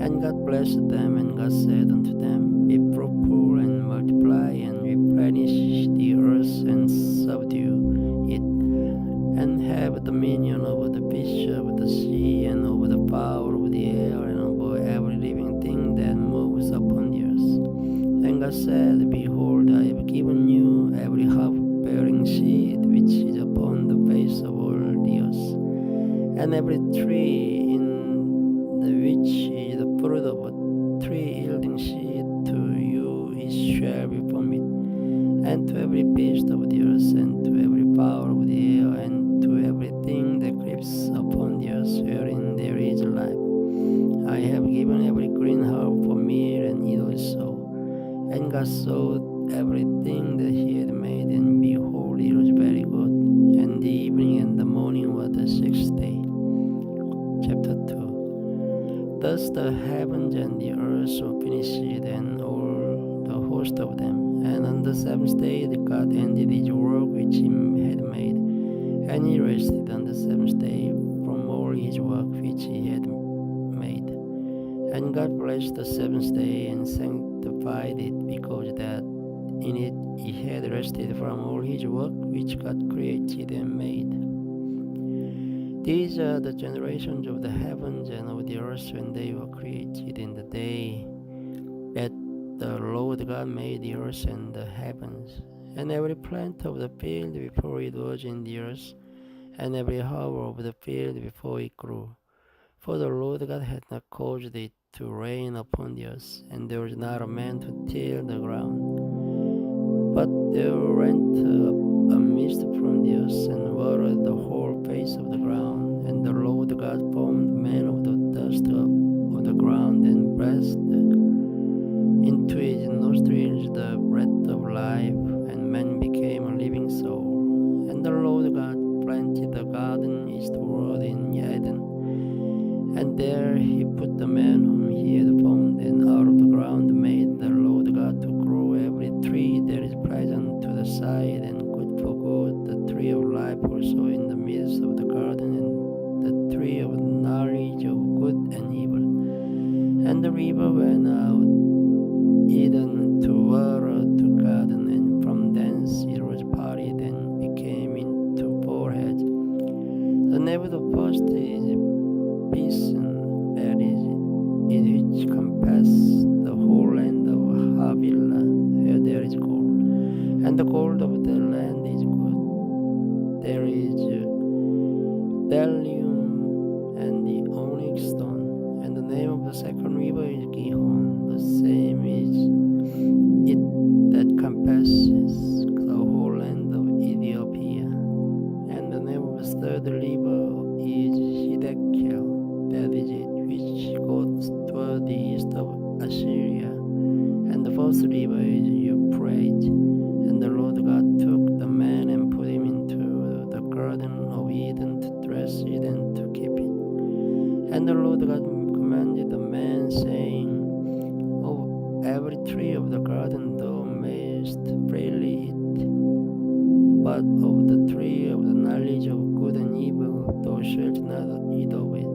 And God blessed them, and God said unto them, Be fruitful, and multiply, and replenish the earth, and subdue it, and have dominion over the fish of the sea, and over the fowl of the air, and over every living thing that moves upon the earth. And God said, Behold, I have given you every half-bearing seed which is upon the face of all the earth, and every tree in the which is the fruit of a tree yielding seed, to you it shall be permitted, and to every beast of the earth, and to every fowl of the air, and to everything that creeps upon the earth, wherein there is life. I have given every green herb for meat, and it was so. And God saw everything that he had made, and behold, it was very good. And the evening and the morning were the sixth day. Chapter 2. Thus the heavens and the earth were finished, and all the host of them. And on the seventh day God ended his work which he had made, and he rested on the seventh day from all his work which he had made. And God blessed the seventh day, and sanctified it, because that in it he had rested from all his work which God created and made. These are the generations of the heavens and of the earth when they were created, in the day that the Lord God made the earth and the heavens, and every plant of the field before it was in the earth, and every herb of the field before it grew. For the Lord God had not caused it to rain upon the earth, and there was not a man to till the ground. But there went up a mist from the earth, and watered the whole face of the ground. And the Lord God formed man of the dust of the ground, and breathed into his nostrils the breath of life, and man became a living soul. And the Lord God planted the garden eastward in Eden, and there he put the man whom he had formed, and out of the ground made the Lord God to grow every tree that is pleasant to the sight, and good for good, the tree of life also in the midst of the garden, and the tree of knowledge of good and evil. And the river went out Eden to water the garden, and from thence it was parted, and became into four heads. The name of the first is Bison, that is, it which compass the whole land of Havilah, where there is gold, and the gold of the land is good. There is bdellium and the onyx stone. And the name of the second river is Gihon. The same is it that compasses the whole land of Ethiopia. And the name of the third river is hierdie, that is it which goes toward the east of Assyria. And the fourth river is Euphrates. And the Lord God took the man and put him into the garden of Eden to dress it and to keep it. And the Lord God commanded the man, saying, Of every tree of the garden thou mayest freely eat, but of the tree of the knowledge of good and evil thou shalt not eat of it.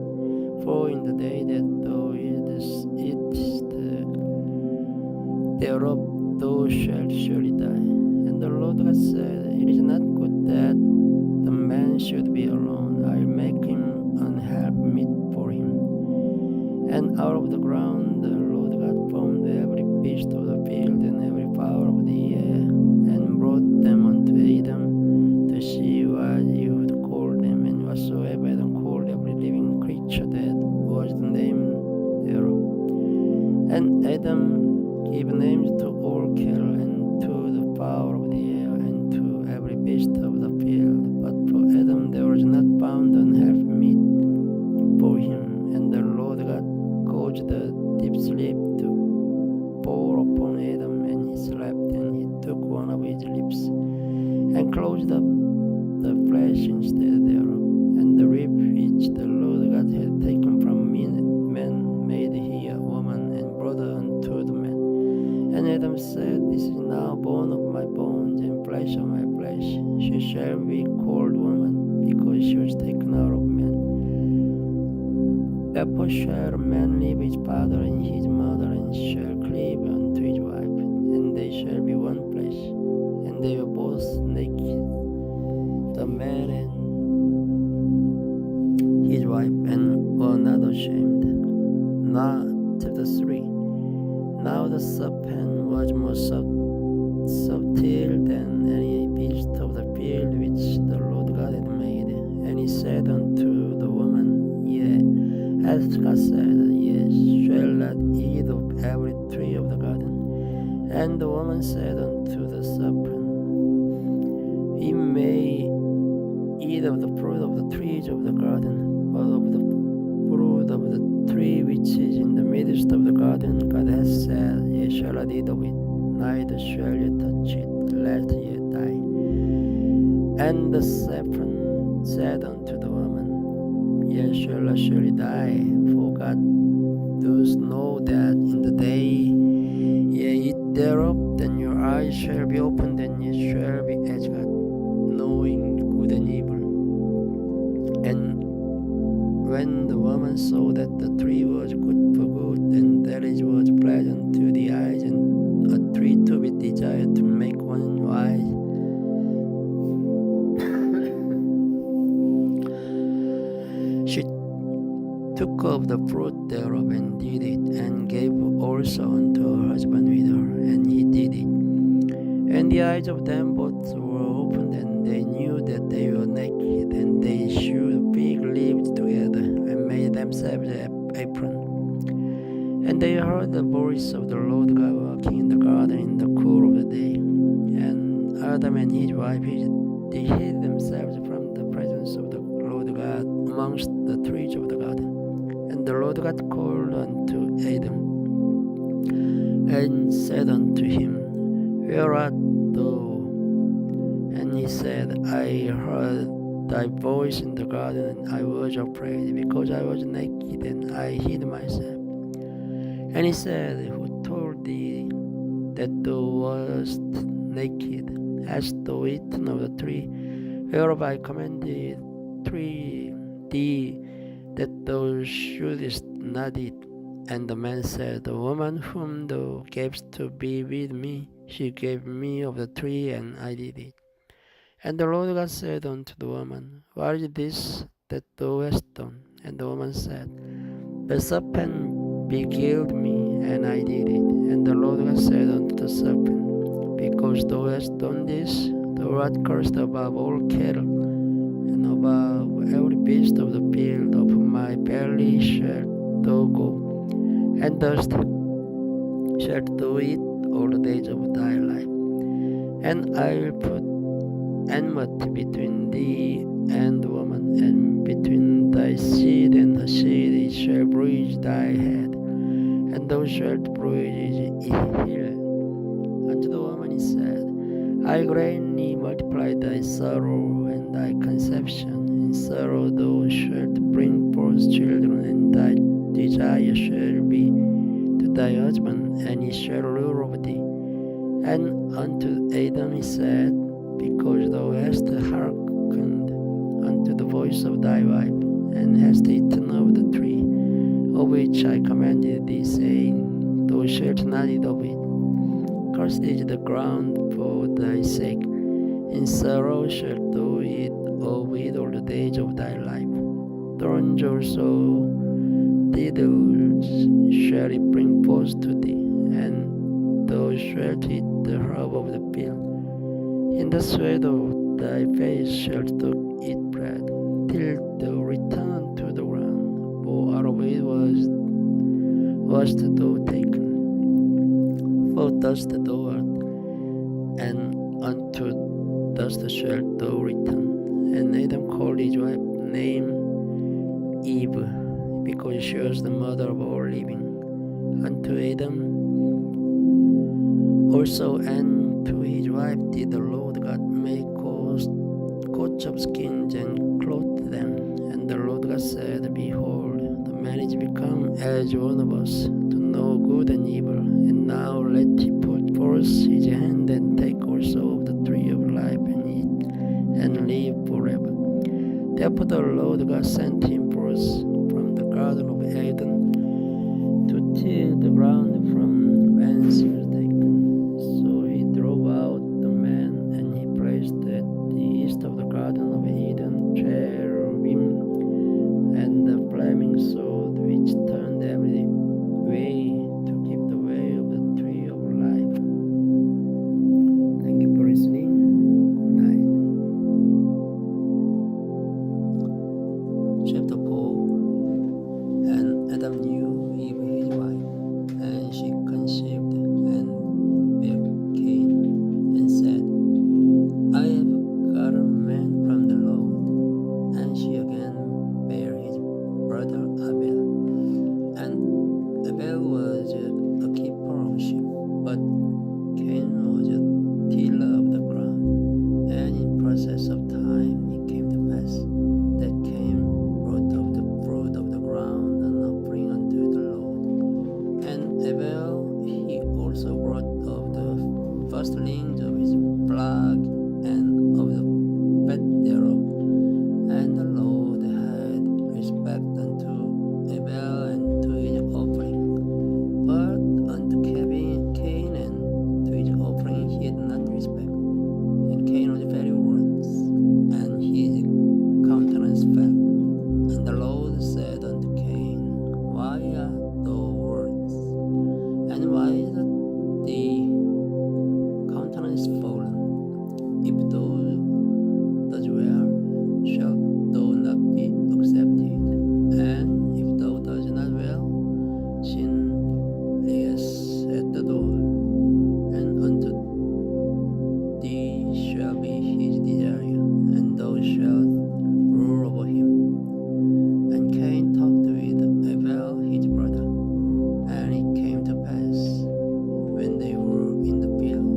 For in the day that thou eatest thereof thou shalt surely die. And the Lord God said, It is not good that the man should be alone. I will make him an helpmeet for him. And out of the ground the Lord God formed every beast of the field, and every fowl of the air, and brought them unto Adam to see what he would call them. And whatsoever Adam called every living creature, that was the name thereof. And Adam gave names to all cattle, and to the fowl of the air, and to every beast of the field. But for Adam there was not found an helpmeet for him. And the Lord God caused the deep sleep to fall upon Adam, and he slept, and he took one of his lips, and closed up the flesh instead thereof. And the rib which the Lord God had taken from man made he a woman, and brought her unto the man. And Adam said, This is now bone of my bones, and flesh of my flesh. She shall be called woman, because she was taken out of man. Therefore Therefore shall a man leave his father and his mother, and shall cleave unto his wife, and they shall be one flesh. And they were both naked, the man and his wife, and were not ashamed. Now, chapter 3. Now the serpent was more subtle than any beast of the field which the Lord God had made. And he said unto the woman, Yea, as God said, Ye shall not eat of every tree of the garden. And the woman said unto the serpent, We may eat of the fruit of the trees of the garden, but of the fruit of the tree which is in the midst of the garden, God has said, Ye shall not eat of it, neither shall ye touch it, lest ye die. And the serpent said unto the woman, Ye shall not surely die, for God does know that in the day ye eat thereof, then your eyes shall be opened, and ye shall be as God, knowing good and evil. And when the woman saw that the tree was good for good, and that it was pleasant to the eyes, and a tree to be desired to make one wise, she took of the fruit thereof and did it, and gave also unto her husband with her, and he did it. And the eyes of them both were opened, and they knew that they were naked, and they sewed fig leaves together, and made themselves aprons. And they heard the voice of the Lord God walking in the garden in the cool of the day. And Adam and his wife they hid themselves from the presence of the Lord God amongst the trees of the garden. And the Lord God called unto Adam, and said unto him, Where art thou? And he said, I heard thy voice in the garden, and I was afraid, because I was naked, and I hid myself. And he said, Who told thee that thou wast naked? Hast thou eaten of the tree whereof I commanded thee that thou shouldest not eat? And the man said, The woman whom thou gavest to be with me, she gave me of the tree, and I did it. And the Lord God said unto the woman, What is this that thou hast done? And the woman said, The serpent beguiled me, and I did it. And the Lord God said unto the serpent, Because thou hast done this, thou art cursed above all cattle, and above every beast of the field. Of my belly shalt thou go, and dust shalt thou eat all the days of thy life. And I will put enmity between thee and the woman, and between thy seed and her seed. It shall bruise thy head, and thou shalt bruise his heel. Unto the woman he said, I greatly multiply thy sorrow and thy conception. In sorrow thou shalt bring forth children, and thy desire shall be to thy husband, and he shall rule over thee. And unto Adam he said, Because thou hast hearkened unto the voice of thy wife, and hast eaten of the tree of which I commanded thee, saying, Thou shalt not eat of it. Cursed is the ground for thy sake. In sorrow shalt thou eat of it all the days of thy life. Thorns also thistles shall it bring forth to thee, and thou shalt eat the herb of the field. In the sweat of thy face shalt thou eat bread, till thou return to the ground, for out of it wast thou taken. For dust thou art, and unto dust shalt thou return. And Adam called his wife name Eve, because she was the mother of all living. Unto Adam also and to his wife did the Lord God make coats of skins and clothe them. And the Lord God said, Behold, the man is become as one of us, to know good and evil. And now let him put forth his hand, and take also of the tree of life, and eat, and live forever. Therefore the Lord God sent him forth from the Garden of Eden to till the ground from whence he was taken. So he drove out the man, and he placed at the east of the Garden of Eden cherubim and the flaming sword which turned every way to keep the way of the tree of life. Thank you for listening. Good night. Chapter 4. And Adam knew Eve his wife, and she conceived and bare Cain, and said, I have gotten a man from the Lord. And she again bare his brother Abel. And Abel was a keeper of sheep, but Cain was a tiller of the ground. And in process of time it came to pass that Cain brought of the fruit of the ground an offering unto the Lord. And Abel he also brought of the firstlings of his flock and of the fat thereof. And the Lord had respect unto Abel and to his offering, but unto Cain and to his offering he had not respect. And Cain was very worse, and his countenance fell. And the Lord said unto Cain, Why art thou worse? And why is thy countenance fallen? If thou dost well, shalt thou not be accepted? And if thou dost not well, sin lies at the door, and unto thee shall be his desire, and thou shalt rule over him. And Cain talked with Abel his brother. And it came to pass, when they were in the field,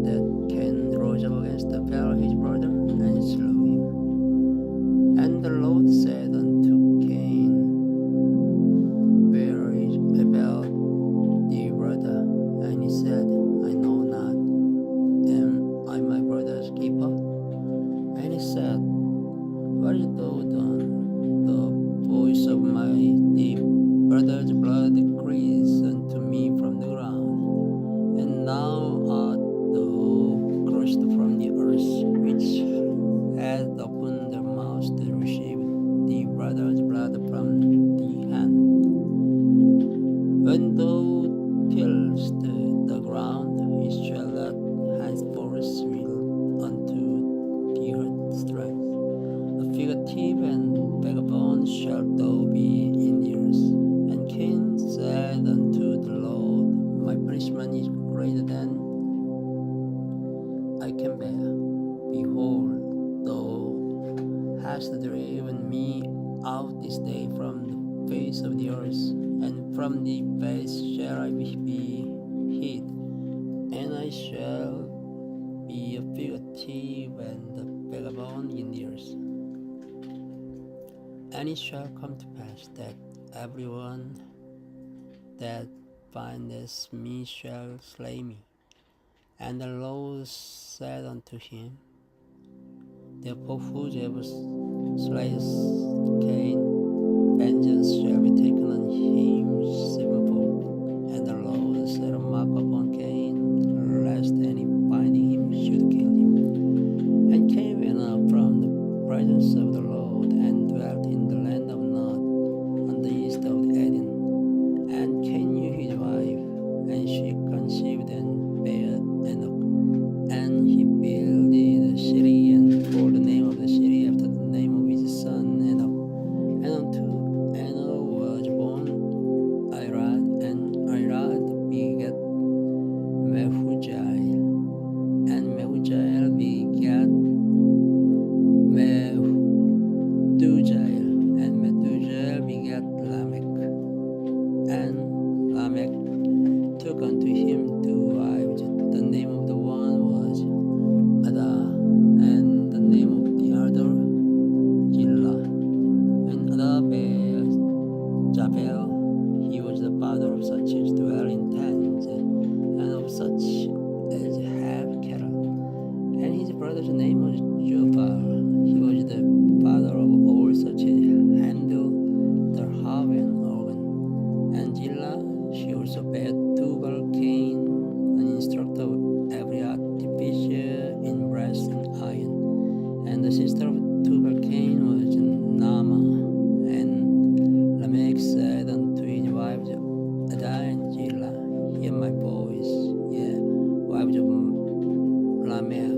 that Cain rose up against Abel his brother, and slew him. And the Lord said unto Cain, Where is Abel thy brother? And he said, I know not. Am I my brother's keeper? And he said, What hast thou done? The voice of my deep brother's blood cries unto me from the ground. And now art thou crushed from the earth, which hath opened the mouth to receive the brother's blood from the hand. When thou tillest the ground, it shall not henceforth yield unto the earth strength. A fugitive and vagabond shalt thou be in the earth. And Cain said unto the Lord, My punishment is greater than I can bear. Behold, thou hast driven me out this day from the face of the earth, and from the face shall I be hid, and I shall be a fugitive and a vagabond in the earth. And it shall come to pass that everyone that findeth me shall slay me. And the Lord said unto him, Therefore whosoever slayeth Cain, vengeance shall be taken on him sevenfold. And the Lord set a mark upon Cain, lest any finding him should kill him. And Cain went up from the presence of the Lord, and dwelt in the land of Nod, on the east of Eden. And Cain knew his wife, and she conceived and bare Enoch. And he builded a city, and called the name of the city after the name of his son Enoch. And unto Enoch was born Irad, and Irad begat Mehujael, and Mehujael begat Methujael, and Methujael begat Lamech. And Lamech took unto him two wives. The name of the one was Ada, and the name of the other Zillah. And Ada bare Jabel. He was the father of such as dwell in tents, and of such as have cattle. And his brother's name was Jubal. He was the father of all such as handle the Angela, she also bear Tubal Cain, an instructor of every art teacher in brass and iron. And the sister of Tubal Cain was Nama. And Lamech said unto his wives, Ada and Angela, hear my voice, ye wives of Lamech.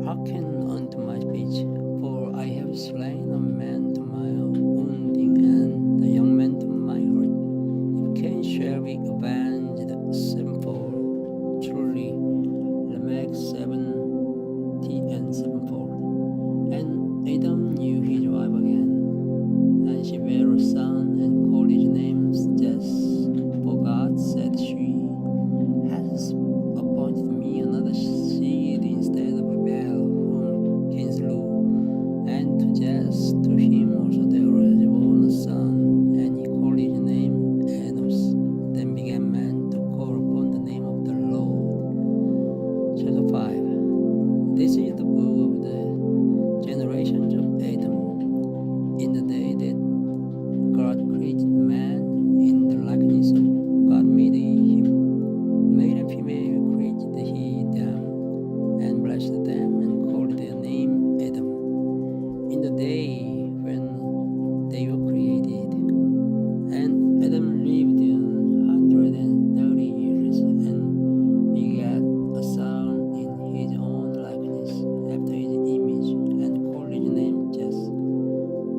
Hearken unto my speech, for I have slain a man to my wounding, and the young man to my hurt. If Cain shall be avenged sevenfold, truly, Lamech 70 and sevenfold. And Adam knew his wife again, and she bare a son, and called his name Jess. For God said, she has appointed me another seed instead of Abel, whom Cain slew. And to Jess, to him also there was born a son, and he called his name Enos. Then began man to call upon the name of the Lord. Chapter 5. This is the book of the generations of Adam. In the day that God created man, in the likeness of God made him. Male and female created he them, and blessed them, and called their name Adam. In the day when they were created, and Adam lived 130 years, and begat a son in his own likeness, after his image, and called his name Jess.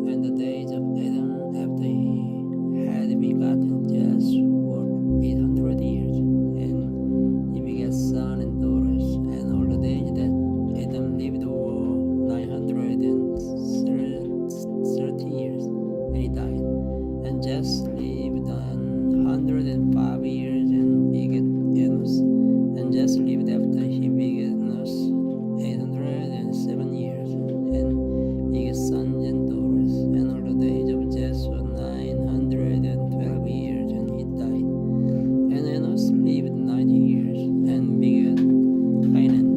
And the days of Adam after he had begotten Jess were 800 years, and he begat sons and daughters. And all the days that Adam lived were 930 years, and he died. And Jess lived 105 years, and begat Enos. And Jess lived after he begat Enos 807 years, and begat sons and daughters. And all the days of Jess were 912 years, and he died. And Enos lived 90 years, and begat Canaan.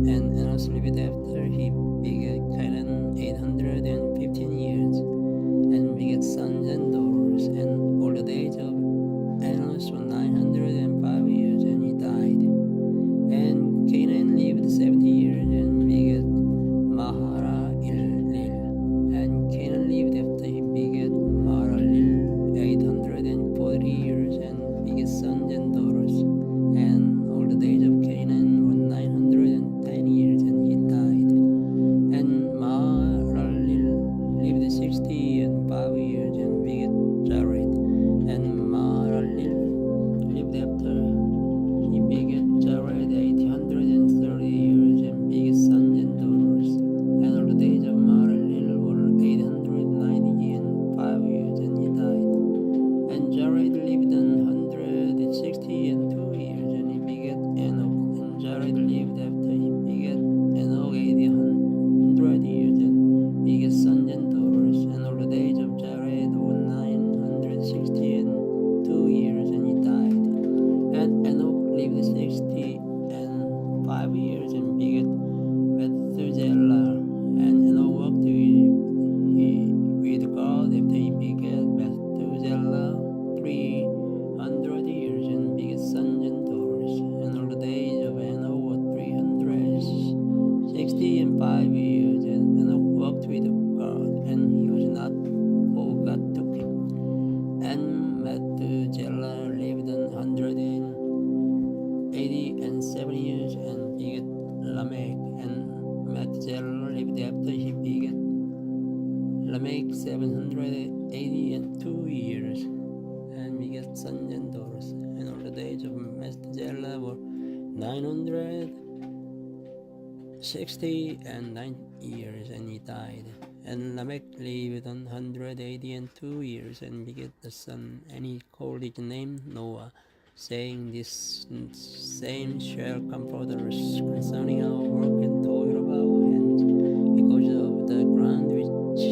And Enos lived after he begat Canaan 815 years, and begat sons and daughters. And all the days of Enos were 905 years, and he died. And Canaan lived 70 years, and begat Mahalalel. And Canaan lived after he begat Mahalalel 840 years, and begat sons and daughters. And all the days of Canaan were 910 years, and he died. And Mahalalel lived 65 years, and begat Jared. And Mahalalel lived after he begat Jared 830 years, and begat sons and daughters. And all the days of Mahalalel were 895 years, and he died. And Jared lived 162 years, and he begat Enoch. And Jared lived after he begat Enoch 800 years, and begat sons and daughters. And all the days of Jared were 962 years, and he died. And Enoch lived 65 years, and begat Methuselah. And Enoch walked with God after he begat Methuselah 300 years, and begat sons and daughters. And all the days of Enoch were 365 years, and Enoch walked with God, and he was not, for God took him. And Methuselah lived 187 years, and begat Lamech. And Methuselah lived after he begat Lamech 782 years, and begat sons and daughters. And all the days of Methuselah were 969 years, and he died. And Lamech lived 182 years, and begat a son, and he called his name Noah, saying, This same shall comfort us concerning our work and toil of our hands, because of the ground which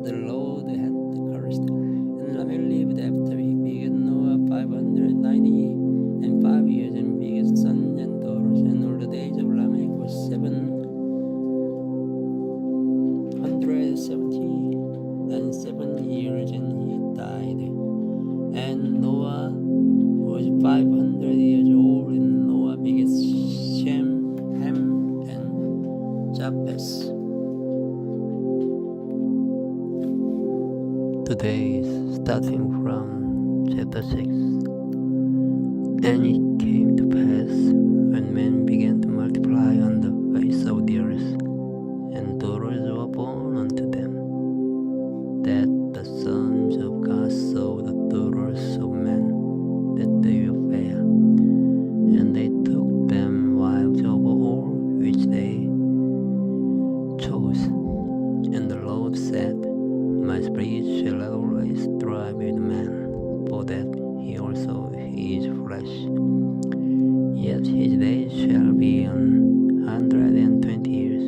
the Lord hath cursed. And Lamech lived after he begat Noah 595 years, and begat sons and daughters. And all the days of Lamech was 777 years, and he died. starting from chapter 6. And it came to pass, when men began to multiply on the face of the earth, and daughters were born unto them, that the sons of God saw the daughters of men, that they were fair, and they took them wives over all which they chose. And the Lord said, My spirit shall always strive with man, for that he also is flesh. Yet his days shall be 120 years.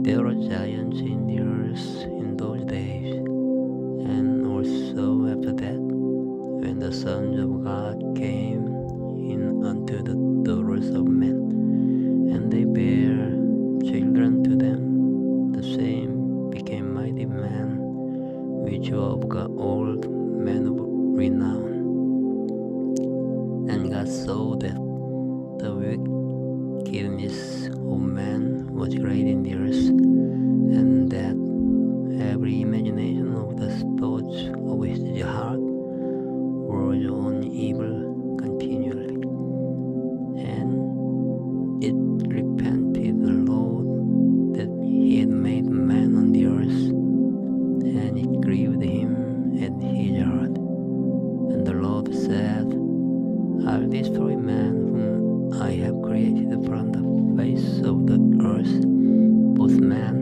There were giants in the earth in those days, and also after that, when the sons of God came in unto the daughters of men, and they bare children to them, the same became mighty men, which were of God, old men of renown. And God saw that the wickedness of man was great in the earth, and that every imagination of the thoughts of his heart was on evil continually. And it repented the Lord that he had made man on the earth, and it grieved him at his heart. And the Lord said, I'll destroy man whom I have created from the face of the earth, both man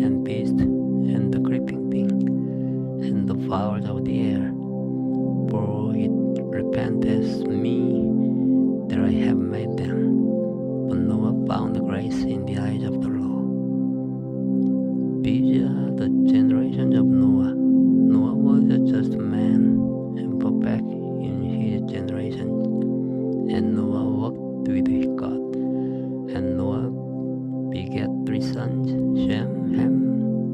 and beast, and the creeping thing, and the fowls of the air. For it repenteth me that I have made them. But Noah found grace in the eyes of the Lord. These are the generations of Noah. Noah was a just man, and perfect in his generation. And Noah walked with God. And Noah begat 3 sons, Shem, Ham,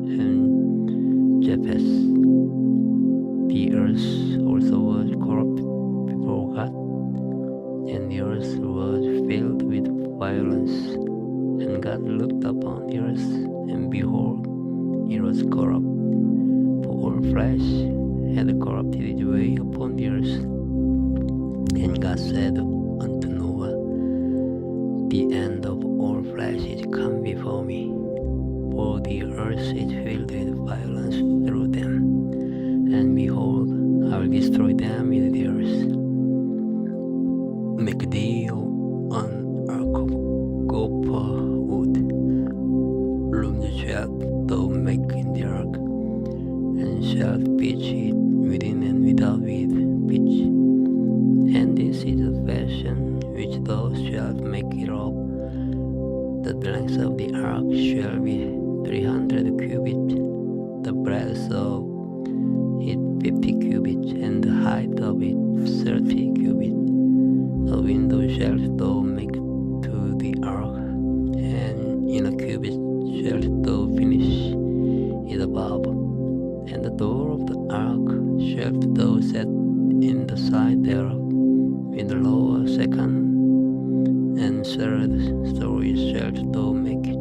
and Japheth. The earth also was corrupt before God, and the earth was filled with violence. And God looked upon the earth, and behold, it was corrupt, for all flesh had corrupted its way upon the earth. And God said unto Noah, The end of all flesh is come before me, for the earth is filled with violence through them. And behold, I will destroy them with the earth. Make thee an ark of gopher wood. Loom shalt thou make in the ark, and shalt pitch it within and without with pitch. And this is the fashion which thou shalt make it of. The length of the ark shall be 300 cubits, the breadth of it 50 cubits, and the height of it 30 cubits. A window shalt thou make to the ark, and in a cubit shalt thou finish it above. And the door of the ark shalt thou set in the side thereof, with the lower, second, and third stories shalt thou make it.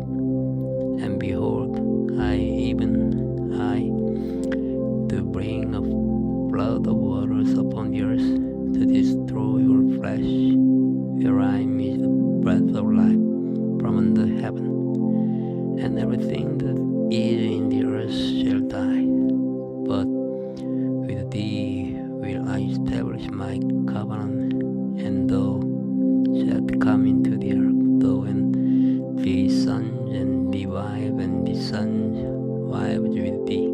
And behold, I, even I, to bring a flood of waters upon the earth, to destroy all flesh, wherein is the breath of life from under heaven. And everything that is in the earth shall die. But with thee will I establish my covenant, and thou shalt come into the ark, thou and thy sons, and thy wife, and thy sons' wives with thee.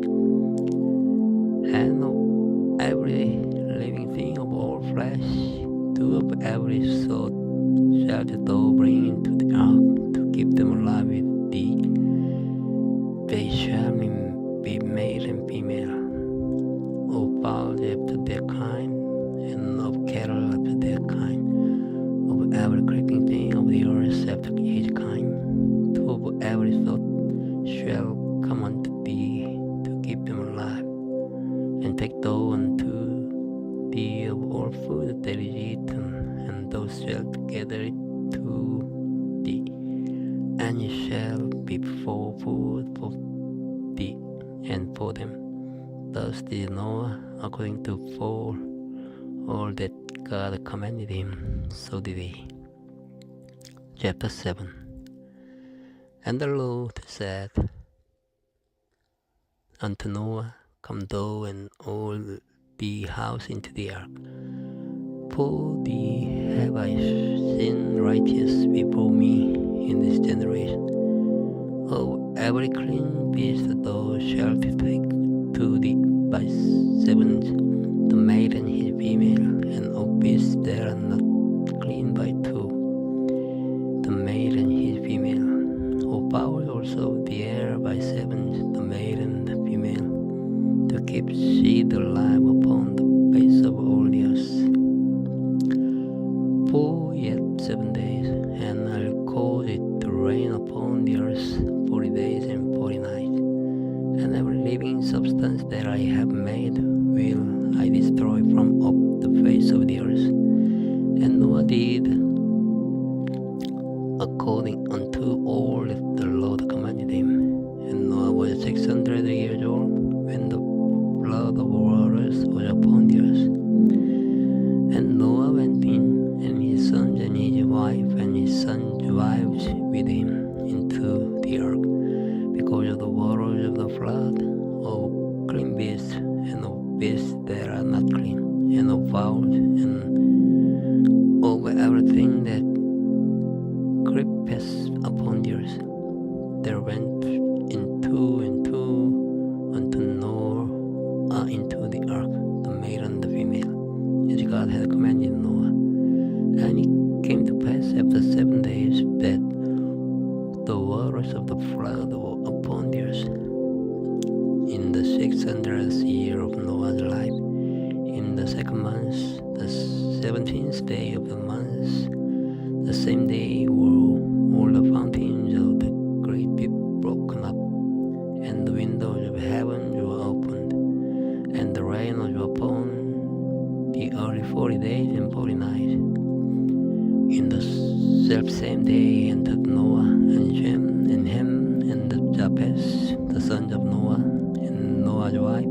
And of every living thing of all flesh, 2 of every sort shalt thou bring into the ark, to keep them alive with thee. They shall be male and female, of fowls after their kind, and of cattle after their kind, of every creeping thing of the earth after his kind. 2 of every sort shall come unto thee, to keep them alive. And take thou unto thee of all food that is eaten, and thou shalt gather it to thee, and it shall be for food for thee and for them. thus did Noah, according to all that God commanded him, so did he. Chapter 7. And the Lord said unto Noah, Come thou and all the house into the ark. For thee have I seen righteous before me in this generation. Of every clean beast thou shalt take to thee by sevens, the male and his female, and of beasts that are not clean by two, the male and his female. Of fowls also of the air by sevens, the male and the female, to keep seed alive upon the face of all the earth. For yet 7 days, and I'll cause it to rain upon the earth 40 days and 40 nights, and every living substance that I have made will I destroy from off the face of the earth. And Noah did according unto all that the Lord commanded him. And Noah was 600 years old when the flood of waters was upon the earth. And Noah went in, and his sons and his wife and his sons' wives with him into the ark, because of the waters of the flood, of clean beasts and of beasts that are not clean, and of fowls and of everything that creepeth upon the earth. There went in two unto Noah into the ark, the male and the female, as God had commanded Noah. And it came to pass after 7 days that the waters of the flood were upon the earth. In the 600th year of Noah's life, in the second month, the 17th day of the month, the same day were all the fountains of the great deep broken up, and the windows of heaven were opened, and the rain was upon the earth 40 days and 40 nights. In the selfsame day entered Noah and Shem and Ham and the Japheth, the sons of Noah, and Noah's wife,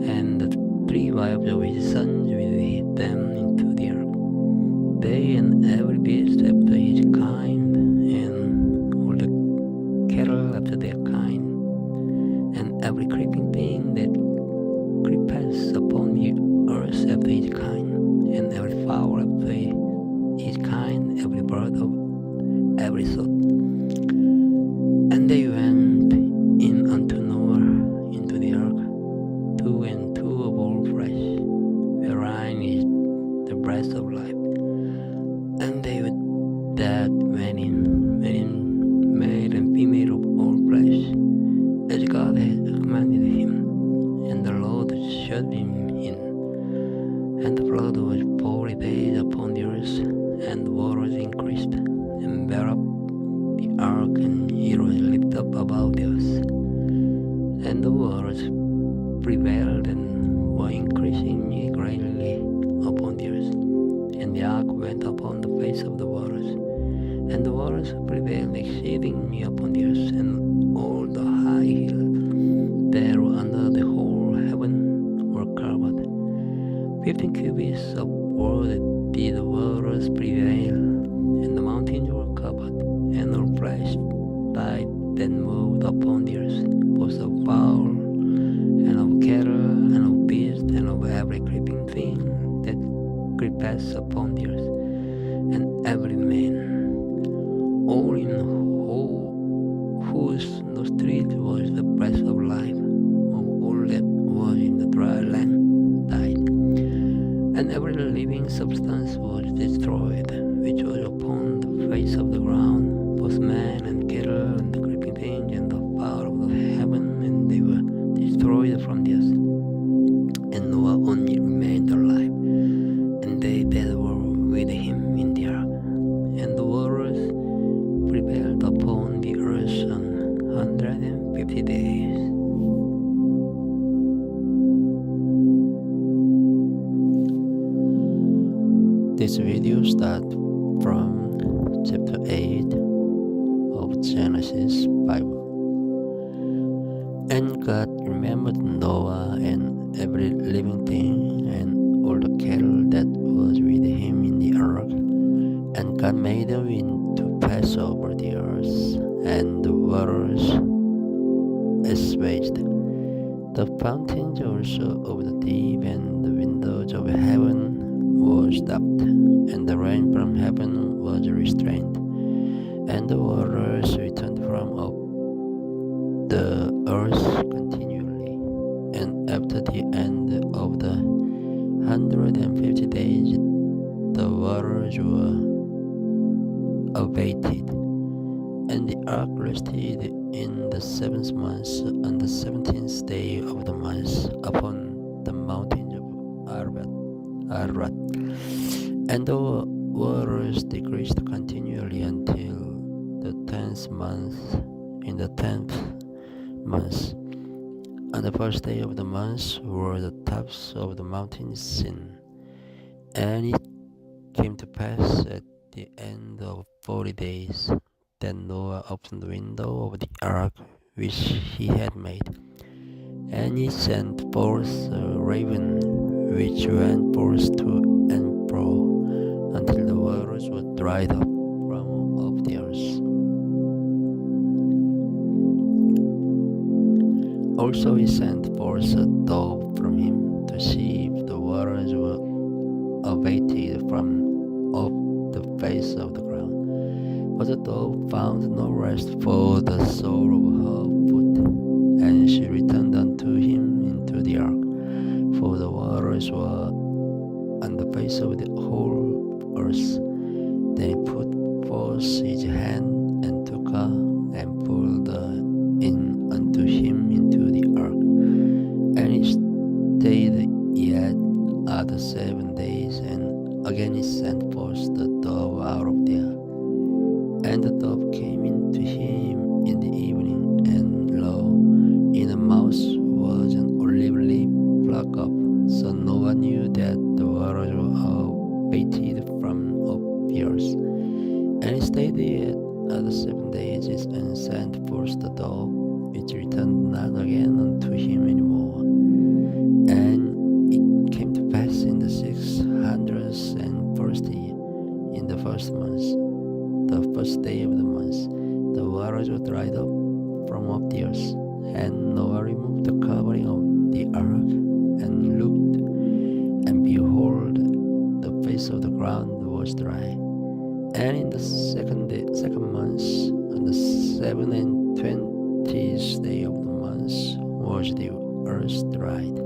and the 3 wives of his sons with them into the ark. They and every beast after his kind, and all the cattle after their kind, and every creeping thing that creepeth upon the earth after his kind, and every fowl after his kind, every bird of every sort. And they went in unto Noah into the ark, 2 and 2 of all flesh, wherein is the breath of life. And they that went in, male and female of all flesh, as God had commanded him. And the Lord shut him in. And the flood was 40 days upon the earth, and the waters increased, and bare up the ark, and it was lifted up above the earth. And the waters prevailed and were increasing greatly upon the earth. And the ark went upon the face of the waters, and the waters prevailed exceedingly upon the earth, and all the high hills that were under the whole heaven were covered. 15 cubits of water did the waters prevail, and the mountains were covered, and all flesh died that moved upon the earth, both of fowl, and of cattle, and of beasts, and of every creeping thing that creepeth upon the earth, and every man, all in whose nostrils was the breath of life, of all that was in the dry land, died. And every living substance was destroyed, which was upon the face of the ground, both man and cattle, and the creeping things, and the fowl of the heaven, and they were destroyed from the earth. And Noah only remained alive, and they that were with him in the ark. And the waters prevailed upon the earth 150 days. This video starts from chapter 8 of Genesis Bible. And God remembered Noah and every living thing and all the cattle that was with him in the ark. And God made the wind to pass over the earth, and the waters assuaged. The fountains also of the deep and the windows of heaven were stopped, and the rain from heaven was restrained, and the waters returned from up the earth continually. And after the end of the 150 days, the waters were abated, and the ark rested in the 7th month on the 17th day of the month upon the mountain of Ararat. And the waters decreased continually until the 10th month. In the 10th month, on the first day of the month, were the tops of the mountains seen. And it came to pass at the end of 40 days that Noah opened the window of the ark which he had made, and he sent forth a raven which went forth to and fro until the waters were dried up from off the earth. Also he sent forth a dove from him to see if the waters were abated from off the face of the ground. But the dove found no rest for the sole of her foot, and she returned unto him into the ark, for the waters were on the face of the whole earth. Then he put forth his hand and took her and pulled her in unto him into the ark. And he stayed yet other 7 days, and again he sent forth the dove out of there. And the dove came into him in the evening, and lo, in the mouth was an olive leaf plucked up. So Noah knew that the waters were abated from off the earth. And he stayed yet other 7 days, and sent forth the dove, which returned not again unto him anymore. And it came to pass in the 601st year, in the first month, the first day of the month, the waters were dried up from off the earth. And Noah removed the covering of the ark, and looked, and behold, the face of the ground was dry. And in the second month, on the 27th day of the month, was the earth dried.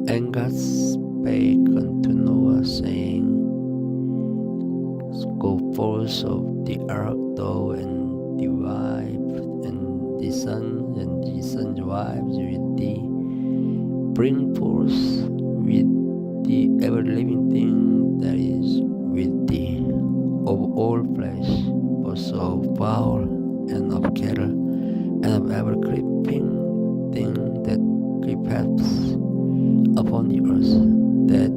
And God spake unto Noah, saying, Go forth of the ark, thou and the wife, and the son, and the son's wives with thee. Bring forth with thee every living thing that is with thee, of all flesh, both of fowl, and of cattle, and of every creeping thing that creepeth upon the earth, that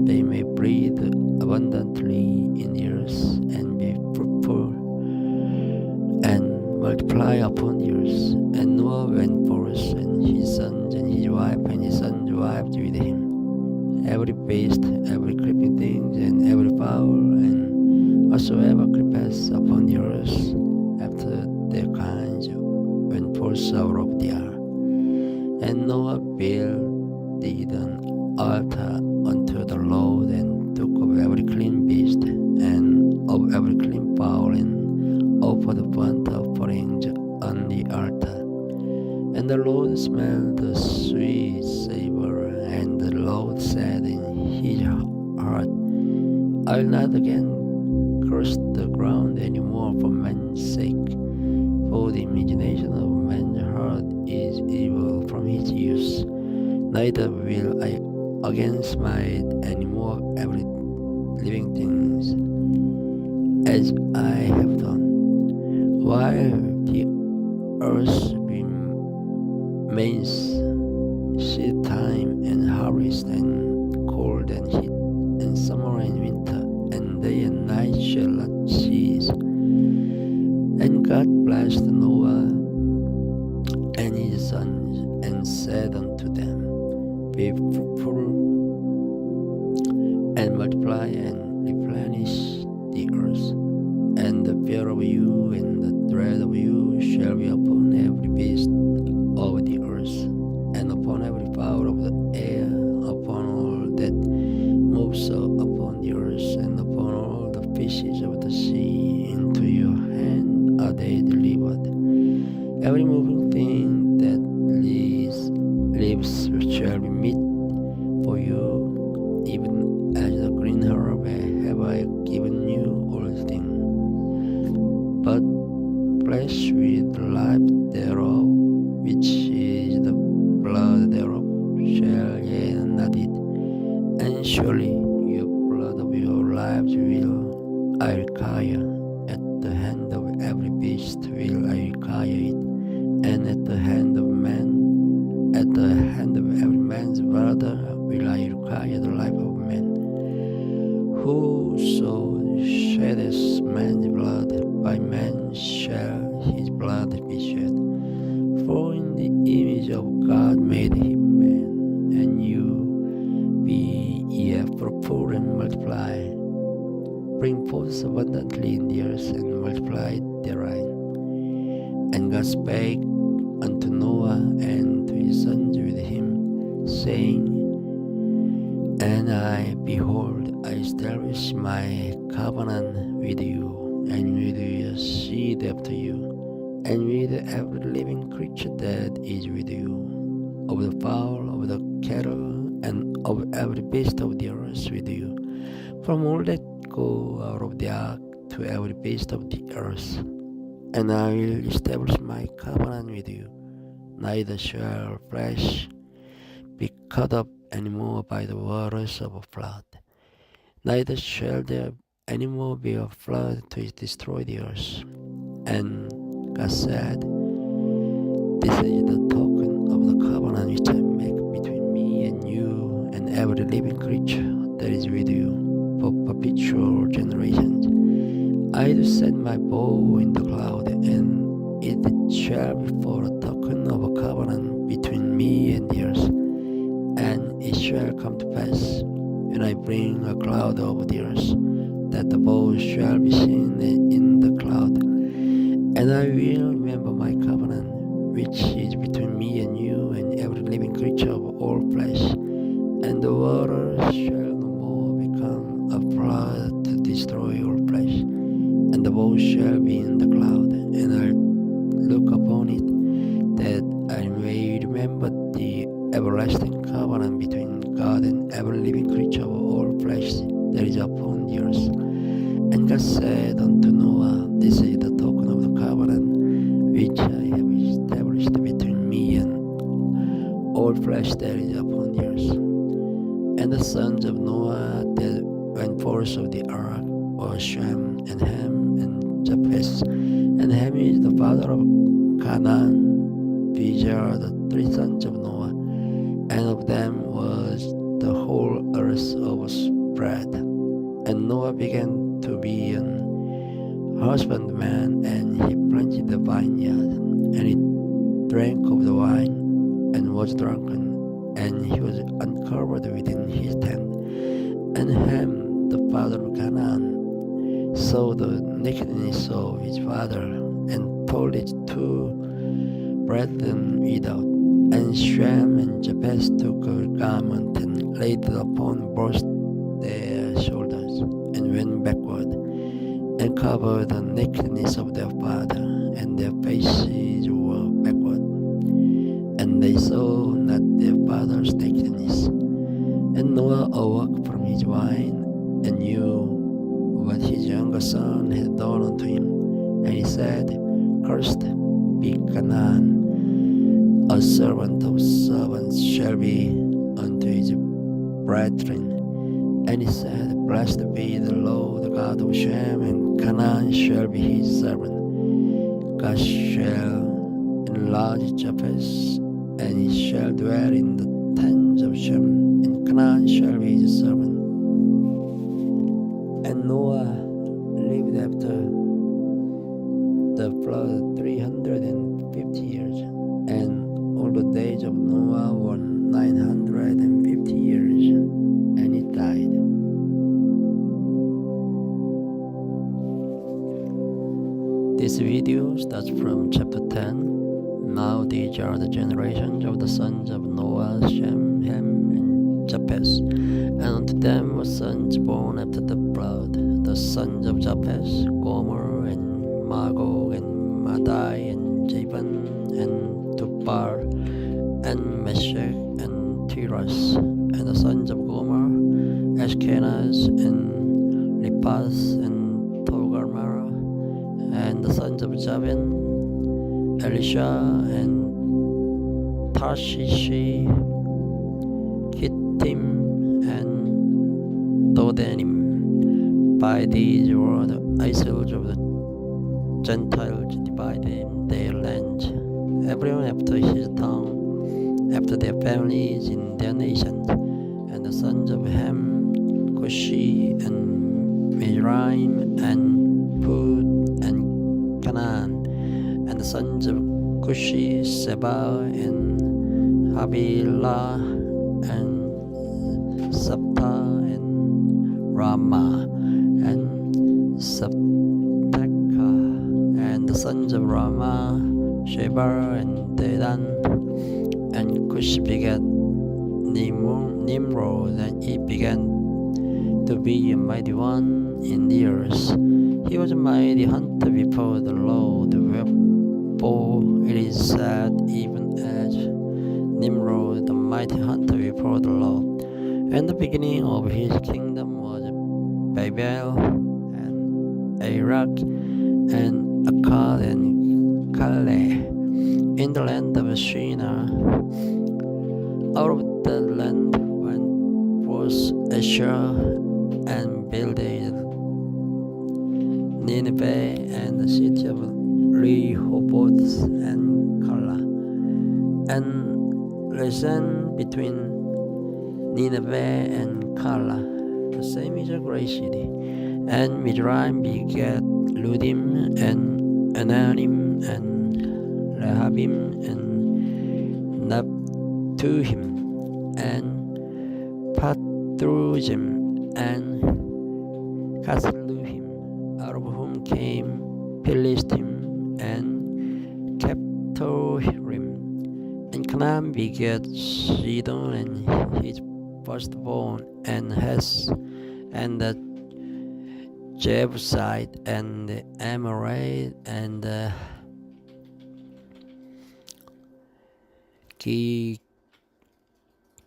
they may breathe abundantly in the earth, and be fruitful, and multiply upon the earth. And Noah went forth, and his sons, and his wife, and his sons' wives with him, every beast, every creeping thing, and every fowl, and whatsoever creepeth upon the earth, after their kinds, went forth out of the ark. And Noah builded an altar unto the Lord, and took of every clean beast, and of every clean fowl, and offered burnt offerings on the altar. And the Lord smelled the sweet savor, and the Lord said in his heart, I will not again curse the ground any more for man's sake, for the imagination of man's heart is evil from his youth. Neither will I again smite any more every living things, as I have done, while the earth remains seed time and harvest, and cold and heat, and summer and winter, and day and night shall not cease. And God blessed Noah and his sons be fruitful and multiply and replenish the earth. And the fear of you and the dread of you shall be upon every beast of the earth, and upon every fowl of the air, upon all that moves upon the earth, and upon all the fishes of the sea. Into your hand are they delivered. Every moving thing that lives shall be meat for you, even as the green herb have I given you all things. But flesh with the life thereof, which is the blood thereof, shall ye not eat. And surely your blood of your lives will I require. At the hand of every beast will I require it, and at the hand of every man's brother will I require the life of man. Whoso sheddeth man's blood, by man shall his blood be shed. For in the image of God made him man, and you be ye fruitful and multiply. Bring forth abundantly in the earth, and multiply therein. And God spake unto Noah and to his sons with him, saying, And I, behold, I establish my covenant with you, and with your seed after you, and with every living creature that is with you, of the fowl, of the cattle, and of every beast of the earth with you, from all that go out of the ark to every beast of the earth. And I will establish my covenant with you. Neither shall flesh be cut up any more by the waters of a flood, neither shall there any more be a flood to destroy the earth. And God said, This is the token of the covenant which I make between me and you and every living creature that is with you for perpetual generations. I do set my bow in the cloud, and it shall be for a token of a covenant between me and the earth. And it shall come to pass, when I bring a cloud over the earth, that the bow shall be seen in the cloud. And I will remember my covenant, which is between me and you and every living creature of all flesh. And the waters shall no more become a flood to destroy all flesh. And the bow shall be in the cloud, and I'll look upon it, that I may remember the everlasting covenant between God and every living creature of all flesh that is upon the earth. And God said unto Noah, This is the token of the covenant which I have established between me and all flesh that is upon the earth. And the sons of Noah that went forth of the ark were Shem and Ham and Japheth. And Ham is the father of Canaan. These are the three sons of Noah, and of them was the whole earth overspread. And Noah began to be an husbandman, and he planted the vineyard, and he drank of the wine, and was drunken, and he was uncovered within his tent. And Ham, the father of Canaan, saw the nakedness of his father, and told his two brethren without. And Shem and Japheth took a garment and laid it upon both their shoulders, and went backward, and covered the nakedness of their father, and their faces were backward, and they saw not their father's nakedness. And Noah awoke from his wine, and knew what his younger son had done unto him. And he said, Cursed be Canaan, a servant of servants shall be unto his brethren. And he said, Blessed be the Lord God of Shem, and Canaan shall be his servant. God shall enlarge Japheth, and he shall dwell in the tents of Shem, and Canaan shall be his servant. And Noah lived after the flood 350 years, and all the days of Noah were 950 This video starts from chapter 10. Now these are the generations of the sons of Noah, Shem, Ham, and Japheth. And unto them were sons born after the flood, the sons of Japheth, Gomer, and Magog, and Madai, and Javan, and Tubal, and Meshach, and Tiras. And the sons of Gomer, Ashkenaz, and Lipas, and Togarmah. And the sons of Javan, Elisha, and Tarshish, Kittim, and Dodanim. By these were the isles of the Gentiles dividing their land, everyone after his tongue, after their families in their nations. And the sons of Ham, Cushi, and Mizraim, and Put, and Canaan. And the sons of Cushi, Seba, and Havilah, and Sabta, and Rama, and Sabteka. And the sons of Rama, Sheba, and Dedan. And Cush begat Nimrod, and he began to be a mighty one in the earth. He was a mighty hunter before the Lord, wherefore it is said, even as Nimrod, the mighty hunter before the Lord. And the beginning of his kingdom was Babel, and Iraq, and Akkad, and Calais, in the land of Shinar. Out of that land went forth Asher, and Bildad, Nineveh, and the city of Rehoboth, and Kala, and Rezin between Nineveh and Kala. The same is a great city. And Mizraim begat Ludim, and Ananim, and Rehabim, and Naptuhim, and Patrujim, and Casluhim, out of whom came Philistim, and Kephtorim. And Canaan begat Sidon, and his firstborn, and Heth, and the Jebusite, and the Amorite, and the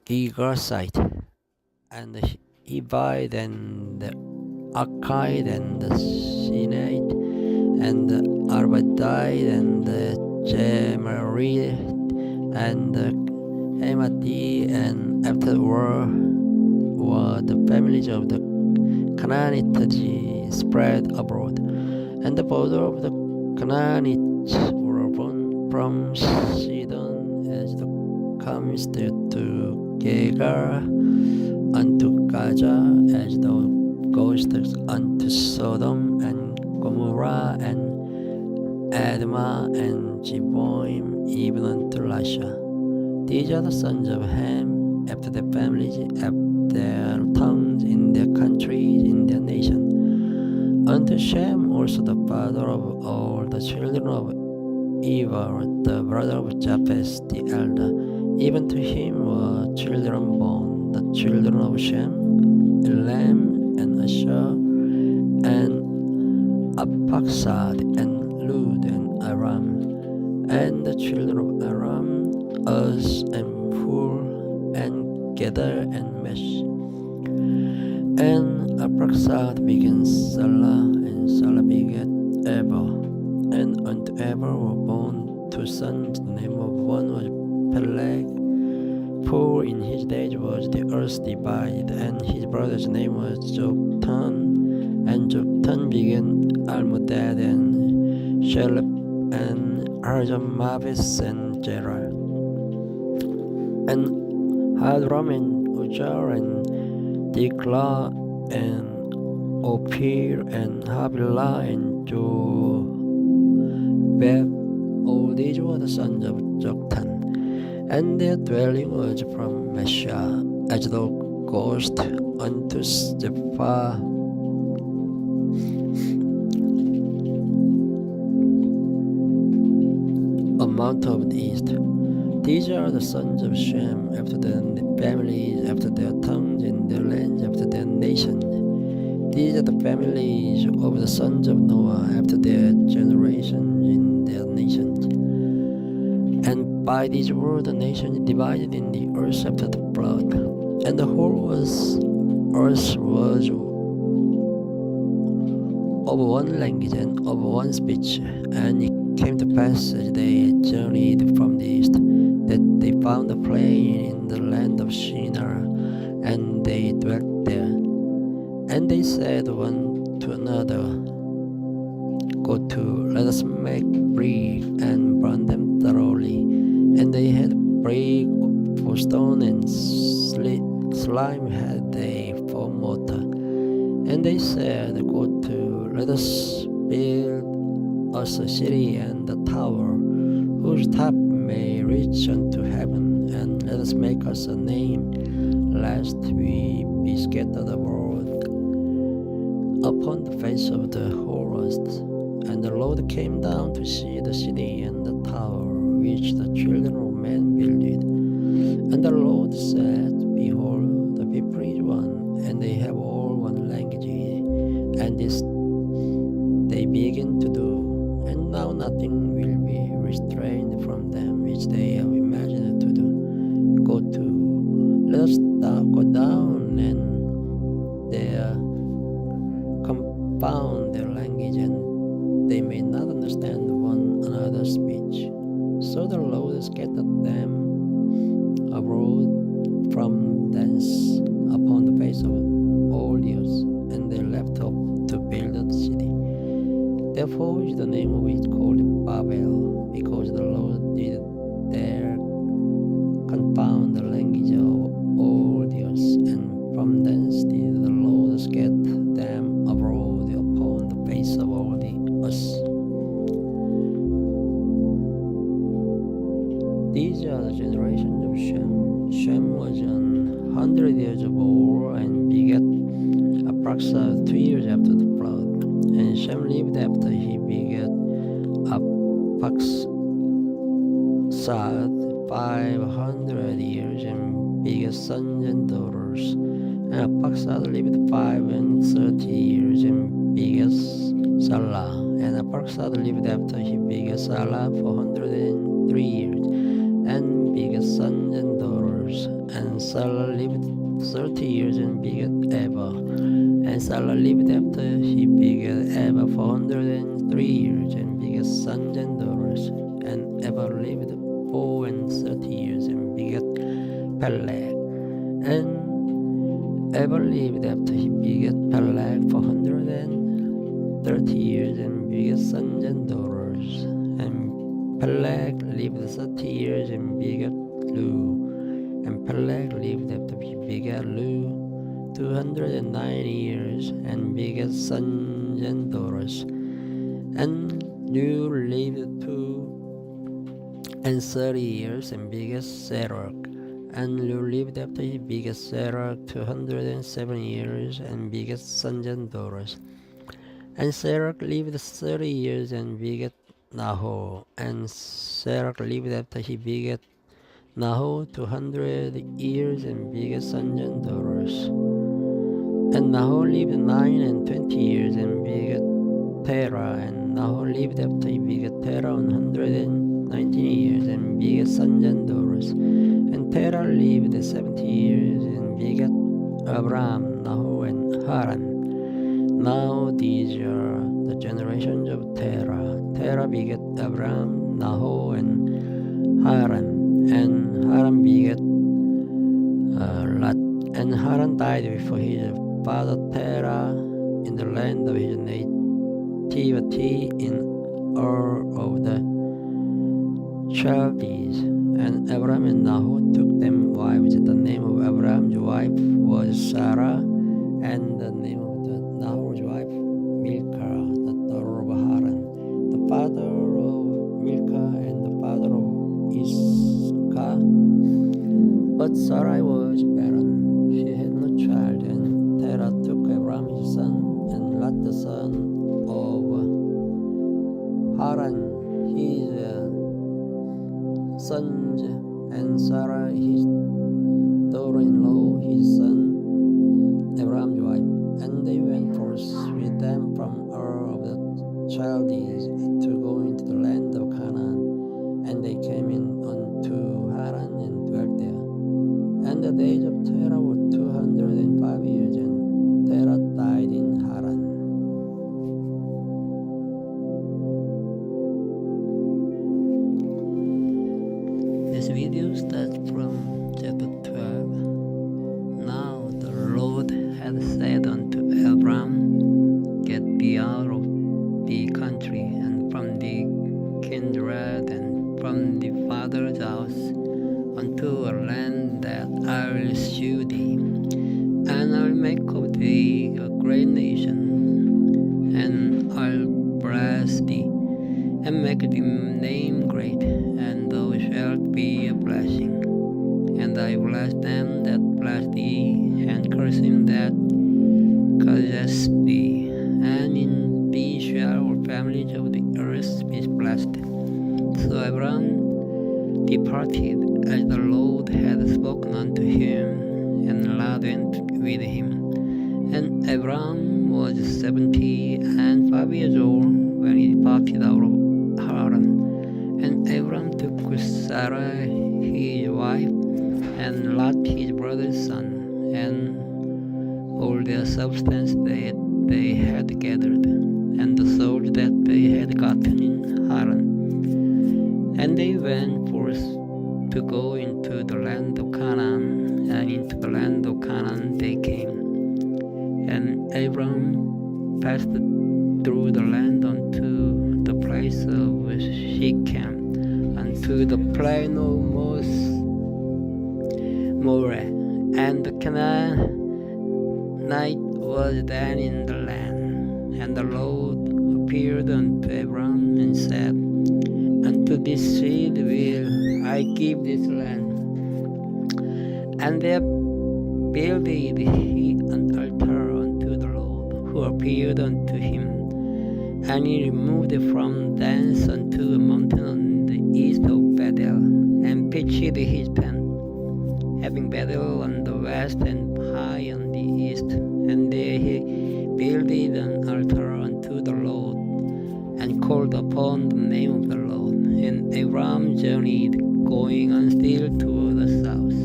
Gigasite, and the Hivite, and the Archite, and the Sinite, and the Arvadite, and the Jemarite, and the Hamathi. And afterward were the families of the Canaanites spread abroad. And the border of the Canaanites were from Sidon as thou comest to Gegar, unto Gaza, as thou goest unto Sodom, and Gomorrah, and Admah, and Zeboim, even unto Lasha. These are the sons of Ham, after their families, after their tongues, in their countries, in their nation. Unto Shem also the father of all the children of Eber, the brother of Japheth the elder. Even to him were children born, the children of Shem, Elam, and Asher, and Arphaxad, and Lud, and Aram. And the children of Aram, Uz, and Hur, and Gedar, and Mesh. And Arphaxad began Salah, and Salah begat Eber. And unto Eber were born two sons. The name of one was Peleg, for in his days was the earth divided. And his brother's name was Joktan. And Joktan began Almodad, and Shelep, and Harjamabes, and Jerar. And Hadram, and Ujar, and Dikla, and Ophir, and Havilah, and Jobab. All these were the sons of Joktan. And their dwelling was from Mesha, as thou goest unto Stephah, mount of the east. These are the sons of Shem after their families, after their tongues, in their lands, after their nation. These are the families of the sons of Noah after their generations in their nations. And by these were the nations divided in the earth after the flood. And the whole earth was of one language and of one speech. And it came to pass as they journeyed from the east, that they found a plain in the land of Shinar, and they dwelt there. And they said one to another, Go to, let us make brick and burn them thoroughly. And they had brick for stone, and slime had they for mortar. And they said, Go to, let us build us a city and a tower, whose top may reach unto heaven, and let us make us a name, lest we be scattered abroad upon the face of the whole earth. And the Lord came down to see the city and the tower which the children of men builded. And the Lord said, Behold, the people is one, and they have all one language, and this they begin to do, and now nothing will be restrained from them which they have imagined to do. Go to, let us go down, and there confound their language, and they may not understand one another's speech. So the Lord scattered them abroad from thence upon the face of all the earth, and they left off to build the city. Therefore is the name of it called Babel, because the Lord did there confound the language of all the earth, and from thence did the Lord scatter them abroad upon the face of all the earth. These are the generations of Shem. Shem was 100 years old and begat approximately 2 years after the flood. And Shem lived after he begat approximately 500 years and begat sons and daughters. And approximately lived 530 years and begat Salah. And approximately lived after he begat Salah 403 years and begat sons and daughters. And Salah lived 30 years and begat Eber. And Salah lived after he begat Eber 403 years and begat sons and daughters. And Eber lived 430 years and begat Peleg. And Eber lived after he begat Peleg 430 years and begat sons and daughters. And Peleg lived 30 years and begat Lu. And Peleg lived after he begat Lu 290 years and begat sons and daughters. And Lu lived 230 years and begat Serach. And Lu lived after he begat Serach 207 years and begat sons and daughters. And Serach lived 30 years and begat Nahor. And Serach lived after he begat Nahor 200 years and begat sons and daughters. And Nahor lived 29 years and begat Terah. And Nahor lived after he begat Terah 119 years and begat sons and daughters. And Terah lived 70 years and begat Abraham, Nahor, and Haran. Now these are the generations of Terah. Terah begat Abraham, Nahor, and Haran. And Haran begat Lot. And Haran died before his father Terah in the land of his nativity in Ur of the Chaldees. And Abraham and Nahor took them wives. The name of Abraham's wife was Sarah, and the name of the Nahor's wife Milcah, the daughter of Haran, the father of Milcah and the father of Iscah. But Sarai was barren; she had no child. And Terah took Abraham his son, and Lot the son of Haran his sons, and Sarah his daughter-in-law, his son Abraham's wife, and they went forth with them from Ur of the Chaldees to go into the land of Canaan, and they came in unto Haran and dwelt there. And the days of Terah were 205 years, and Terah died in Haran. This video starts from chapter 12. Now the Lord had said unto Abram, Get thee out of the country, and from the kindred, and from the father's house, unto a land that I will shew thee, and I will make of thee a great nation, and I'll bless thee, and make thy name great, and thou shalt be a blessing. And I bless them that bless thee, and curse him that curses thee, and in thee shall all families of the earth be blessed. So Abram departed as the Lord had spoken unto him, and Lot went with him. And Abram was 75 years old when he departed out of Haran. And Abram took Sarai his wife, and Lot his brother's son, and all their substance that they had gathered, and the souls that they had gotten in Haran. And they went forth to go into the land of Canaan, and into the land of Canaan they came. And Abram passed through the land unto the place of Shechem, unto the plain of Moreh, and the Canaanite was then in the land. And the Lord appeared unto Abram and said, Unto this seed will I give this land. And there builded he an altar unto the Lord, who appeared unto him. And he removed from thence unto a mountain on the east of Bethel, and pitched his tent, having Bethel on the west and Hai on the east. And there he builded an altar unto the Lord, and called upon the name of the Lord. And Abram journeyed, going on still to the south.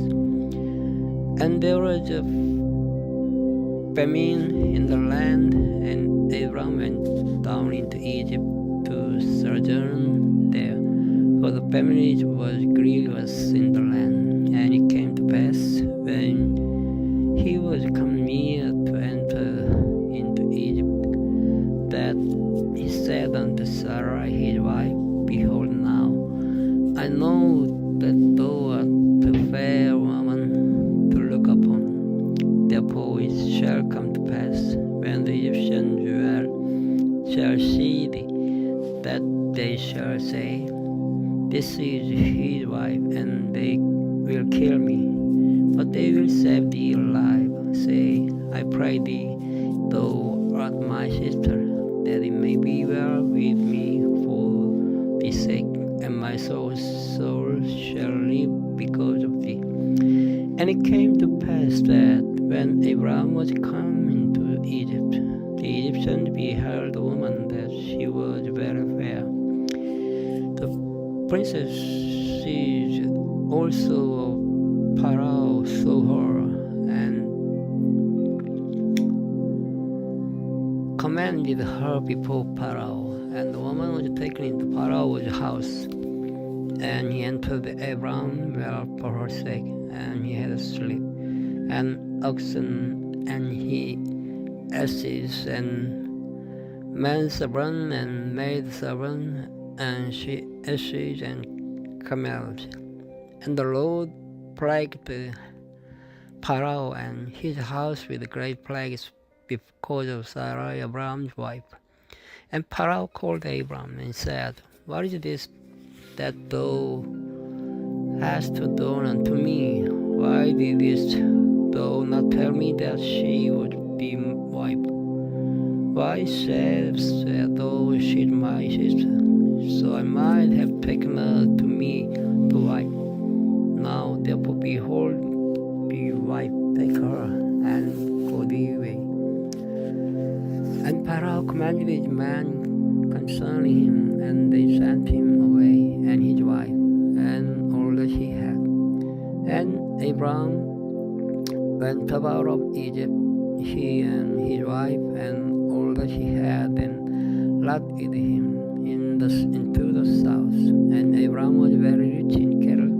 And there was a famine in the land, and Abram went down into Egypt to sojourn there, for the famine was grievous in the land. And it came to pass, when he was come near to enter into Egypt, that he said unto Sarai his wife, Behold now, I know that thou art a fair woman to look upon. Therefore it shall come to pass, when the Egyptian shall see thee, that they shall say, This is his wife, and they will kill me. But they will save thee alive. Say, I pray thee, thou art my sister, that it may be well with me for thy sake, and my soul shall live because of thee. And it came to pass that when Abram was come into Egypt, the Egyptians beheld a woman that she was very fair. The princesses also of Pharaoh saw her, and commanded her before Pharaoh. And the woman was taken into Pharaoh's house, and he entered Abram well for her sake, and he had a sleep, and oxen, and he asses, and manservant, and maidservant, and she asses, and camels. And the Lord plagued Pharaoh and his house with great plagues because of Sarai, Abram's wife. And Pharaoh called Abram and said, What is this that thou hast done unto me? Why didst thou not tell me that she would be wife? Why saidst thou, She is my sister? So I might have taken her to me to wife. behold, the wife take her, and go the way. And Pharaoh commanded his men concerning him, and they sent him away, and his wife, and all that he had. And Abram went up out of Egypt, he and his wife, and all that he had, and Lot with him into the south. And Abram was very rich in cattle,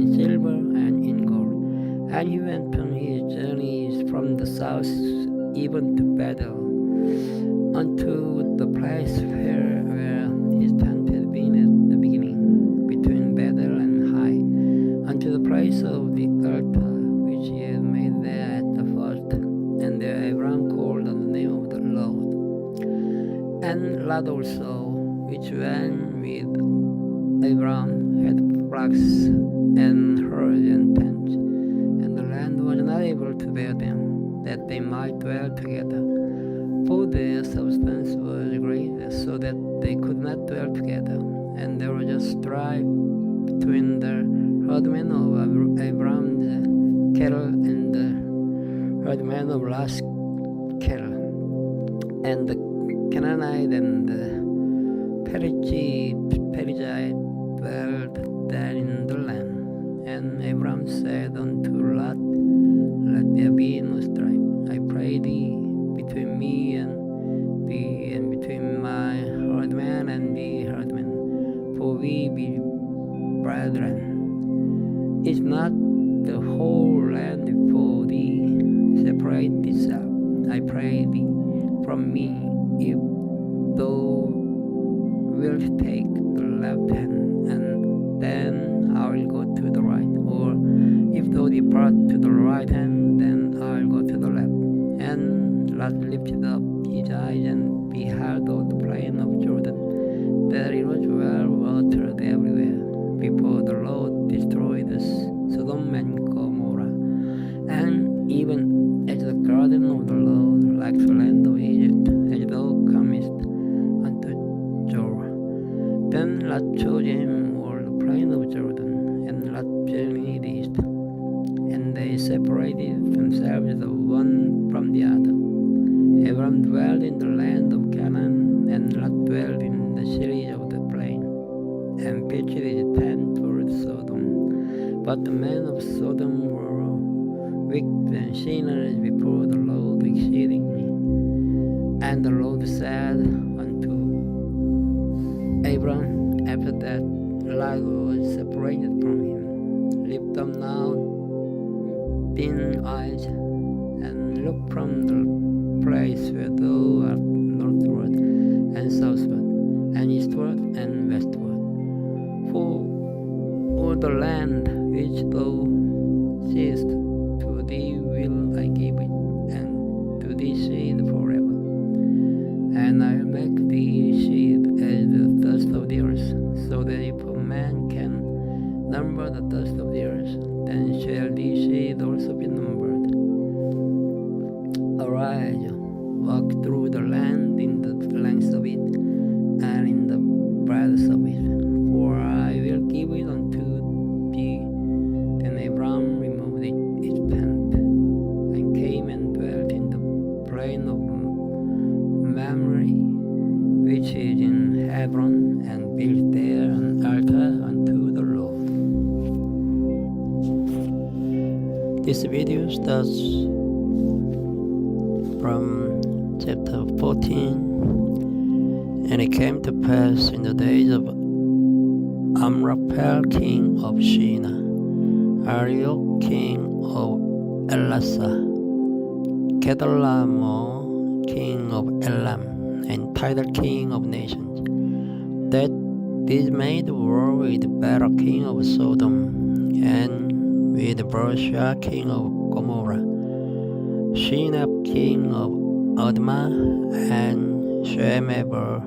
in silver, and in gold. And he went on his journeys from the south even to Bethel, unto the place where his tent had been at the beginning, between Bethel and Hai, unto the place of the altar which he had made there at the first. And there Abram called on the name of the Lord. And Lot also, which went with Abram, had flocks and herds and tents, and the land was not able to bear them, that they might dwell together. For their substance was great, so that they could not dwell together. And there was a strife between the herdmen of Abram's cattle and the herdmen of Lot's cattle. And the Canaanite and the Perizzite dwelt there in the land. And Abram said unto Lot, Let there be no strife, I pray thee, between me and thee, and between my herdmen and the herdmen, for we be brethren. Is not the whole land before thee? Separate thyself, I pray thee, from me. If thou wilt take the left hand, and then I will go to the right. Or if thou depart to the right hand, then I will go to the left. And Lot lifted up his eyes and beheld all the plain of Jordan, that it was well watered everywhere, before the Lord destroyed Sodom and Gomorrah. And even as the garden of the Lord, like the land of Egypt, as thou comest unto Jorah. Then Lot chose him all the plain of Jordan, and Lot journeyed east. And they separated themselves the one from the other. Abram dwelled in the land of Canaan, and Lot dwelled in the cities of the plain, and pitched his tent toward Sodom. But the men of Sodom were wicked and sinners before the Lord exceedingly. And the Lord said unto Abram, after that Lot was separated from him, Lift up now thine eyes, and look from the place where thou art northward, and southward, and eastward, and westward. For all the land which thou seest, to thee will I give it, and to thy seed forever. And I will make thee seed as the dust of the earth, so that if a man can number the dust of the earth, then shall thy seed also be numbered. Arise, walk through the land in the length of it, and in the breadth of it, for I will give it unto thee. Then Abram removed his tent, and came and dwelt in the plain of Mamre, which is in Hebron, and built there an altar unto the Lord. This video starts from chapter 14. And it came to pass in the days of Amraphel king of Shinar, Arioch king of Elasa, Kedorlaomer king of Elam, and Tidal king of nations, that these made war with Bera king of Sodom, and with Bershah king of Gomorrah, Shinab king of Admah, and Shemeber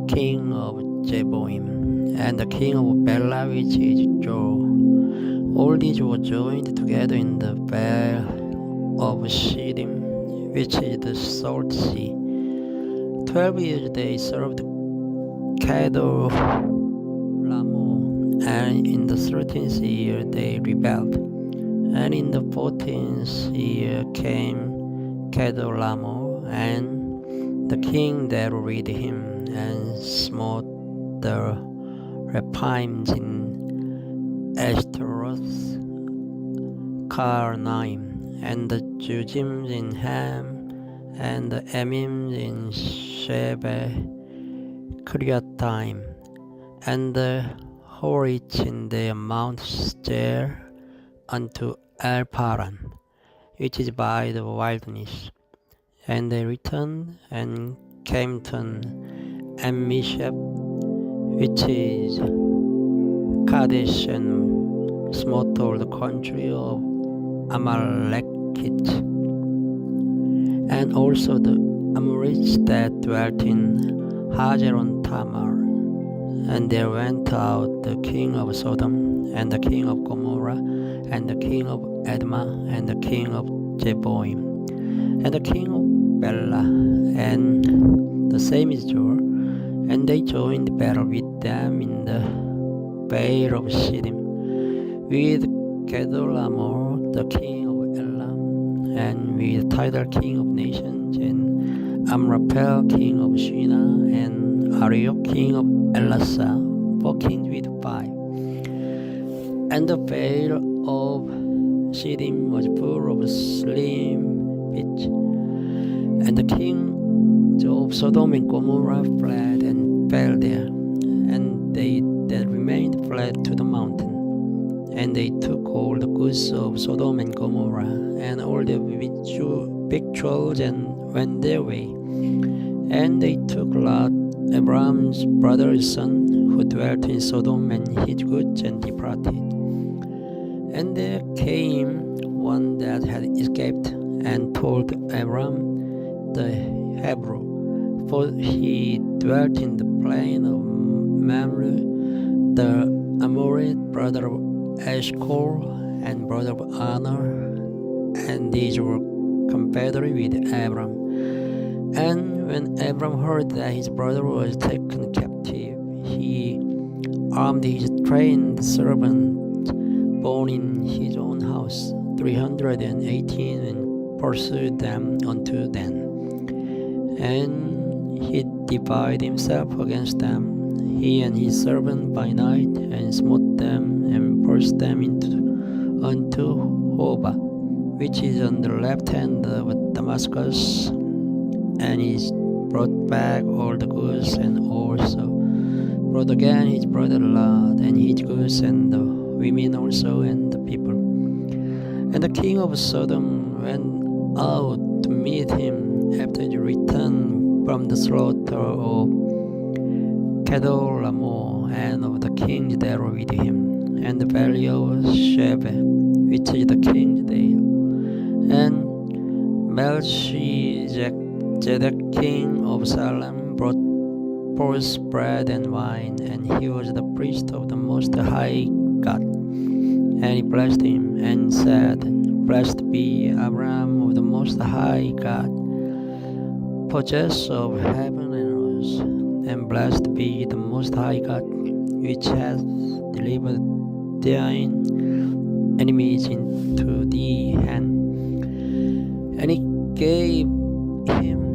king of Zeboim, and the king of Bela, which is Joe. All these were joined together in the vale of Shittim, which is the Salt Sea. 12 years they served Kedorlaomer, and in the 13th year they rebelled. And in the 14th year came Kedorlaomer, and the king there with him, and smote the Rephaim in Ashtaroth, Karnaim, and the Jujim in Ham, and the Emim in Shebe, Kiriathaim, and the Horich in the Mount Seir unto El-Paran, which is by the wilderness. And they returned and came to Amishab, which is Kadesh, and smote all the country of Amalekite, and also the Amorites that dwelt in Hazeron Tamar. And there went out the king of Sodom, and the king of Gomorrah, and the king of Admah, and the king of Zeboim, and the king of Bela, and the same is Jor, and they joined battle with them in the Vale of Shittim, with Kedorlaomer, the king of Elam, and with Tidal, king of nations, and Amraphel, king of Shinar, and Arioch, king of Elasa, 4 kings with 5. And the Vale of Shittim was full of slim pitch. And the kings of Sodom and Gomorrah fled and fell there, and they that remained fled to the mountain. And they took all the goods of Sodom and Gomorrah, and all their victuals, and went their way. And they took Lot, Abraham's brother's son, who dwelt in Sodom, and his goods, and departed. And there came one that had escaped, and told Abraham the Hebrew, for he dwelt in the plain of Mamre, the Amorite, brother of Eshcol, and brother of Aner, and these were confederate with Abram. And when Abram heard that his brother was taken captive, he armed his trained servant born in his own house, 318, and pursued them unto Dan. And he divided himself against them, he and his servant by night, and smote them, and pursued them unto Hobah, which is on the left hand of Damascus. And he brought back all the goods, and also brought again his brother Lot, and his goods, and the women also, and the people. And the king of Sodom went out to meet him after he returned from the slaughter of Kedorlaomer, and of the kings there with him, and the valley of Shebe, which is the king's dale. And Melchizedek, king of Salem, brought forth bread and wine, and he was the priest of the Most High God. And he blessed him, and said, Blessed be Abraham of the Most High God, possessor of heaven and earth, and blessed be the Most High God, which hath delivered thine enemies into thy hand. And he gave him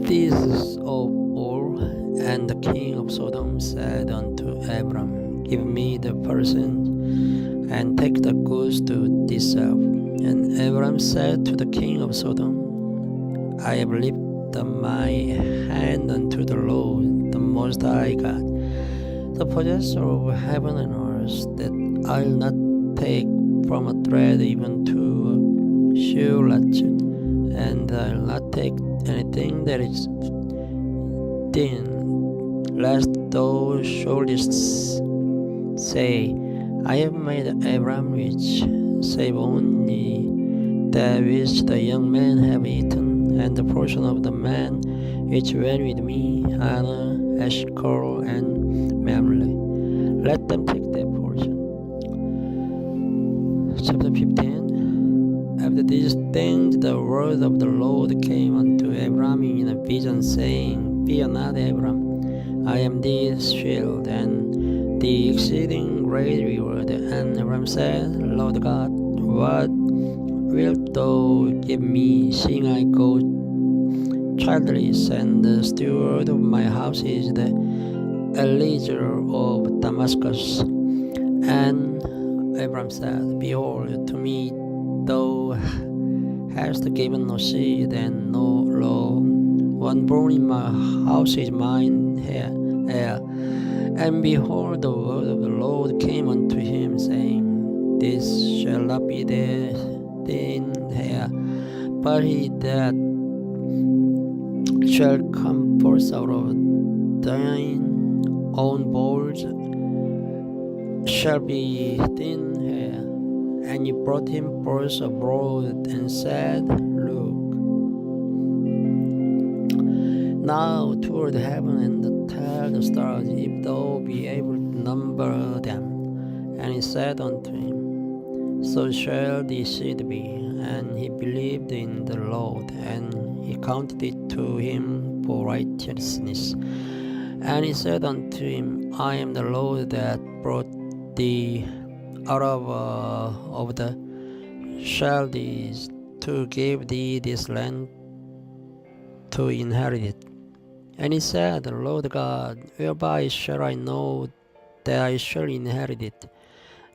this of all. And the king of Sodom said unto Abram, Give me the person, and take the goods to thyself. And Abram said to the king of Sodom, I have lifted my hand unto the Lord, the Most High God, the possessor of heaven and earth, that I'll not take from a thread even to a shoe latchet, and I'll not take anything that is thin, lest thou shouldest say, I have made Abram rich, save only that which the young men have eaten, and the portion of the man which went with me, Anna, Eshcol, and Mamre. Let them take their portion. Chapter 15. After these things the word of the Lord came unto Abram in a vision, saying, Fear not, Abram, I am thy shield, and the exceeding great reward. And Abram said, Lord God, what wilt thou give me, seeing I go childless, and the steward of my house is the Elijah of Damascus? And Abram said, Behold, to me thou hast given no seed and no law. One born in my house is mine heir. And behold, the word of the Lord came unto him, saying, This shall not be thine heir, but he that shall come forth out of thine own bowels shall be thine heir. And he brought him forth abroad and said, Look now toward heaven and tell the stars, if thou be able to number them. And he said unto him, So shall thy seed be. And he believed in the Lord, and he counted it to him for righteousness. And he said unto him, I am the Lord that brought thee out of the Chaldees to give thee this land to inherit it. And he said, Lord God, whereby shall I know that I shall inherit it?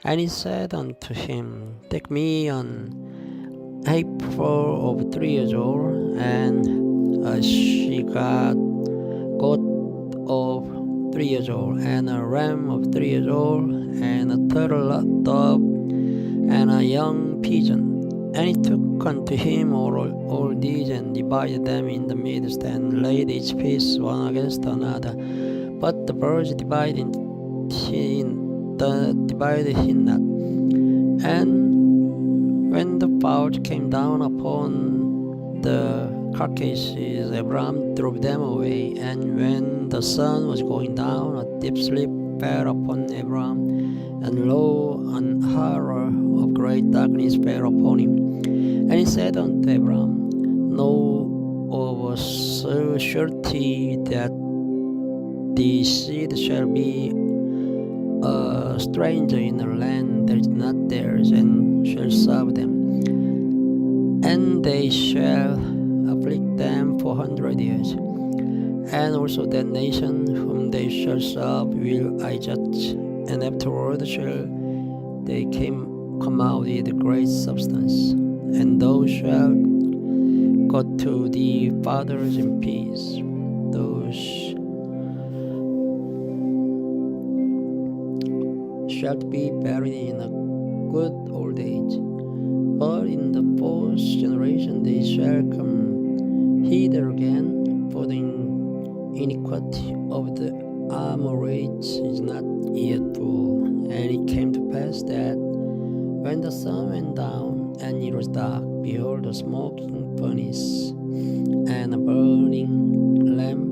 And he said unto him, Take me an heifer of 3 years old, and a she-goat of 3 years old, and a ram of 3 years old, and a turtle dove, and a young pigeon. And he took unto him all these, and divided them in the midst, and laid each piece one against another. But the birds divided him not. And when the fowls came down upon the carcasses, Abram drove them away. And when the sun was going down, a deep sleep fell upon Abram, and lo, an horror of great darkness fell upon him. And he said unto Abram, Know of a surety that the seed shall be a stranger in a land that is not theirs, and shall serve them. And they shall afflict them 400 years. And also that nation whom they shall serve will I judge, and afterward shall they come out with great substance. And thou shalt go to the fathers in peace. Thou shalt be buried in a good old age. But in the fourth generation they shall come hither again, for the iniquity of the Amorites is not yet full. And it came to pass that when the sun went down and it was dark, behold, a smoking furnace and a burning lamp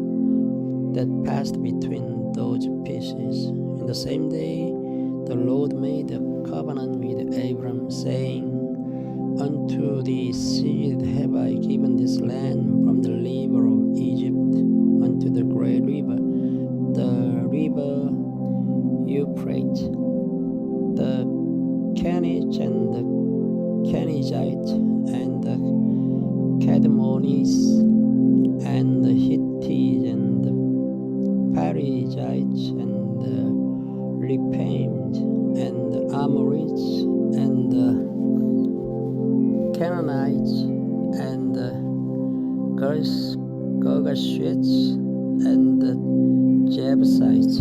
that passed between those pieces. In the same day the Lord made a covenant with Abram, saying, Unto the seed have I given this land from the river of Egypt unto the great river, the river Euphrates, the Canaanite and the Canaanite and the Cadmonites and the Hittites and the Perizzites and the Rephaim and the Amorites and the Canaanites and the Girgashites and the Jebusites.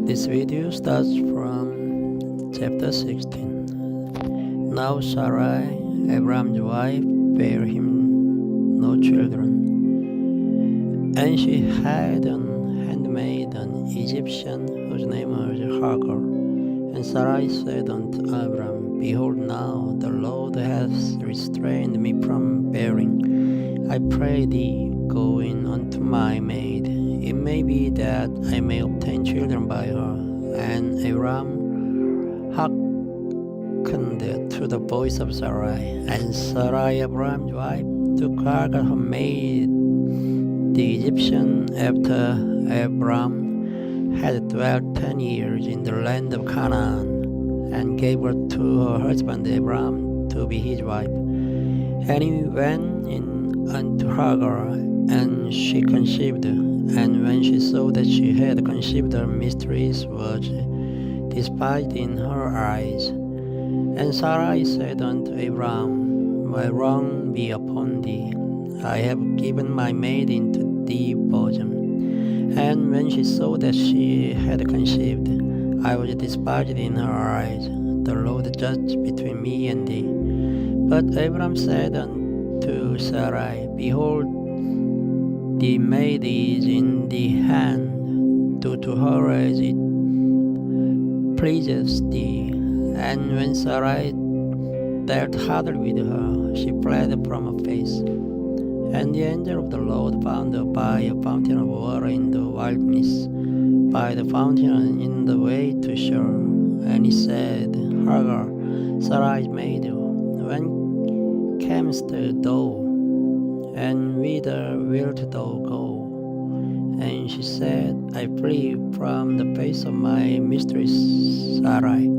This video starts from chapter 16. Now Sarai, Abram's wife, bare him no children, and she had an handmaid, an Egyptian, whose name was Hagar. And Sarai said unto Abram, Behold, now the Lord hath restrained me from bearing. I pray thee, go in unto my maid. It may be that I may obtain children by her. And Abram hearkened to the voice of Sarai. And Sarai, Abram's wife, took Hagar her maid the Egyptian after Abram had dwelt 10 years in the land of Canaan, and gave birth to her husband Abram to be his wife. And he went in unto Hagar, and she conceived, and when she saw that she had conceived, her mistress was despised in her eyes. And Sarai said unto Abram, My wrong be upon thee, I have given my maid into thy bosom. And when she saw that she had conceived, I was despised in her eyes. The Lord judged between me and thee. But Abram said unto Sarai, Behold, the maid is in the hand, do to her as it pleases thee. And when Sarai dealt hardly with her, she fled from her face. And the angel of the Lord found her by a fountain of water in the wilderness, by the fountain in the way to Shur. And he said, Hagar, Sarai's maid, when camest thou, and whither wilt thou go? And she said, I flee from the face of my mistress Sarai.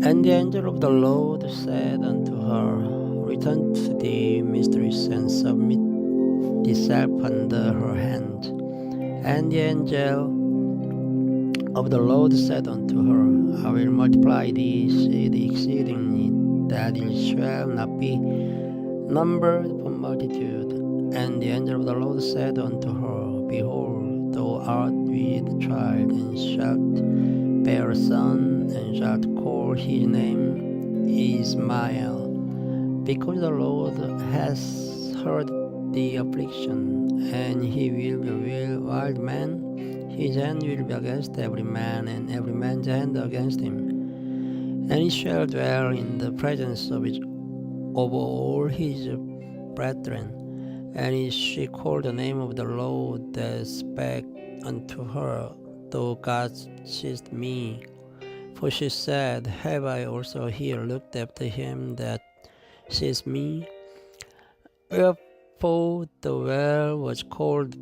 And the angel of the Lord said unto her, Return to the mistress, and submit thyself under her hand. And the angel of the Lord said unto her, I will multiply thy seed exceedingly, that it shall not be numbered for multitude. And the angel of the Lord said unto her, Behold, thou art with child, and shalt bear a son, and shalt call his name Ismael, because the Lord has heard the affliction, and he will be a wild man. His hand will be against every man, and every man's hand against him. And he shall dwell in the presence of all his brethren. And she called the name of the Lord that spake unto her, Thou God seest me. For she said, Have I also here looked after him that sees me? Wherefore the well was called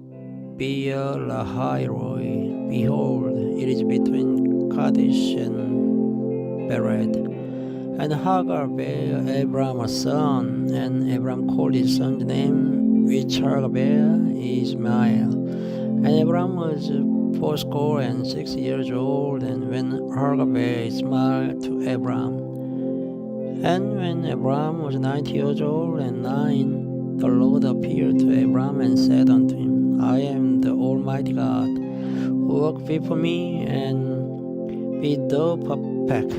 Beer-lahai-roi. Behold, it is between Kadesh and Bered. And Hagar bare Abram a son, and Abram called his son's name, which Hagar bare, Ismael. And Abram was 86 years old, and when Hagar bare Ismael to Abram. And when Abram was 90 years old and 9, the Lord appeared to Abram and said unto him, I am the Almighty God. Walk before me and be thou perfect.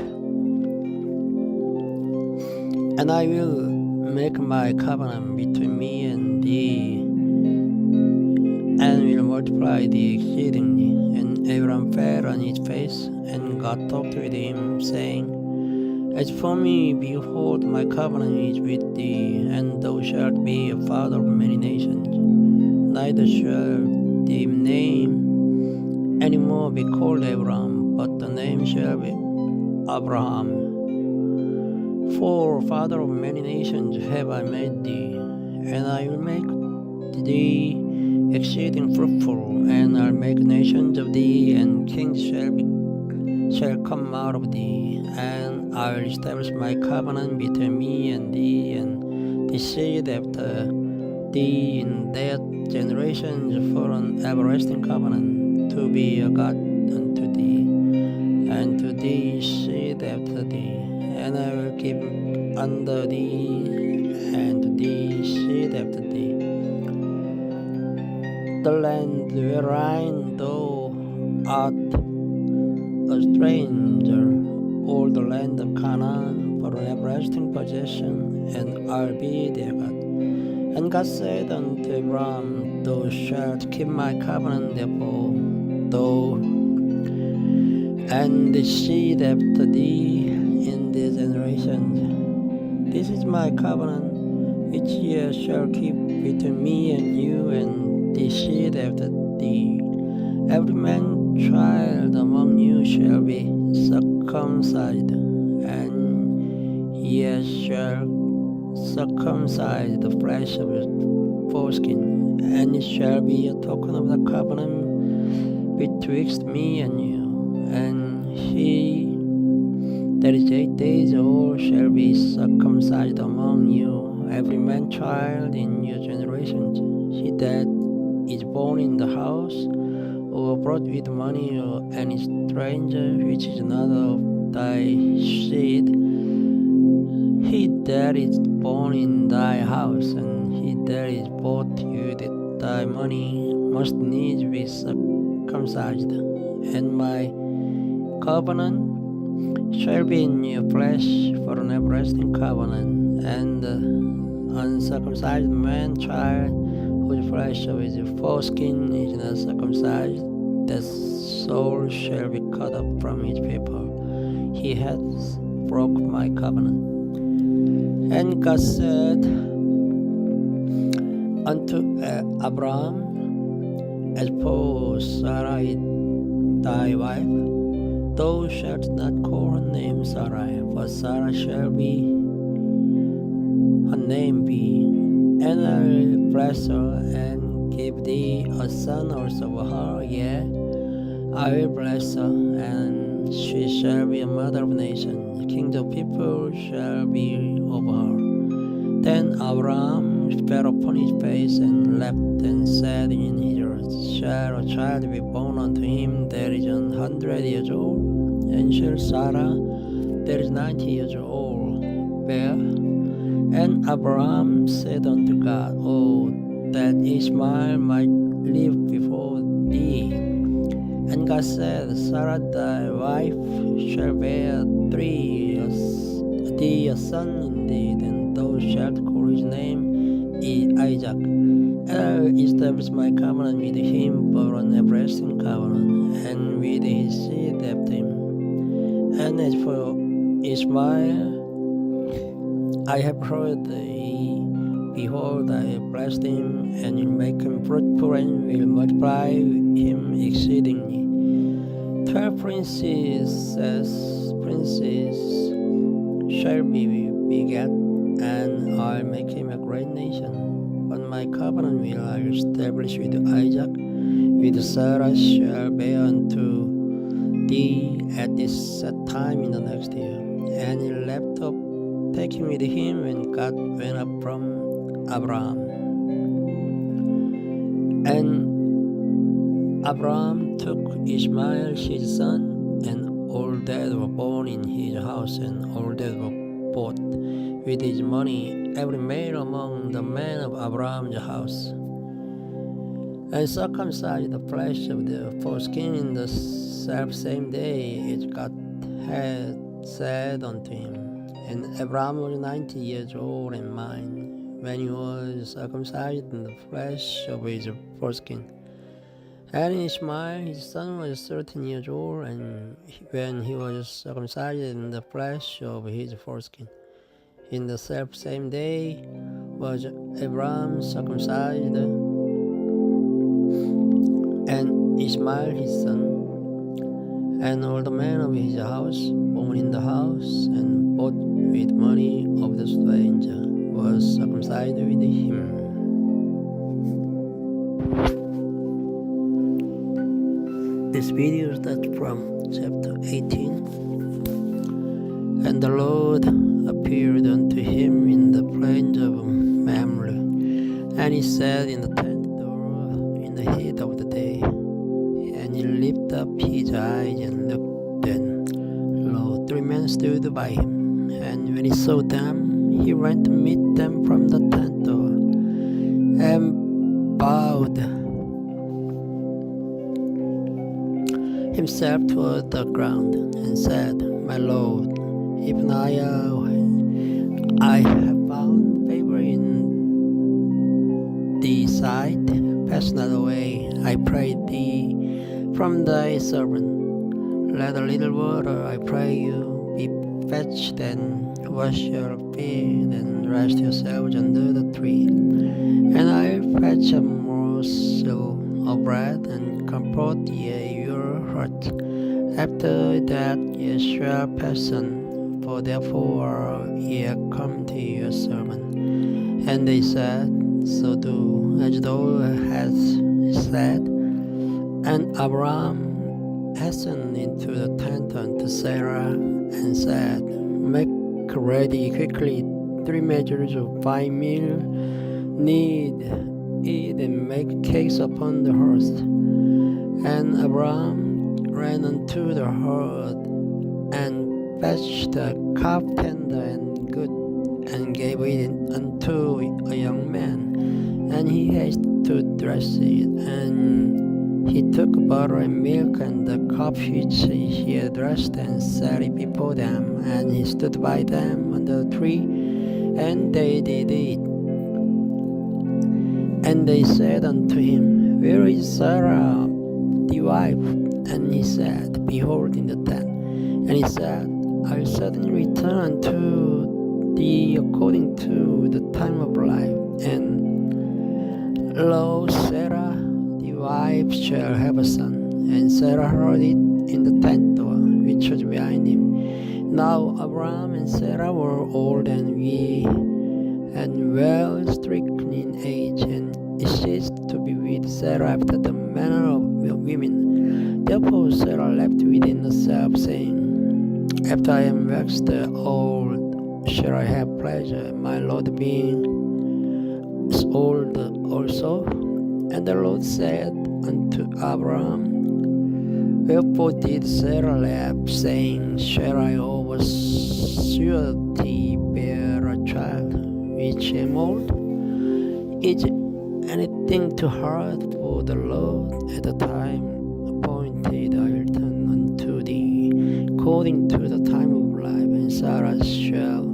And I will make my covenant between me and thee, and will multiply thee exceedingly. And Abram fell on his face, and God talked with him, saying, As for me, behold, my covenant is with thee, and thou shalt be a father of many nations. Neither shall thy name any more be called Abram, but the name shall be Abraham. For father of many nations have I made thee, and I will make thee exceeding fruitful, and I'll make nations of thee, and kings shall come out of thee, and I will establish my covenant between me and thee, and the seed after thee in their generations for an everlasting covenant, to be a God unto thee, and to thee seed after thee. And I will keep under thee, and to thee seed after thee, the land wherein thou art a stranger, all the land of Canaan, for an everlasting possession, and I'll be their God. And God said unto Abram, Thou shalt keep my covenant, therefore, thou and the seed after thee in this generation. This is my covenant, which ye shall keep between me and you, and the seed after thee. Every man child among you shall be circumcised, and ye shall circumcise the flesh of his foreskin, and it shall be a token of the covenant betwixt me and you. And he that is 8 days old shall be circumcised among you, every man child in your generations. He that is born in the house, or brought with money, or any stranger which is not of thy seed, he that is born in thy house, and he that is bought with thy money, must needs be circumcised. And my covenant shall be in your flesh for an everlasting covenant, and the uncircumcised man child, whose flesh of his foreskin is not circumcised, that soul shall be cut off from his people. He hath broke my covenant. And God said unto Abraham, Espero Sarai thy wife, thou shalt not call her name Sarai, for Sarah shall be her name be, and I will bless her and give thee a son also of her. Yea, I will bless her, and she shall be a mother of nations. Kings of people shall be over her. Then Abraham fell upon his face and leapt, and said in his heart, shall a child be born unto him that is 100 years old? And shall Sarah that is 90 years old bear? And Abraham said unto God, oh, that Ishmael might live before thee. And God said, Sarah thy wife shall bear thee a son indeed, and thou shalt call his name Isaac. And I will establish my covenant with him for an everlasting covenant, and with his seed after him. And as for Ishmael, I have heard thee. Behold, I have blessed him, and will make him fruitful, and will multiply him exceedingly. 12 princes shall be begat, and I'll make him a great nation. But my covenant will I establish with Isaac, with Sarah shall bear unto thee at this set time in the next year. And he left up, taking with him when God went up from Abraham. And Abraham took Ishmael his son, and all that were born in his house, and all that were bought with his money, every male among the men of Abraham's house, and circumcised the flesh of the foreskin in the selfsame day which God had said unto him. And Abraham was 90 years old and mine, when he was circumcised in the flesh of his foreskin. And Ishmael his son was 13 years old, and when he was circumcised in the flesh of his foreskin. In the selfsame day was Abraham circumcised, and Ishmael his son, and all the men of his house, born in the house, and bought with money of the stranger, was circumcised with him. This video starts from chapter 18. And the Lord appeared unto him in the plains of Mamre, and he sat in the tent door in the heat of the day. And he lifted up his eyes and looked, and lo, 3 men stood by him. And when he saw them, he ran to meet them from the tent door, and bowed himself toward the ground, and said, My Lord, even I have found favor in thy sight. Pass not away, I pray thee, from thy servant. Let a little water, I pray you, be fetched, and wash your feet, and rest yourselves under the tree. And I will fetch a morsel of bread, and comfort ye your heart. After that ye shall pass on, for therefore ye come to your servant. And they said, so do as thou hast said. And Abraham hastened into the tent unto Sarah and said, Make ready quickly 3 measures of fine meal, knead it and make cakes upon the hearth. And Abraham ran unto the hearth and fetched a calf tender and good, and gave it unto a young man, and he hasted to dress it. And he took butter and milk and the calf which he had dressed, and set it before them, and he stood by them under the tree, and they did eat. And they said unto him, Where is Sarah, thy wife? And he said, Behold, in the tent. And he said, I'll certainly return unto thee according to the time of life. And lo, Sarah, thy wife, shall have a son. And Sarah heard it in the tent door, which was behind him. Now Abraham and Sarah were old and weak, and well stricken in age, and it ceased to be with Sarah after the manner of women. Therefore Sarah left within herself, saying, After I am waxed old, shall I have pleasure, my Lord being old also? And the Lord said unto Abraham, Wherefore did Sarah laugh, saying, Shall I of a surety bear a child, which am old? Is anything too hard for the Lord? At the time appointed I will turn unto thee, according to the time of life, and Sarah shall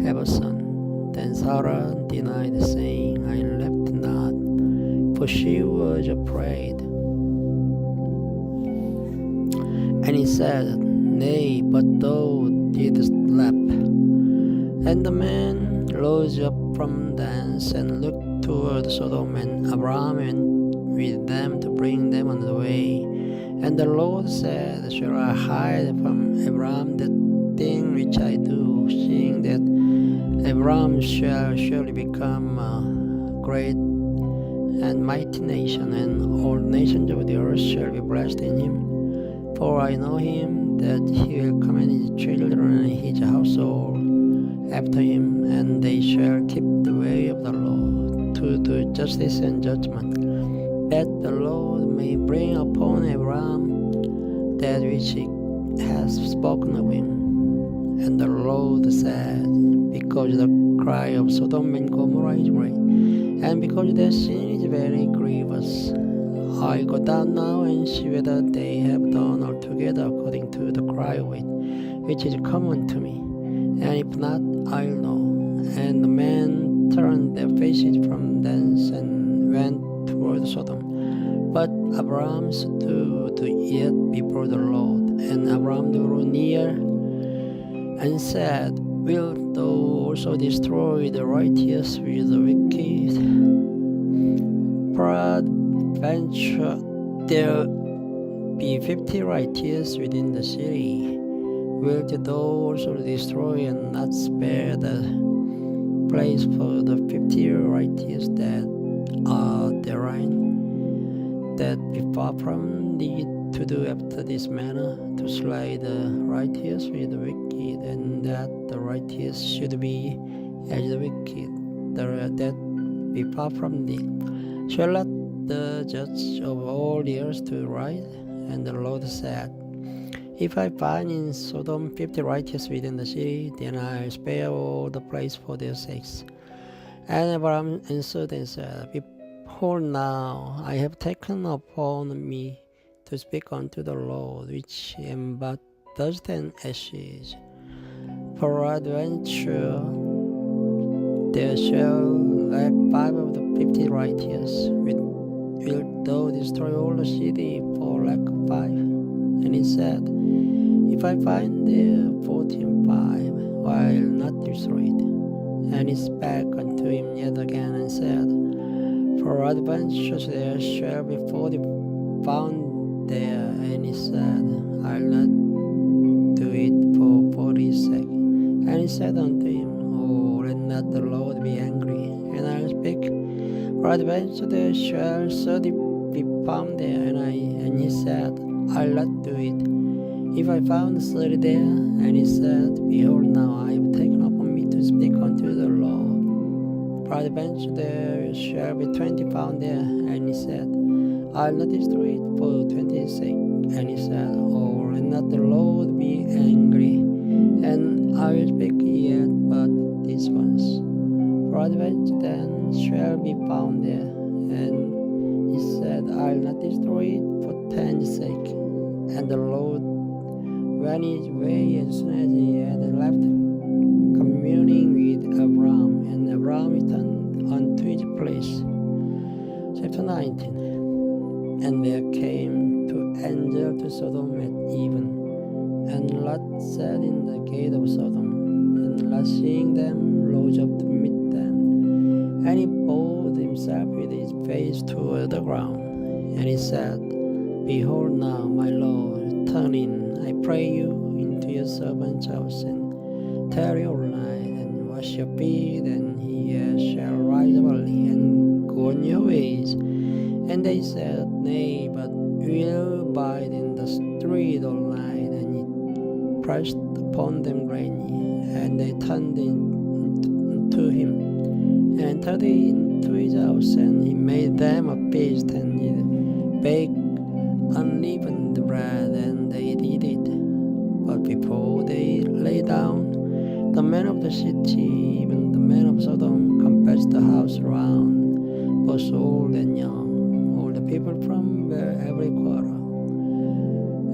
have a son. Then Sarah denied, saying, I left not, for she was afraid. And he said, Nay, but thou didst laugh. And the man rose up from thence and looked toward Sodom, and Abraham went with them to bring them on the way. And the Lord said, Shall I hide from Abraham that thing which I do, seeing that Abraham shall surely become a great and mighty nation, and all nations of the earth shall be blessed in him? For I know him, that he will command his children and his household after him, and they shall keep the way of the Lord, to do justice and judgment, that the Lord may bring upon Abraham that which he has spoken of him. And the Lord said, Because the cry of Sodom and Gomorrah is great, and because their sin is very grievous, I go down now and see whether they have done altogether according to the cry of it, which is common to me. And if not, I'll know. And the men turned their faces from thence and went toward Sodom. But Abraham stood yet before the Lord. And Abraham drew near and said, Wilt thou also destroy the righteous with the wicked? Peradventure there be 50 righteous within the city. Wilt thou also destroy and not spare the place for the 50 righteous that are therein, that be far from thee to do after this manner, to slay the righteous with the wicked, and that the righteous should be as the wicked, that be far from thee? Shall not the judge of all the earth to rise? And the Lord said, If I find in Sodom 50 righteous within the city, then I'll spare all the place for their sakes. And Abraham answered and said, Behold, now I have taken upon me to speak unto the Lord, which am but dust and ashes. Peradventure there shall lack 5 of the 50 righteous. Wilt thou destroy all the city for lack of 5? And he said, If I find there 45, I'll not destroy it. And he spake unto him yet again and said, Peradventure there shall be 40 found there. And he said, I'll not do it for 40's sake. And he said unto him, Oh, let not the Lord be angry, and I'll speak Peradventure there shall certainly be found there. And he said, I'll not do it. If I found 30 there, and he said, Behold, now I have taken upon me to speak unto the Lord. Peradventure there shall be 20 found there, and he said, I'll not destroy it for 20's sake. And he said, Oh, let not the Lord be angry, and I will speak yet but these ones. Peradventure then shall be found there, and he said, I'll not destroy it for 10's sake. And the Lord went his way as soon as he had left communing with Abraham, and Abraham returned unto his place. Chapter 19. And there came two angels to Sodom at even, and Lot sat in the gate of Sodom, and Lot seeing them rose up to meet them, and he bowed himself with his face toward the ground, and he said, Behold now, my Lord, turn in, I pray you, into your servant's house, and tarry all night, and wash your feet, and ye shall rise up early, and go on your ways. And they said, Nay, but we'll abide in the street all night. And he pressed upon them greatly, and they turned in to him, and entered into his house, and he made them a feast, and he baked unleavened bread, and they did it. But before they lay down, the men of the city, even the men of Sodom, compassed the house round, both old and young, all the people from every quarter.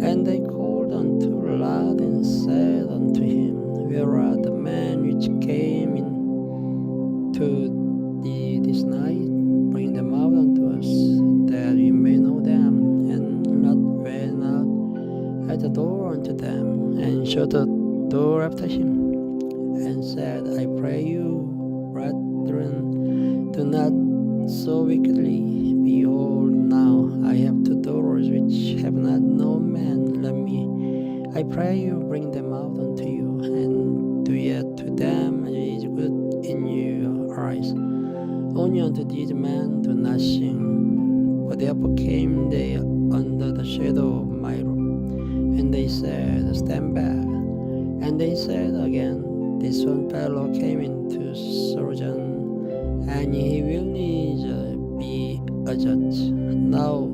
And they called unto Lot, and said unto him, Where are the men which came in to thee this night? Bring them out unto us, that we may know them. And Lot went out at the door unto them, and shut the door after him, and said, I pray you, brethren, do not so wickedly. Behold, now I have two daughters which have not known man. Let me, I pray you, bring them out unto you, and do yet to them as is good in your eyes. Only unto these men do not sing. For therefore came they under the shadow of my roof, and they said, Stand back. And they said again, This one fellow came into sojourn, and he will needs be a judge. Now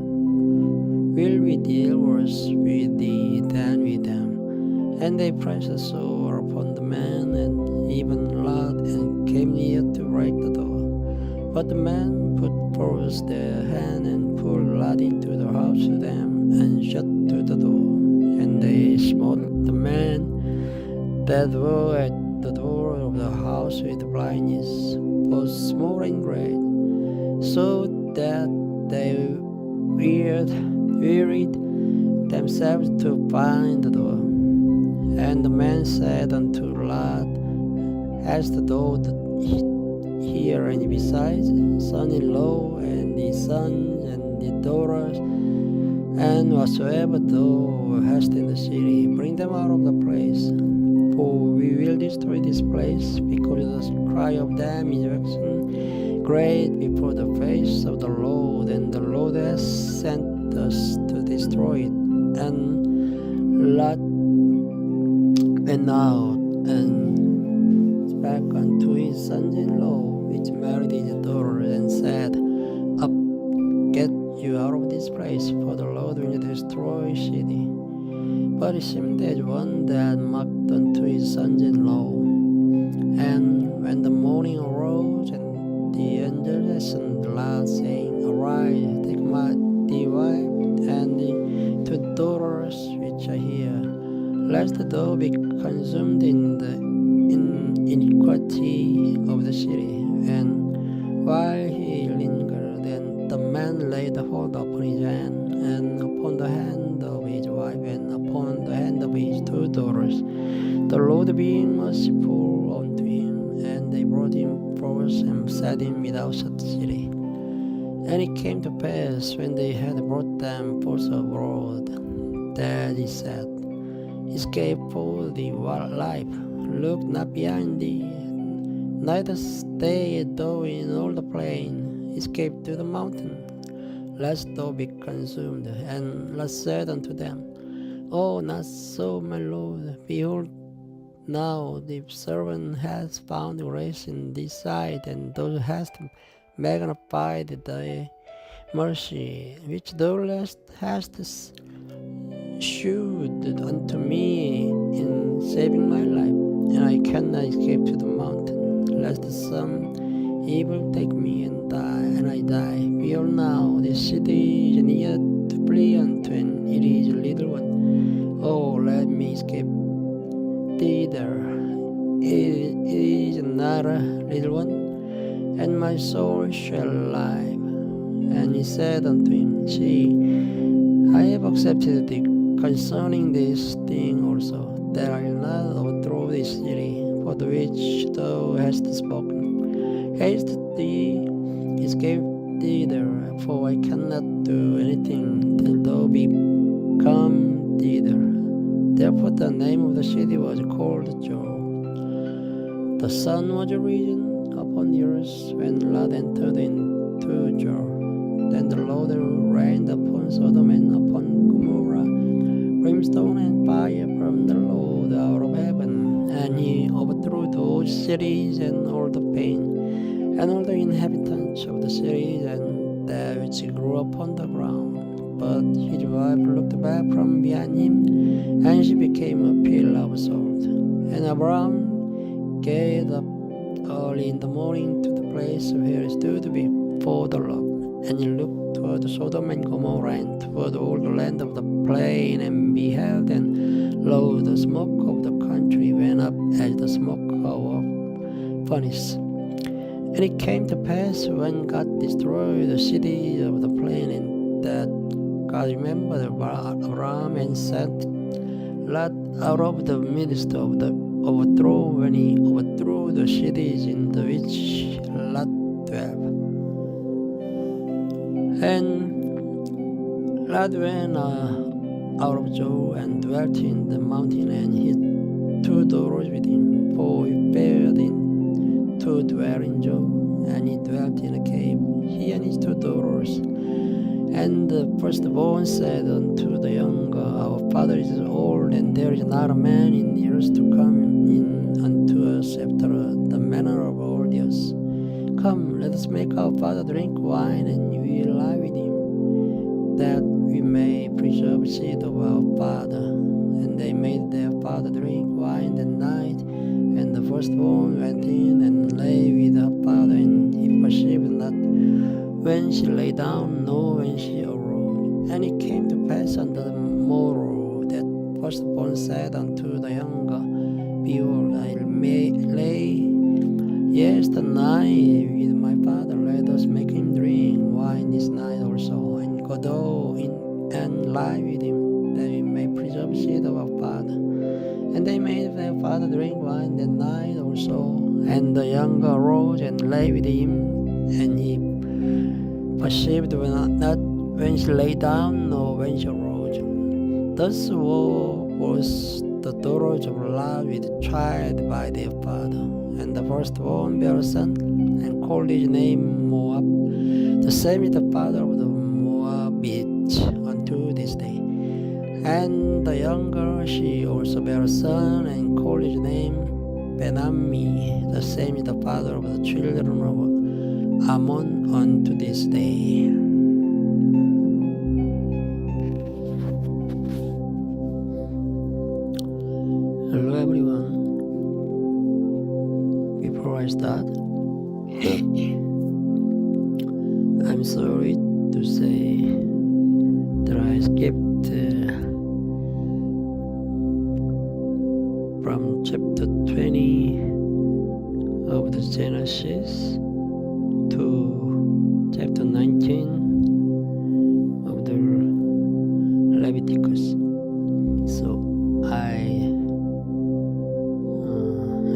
will we deal worse with thee than with them? And they pressed a sword upon the man, and even Lot, and came near to break the door. But the men put forth their hand, and pulled Lot into the house to them, and shut to the door. And they smote the men that were at the door of the house with blindness, both small and great, so that they wearied themselves to find the door. And the man said unto Lot, Hast thou here any besides, son-in-law, and the sons, and the daughters, and whatsoever thou hast in the city, bring them out of the place. For we will destroy this place, because the cry of them is waxen great before the face of the Lord, and the Lord has sent us to destroy it. And Lot went out and spake unto his sons-in-law, which married his daughter, and said, Up, get you out of this place, for the Lord will destroy city. But it seemed as one that mocked unto his sons-in-law. And when the morning arose, and the angel hastened Lot, saying, Arise, take thy wife, and the two daughters which are here, lest thou be consumed in the iniquity of the city. And while he lingered, then the man laid hold upon his hand, and upon the hand of his wife, and upon the hand of his two daughters, the Lord being merciful unto him. And they brought him forth, and set him without the city. And it came to pass, when they had brought them forth abroad, that he said, Escape for thy life, look not behind thee, neither stay thou in all the plain. escaped to the mountain, lest thou be consumed. And Lot said unto them, Oh, not so, my lord. Behold, now the servant hath found grace in thy sight, and thou hast magnified thy mercy, which thou hast shewed unto me in saving my life. And I cannot escape to the mountain, lest some evil take me and I die. Behold, now this city is near to flee unto, and it is a little one. Oh, let me escape thither. It is not a little one, and my soul shall live. And he said unto him, See, I have accepted thee concerning this thing also, that I will not overthrow this city, for the which thou hast spoken. Haste thee, escape thither, for I cannot do anything till thou be come thither. Therefore the name of the city was called Joe. The sun was risen upon the earth when Lot entered into Joe. Then the Lord rained upon Sodom and upon Gomorrah brimstone and fire from the Lord out of heaven, and he overthrew those cities and all the plain, and all the inhabitants of the cities, and that which grew upon the ground. But his wife looked back from behind him, and she became a pillar of salt. And Abraham get up early in the morning to the place where he stood before the Lord. And he looked toward Sodom and Gomorrah and toward all the land of the plain, and beheld, and lo, the smoke of the country went up as the smoke of a furnace. And it came to pass, when God destroyed the cities of the plain, and that God remembered Abraham and sent Lot out of the midst of the overthrow, when he overthrew the cities in the which Lot dwelt. And Lot went out of Joe and dwelt in the mountain, and his 2 daughters with him, for he fared in to dwell in Joe, and he dwelt in a cave, he and his 2 daughters. And the firstborn said unto the younger, Our father is old, and there is not a man in the earth to come in unto us after the manner of all the earth. Come, let us make our father drink wine, and we will lie with him, that we may preserve seed of our father. And they made their father drink wine that night. And the firstborn went in and lay with her father, and he perceived not when she lay down, nor when she arose. And it came to pass on the morrow that firstborn said unto the younger, Behold, I may lay the night with my father. Let us make him drink wine this night also, and go thou in and lie with him, that we may preserve seed of our father. And they made their father drink wine that night also. And the younger arose and lay with him, and he perceived not when she lay down, nor when she arose. Thus was the daughters of Lot with child by their father. And the firstborn bare a son, and called his name Moab. The same is the father of the Moabites unto this day. And the younger, she also bare a son, and called his name Benammi. The same is the father of the children of Ammon unto this day. Hello everyone. Before I start, I'm sorry to say that I skipped from chapter 20 of the Genesis to chapter 19 of the Leviticus. So I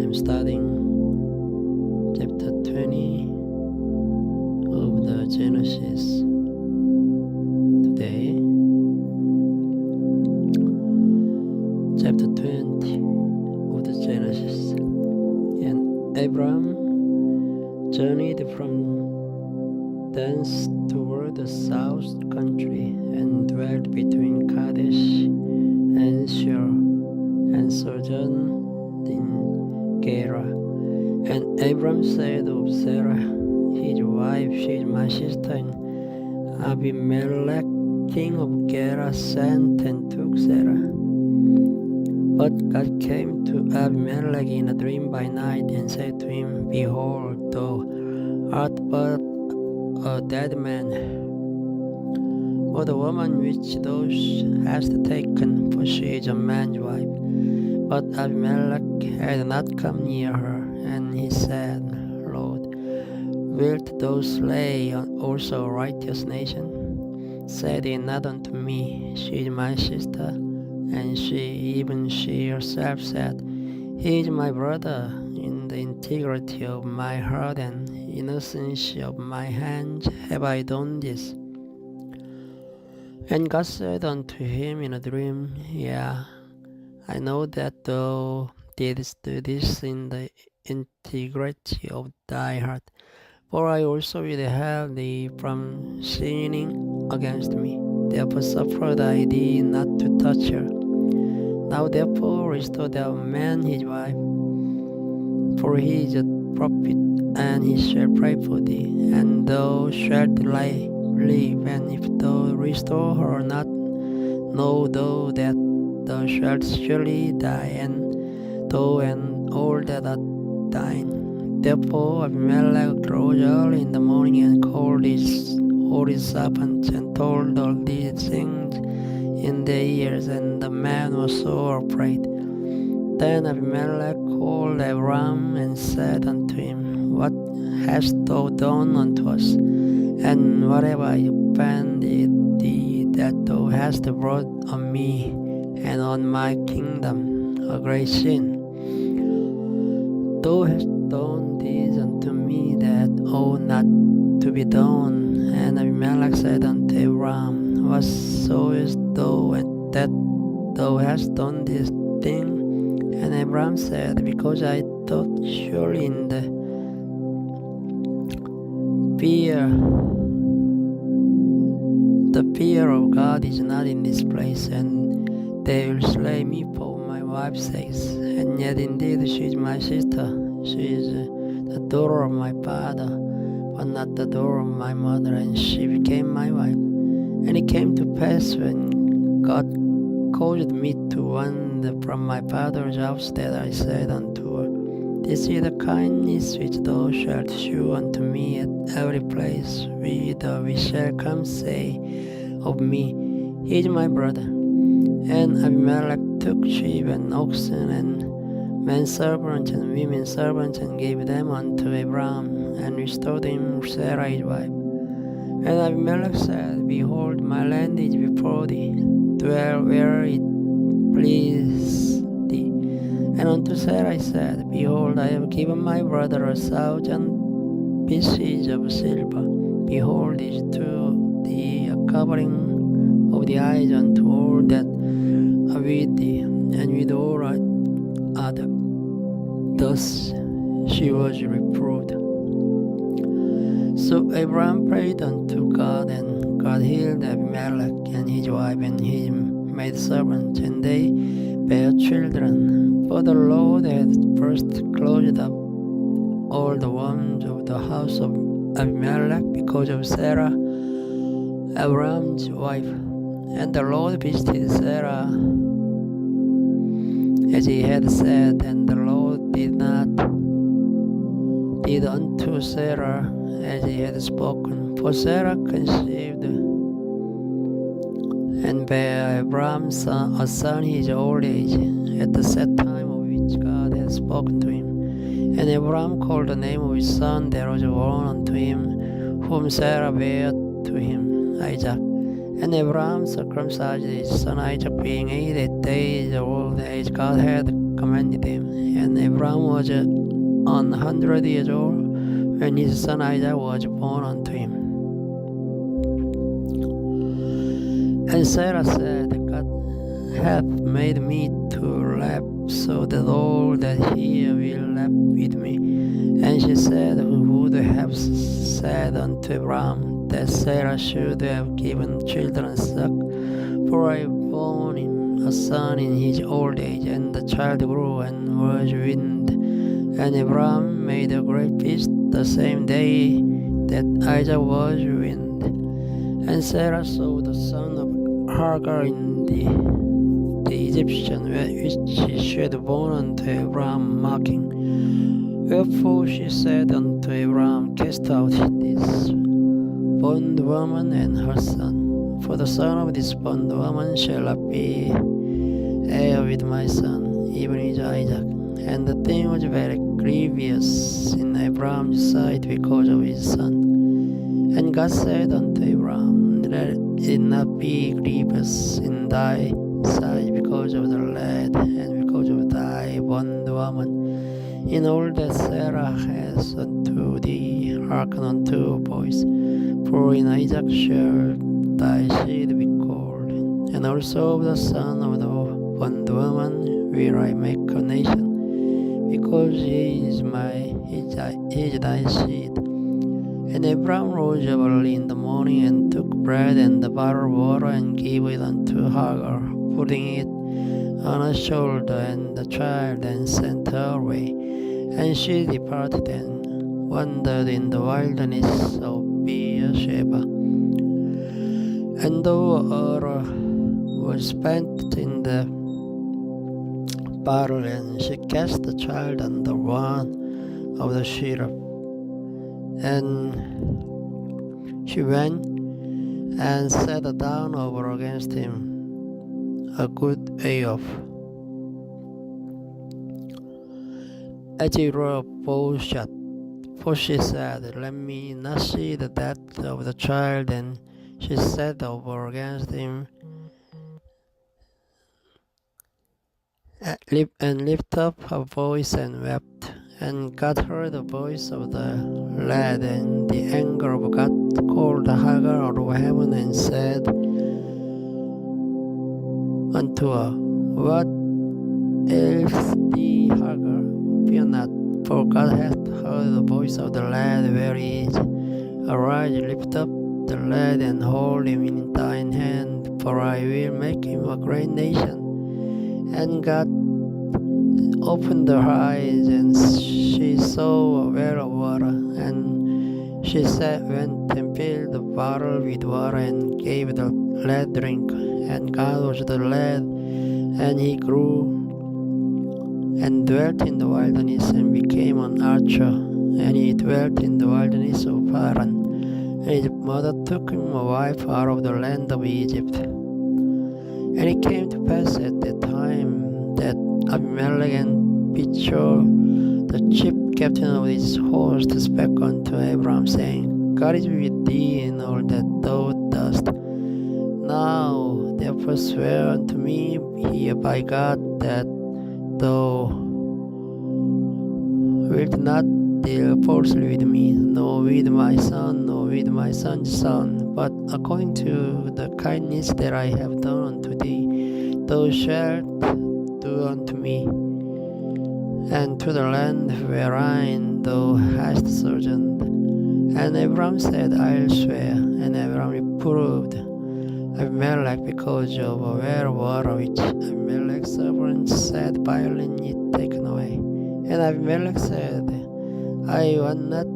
am starting chapter 20 of the Genesis today. Chapter 20 of the Genesis. And Abraham journeyed from thence toward the south country, and dwelt between Kadesh and Shur, and sojourned in Gerar. And Abram said of Sarah, his wife, she is my sister, and Abimelech, king of Gerar, sent and took Sarah. But God came to Abimelech in a dream by night, and said to him, Behold, thou art but a dead man, for the woman which thou hast taken, for she is a man's wife. But Abimelech had not come near her, and he said, Lord, wilt thou slay also a righteous nation? Said he not unto me, she is my sister. And even she herself said, He is my brother. In the integrity of my heart and innocence of my hands have I done this. And God said unto him in a dream, Yea, I know that thou didst do this in the integrity of thy heart, for I also withheld thee from sinning against me. Therefore suffered I thee not to touch her. Now therefore restore thou man his wife, for he is a prophet, and he shall pray for thee, and thou shalt live. And if thou restore her not, know thou that thou shalt surely die, and thou and all that are thine. Therefore Abimelech rose early in the morning, and called all his servants, and told all these things in their ears, and the man was sore afraid. Then Abimelech called Abram, and said unto him, What hast thou done unto us? And what have I offended thee, that thou hast brought on me and on my kingdom a great sin? Thou hast done this unto me that ought not to be done. And Abimelech said unto Abram, What sawest thou that thou hast done this thing? And Abram said, Because I thought surely in the fear of God is not in this place, and they will slay me for my wife's sake. And yet indeed she is my sister. She is the daughter of my father, but not the daughter of my mother, and she became my wife. And it came to pass, when God caused me to wander from my father's house, that I said unto her, This is the kindness which thou shalt shew unto me at every place whither we shall come, say of me, He is my brother. And Abimelech took sheep and oxen and men servants and women servants, and gave them unto Abram, and restored him Sarah his wife. And Abimelech said, Behold, my land is before thee, dwell where it please thee. And unto Sarah I said, Behold, I have given my brother 1,000 pieces of silver. Behold, this to thee a covering of the eyes unto all that are with thee, and with all other. Thus she was reproved. So Abraham prayed unto God, and God healed Abimelech and his wife and his maidservants, and they bare children. For the Lord had first closed up all the wombs of the house of Abimelech because of Sarah, Abraham's wife. And the Lord visited Sarah as he had said, and the Lord did unto Sarah as he had spoken. For Sarah conceived and bare Abraham a son his old age, at the set time of which God had spoken to him. And Abraham called the name of his son that was born unto him, whom Sarah bare to him, Isaac. And Abraham circumcised his son Isaac, being 88 days old, as God had commanded him. And Abraham was 100 years old when his son Isaac was born unto him. And Sarah said, God hath made me to laugh, so that all that he will laugh with me. And she said, Who would have said unto Abraham that Sarah should have given children suck, for I born him a son in his old age, and the child grew and was weaned. And Abraham made a great feast the same day that Isaac was weaned. And Sarah saw the son of Hagar in the Egyptian, which she had born unto Abraham, mocking. Wherefore she said unto Abraham, Cast out this bondwoman and her son, for the son of this bondwoman shall not be heir with my son, even with Isaac. And the thing was very grievous in Abraham's sight because of his son. And God said unto Abraham, Let it not be grievous in thy sight because of the lad and because of thy bondwoman. In all that Sarah has unto thee, hearken unto her voice. For in Isaac shall thy seed be called. And also of the son of the bondwoman will I make a nation, because he is thy seed. And Abraham rose early in the morning, and took bread and the bottle of water, and gave it unto Hagar, putting it on her shoulder and the child, and sent her away. And she departed and wandered in the wilderness of Beersheba. And though her was spent in the battle, and she cast the child under one of the cherub. And she went and sat down over against him a good way off. As he drew a bow shot, for she said, Let me not see the death of the child. And she sat over against him, and lifted up her voice and wept. And God heard the voice of the lad, and the anger of God called Hagar out of heaven, and said unto her, What ails thee, Hagar? Fear not, for God hath heard the voice of the lad where he is. Arise, lift up the lad, and hold him in thine hand, for I will make him a great nation. And God opened her eyes, and she saw a well of water, and she went and filled the bottle with water, and gave the lad drink. And God was the lad, and he grew and dwelt in the wilderness, and became an archer, and he dwelt in the wilderness of Paran. And his mother took him a wife out of the land of Egypt. And it came to pass at that time that Abimelech and Pichol, the chief captain of his host, spake unto Abraham, saying, God is with thee in all that thou dost. Now therefore swear unto me here by God that thou wilt not deal falsely with me, nor with my son, nor with my son's son, but according to the kindness that I have done unto thee, thou shalt do unto me, and to the land wherein thou hast sojourned. And Abraham said, I'll swear. And Abraham reproved Abimelech because of a well of water which Abimelech's servants said, violently taken away. And Abimelech said, I want not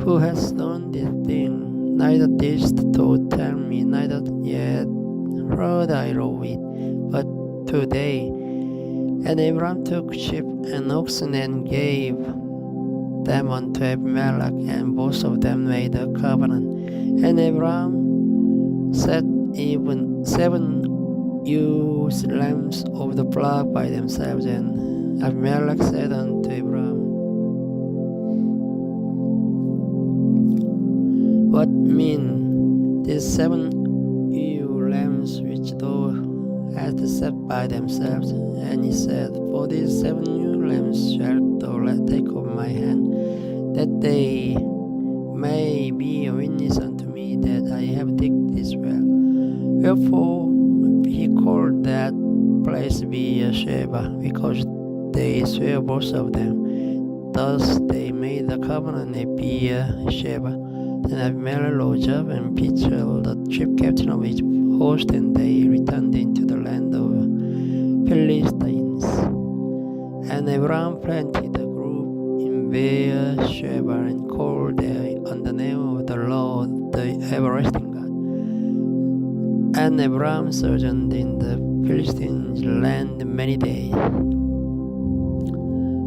who has done this thing, neither didst thou tell me, neither yet heard I of it, but today. And Abraham took sheep and oxen and gave them unto Abimelech, and both of them made a covenant. And Abraham set even 7 ewe lambs of the flock by themselves. And Abimelech said unto Abraham, What mean these 7 ewe lambs which thou hast set by themselves? And he said, For these 7 ewe lambs shalt thou take of my hand, that they may be a witness unto me that I have digged this well. Wherefore he called that place Beersheba, because they swear both of them. Thus they made a covenant at Beersheba. Then Abimelech rose up and pitched the chief captain of his host, and they returned into the land of Philistines. And Abraham planted a grove in Beersheba and called there on the name of the Lord, the everlasting God. And Abraham sojourned in the Philistines' land many days.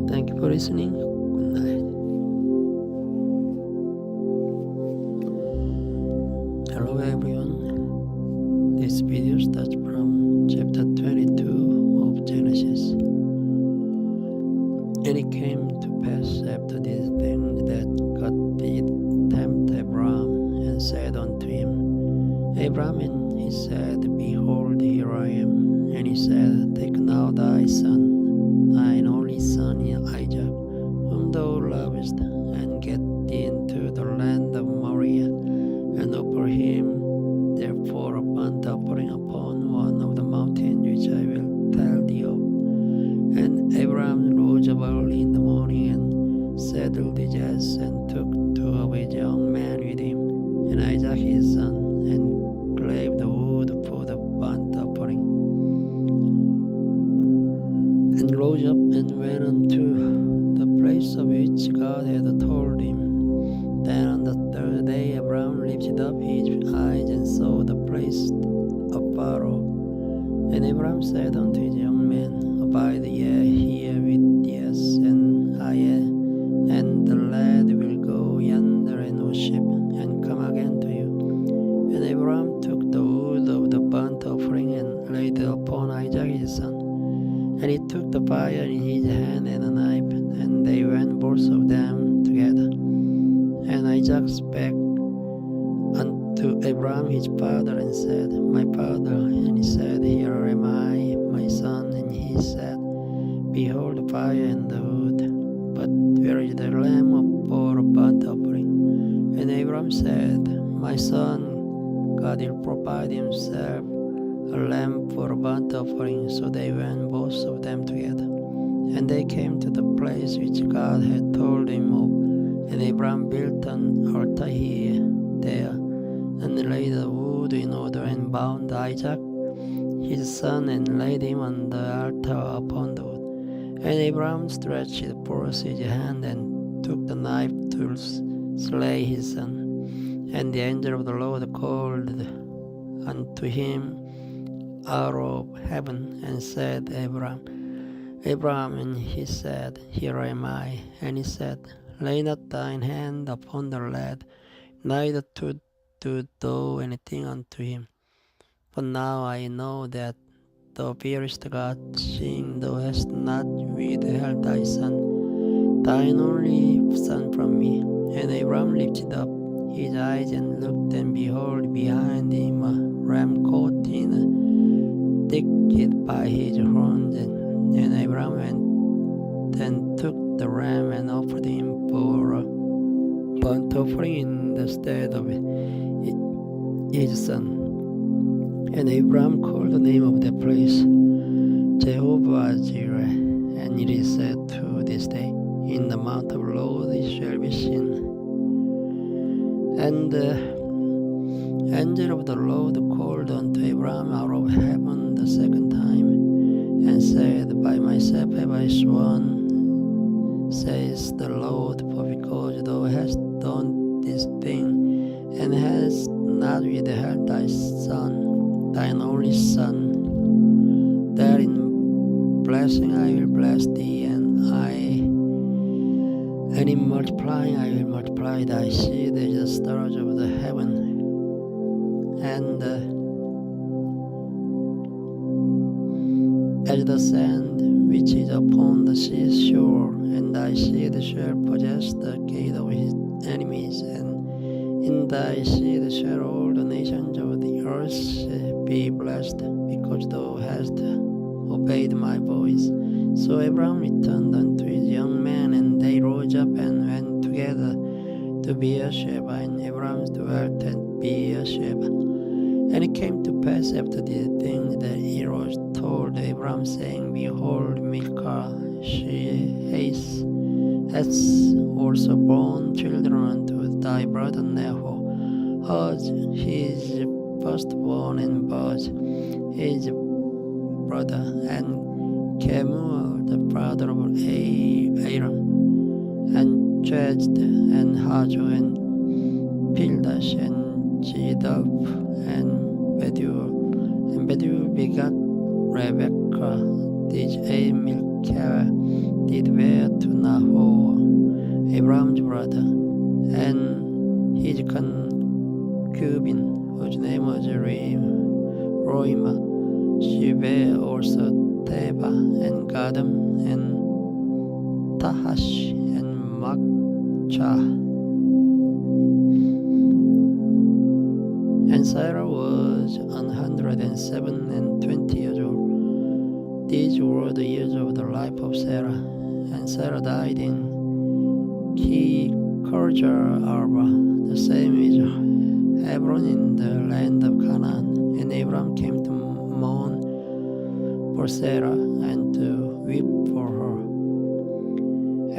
Thank you for listening. Good night. Hello everyone. This video starts from chapter 22 of Genesis. And it came to pass after these things that God did tempt Abraham and said unto him, Abraham, and he said, Behold, here I am. And he said, Take now thy son, thine only son Isaac, whom thou lovest, and get thee into the land of Moriah, and offer him therefore a burnt offering upon one of the mountains which I will tell thee of. And Abraham rose up early in the morning and saddled his ass, and took two of his young men with him, and Isaac his son, and clave the wood for the burnt offering, and rose up and went unto the place of which God had told him. Then on the third day Abraham lifted up his eyes and saw the place afar off. And Abraham said unto his young men, Abide ye here with the ass, and I and the lad will go yonder and worship, and come again to you. And Abraham took the wood of the burnt offering and laid it upon Isaac his son. And he took the fire in his hand and a knife, and they went both of them together. And Isaac spake unto Abraham his father, and said, My father. And he said, Here am I, my son. And he said, Behold the fire and the wood, but where is the lamb for a burnt offering? And Abraham said, My son, God will provide himself a lamb for a burnt offering. So they went both of them together. And they came to the place which God had told him of. And Abraham built an altar here, there, and laid the wood in order, and bound Isaac his son, and laid him on the altar upon the wood. And Abraham stretched forth his hand, and took the knife to slay his son. And the angel of the Lord called unto him out of heaven, and said, Abraham, Abraham. And he said, Here am I. And he said, Lay not thine hand upon the lad, neither to do thou anything unto him. For now I know that thou fearest God, seeing thou hast not withheld thy son, thine only son from me. And Abraham lifted up his eyes and looked, and behold, behind him a ram caught in a thicket by his horns. And Abraham went and took the ram and offered him for a burnt offering in the stead of his son. And Abraham called the name of that place Jehovah Jireh, and it is said to this day, In the mount of the Lord it shall be seen. And the angel of the Lord called unto Abraham out of heaven the second time, and said, By myself have I sworn, says the Lord, for because thou hast done this thing, and hast not withheld thy son, thine only son, that in blessing I will bless thee, and in multiplying I will multiply thy seed as the stars of the heaven, and as the sand which is upon the seashore. And thy seed shall possess the gate of his enemies, and in thy seed shall all the nations of the earth be blessed, because thou hast obeyed my voice. So Abraham returned unto his young men, and they rose up and went together to Beersheba, and Abraham dwelt at Beersheba. And it came to pass after these things that it was told Abraham, saying, Behold, Milcah, she hath has also borne children to thy brother Neho, Huz, his firstborn, and Buz, his brother, and Kemuel, the brother of Aaron, and Jezd, and Hajo, and Pildash, and Jidov, and Beduel. And Beduel begat Rebekah, did Milcah, did bear to Nahor, Abraham's brother, and his concubine, whose name was Roima. She bare also Teba, and Gadam, and Tahash, and Makchah. And Sarah was 120 years old. These were the years of the life of Sarah. And Sarah died in Kirjath Arba, the same is Hebron in the land of Canaan. And Abraham came to mourn for Sarah and to weep for her.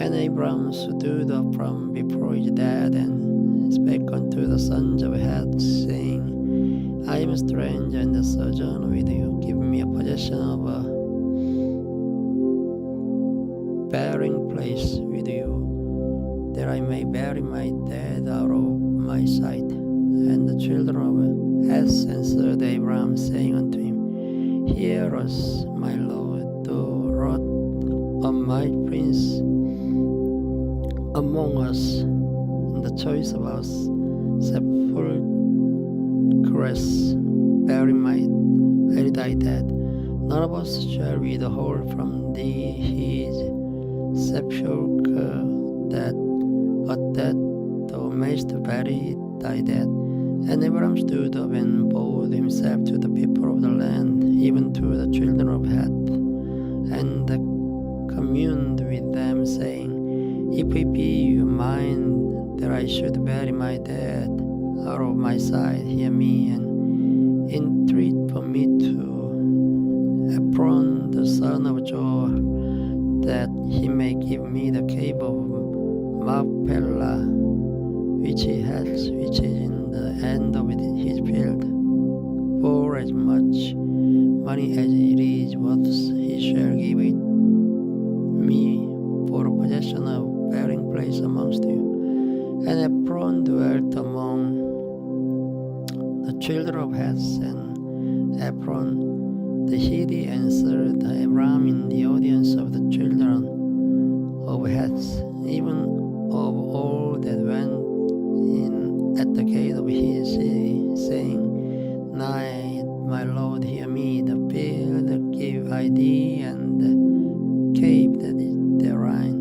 And Abraham stood up from before his dad and spake unto the sons of Heth, saying, I am a stranger and a sojourner with you. Give me a possession of a burying place with you, that I may bury my dead out of my sight. And the children of Heth answered Abraham, saying unto him, Hear us, my Lord, thou art a mighty prince among us, in the choice of us sepulchres, bury thy dead. None of us shall withhold from thee his sepulchre, but that thou mayst bury thy dead. And Abraham stood up and bowed himself to the people of the land, even to the children of Heth, and communed with them, saying, If it be you mind that I should bury my dead out of my sight, hear me, and entreat for me to Espero, the son of Joel, that he may give me the cave of Machpelah, which he has, which is in the end of his field. For as much money as it is worth, he shall give it me for a possession of burying place amongst you. And Espero dwelt among the children of Heth, and Espero the Hierdie answered Abraham in the audience of the children of Heth, even of all that went in at the gate of his city, saying, Nay, my Lord, hear me, the field give I thee, and the cave that is therein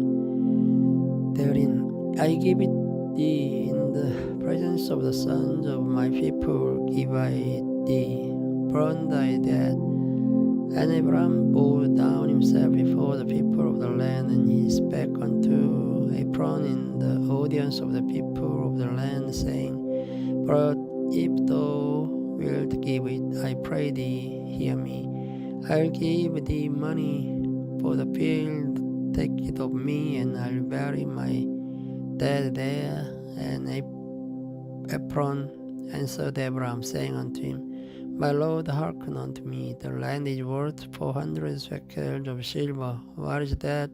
I give it thee, in the presence of the sons of my people give I thee, burn thy dead. And Abraham bowed down himself before the people of the land, and he spake unto Espero in the audience of the people of the land, saying, But if thou wilt give it, I pray thee, hear me. I'll give thee money for the field, take it of me, and I'll bury my dead there. And Espero answered Abraham, saying unto him, My Lord, hearken unto me. The land is worth 400 shekels of silver. What is that?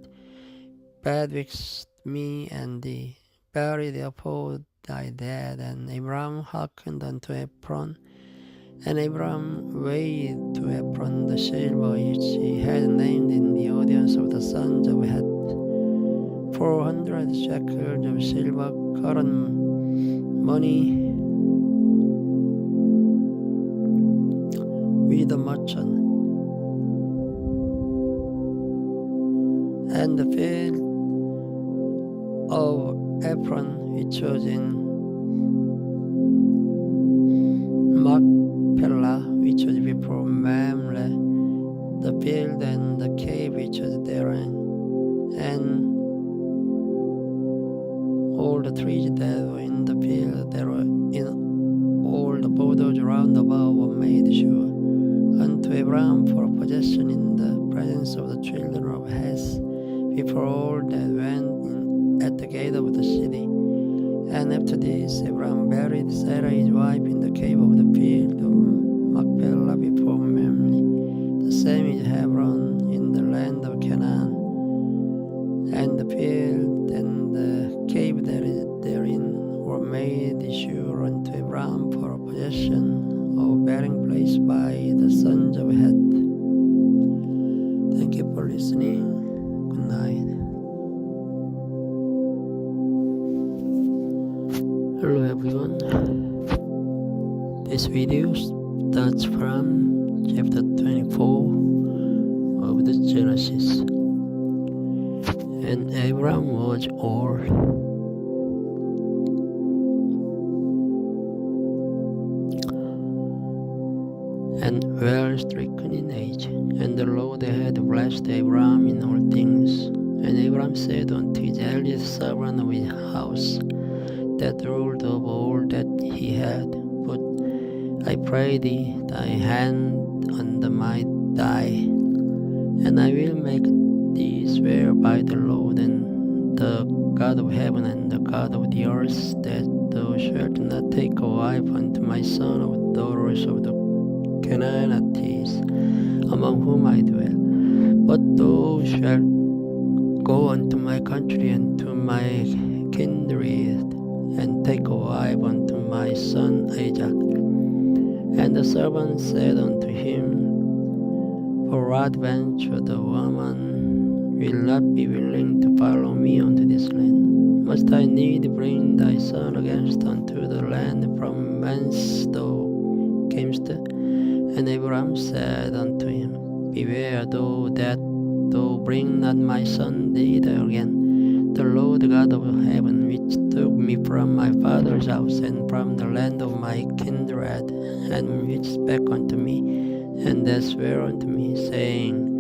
Betwixt me and thee. Bury therefore thy dead. And Abraham hearkened unto Espero. And Abraham weighed to Espero the silver which he had named in the audience of the sons of Heth, 400 shekels of silver, current money, with the merchant. And the field of Espero, which was in Machpelah, which was before Mamre, the field and the cave which was therein, and all the trees that were in the field, that were in all the borders round about, were made sure unto Abraham for a possession in the presence of the children of Heth, before all that went in at the gate of the city. And after this, Abraham buried Sarah his wife in the cave of the field of Machpelah before Mamre. The same is Hebron in the land of Canaan. And the field and the cave that is therein were made sure unto Abraham for a possession of bearing place by the sons of Het. Thank you for listening. Good night. Hello everyone. This video starts from chapter 24 of the Genesis. And Abraham was old, and well stricken in age, and the Lord had blessed Abraham in all things. And Abraham said unto his eldest servant of his house, that ruled over all that he had, Put, I pray thee, thy hand under my thigh, and I will make thee swear by the Lord and the God of heaven and the God of the earth, that thou shalt not take a wife unto my son of the daughters of the Canaanites, among whom I dwell, but thou shalt go unto my country and to my kindred, and take a wife unto my son Isaac. And the servant said unto him, Peradventure the woman will not be willing to follow me unto this land. Must I need bring thy son against unto the land from whence thou camest? And Abraham said unto him, Beware thou that thou bring not my son thither again. The Lord God of heaven, which took me from my father's house and from the land of my kindred, and which spake unto me, and that sware unto me, saying,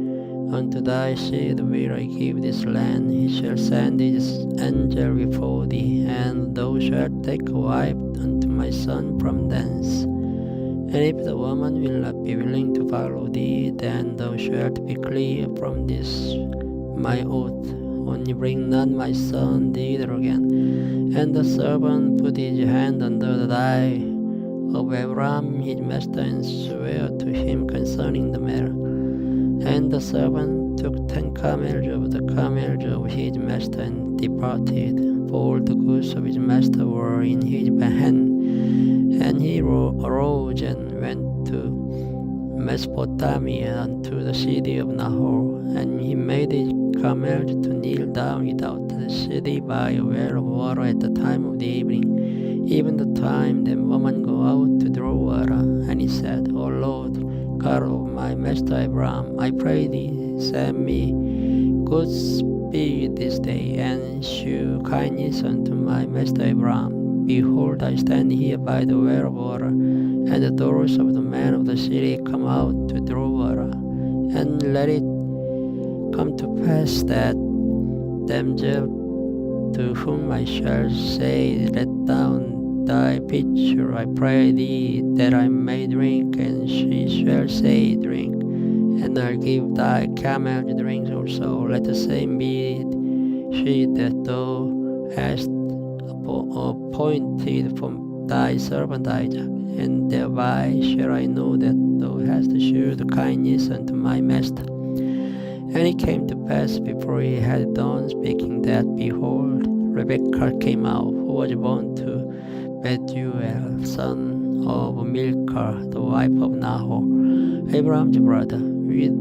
Unto thy seed will I give this land. He shall send his angel before thee, and thou shalt take a wife unto my son from thence. And if the woman will not be willing to follow thee, then thou shalt be clear from this my oath. Only bring not my son thither again. And the servant put his hand under the thigh of Abraham his master, and sware to him concerning the matter. And the servant took 10 camels of the camels of his master, and departed, for all the goods of his master were in his hand. And he arose and went to Mesopotamia unto the city of Nahor. And he made his camels to kneel down without the city by a well of water at the time of the evening, even the time the woman go out to draw water. And he said, O Lord, God of my master Abraham, I pray thee, send me good speed this day, and shew kindness unto my master Abraham. Behold, I stand here by the well of water, and the daughters of the men of the city come out to draw water. And let it come to pass that damsel to whom I shall say, Let down thy pitcher, I pray thee, that I may drink, and she shall say, Drink, and I'll give thy camel drinks also. Let the same be she that thou hast appointed from thy servant Isaac, and thereby shall I know that thou hast shewed kindness unto my master. And it came to pass before he had done speaking that, behold, Rebekah came out, who was born to Bethuel, son of Milcah, the wife of Nahor, Abraham's brother, with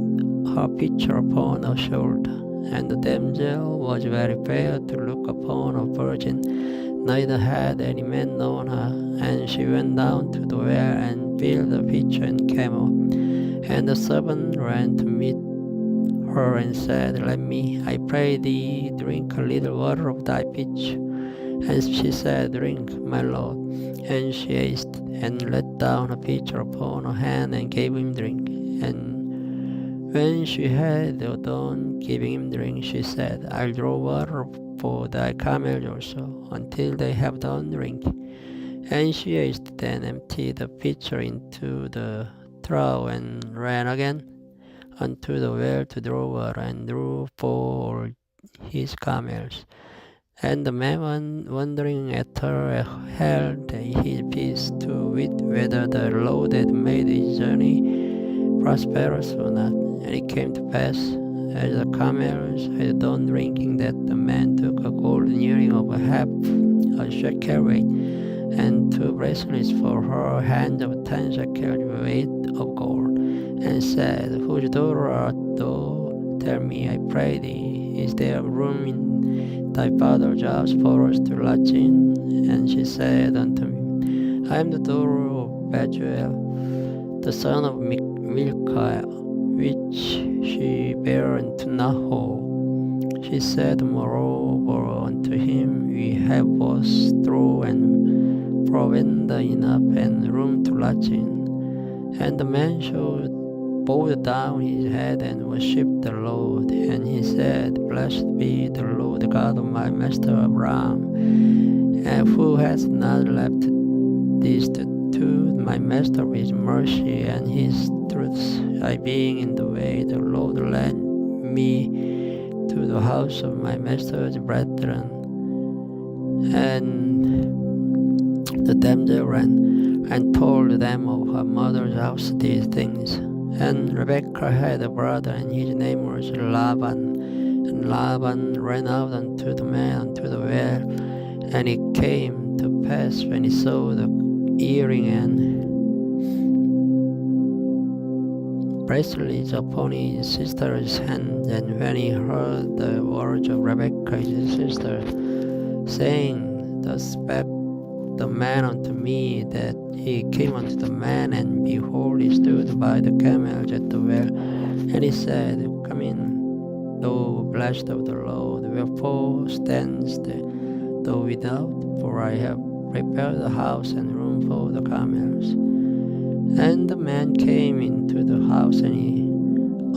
her pitcher upon her shoulder. And the damsel was very fair to look upon, a virgin, neither had any man known her. And she went down to the well and filled the pitcher and came up. And the servant ran to meet her and said, Let me, I pray thee, drink a little water of thy pitcher. And she said, Drink, my lord. And she hasted and let down a pitcher upon her hand and gave him drink. And when she had done giving him drink, she said, I'll draw water for thy camels also, until they have done drink. And she hasted and emptied the pitcher into the trough, and ran again unto the well to draw water, and drew for his camels. And the man, wondering at her, held his peace to wit whether the road had made his journey prosperous or not. And it came to pass, as the camels had done drinking, that the man took a golden earring of half a shekel weight, and 2 bracelets for her hands of 10 shekel weight of gold, and said, Whose daughter art thou? Tell me, I pray thee, is there room in thy father's house for us to lodge in? And she said unto me, I am the daughter of Bethuel, the son of Milcah, which she bare unto Nahor. She said moreover unto him, We have both straw and provender enough and room to lodge in. And the man showed bowed down his head and worshipped the Lord. And he said, Blessed be the Lord God of my master Abraham, and who has not left this to my master with his mercy and his truth. I being in the way, the Lord led me to the house of my master's brethren. And the damsel ran and told them of her mother's house these things. And Rebekah had a brother, and his name was Laban. And Laban ran out unto the man unto the well. And it came to pass, when he saw the earring and bracelets upon his sister's hand, and when he heard the words of Rebekah his sister, saying, Thus spake the man unto me, that he came unto the man, and behold, he stood by the camels at the well. And he said, Come in, thou blessed of the Lord, wherefore standest thou without? For I have prepared a house and room for the camels. And the man came into the house, and he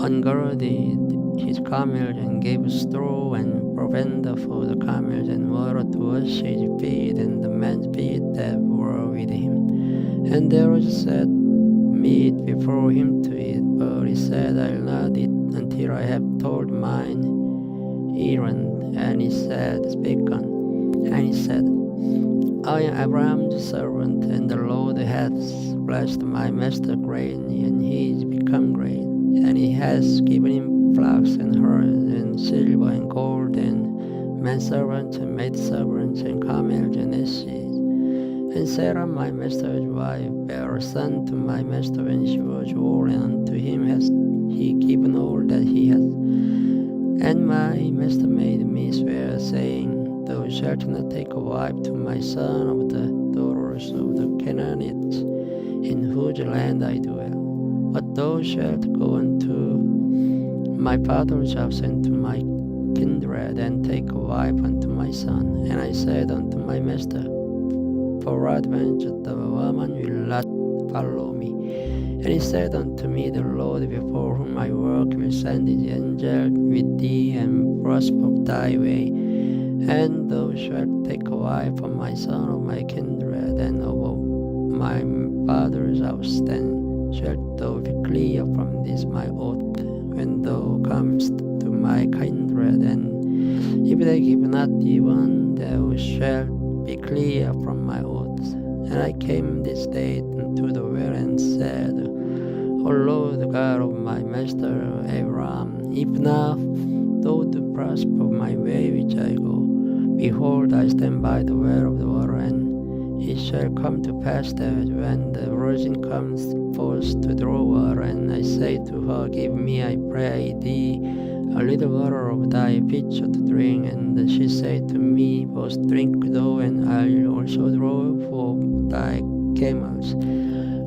ungirded his camels, and gave straw and provender for the camels, and water to wash his feet and the man's feet that were with him. And there was set meat before him to eat, but he said, I'll not eat until I have told mine errand. And he said, Speak on. And he said, I am Abraham's servant, and the Lord hath blessed my master greatly, and he is become great. And he has given him flocks and herds, and silver and gold, and manservants and maidservants, and camels and asses. And Sarah my master's wife bare a son to my master when she was old, and unto him has he given all that he hath. And my master made me swear, saying, Thou shalt not take a wife to my son of the daughters of the Canaanites, in whose land I dwell. But thou shalt go unto my father's house and to my kindred, and take a wife unto my son. And I said unto my master, Peradventure the woman will not follow me. And he said unto me, The Lord before whom I work will send his angel with thee, and prosper thy way. And thou shalt take a wife from my son of my kindred, and of my father's house. Then shalt thou be clear from this my oath, when thou comest to my kindred. And if they give not thee one, thou shalt be clear from my oaths. And I came this day unto the well, and said, O Lord God of my master Abraham, if now thou do prosper my way which I go, behold, I stand by the well of the water, and it shall come to pass that when the virgin comes forth to draw water, and I say to her, Give me, I pray thee, a little water of thy pitcher to drink. And she said to me, Both drink thou, and I'll also draw for thy camels.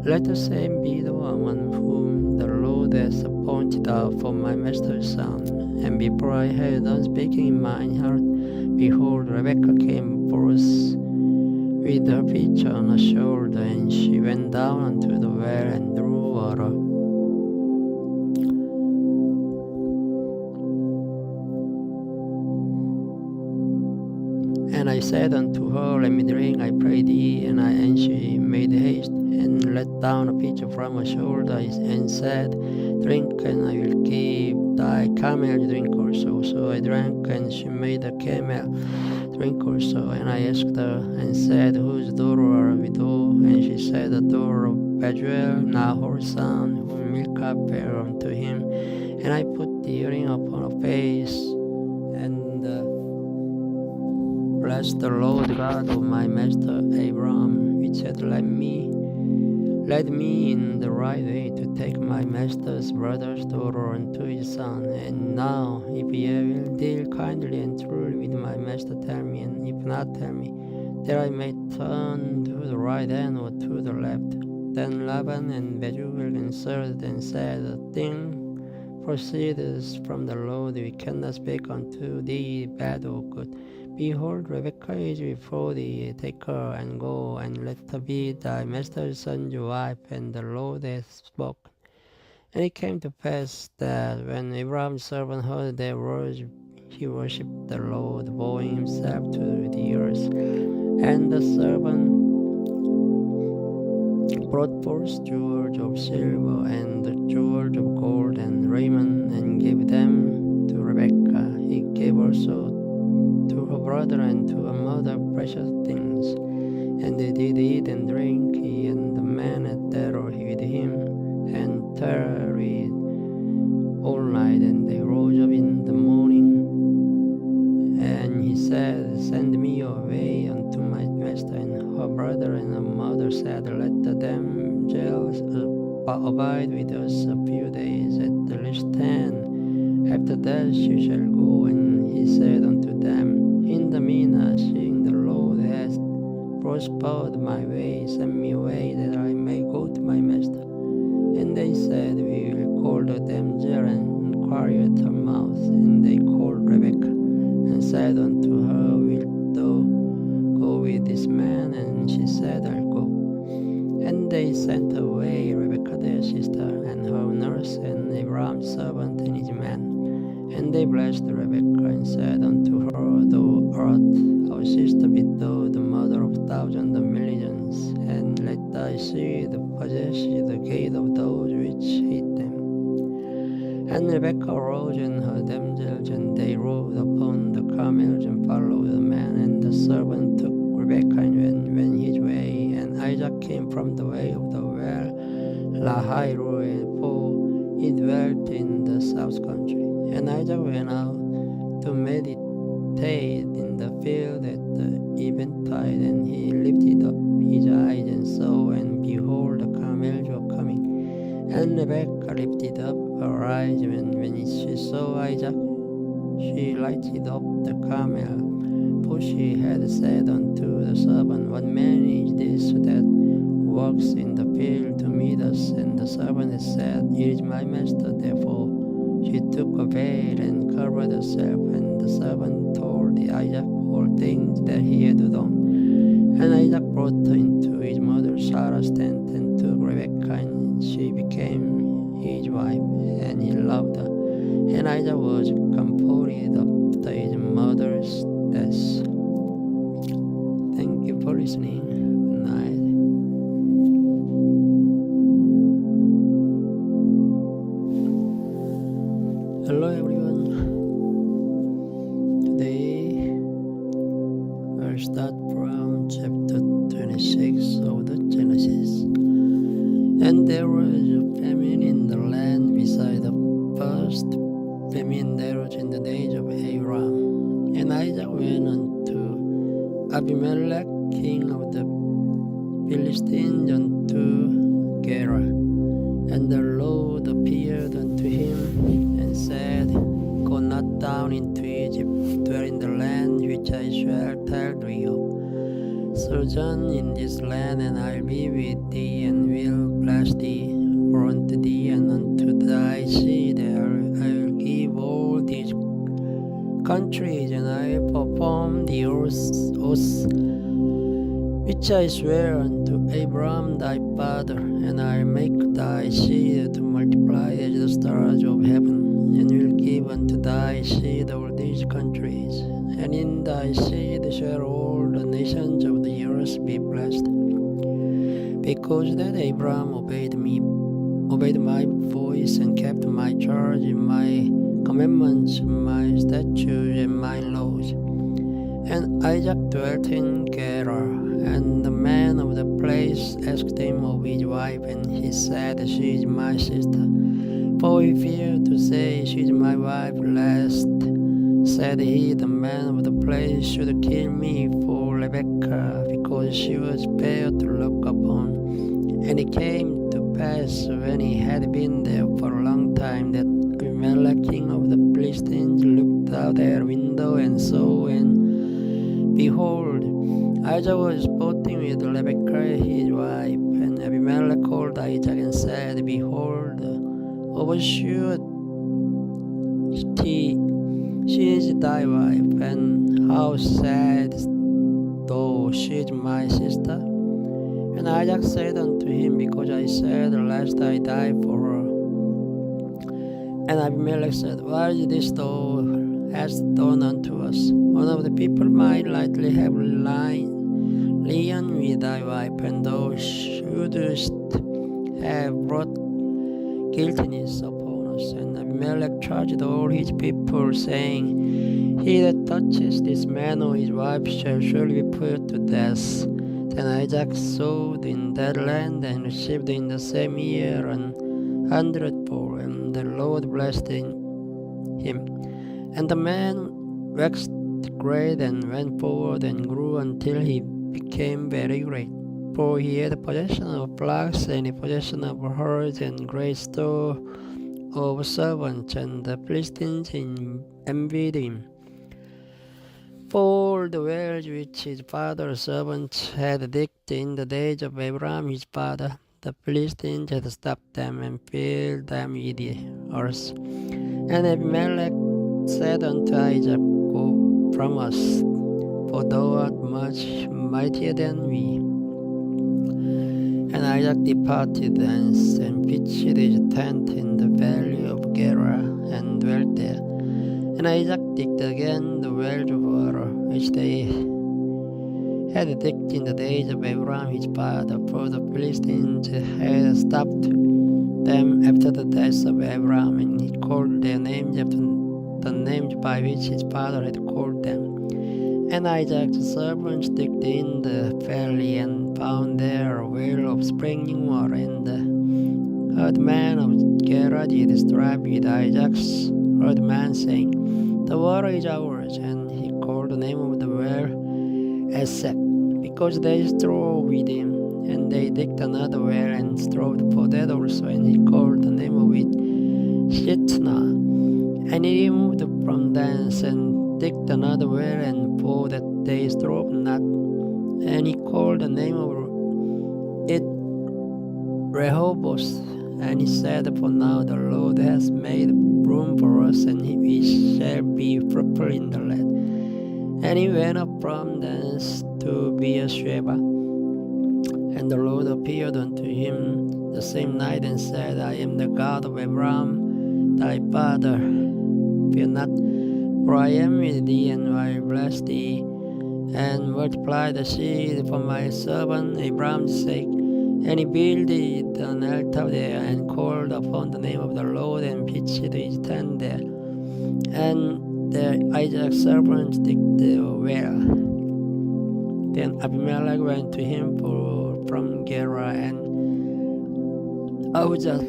Let the same be the woman whom the Lord has appointed out for my master's son. And before I had done speaking in mine heart, behold, Rebekah came forth with her pitcher on her shoulder, and she went down unto the well and drew water. And I said unto her, Let me drink, I pray thee. And she made haste, and let down a pitcher from her shoulder, and said, Drink, and I will give thy camel drink also. So I drank, and she made the camel drink also. And I asked her and said, whose daughter are we do? And she said, the daughter of Beduel, Nahor's son, whom Milcah bare unto him. And I put the earring upon her face, and blessed the Lord God of my master Abram, which had led me in the right way to take my master's brother's daughter unto his son. And now, if ye will deal kindly and truly with my master, tell me, and if not, tell me, that I may turn to the right hand or to the left. Then Laban and Bethuel answered and said, the thing proceedeth from the Lord, we cannot speak unto thee bad or good. Behold, Rebekah is before thee, take her and go, and let her be thy master's son's wife. And the Lord hath spoken. And it came to pass that when Abraham's servant heard their words, he worshipped the Lord, bowing himself to the earth. And the servant brought forth jewels of silver and jewels of gold and raiment, and gave them to Rebekah. He gave also to her brother and to her mother precious things. And they did eat and drink, he and the man at that with him, and tarried all night. And they rose up in the morning, and he said, send me away unto my master. And her brother and her mother said, let the damsels abide with us a few days, at the least 10. After that she shall go. And he said unto them, in the meantime, seeing the Lord hath prospered my way, send me away that I may go to my master. And they said, we will call the damsel and inquire at her mouth. And they called Rebekah and said unto her, wilt thou go with this man? And she said, I'll go. And they sent away Rebekah their sister, and her nurse, and Abraham's servant, and his man. And they blessed Rebekah and said unto her, thou art our sister, be thou the mother of thousands of millions, and let thy seed possess the gate of those which hate them. And Rebekah arose and her damsels, and they rode upon the camels and followed the man. And the servant took Rebekah and went his way. And Isaac came from the way of the well Lahairoi, for he dwelt in the south country. And Isaac went out to meditate in the field at the eventide, and he lifted up his eyes and saw, and behold, the camels were coming. And Rebekah lifted up her eyes, and when she saw Isaac, she lighted up the camel, for she had said unto the servant, what man is this that walks in the field to meet us? And the servant had said, it is my master. Therefore she took a veil and covered herself. And the servant told Isaac all things that he had done. And Isaac brought her into his mother Sarah's tent, and took Rebekah, and she became his wife, and he loved her. And Isaac was comforted after his mother's death. Thank you for listening. Good night. Hello everyone. Today I'll start from chapter 26 of the Genesis. And there was a famine in the land beside the first famine there was in the days of Abraham. And Isaac went unto Abimelech, king of the Philistines, unto Gerar. And the Lord appeared unto him and said, go not down into Egypt, dwell in the land which I shall tell thee of. Sojourn in this land, and I'll be with thee, and will bless thee. For unto thee and unto thy seed I'll give all these countries, and I will perform the oath which I swear unto Abraham thy father, and I'll make thy seed to multiply as the stars of heaven, and will give unto thy seed all these countries, and in thy seed shall all the nations of the earth be blessed. Because that Abraham obeyed my voice, and kept my charge, my commandments, my statutes, and my laws. And Isaac dwelt in Gerar, and the man of the place asked him of his wife, and he said, She is my sister. For he feared to say, She is my wife, lest, said he, the man of the place should kill me for Rebekah, because she was fair to look upon. And it came to pass, when he had been there for a long time, that Abimelech, king of the Philistines, looked out their window and saw, and behold, Isaac was sporting with Rebekah his wife. And Abimelech called Isaac and said, Behold, overshoot she is thy wife, and how sayest thou, She is my sister? And Isaac said unto him, Because I said, Lest I die for her. And Abimelech said, Why is this thou hast done unto us? One of the people might lightly have lain with thy wife, and thou shouldest have brought guiltiness upon us. And Abimelech charged all his people, saying, He that touches this man or his wife shall surely be put to death. Then Isaac sowed in that land, and received in the same year 100fold, and the Lord blessed him. And the man waxed great, and went forward, and grew until he became very great. For he had possession of flocks, and possession of herds, and great store of servants, and the Philistines envied him. For the wells which his father's servants had digged in the days of Abraham his father, the Philistines had stopped them and filled them with the earth. And Abimelech said unto Isaac, Go from us, for thou art much mightier than we. And Isaac departed thence, and pitched his tent in the valley of Gerar, and dwelt there. And Isaac digged again the wells of water, which they had digged in the days of Abraham his father, for the Philistines had stopped them after the death of Abraham, and he called their names after the names by which his father had called them. And Isaac's servants digged in the valley, and found there a well of springing water. And the herdman of Gerar did strive with Isaac's herdman, saying, The water is ours. And he called the name of the well Este, because they strove with him. And they digged another well, and strove for that also, and he called the name of it Shitna. And he removed from thence, and digged another well, and for that they strove not. And he called the name of it Rehoboth. And he said, For now the Lord has made room for us, and we shall be fruitful in the land. And he went up from thence to Beersheba. And the Lord appeared unto him the same night, and said, I am the God of Abraham thy father. Fear not, for I am with thee, and will bless thee, and multiply the seed for my servant Abraham's sake. And he builded an altar there, and called upon the name of the Lord, and pitched his tent there. And there Isaac's servants digged the well. Then Abimelech went to him from Gerar, and Ahuzah,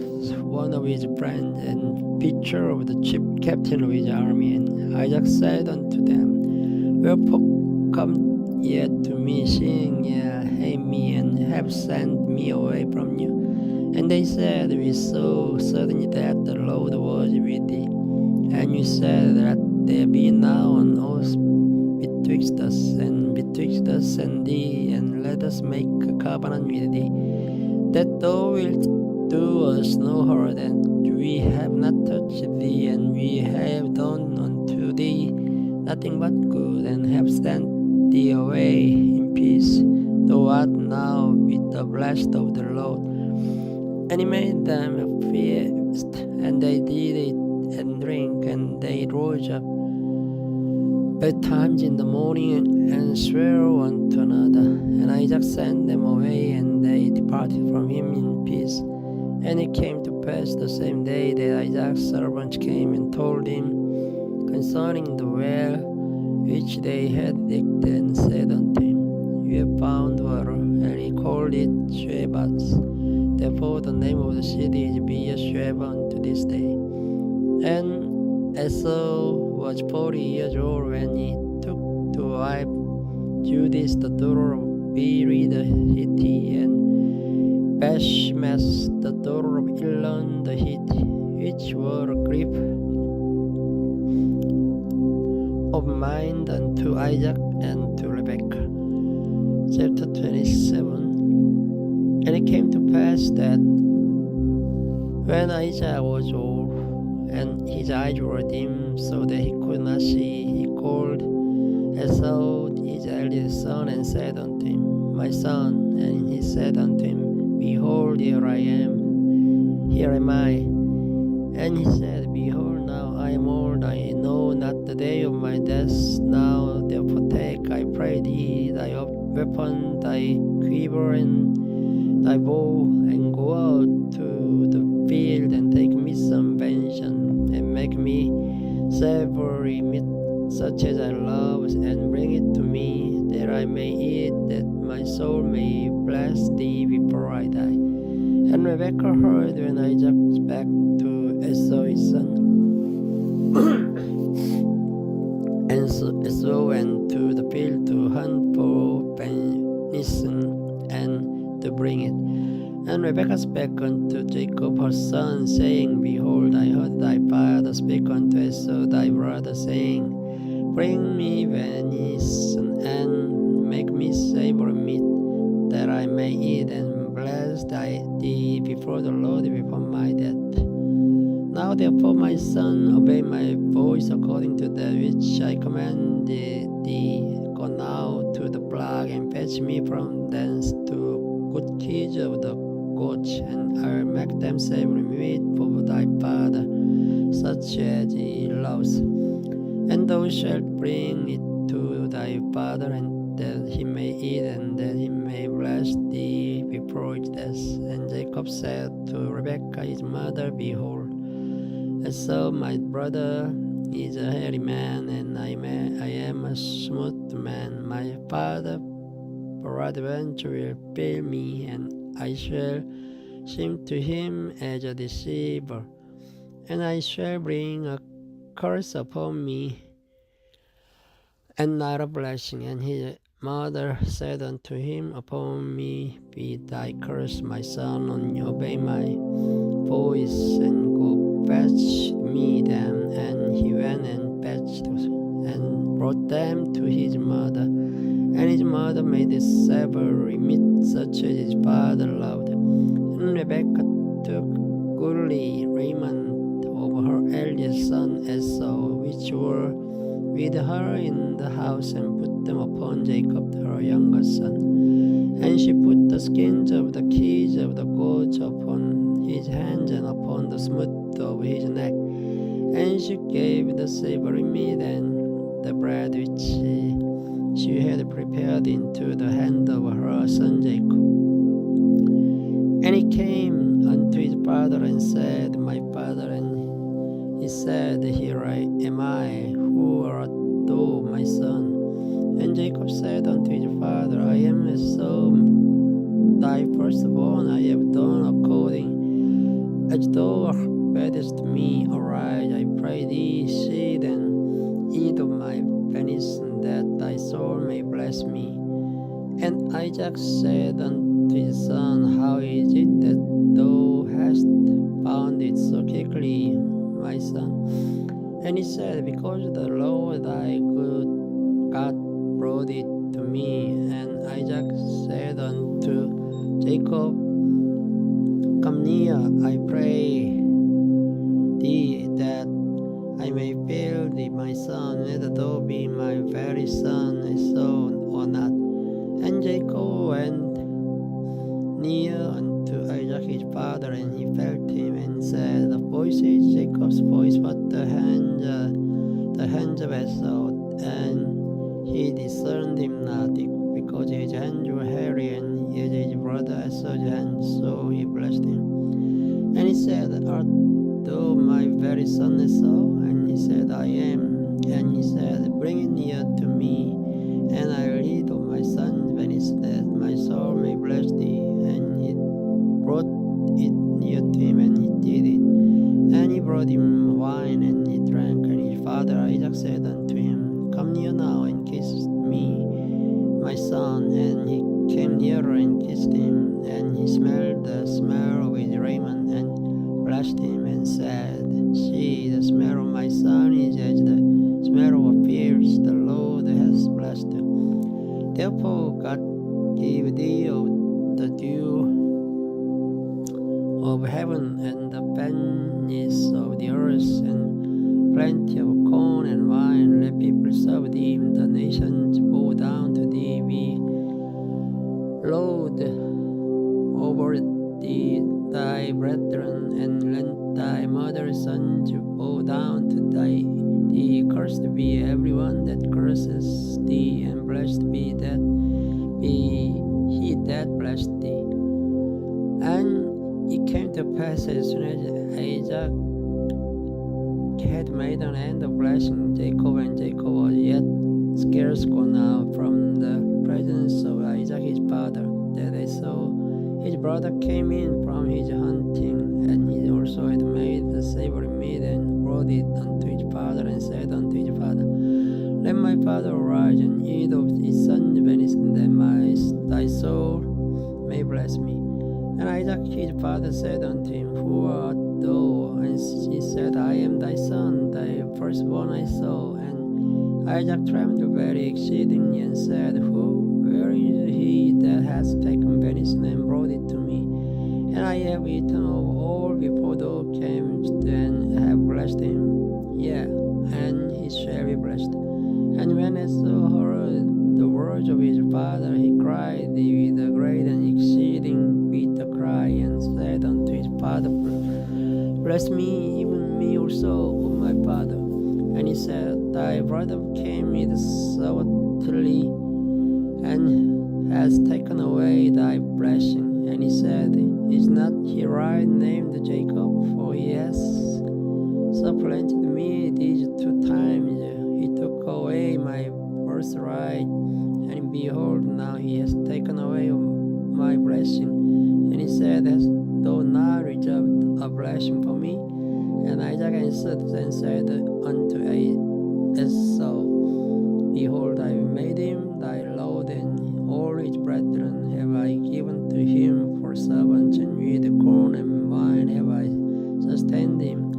one of his friends, and picture of the chief captain of his army. And Isaac said unto them, Wherefore come ye to me, seeing ye hate me, and have sent me away from you? And they said, We saw certainly that the Lord was with thee. And you said, That there be now an oath betwixt us and thee, and let us make a covenant with thee, that thou wilt do us no hurt, and we have not touched thee, and we have done unto thee nothing but good, and have sent thee away in peace. Thou art now with the blessed of the Lord. And he made them a feast, and they did eat and drink, and they rose up betimes in the morning, and swore one to another. And Isaac sent them away, and they departed from him in peace. And it came to pass the same day that Isaac's servants came and told him concerning the well which they had licked and said unto him, You have found water, and he called it Shebas. Therefore the name of the city is Beersheba unto this day. And Esau was 40 years old when he took to wife Judith the daughter of Beri the Hittite, and Bashmash the daughter of Elon the Hittite, which were a grief of mind unto Isaac and to Rebekah. Chapter 27. And it came to pass that when Isaac was old, and his eyes were dim, so that he could not see, he called Esau his eldest son, and said unto him, My son. And he said unto him, Behold, here I am, here am I. And he said, Behold, now I am old, I know not the day of my death. Now therefore take, I pray thee, thy weapon, thy quiver, and thy bow, and go out to the field, and take me some venison, and make me savory meat, such as I love, and bring it to me, that I may eat, that my soul may bless thee before I die. And Rebekah heard when Isaac spake to Esau his son. And so Esau went to the field to hunt for venison, and to bring it. And Rebekah spake unto Jacob her son, saying, Behold, I heard thy father speak unto Esau thy brother, saying, Bring me venison, and make me savory meat, that I may eat, and bless thee before the Lord before my death. Now therefore, my son, obey my voice according to that which I commanded thee. Go now to the flock, and fetch me from thence two good kids of the goats, and I'll make them savory meat for thy father, such as he loves. And thou shalt bring it to thy father, and that he may eat, and that he may bless thee before his death. And Jacob said to Rebekah his mother, Behold, Esau my brother is a hairy man, and I am a smooth man. My father peradventure will fail me, and I shall seem to him as a deceiver, and I shall bring a curse upon me, and not a blessing. And his mother said unto him, Upon me be thy curse, my son, and obey my voice, and go fetch me them. And he went and fetched and brought them to his mother. And his mother made a savory meat, such as his father loved. And Rebekah took goodly raiment of her eldest son Esau, which were with her in the house, and put them upon Jacob her younger son. And she put the skins of the kids of the goats upon his hands, and upon the smooth of his neck. And she gave the savory meat and the bread which she had prepared into the hand of her son Jacob. And he came unto his father, and said, My father. And he said, Here am I. Who art thou, my son? And Jacob said unto his father, I am Esau, thy firstborn. I have done according as thou badest me. Arise, I pray thee, sit and eat of my venison, that thy soul may bless me. And Isaac said unto his son, How is it that thou hast found it so quickly, my son? And he said, Because the Lord thy good God brought it to me. And Isaac said unto Jacob, Come near, I pray thee, that I may feel thee, my son, whether thou be my very son Esau or not. And Jacob went near unto Isaac his father, and he felt him, and said, The voice is Jacob's voice, but the hands of Esau. And he discerned him not, because his hands were hairy, and yet his brother Esau's hands, so he blessed him. And he said, Art thou my very son Esau? And he said, I am. And he said, Bring it near to me. brought him wine, and he drank. And his father Isaac said unto him, Come near now, and kiss me, my son. And he came nearer and kissed him. And he smelled the smell of his raiment, and blessed him, and said, See, the smell of my son is as the smell of fields. The Lord has blessed you. Therefore God give thee of the dew of heaven, and the fatness of the earth, and plenty of corn and wine. Let people serve thee, the nations bow down to thee. Be Lord over thee, thy brethren, and let thy mother's sons bow down to thee. Cursed be everyone that curses thee, and blessed be he that blessed thee. And it came to pass, as soon as Isaac had made an end of blessing Jacob, and Jacob was yet scarce gone out from the presence of Isaac his father, that Esau his brother came in from his hunting, and he also had made the savory meat, and brought it unto his father, and said unto his father, Let my father arise, and eat of his son's venison, that thy soul may bless me. And Isaac his father said unto him, Who art thou? And he said, I am thy son, thy firstborn I saw. And Isaac trembled very exceedingly, and said, Where is he that has taken venison and brought it to me? And I have eaten of all before thou camest, and have blessed him. Yea, and he shall be blessed. And when Esau heard the words of his father, he cried with a great and exceeding bitter cry, and said unto his father, Bless me, even me also, O my father. And he said, Thy brother came with subtlety, and has taken away thy blessing. And he said, Is not he right named Jacob? For he has supplanted me these 2 times. He took away my birthright, and behold, now he has taken away my blessing. And he said, Hast thou not reserved a blessing for me? And Isaac answered and said unto Esau, Behold, I made him thy lord, and all his brethren have I given to him for servants, and with corn and wine have I sustained him.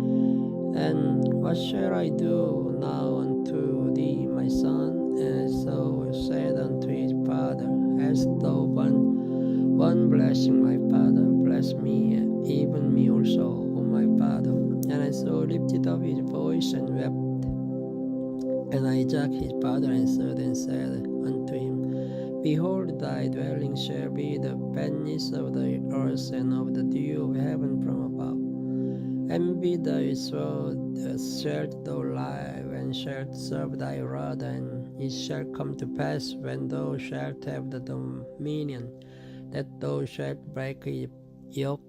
And what shall I do now unto thee, my son? And Esau said unto his father, Hast thou one blessing, my father? Bless me, even me also, O my father. And Esau lifted up his voice and wept. And Isaac his father answered and said unto him, Behold, thy dwelling shall be the fatness of the earth, and of the dew of heaven from above. And be thy sword, shalt thou lie, and shalt serve thy rod. And it shall come to pass, when thou shalt have the dominion, that thou shalt break his yoke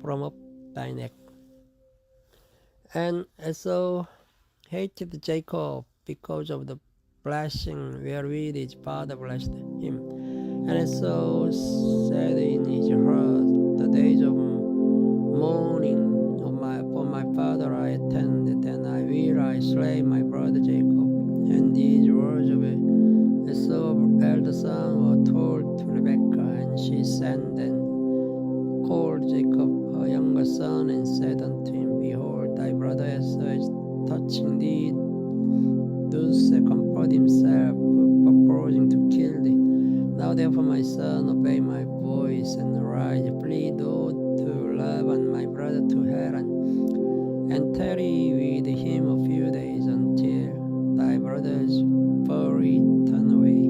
from off thy neck. And Esau hated Jacob because of the blessing wherewith his father blessed him. And Esau said in his heart, The days of mourning for my father I attended, and I slay my brother Jacob. And these words of Esau's elder son were told to Rebekah, and she sent and called Jacob her younger son, and said unto him, Behold, thy brother Esau is touching thee, thus comfort himself, purposing to kill thee. Now therefore, my son, obey my voice, and arise, flee thou to Laban my brother to Haran, and tarry with him a few days, until thy brother's fury turn away,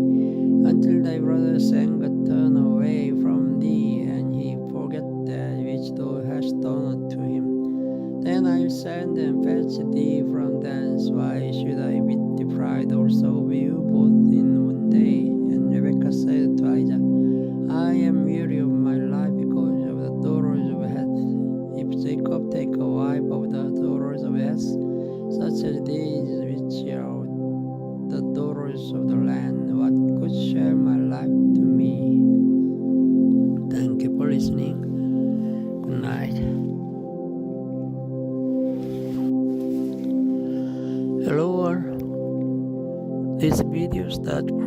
until thy brother's anger turn away from thee, and he forget that which thou hast done unto him. Then I will send and fetch thee from thence. Why should I be deprived also of you both in one day? And Rebekah said to Isaac, I am weary of my life because of the daughters of Heth. If Jacob take a wife of the daughters of Heth, such as these which are the daughters of the land, what good shall my life to me? Thank you for listening. Good night.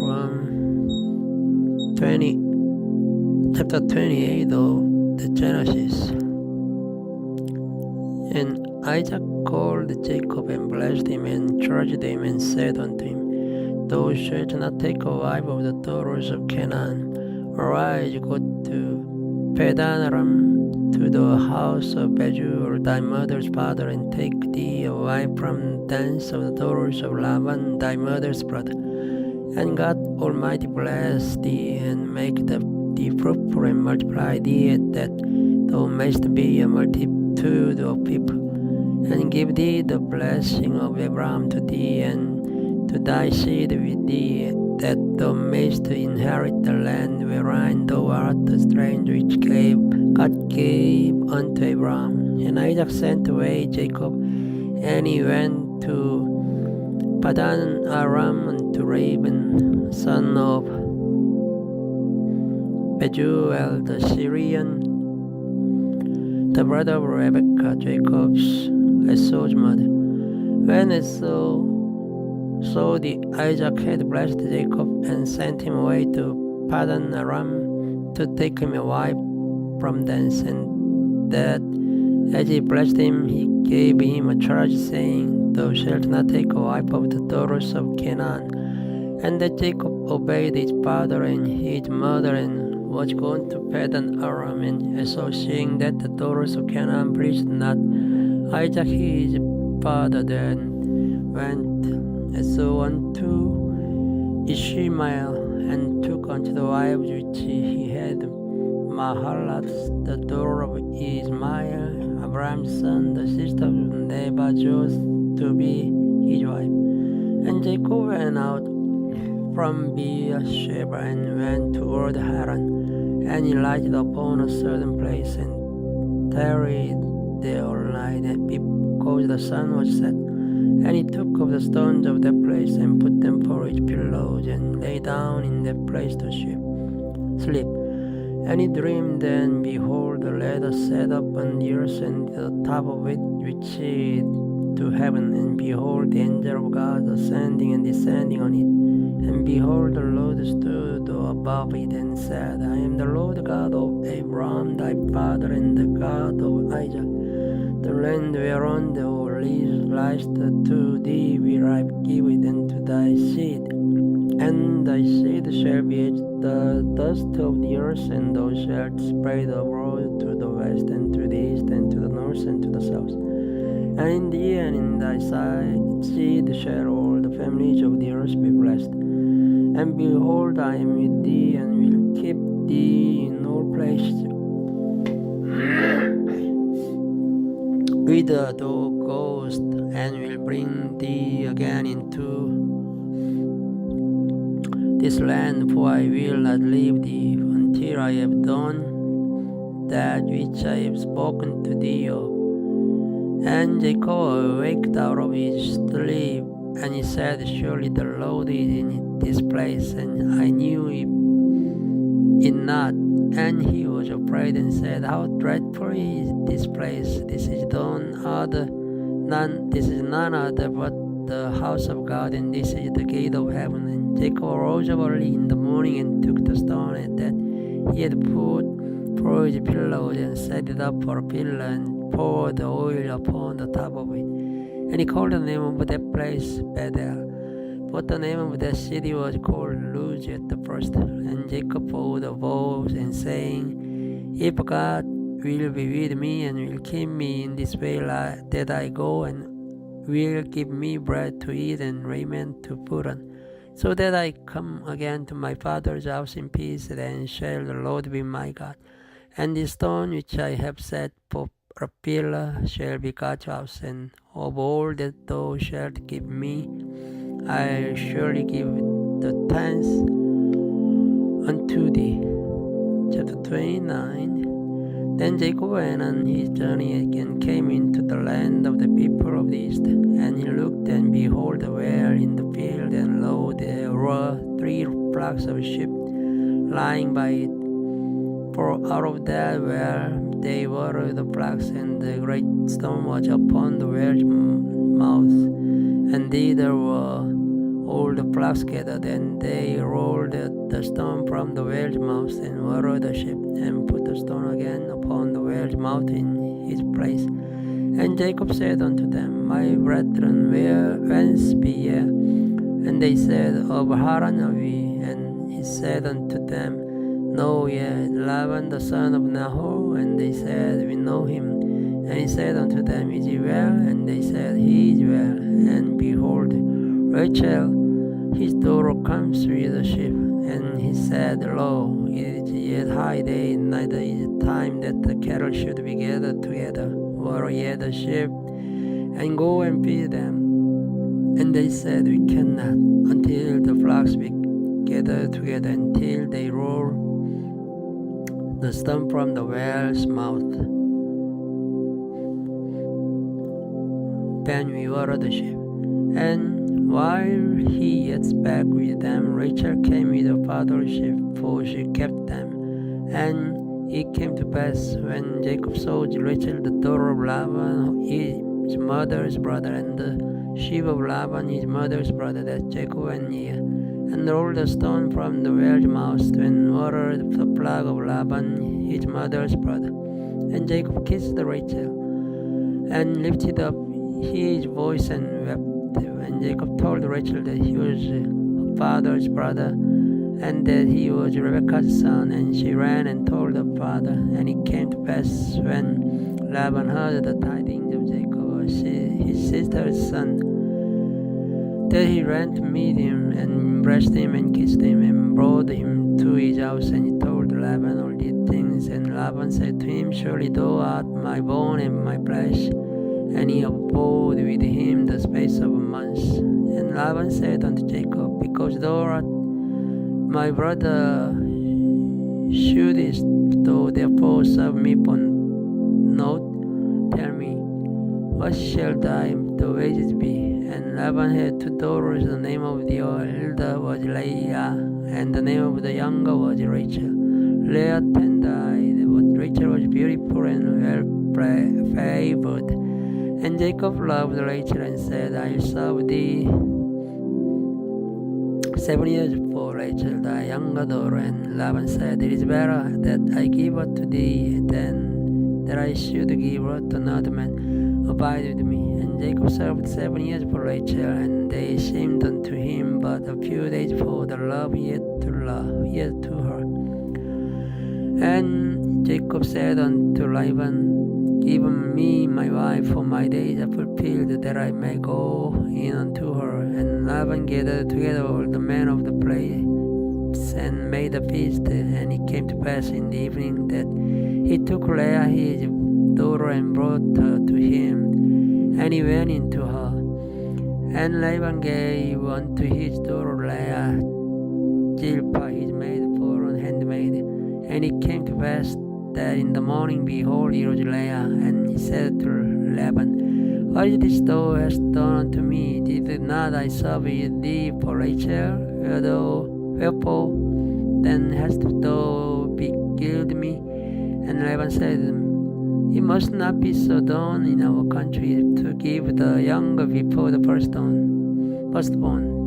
from chapter 28 of the Genesis. And Isaac called Jacob and blessed him and charged him and said unto him, Thou shalt not take a wife of the daughters of Canaan. Arise, go to Padan-aram, to the house of Bethuel thy mother's father, and take thee a wife from thence of the daughters of Laban thy mother's brother. And God Almighty bless thee, and make thee fruitful, and multiply thee, that thou mayst be a multitude of people, and give thee the blessing of Abraham to thee, and to thy seed with thee, that thou mayst inherit the land wherein thou art a stranger, which God gave unto Abraham. And Isaac sent away Jacob, and he went to Padan Aram unto Laban, son of Bethuel the Syrian, the brother of Rebekah, Jacob's Esau's mother. When Esau saw that Isaac had blessed Jacob, and sent him away to Padan Aram to take him a wife from thence, and that as he blessed him, he gave him a charge, saying, Thou shalt not take a wife of the daughters of Canaan. And that Jacob obeyed his father and his mother, and was gone to Padan Aram. And Esau, seeing that the daughters of Canaan pleased not Isaac his father, then went Esau unto Ishmael, and took unto the wives which he had Mahalat, the daughter of Ishmael, Abraham's son, the sister of Nebajoth, to be his wife. And Jacob went out from Beersheba, and went toward Haran, and he lighted upon a certain place, and tarried there all night, because the sun was set. And he took of the stones of that place, and put them for his pillows, and lay down in that place to sleep. And he dreamed, and behold, a ladder set up on the earth, and the top of it reached to heaven. And behold, the angel of God ascending and descending on it. And behold, the Lord stood above it, and said, I am the Lord God of Abraham thy father, and the God of Isaac. The land whereon thou liest, to thee will I give it, and to thy seed. And thy seed shall be as the dust of the earth, and thou shalt spread abroad to the west, and to the east, and to the north, and to the south. And in thee and in thy seed shall all the families of the earth be blessed. And behold, I am with thee, and will keep thee in all places whither thou goest, and will bring thee again into this land, for I will not leave thee until I have done that which I have spoken to thee of. And Jacob awaked out of his sleep, and he said, Surely the Lord is in this place, and I knew it not. And he was afraid, and said, How dreadful is this place! This is none other but the house of God, and this is the gate of heaven. And Jacob rose up early in the morning, and took the stone that he had put for his pillows, and set it up for a pillar, and poured the oil upon the top of it. And he called the name of that place Bethel. But the name of that city was called Luz at the first. And Jacob vowed a vow, and saying, If God will be with me, and will keep me in this way that I go, and will give me bread to eat, and raiment to put on, so that I come again to my father's house in peace, then shall the Lord be my God. And the stone which I have set for a pillar shall be God's house, and of all that thou shalt give me, I surely give the tenth unto thee. Chapter 29. Then Jacob went on his journey, and came into the land of the people of the east. And he looked, and behold, a well in the field, and lo, there were 3 flocks of sheep lying by it. For out of that well they watered the flocks, and the great stone was upon the well's mouth. And thither were all the flocks gathered, and they rolled the stone from the whale's mouth and watered the ship, and put the stone again upon the whale's mouth in his place. And Jacob said unto them, My brethren, whence be ye? And they said, Of Haran are we. And he said unto them, Know ye Laban the son of Nahor? And they said, We know him. And he said unto them, Is he well? And they said, He is well. And behold, Rachel, his daughter, comes with the sheep. And he said, Lo, it is yet high day, neither is it time that the cattle should be gathered together. Water ye the sheep, and go and feed them. And they said, We cannot, until the flocks be gathered together, until they roll the stone from the whale's mouth. Then we water the sheep. And while he yet spake with them, Rachel came with her father's sheep, for she kept them. And it came to pass, when Jacob saw Rachel the daughter of Laban, his mother's brother, and the sheep of Laban his mother's brother, that Jacob went near, and rolled the stone from the whale's mouth, and watered the flock of Laban his mother's brother. And Jacob kissed Rachel, and lifted up his voice and wept. And Jacob told Rachel that he was her father's brother, and that he was Rebekah's son. And she ran and told her father. And it came to pass, when Laban heard the tidings of Jacob, his sister's son, that he ran to meet him, and embraced him, and kissed him, and brought him to his house. And he told Laban all these things. And Laban said to him, Surely thou art my bone and my flesh. And he abode with him the space of a month. And Laban said unto Jacob, Because thou art my brother, shouldest thou therefore serve me for naught? Tell me, what shall the wages be? And Laban had two daughters. The name of the elder was Leah, and the name of the younger was Rachel. Leah then died, but Rachel was beautiful and well favored. And Jacob loved Rachel, and said, I will serve thee 7 years for Rachel, thy younger daughter. And Laban said, It is better that I give her to thee than that I should give her to another man. Abide with me. And Jacob served 7 years for Rachel, and they seemed unto him but a few days, for the love yet to her. And Jacob said unto Laban, Give me my wife, for my days are fulfilled, that I may go in unto her. And Laban gathered together all the men of the place, and made a feast. And it came to pass in the evening, that he took Leah his daughter, and brought her to him, and he went into her. And Laban gave unto his daughter Leah Zilpah his maid for an handmaid. And it came to pass that in the morning, behold, it was Leah. And he said to Laban, What is this thou hast done unto me? Did not I serve thee for Rachel? Wherefore then hast thou beguiled me? And Laban said, It must not be so done in our country, to give the younger before the firstborn.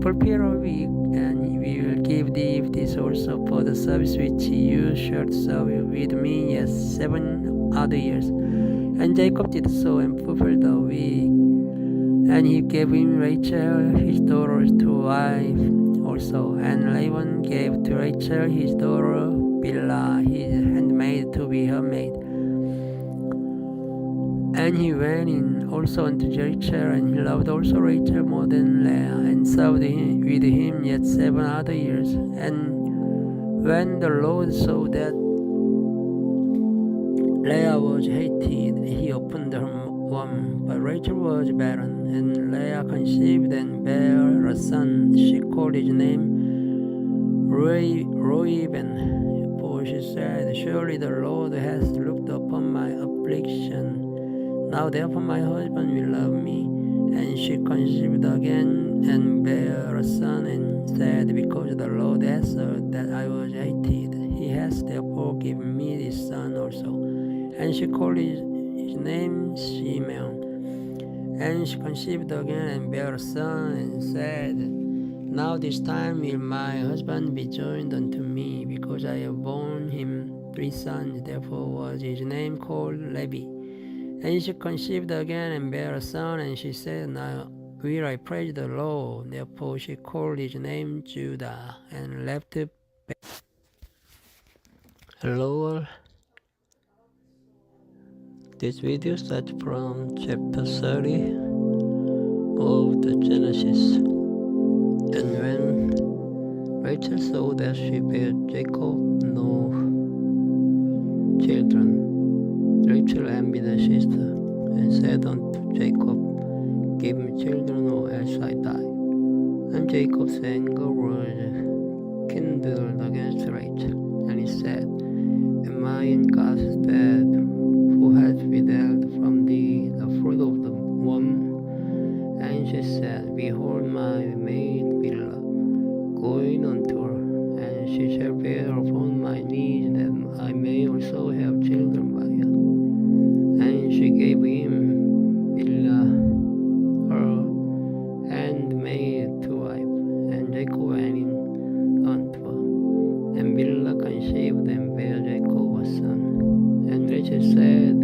Prepare a week, and we will give thee this also for the service which you shalt serve with me 7 other years. And Jacob did so, and fulfilled the week. And he gave him Rachel his daughter to wife also. And Laban gave to Rachel his daughter Bilhah his handmaid to be her maid. And he went in also unto Rachel, and he loved also Rachel more than Leah, and served with him yet 7 other years. And when the Lord saw that Leah was hated, he opened her womb, but Rachel was barren. And Leah conceived and bare a son. She called his name Reuben, for she said, Surely the Lord has looked upon my affliction. Now therefore my husband will love me. And she conceived again, and bare a son, and said, Because the Lord has heard that I was hated, he has therefore given me this son also. And she called his name Simeon. And she conceived again, and bare a son, and said, Now this time will my husband be joined unto me, because I have borne him 3 sons. Therefore was his name called Levi. And she conceived again and bare a son, and she said, Now will I praise the Lord. Therefore she called his name Judah, and left it. Hello all. This video starts from chapter 30 of the Genesis. And when Rachel saw that she bare Jacob no children, Rachel envied her sister, and said unto Jacob, Give me children, or else I die. And Jacob's anger was kindled against Rachel, and he said, Am I in God's stead, who has withheld from thee the fruit of the womb? And she said, Behold, my maid Bilhah, go in unto her, and she shall bear upon my knees, that I may also have children by her. And she gave him Bilhah, her handmaid, to wife. And Jacob went in unto her, and Bilhah conceived and bare Jacob a son. And Rachel said,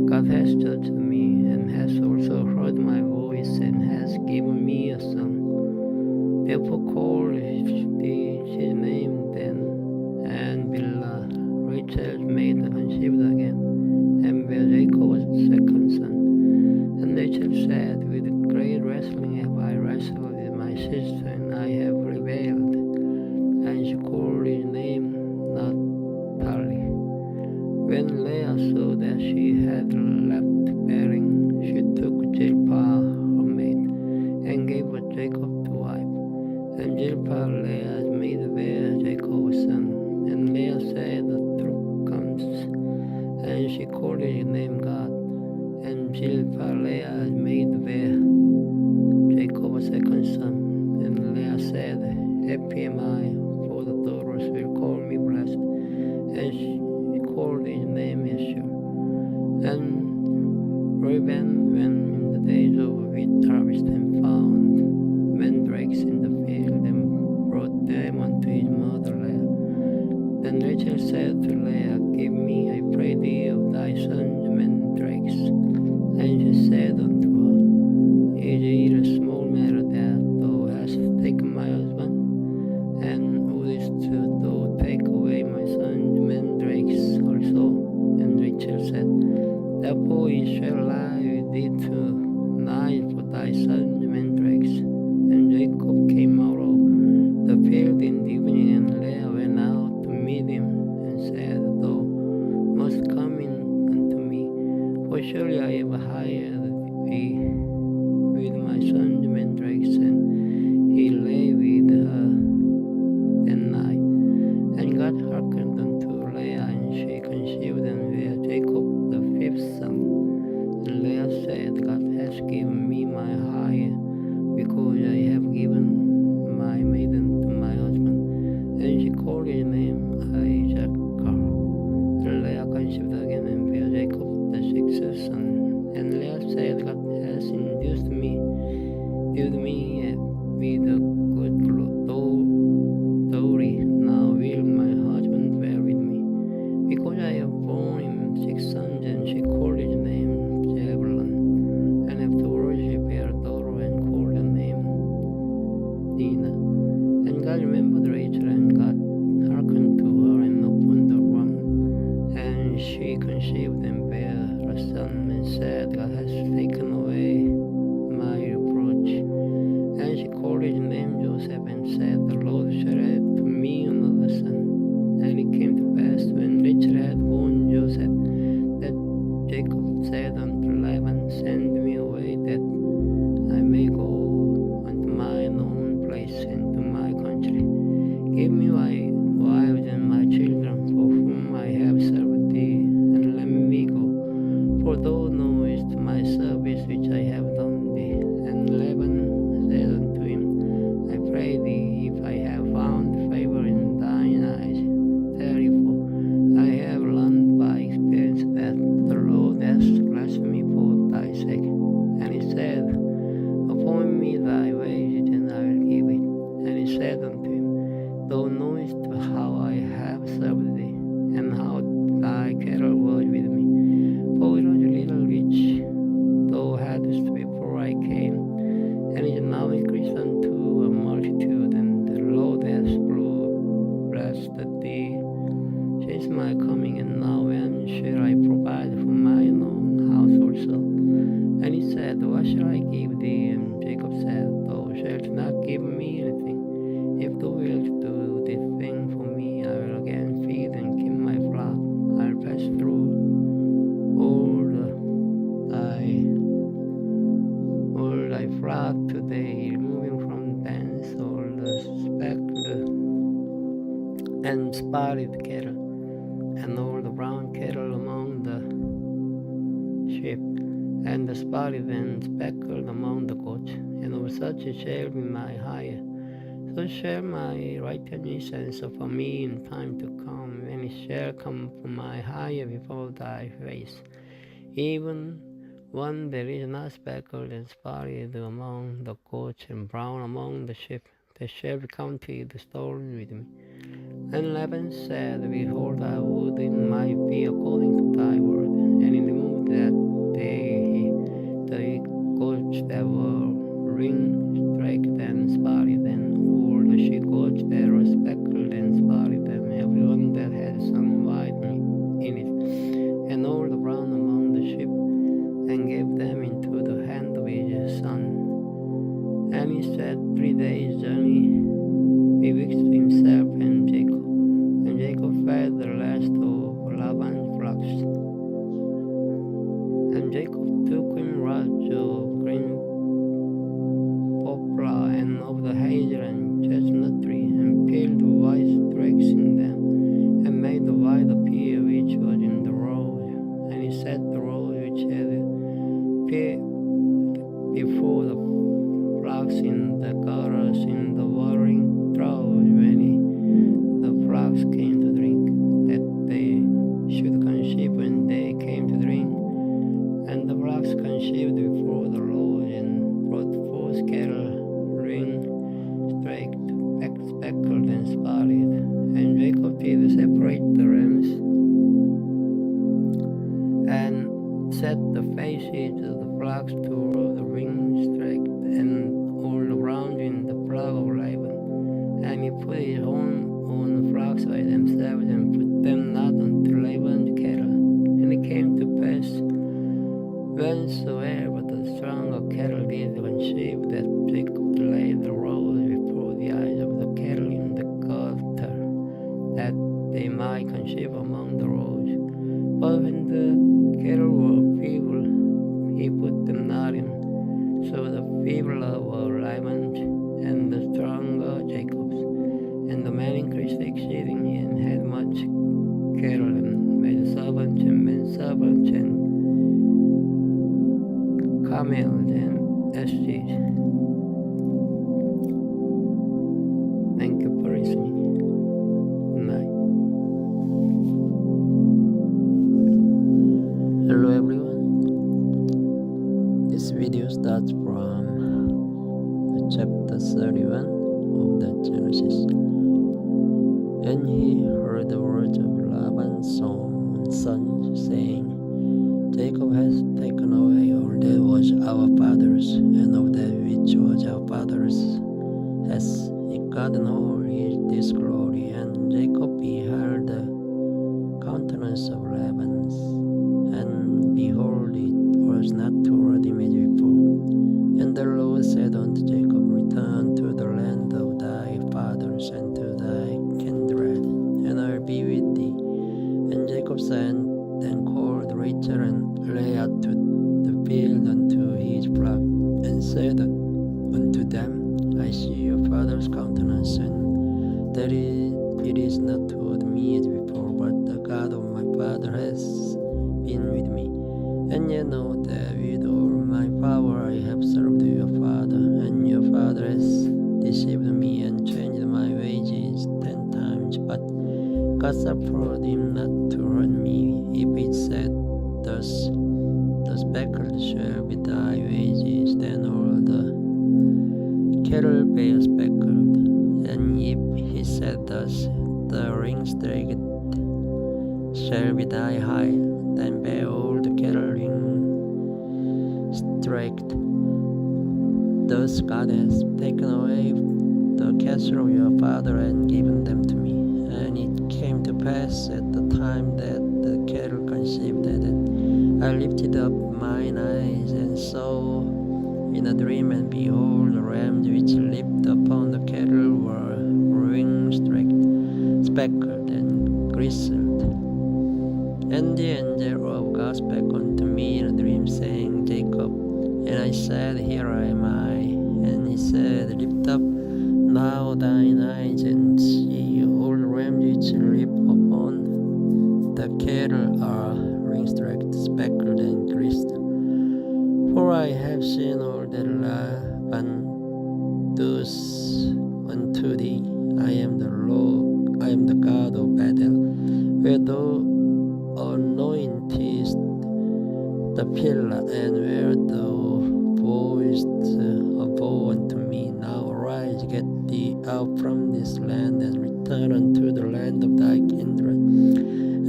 God has judged me, and has also heard my voice, and has given me a son. Therefore called his name Dan. And Bilhah, Rachel's maid, conceived again, and bare Jacob a second son. And Rachel said, With great wrestling have I wrestled with my sister, and I have prevailed. And she called his name Naphtali. When Leah saw that she had left bearing, she took Zilpah her maid, and gave her Jacob to wife. And Zilpah, Leah's maid, bare Jacob a son. And Leah said, The truth comes. And she called his name God. And Zilpah, Leah's maid, bare Jacob a second son. And Leah said, Happy am I, for the daughters will call me blessed. And she called his name Esau. And Reuben went in the days of wheat harvest, and found mandrakes in the field, and brought them unto his mother Leah. Then Rachel said to Leah, Give me, I pray thee, of thy sons mandrakes. And she said unto her, Is it a small matter that thou hast taken my husband? And wouldest thou take away my son's mandrakes also? And Rachel said, Therefore it shall lie with thee tonight for thy son's mandrakes. And Jacob came out of the field in the evening, and Leah went out to meet him, and said, Thou must come in unto me, for surely I have hired thee with my son's mandrakes. And he lay with her that night. And God hearkened unto Leah, and she conceived and bare Jacob the 5th son. And Leah said, God has given me my hire, because I have given my maiden to my husband. And she called his name Isaac. And Leah conceived again and bare Jacob the 6th son. And Leah said, God has induced me with a good dowry. Now will my husband bear with me, because I have borne him 6 sons. And she called his name Zebulun. And afterwards she bare a daughter, and called her name Dinah. And God remembered Rachel, and God hearkened to her, and opened the womb. And she conceived and bare a son, and said, God has taken away my reproach. And she called his name Joseph, and said, The Lord shall add to me another son. And it came to pass, when Rachel had born Joseph, that Jacob said unto Laban, Send me away, that I may go unto mine own place, and to my country. Give me my wives and my children, for whom I have served thee, and let me go. For thou knowest my service which I have done thee. And Laban said unto him, I pray thee, if I have found favor in thine eyes, therefore I have learned by experience that the Lord has blessed me for thy sake. And he said, Appoint me thy ways, and spotted cattle, and all the brown cattle among the sheep, and the spotted and speckled among the goats, and of such shall be my hire. So shall my righteousness for me in time to come, when it shall come from my hire before thy face. Even one that is not speckled and spotted among the goats, and brown among the sheep, they shall be counted stolen with me. And Laban said, Behold, I would it might be according to thy word. And in the mood that day the goats that were ring-streaked and spotted, and all the she goats that were speckled and spotted, and every one that had some white in it, and all the brown among the sheep, and gave them into the hand of his son. And he said, 3 days' journey betwixt himself and Jacob. And Jacob fed the last of Laban's flocks. And Jacob took him rods of green poplar and of the hazel and chestnut tree, and peeled the white twigs in them, and made the white appear which was in the road. And he set the road which had appeared before the flocks in the gutters in the watering troughs when the flocks came to drink, that they should conceive when they came to drink. And the flocks conceived before the Lord, and brought forth cattle, ring-streaked, speckled, and spotted. And Jacob did separate the rams, and set the faces of the flocks toward the ring-streaked, and all around in the flock of Laban. And he put his own flocks by themselves, and put them not unto Laban's cattle. And it came to pass, whensoever the stronger cattle did conceive, that Jacob laid the road before the eyes of the cattle in the gutter, that they might conceive among the roads. But when the cattle were feeble, he put them not in. So the feebler were Laban's, and the stronger Jacob's. And the man increased exceedingly, and had much cattle, and made servants and menservants, and camels and asses. Thank you for listening. Good night. Hello everyone. This video starts from chapter 31 of the Genesis. And he heard the words of Laban's son, saying, Jacob has taken away all that was our father's, and of that which was our father's has he gotten all his disglory. And Jacob beheld the countenance of Laban's, and behold, it was not toward him as before. And the Lord said unto Jacob, Return to the land of thy fathers, and to thy kindred, and I will be with thee. And Jacob sent and called Rachel and Leah to the field unto his flock, and said unto them, I see your father's countenance, and that it is not toward me as before, but the God of my father has been with me. And ye know that with all my power I have served your father, and your father has deceived me and changed my wages 10 times. But God suffered him not to hurt me. If it said thus, the speckled shall be thy wages, then all the cattle bear speckled. And if he said thus, the ring-streaked shall be thy hire, then bear all the cattle ring-streaked. Thus God has taken away the cattle of your father and given them to me. And it came to pass at the time that the cattle conceived, that I lifted up mine eyes and saw in a dream, and behold, the rams which leaped upon the cattle were ring-streaked, speckled, and grizzled. And the angel of God spake unto me in a dream, saying, Jacob. And I said, Here am I. And he said, Lift up now thine eyes, and see all the rams which where thou anointest the pillar, and where thou voiced a vow unto me. Now arise, get thee out from this land, and return unto the land of thy kindred.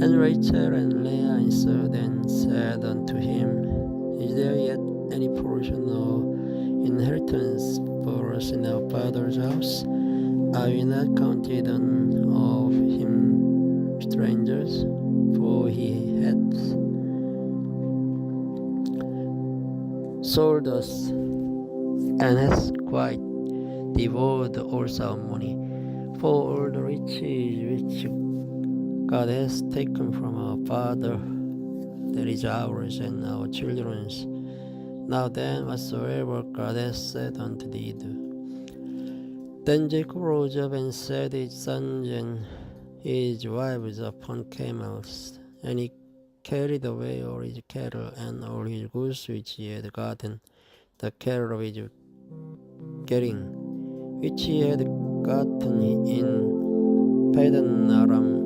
And Rachel and Leah answered and said unto him, Is there yet any portion or inheritance for us in our father's house? Are we not counted on of him strangers? For he hath sold us, and has quite devoured also our money. For all the riches which God has taken from our father, that is ours and our children's. Now then, whatsoever God has said unto thee, do. Then Jacob rose up and set his sons and his wives upon camels, and he carried away all his cattle and all his goods which he had gotten, the cattle of his getting, which he had gotten in Padan Aram,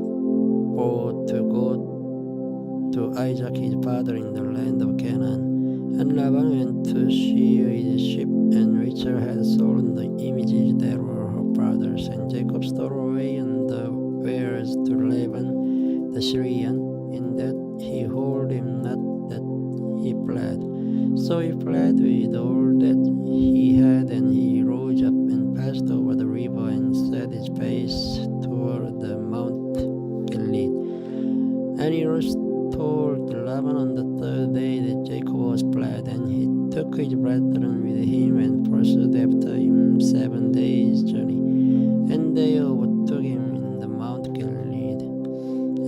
for to go to Isaac his father in the land of Canaan. And Laban went to shear his sheep, and Rachel had sold the images that were her father's. And Jacob stole away on the wares to Laban the Syrian, in that he hold him not, that he fled. So he fled with all that he had, and he rose up and passed over the river, and set his face toward the Mount Gilead. And he told Laban on the third day that Jacob was fled, and he took his brethren with him, and pursued after him 7 days' journey. And they overtook him in the Mount Gilead.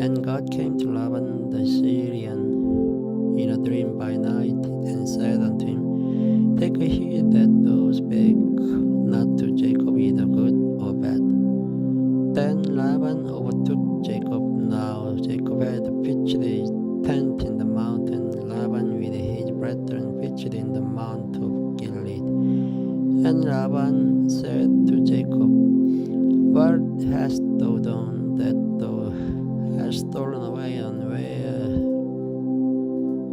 And God came to Laban the Syrian in a dream by night, and said unto him, Take heed that thou speak not to Jacob either good or bad. Then Laban overtook Jacob. Now Jacob had pitched his tent in the mountain, Laban with his brethren pitched in the mount of Gilead. And Laban said to Jacob, What hast thou done, that thou hast stolen away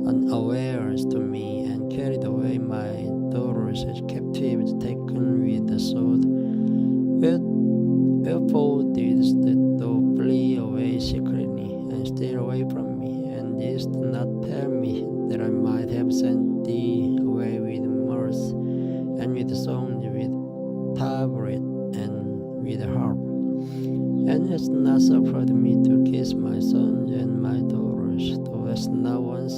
unawares to me, and carried away my daughters as captives, taken with the sword? Wherefore didst thou flee away secretly, and steal away from me, and didst not tell me, that I might have sent thee away with mirth, and with songs, with tabret, and with harp? And hast not suffered me to kiss my sons and my daughters. Thou hast not once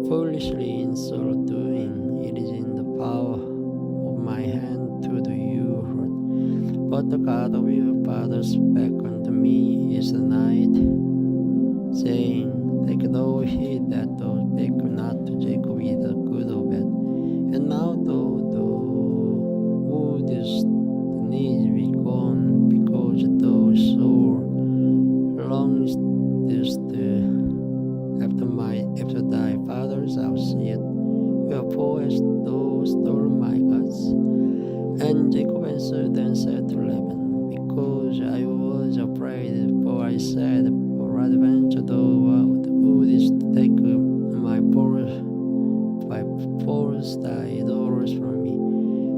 foolishly in so doing. It is in the power of my hand to do you hurt. But the God of your fathers spake unto me is the night, saying, Take thou heed that thou speak not to Jacob either good or bad. And now thou wouldest needs be gone, because thou so longest after thy father's house. Yet wherefore hast thou stolen my gods? And Jacob answered and said to Laban, Because I was afraid, for I said, Peradventure thou wouldest take by force thy daughters from me.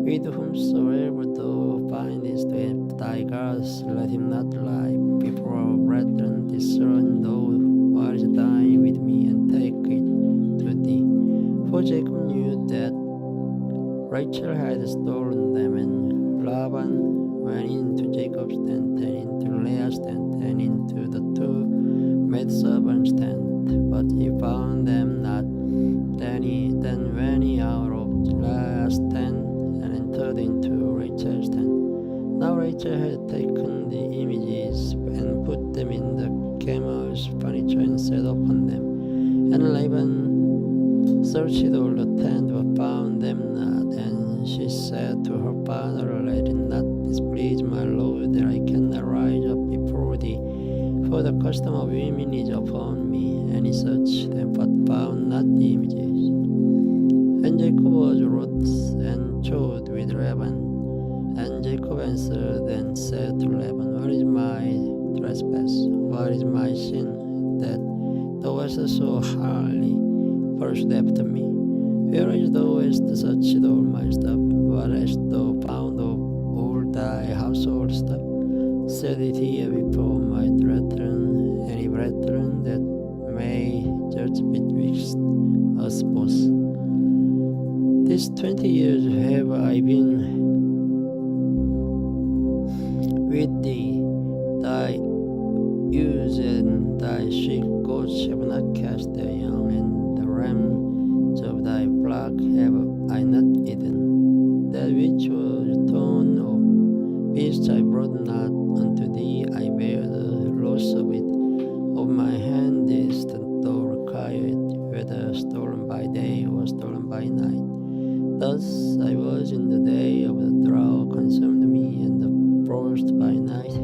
With whomsoever thou findest thy gods, let him not lie before our brethren. Discern thou what is thine with me, and take it to thee. For Jacob knew that Rachel had stolen them, and Laban went into Jacob's tent, and into Leah's tent, and into the two maidservants' tent, but he found them not. Then went he out of Leah's tent, and entered into Rachel's tent. Now Rachel had taken the images, and put them in the camel's furniture, and sat upon them. And Laban searched all the tent, but found them not. And she said to her father, Let it not displease my lord, that I cannot rise up before thee, for the custom of women is upon me. And he searched them, but found not the images. And Jacob was wroth and chode with Laban. And Jacob answered and said to Laban, What is my trespass? What is my sin that thou wast so hardly pursued after me? Where is thou hast searched all my stuff? What hast thou found of all thy household stuff? Set it here before my brethren, any brethren that may judge betwixt us both. These 20 years have I been with thee. Thy ewes and thy sheep goats have not cast their young, and the rams of thy flock have I not eaten. That which was torn of beasts I brought not unto thee. I bear the loss of it. Of my hand is the thou require it, whether stolen by day or stolen by night. Thus I was in the day of the drought consumed me, and the frost by night,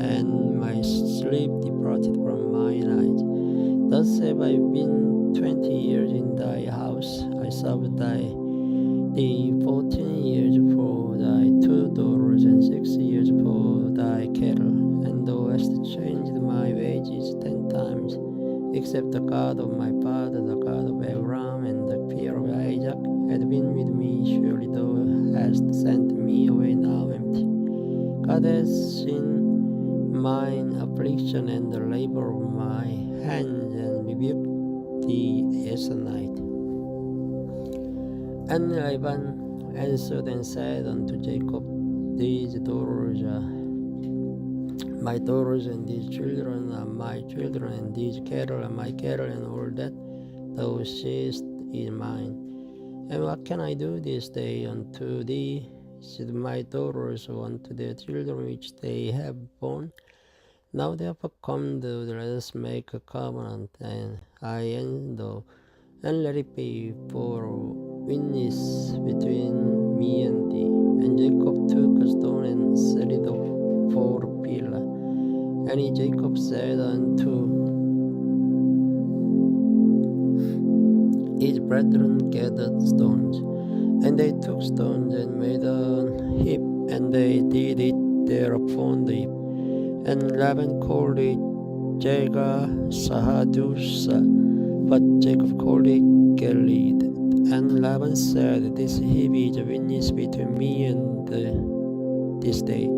and my sleep departed from mine eyes. Thus have I been 20 years in thy house. I served thee 14 years for thy 2 daughters, and 6 years for thy cattle. And thou hast changed my wages 10 times, except the God of my father, the God of Abraham, and the fear of Isaac had been with me. Surely thou hast sent me away now empty. God has seen mine affliction and the labor of my hands, and rebuked thee as a night. And Laban answered and said unto Jacob, these daughters are my daughters, and these children are my children, and these cattle are my cattle, and all that thou seest is mine. And what can I do this day unto thee? Should my daughters unto their children which they have borne? Now therefore come, let us make a covenant, and I and thou, and let it be for witness between me and thee. And Jacob took a stone and set it up for a pillar. And Jacob said unto his brethren, gathered stones. And they took stones and made a heap, and they did it there upon the heap. And Laban called it Jagar Sahadusa, but Jacob called it Gilead. And Laban said, this heap is a witness between me and this day.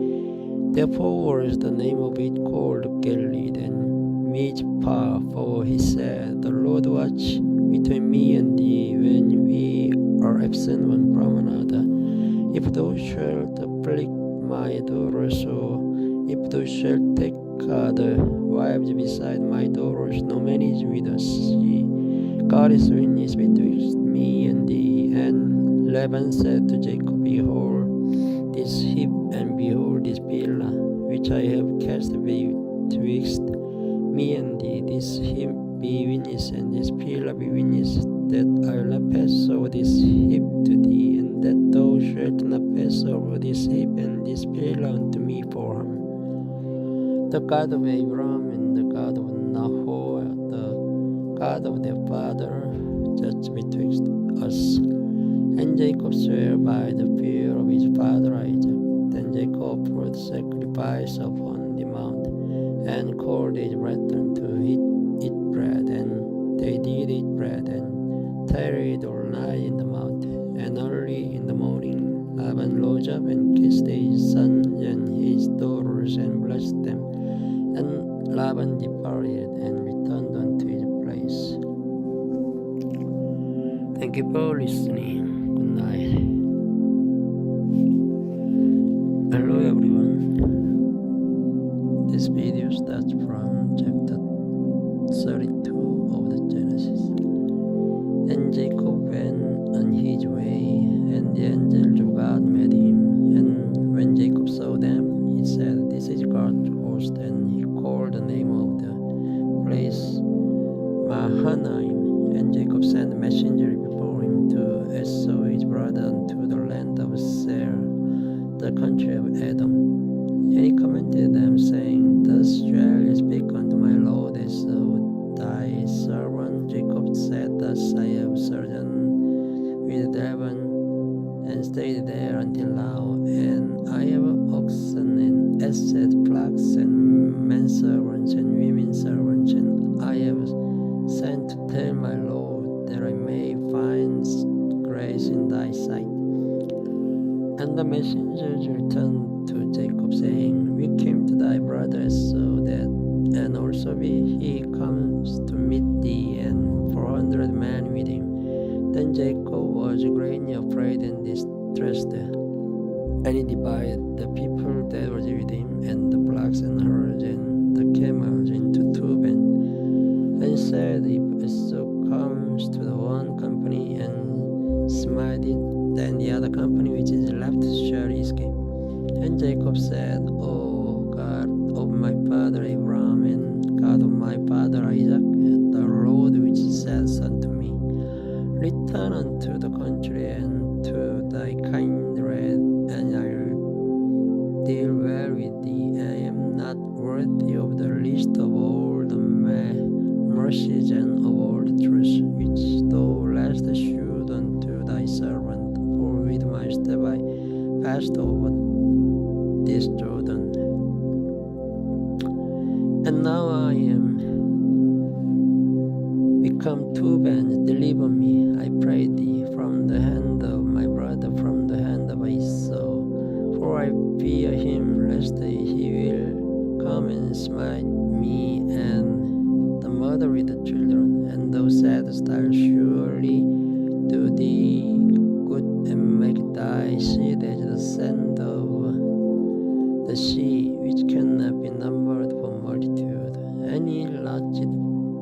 Therefore was the name of it called Gilead. And Mizpah, for he said, the Lord watch between me and thee when we are absent one from another. If thou shalt afflict my daughters, or if thou shalt take other wives beside my daughters, no man is with us. God is witness betwixt me and thee. And Laban said to Jacob, behold this heap, and behold this pillar, which I have cast betwixt me and thee. This heap be witness, and this pillar be witness, that I will not pass over this heap to thee, and that thou shalt not pass over this heap and this pillar unto me for harm. The God of Abraham and the God of Nahor, the God of their father, judge betwixt us. And Jacob sware by the fear of his father Isaac. Then Jacob brought sacrifice upon the mount, and called his brethren to eat bread. And they did eat bread, and tarried all night in the mount. And early in the morning Laban rose up and kissed his sons and his daughters, and blessed them. And Laban departed and returned unto his place. Thank you for listening. Good night. Hello everyone. This video starts from chapter 32 of the Genesis. And Jacob went on his way, and the angels of God met him. And when Jacob saw them, he said, this is God's host. And he called the name of the place Mahanaim. And Jacob sent a messenger before him to Esau his brother unto the land of Seir, the country of Edom. And he commanded them, saying, thus shall you speak unto my lord Esau, thy servant. Jacob said, thus I have sojourned with Laban, and stayed there until now, and I have oxen and asset, flocks and men servants and women servants, and I have sent to tell my Lord that I may find grace in thy sight. And the messengers returned to Jacob, saying, We came to thy brother so that, and also he comes to meet thee, and 400 men with him. Then Jacob was greatly afraid and distressed, and he divided the people that was with him, and the flocks and herds and the camels into two bands, and said, If Esau comes to the one company and smite it, then the other company which is left shall escape. And Jacob said, O God of my father Abraham and God of my father Isaac, the Lord which says unto me, Return unto the country and to thy kindred, and I will deal well with thee. I am not worthy of the least of all the mercies and of all the truths which thou last shewed unto thy servant. For with my step I passed over this Jordan, and now I am become two bands. Deliver me, I pray thee, from the hand of my brother, from the hand of Esau. For I fear him, lest he will come and smite me and the mother with the children. And thou saidst, I'll surely do thee good and make thy seed as the sand of the sea, which cannot be numbered for multitude. And he lodged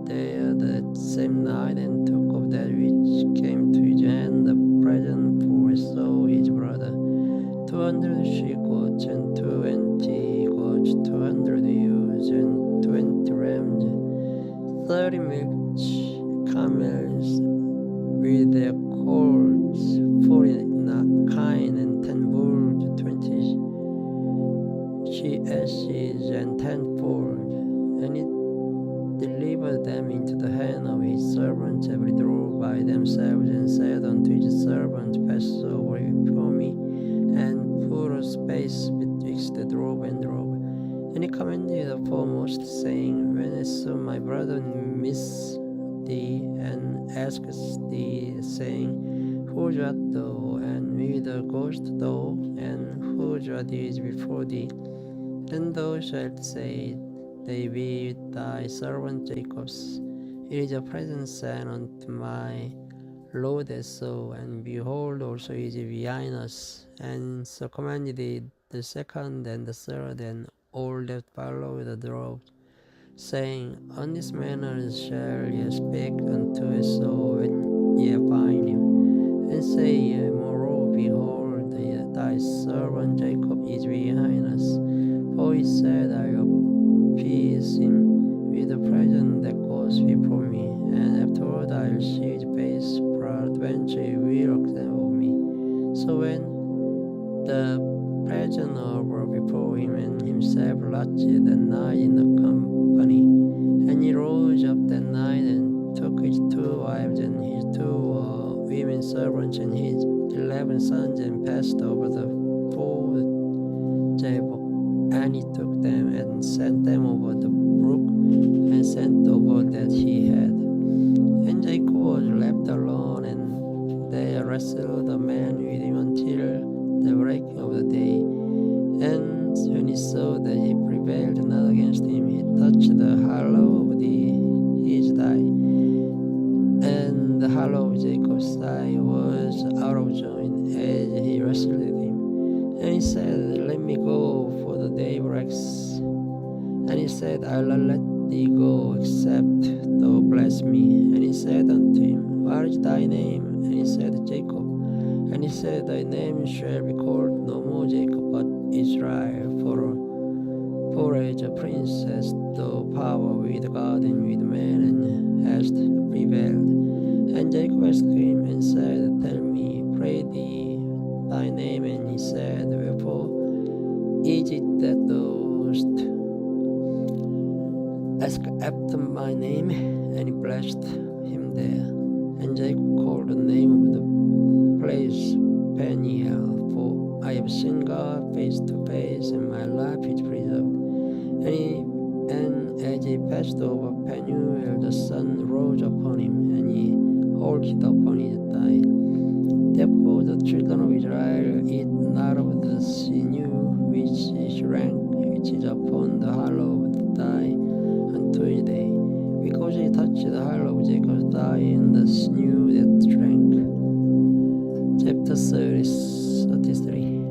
there that same night, and took of that which came to his hand the present for Esau his brother, 200 she-goats and 20 goats, 200 ewes and 20 rams, 30 milk camels with their colts, 40 kine and 10 bulls, 20 she-asses and 10 foals. And it delivered them into the hand of his servants every drove by themselves, and said unto his servants, Pass over before me, and put a space betwixt the drove and drove. And he commanded the foremost, saying, When Esau my brother meets thee, and asks thee, saying, Whose art thou? And whither goest thou? And whose art is before thee? Then thou shalt say, They be with thy servant Jacob's. It is a present sent unto my Lord Esau, and behold, also is behind us. And so commanded the second and the third, and all that follow the drove, saying, On this manner shall ye speak unto Esau when ye find him, and say ye, Moreover, behold, thy servant Jacob is behind us. For he said, I will appease him with the present that goes before me, and afterward I will see his face, peradventure he will accept of me. So when the present were before him, and himself lodged that night in the company, and he rose up that night and took his 2 wives and his 2 women servants and his 11 sons, and passed over the ford Jabbok. And he took them and sent them over the brook, and sent over that he had. And Jacob was left alone, and they wrestled the man with him until the breaking of the day. And when he saw that he prevailed not against him, he touched the hollow of his thigh. And the hollow of Jacob's thigh was out of joint as he wrestled with him. And he said, Let me go, for the day breaks. And he said, I will not let thee go, except thou bless me. And he said unto him, What is thy name? And he said, Jacob. And he said, Thy name shall be called no more Jacob, but Israel, for as a prince hast thou power with God and with man, and hast prevailed. And Jacob asked him, and said, Tell me, pray thee, thy name. And he said, Wherefore is it that thou ask after my name? And he blessed him there. And Jacob called the name of the place Peniel, for I have seen God face to face, and my life is preserved. And he passed over Penuel, the sun rose upon him, and he halted upon his thigh. Therefore the children of Israel eat not of the sinew which is rank, which is upon the hollow of the thigh, unto this day, because he touched the hollow of Jacob's thigh and the sinew that shrank. Chapter 33.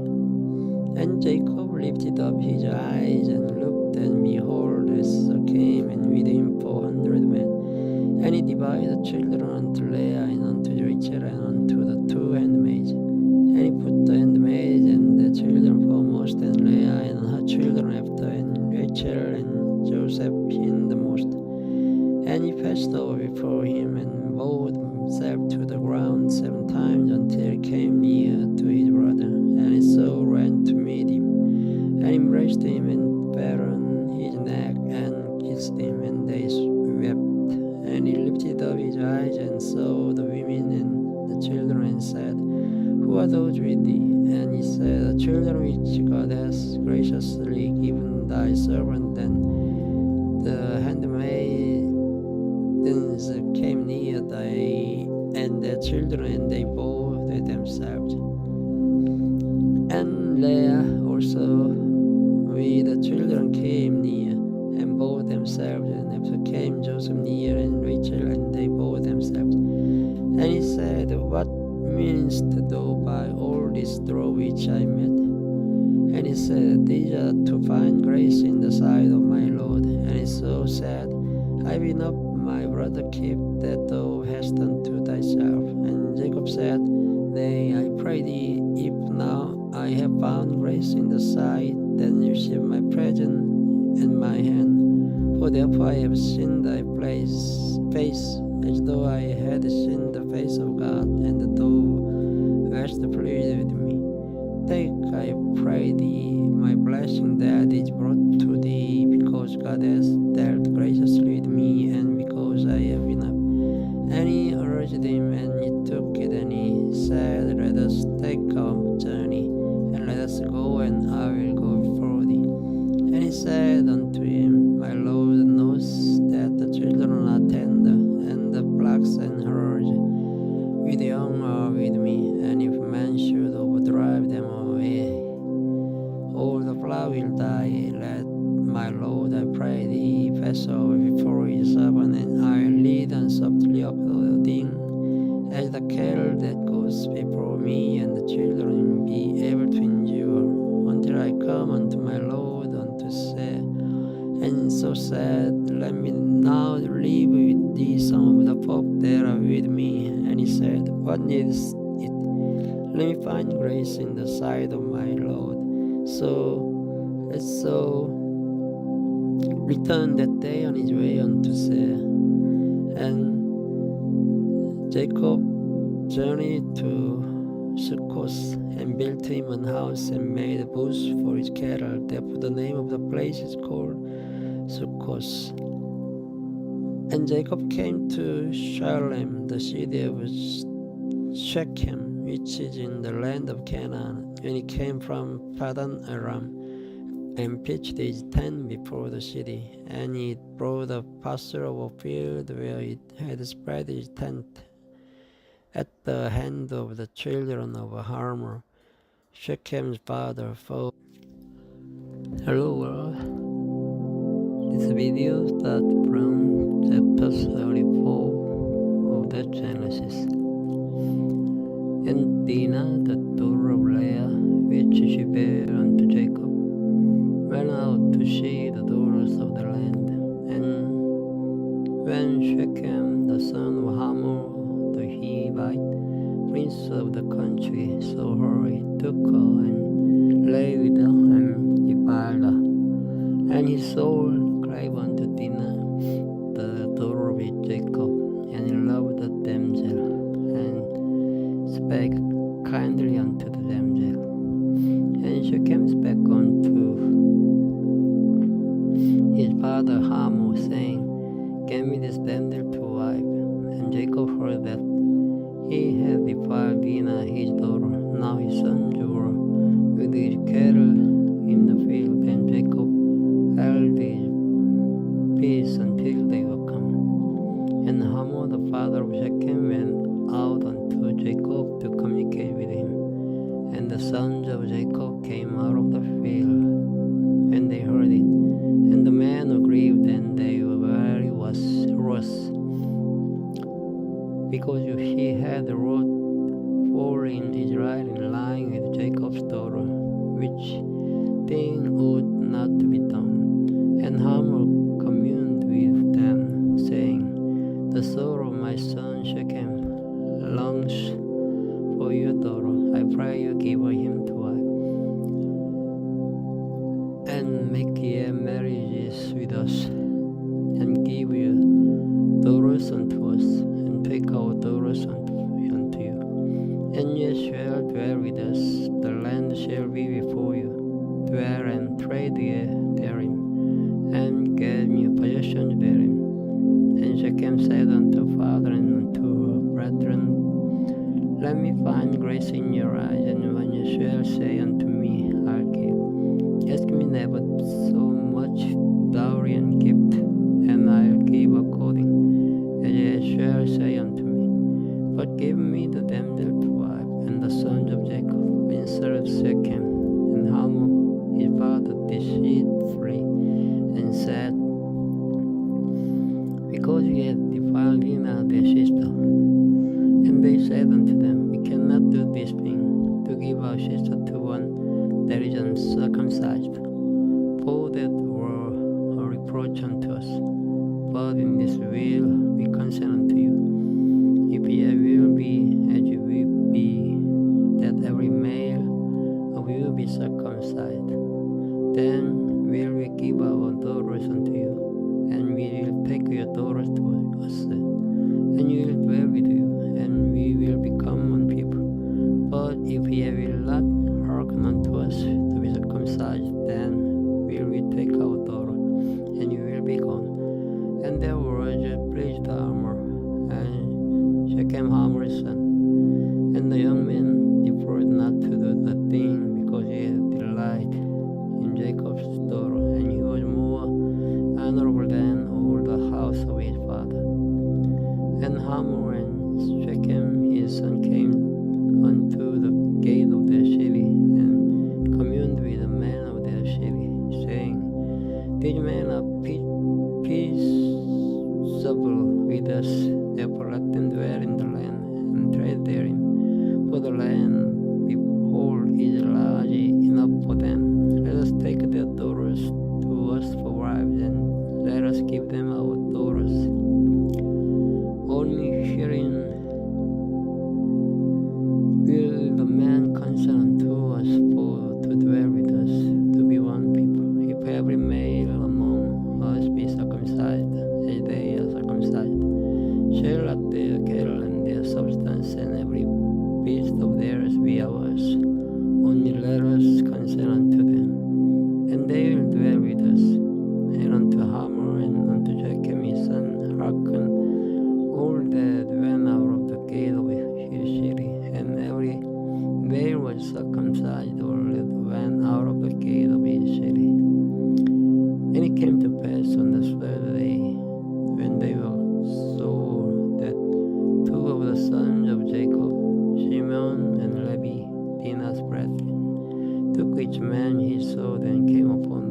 And Jacob lifted up his eyes and looked, and behold, Esau came, and with him 400 men. And he divided the children unto Leah, and unto Rachel, and unto the two handmaids. And he put the handmaids and the children foremost, and Leah and her children after, and Rachel and Joseph in the most. And he passed over before him, and bowed himself to the ground 7 times, until he came near to his brother. And Esau ran to meet him, and embraced him, and fell on his neck, and kissed him, and they wept. And he lifted up his eyes, and saw the women and the children, and said, Who are those with thee? And he said, The children which God has graciously given thy servant. Then the handmaidens came near thy and their children, and they bowed themselves. And Leah also with the children came near, and bowed themselves. And after came Joseph near, and Rachel, and they bowed themselves. And he said, What meanest thou by all this through which I met? And he said, These are to find grace in the sight of my Lord. And Esau said, I will not, my brother, keep that thou hast unto thyself. And Jacob said, Nay, I pray thee, if now I have found grace in the sight, then receive my present and my hand. For therefore I have seen thy face, as though I had seen the face of God, and thou wast pleased with me. Take, I pray thee, my blessing that is brought to thee, because God has dealt graciously with me, and because I have enough. And he urged him, and he took it, and he said, Let us take our journey, and let us go, and I will go before thee. And he said unto him, My Lord knows that the children are tender, and the flocks and herds with young are with me, and if man should overdrive them away, all the flock will die. Let my Lord, I pray thee, pass over before his servant, and I'll lead and softly uploading, as the cattle that goes before me, and the children be able to endure, until I come unto my Lord, unto say. And so said, Let me now leave with thee some of the folk that are with me. And he said, What needs it? Let me find grace in the sight of my Lord. So returned that day on his way unto Seir. And Jacob journeyed to Sukkot, and built him an house, and made a booth for his cattle. Therefore the name of the place is called Sukkot. And Jacob came to Shalem, the city of Shechem, which is in the land of Canaan, when he came from Padan Aram, and pitched his tent before the city. And he brought a parcel of a field where he had spread his tent, at the hand of the children of Hamor, Shechem's father. For hello world, this video starts from chapter 34 of the Genesis. And Dinah, the daughter of Leah, which she bare unto Jacob, went out to see the daughters of the land. And when Shechem, the son of Hamor, the Hivite, prince of the country, saw her, he took her, and lay with her, and defiled her. And his soul clave unto Dinah, the daughter of Jacob, and he loved the damsel, and spake kindly unto the damsel. And Shechem spake unto his father Hamor, saying, Give me this damsel to wife. And Jacob heard that he had defiled Dinah his daughter. Now his sons were with his cattle in the field, and Jacob held his peace until because he had wrought for in Israel in line with Jacob's daughter, which thing ought not to be done. And Hamor communed with them, saying, The soul of my son Shechem longs for your daughter. I pray you give him to wife, and make ye marriages with us, and give your daughters unto us, and take our daughters unto you. And ye shall dwell with us, the land shall be before you. Dwell and trade ye therein, and get new possessions therein. And Shechem said unto her father and unto her brethren, Let me find grace in your eyes, and when you shall say unto me, I'll give. Ask me never so much dowry and gift, and I'll give according as ye shall say unto me. But give me the damsel to wife, and the sons of Jacob, instead of Shechem. And Hamor his father deceitfully, and said, Because ye have defiled Dinah their sister. And they said unto them, We cannot do this thing, to give our sister to one that is uncircumcised, for that were a reproach unto us. But in this will we consent unto you. If ye will be as you will be, that every male of you be circumcised, then will we give our daughters unto you, and we will take your daughters to us, and you will dwell with you, and we will become one people. But if ye will not hearken unto us to be circumcised, then will we take our daughter, and you will be gone. And their words pleased Hamor, and Shechem Hamor's son. And the young man deferred not to do the thing, because he had delight in Jacob's daughter, and he was more honorable than all the house of his father. And Hamor and Shechem his son came unto the gate of their city, and communed with the men of their city, saying, These men are peaceable with us, therefore let them dwell in the land, and trade therein. For the land, behold, is large enough for them. Let us take their daughters to us for wives, and let us give them our daughters. Only herein will the man consent unto us for to dwell with us, to be one people. If every male among us be circumcised, as they are circumcised, shall not their cattle and their substance and every beast of theirs be ours. Only let us consent unto them, and they will dwell with us. And unto Hamor and unto Shechem his son hearken all that went out of the gate of his city, and every male was circumcised all that went out of the gate of his city. And it came to pass on the 12th day, when they saw that two of the sons of Jacob, Simeon and Levi, Dinah's brethren, took each man his sword and came upon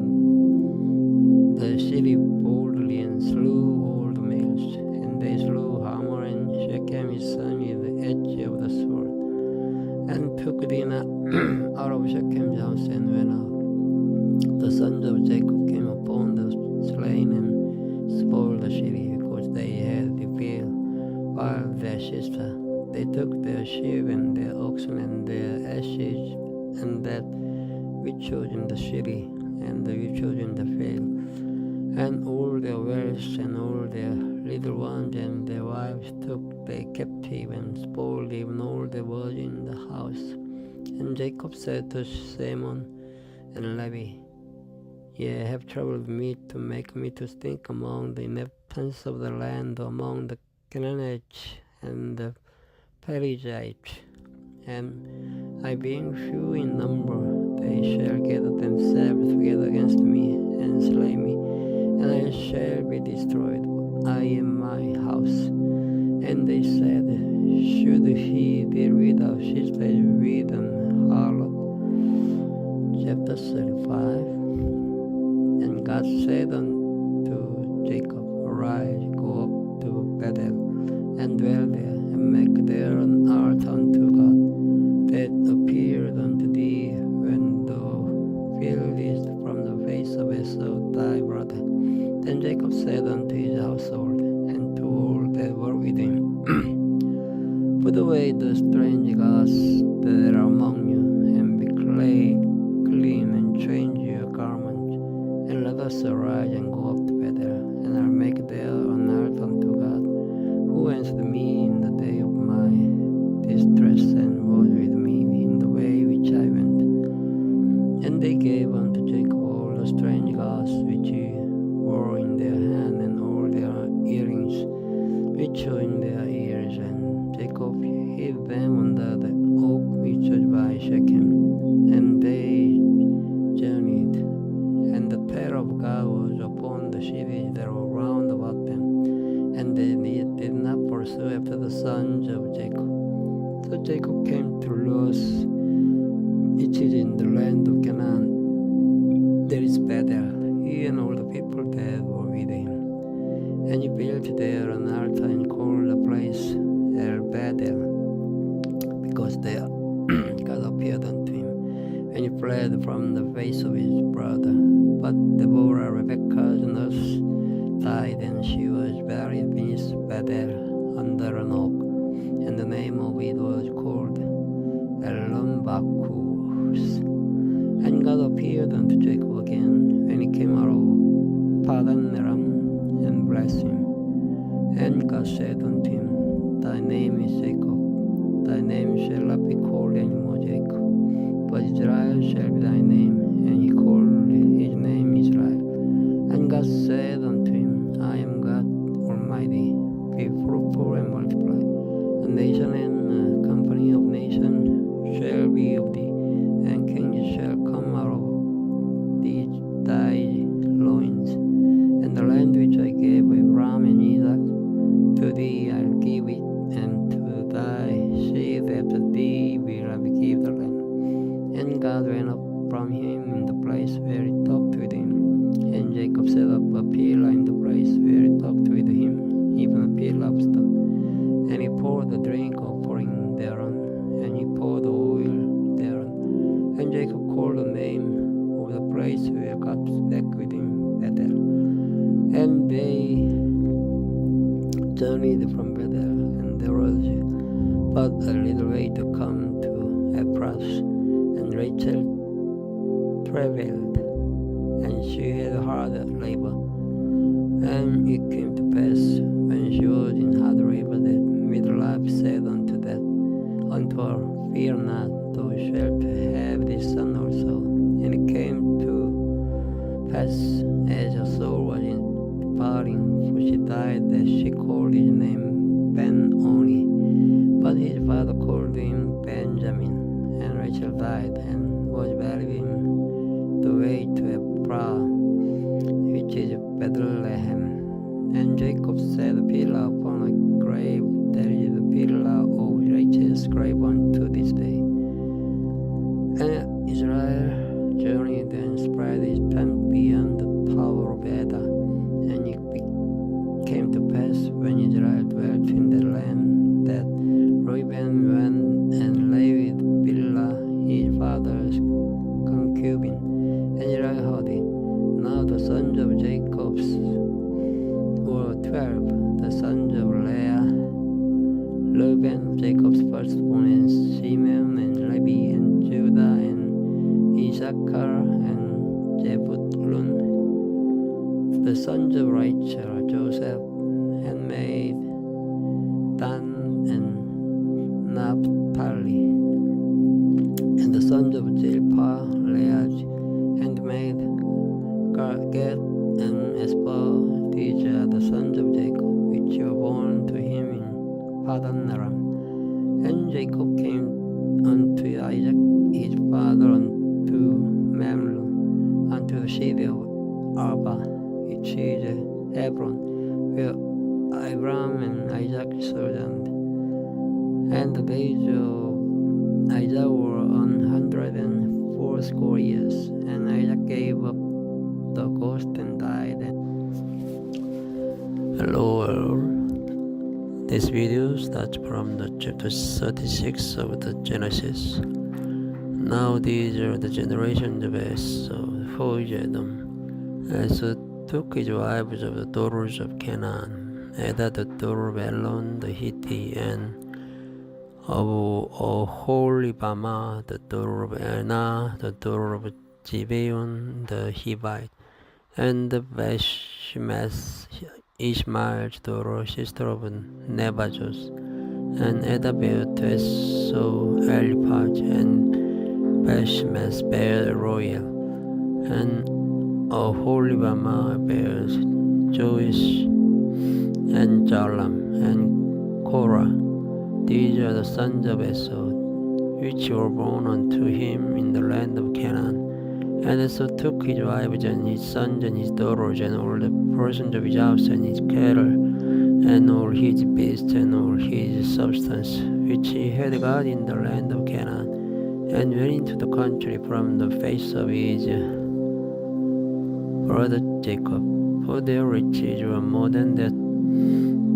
the city boldly and slew all the males. And they slew Hamor and Shechem his son with the edge of the sword, and took Dinah out of Shechem's house and went out. The sons of Jacob came upon the slain and spoiled the city, because they had defiled while their sister. They took their sheep and their oxen and their ashes, and that which was in the city, and the which was in the field, and all their wealth, and all their little ones and their wives took they captive, and spoiled even all that was in the house. And Jacob said to Simeon and Levi, Ye have troubled me to make me to stink among the inhabitants of the land, among the Canaanites and the Perizzites. And I being few in number, they shall gather themselves together against me, and slay me, and I shall be destroyed, I and my house. And they said, Should he deal with our sisters with an harlot? Chapter 35. And God said unto Jacob, Arise, go up to Bethel, and dwell there, and Then Jacob said unto his household, and to all that were with him, put away the strange gods that are among you, and be clean, and change your garments, and let us arise and go up to Bethel, and I'll make there an altar unto God, who answered me in the day of my distress, and was with me in the way which I went. And they gave unto Jacob all the strange gods which were in their hand, and all their earrings which were in their ears, and Jacob hid them under the oak which was by Shechem. And they journeyed, and the terror of God was upon the cities that were round about them, and they did not pursue after the sons of Jacob. So Jacob came to Luz, which is in the land of Canaan. There is Bethel, he and all the people that were with him. And he built there an altar and called the place El Bethel, because there God appeared unto him, and he fled from the face of his brother. But Deborah, Rebekah's nurse, died, and she was buried beneath Bethel under an oak, and the name of it was called Elon-Bakus. And God appeared unto Jacob again when he came out of Padan-aram, and blessed him. And God said unto him, Thy name is Jacob, thy name shall not be called any more Jacob, but Israel shall be thy name. And he called his name Israel. And God said unto him, I am God Almighty, be fruitful and multiply. A nation and a company of nations shall be of thee, and kings shall come out of thy loins. And the land which I gave Abraham and Isaac, to thee I'll give it, and to thy seed after thee will I give the land. And God went up from him in the place where he talked with him. And Jacob set up a pillar in the place where he talked with him, even a pillar of stone. And he poured the drink offering thereon, and he poured the oil thereon. And Jacob called the name of the place where God spake with him Bethel. And they journeyed from Bethel, and there was but a little way to come to Ephrath. And Rachel travailed, and she had hard labor. And it came to pass, when she was in hard labor, that midwife said unto her, Fear not, thou shalt have this son also. And it came to pass, as her soul was in departing, for she died, that she called his name Ben-Oni. But his father called him Benjamin. And Rachel died, and was buried in the way to Ephrath, which is Bethlehem. And Jacob set a pillar upon a grave that is the pillar of Rachel's grave unto this day. And Israel journeyed and spread his tent beyond the tower of Eda. And it came to pass, when Israel dwelt in the land, that Reuben went and lay with Bilhah his father's concubine. And Israel heard it. Now the sons of Jacob were 12, the sons of Leah, Reuben, Jacob's firstborn, and Simeon, and Levi, and Judah, and Issachar, and Zebulun. The sons of Rachel, Joseph, handmaid, Dan, and Naphtali. And the sons of Zilpah, Leah's handmaid, Gad, and Espero. These are the sons of Jacob, which were born to him in Padan-aram. And Jacob came unto Isaac his father unto Mamre, unto the city of Arba, which is Hebron, where Abraham and Isaac sojourned. And the days of Isaac were 180 years, and Isaac gave up the ghost and died. Hello world. This video starts from the chapter 36 of the Genesis. Now these are the generations of Esau, four Edom, Esau, took his wives of the daughters of Canaan, Eda the daughter of Elon the Hittite, and of Oholibamah the daughter of Anah, the daughter of Gibeon the Hivite, and the Bashemath Ishmael's daughter, sister of Nebajoth. And Eda bare to Esau Eliphaz, and Bashemath bare Royal, and Oholibamah bare Joish, and Jalam, and Korah. These are the sons of Esau, which were born unto him in the land of Canaan. And Esau took his wives and his sons and his daughters, and all the persons of his house, and his cattle, and all his beasts, and all his substance, which he had got in the land of Canaan, and went into the country from the face of his brother Jacob. For their riches were more than that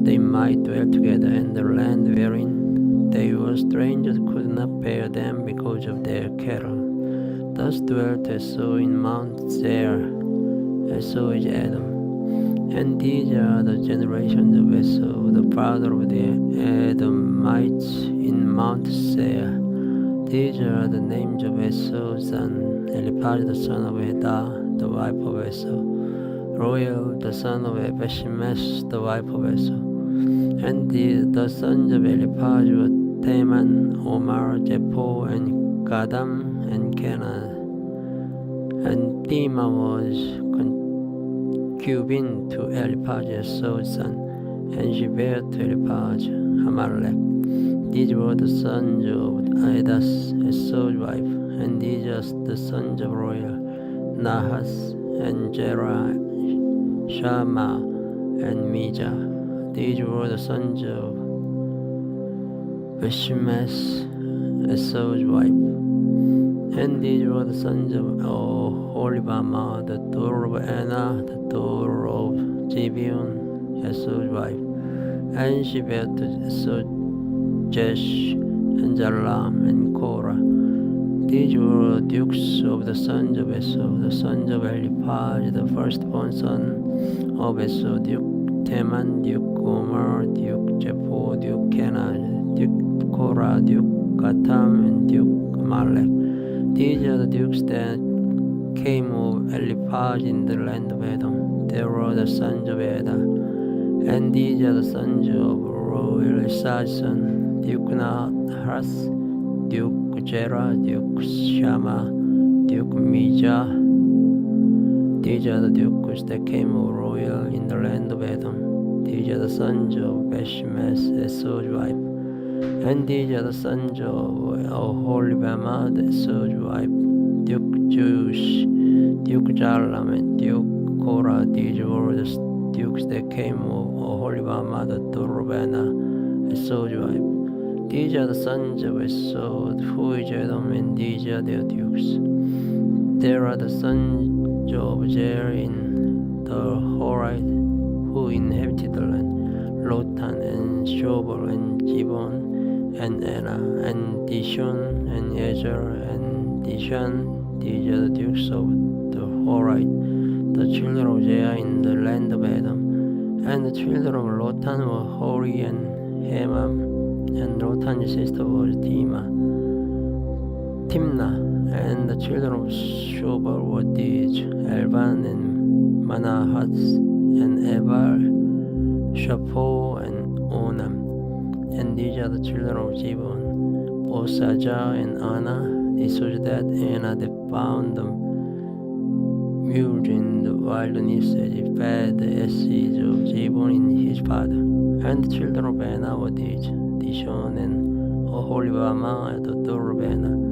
they might dwell together, and the land wherein they were strangers could not bear them because of their cattle. Thus dwelt Esau in Mount Seir. Esau is Edom. And these are the generations of Esau, the father of the Edomites in Mount Seir. These are the names of Esau's son, Eliphaz the son of Edah, the wife of Esau, Royal the son of Bashemath, the wife of Esau. And the sons of Eliphaz were Teman, Omar, Jephthah, and Gadam, and Canaan. And Tema was concubine to Eliphaz, Esau's son, and she bare to Eliphaz Amalek. These were the sons of Adas, Esau's wife, and these are the sons of Royal, Nahas, and Jerah, Shammah, and Mijah. These were the sons of Bashemath, Esau's wife. And these were the sons of Oholibamah, the daughter of Anah, the daughter of Gibeon, Esau's wife. And she bare to Esau Jesh, and Jalam, and Korah. These were dukes of the sons of Esau, the sons of Eliphaz, the firstborn son of Esau, Duke Teman, Duke Omar, Duke Jephthah, Duke Canaan, Duke Korah, Duke Gatam, and Duke Amalek. These are the dukes that came of Eliphaz in the land of Edom. They were the sons of Edah. And these are the sons of Royal Esau's son, Duke Nahas, Duke Jerah, Duke Shammah, Duke Mijah. These are the dukes that came of Royal in the land of Edom. These are the sons of Bashemath, Esau's wife. And these are the sons of Oholibamah, Esau's wife, Duke Joish, Duke Jalam, and Duke Korah. These were the dukes that came of Oholibamah, the daughter of Anah, Esau's wife. These are the sons of Esau, who is Edom, and these are their dukes. There are the sons of Jair in the Horite, who inhabited the land, Lotan, and Shobal, and Gibeon, and Anah, and Dishon, and Ezer, and Dishan. These are the dukes of the Horite, the children of Jair in the land of Edom. And the children of Lotan were Hori and Hemam, and Lotan's sister was Timnah. And the children of Shobal were these, Elvan, and Manahath, and Ebal, Shapho, and Onam. And these are the children of Gibeon, Bosajah, and Anah. This was that Anah that found the mules in the wilderness as he fed the asses of Gibeon in his father. And the children of Anah were these, Dishon, and Oholibamah, the daughter of Anah.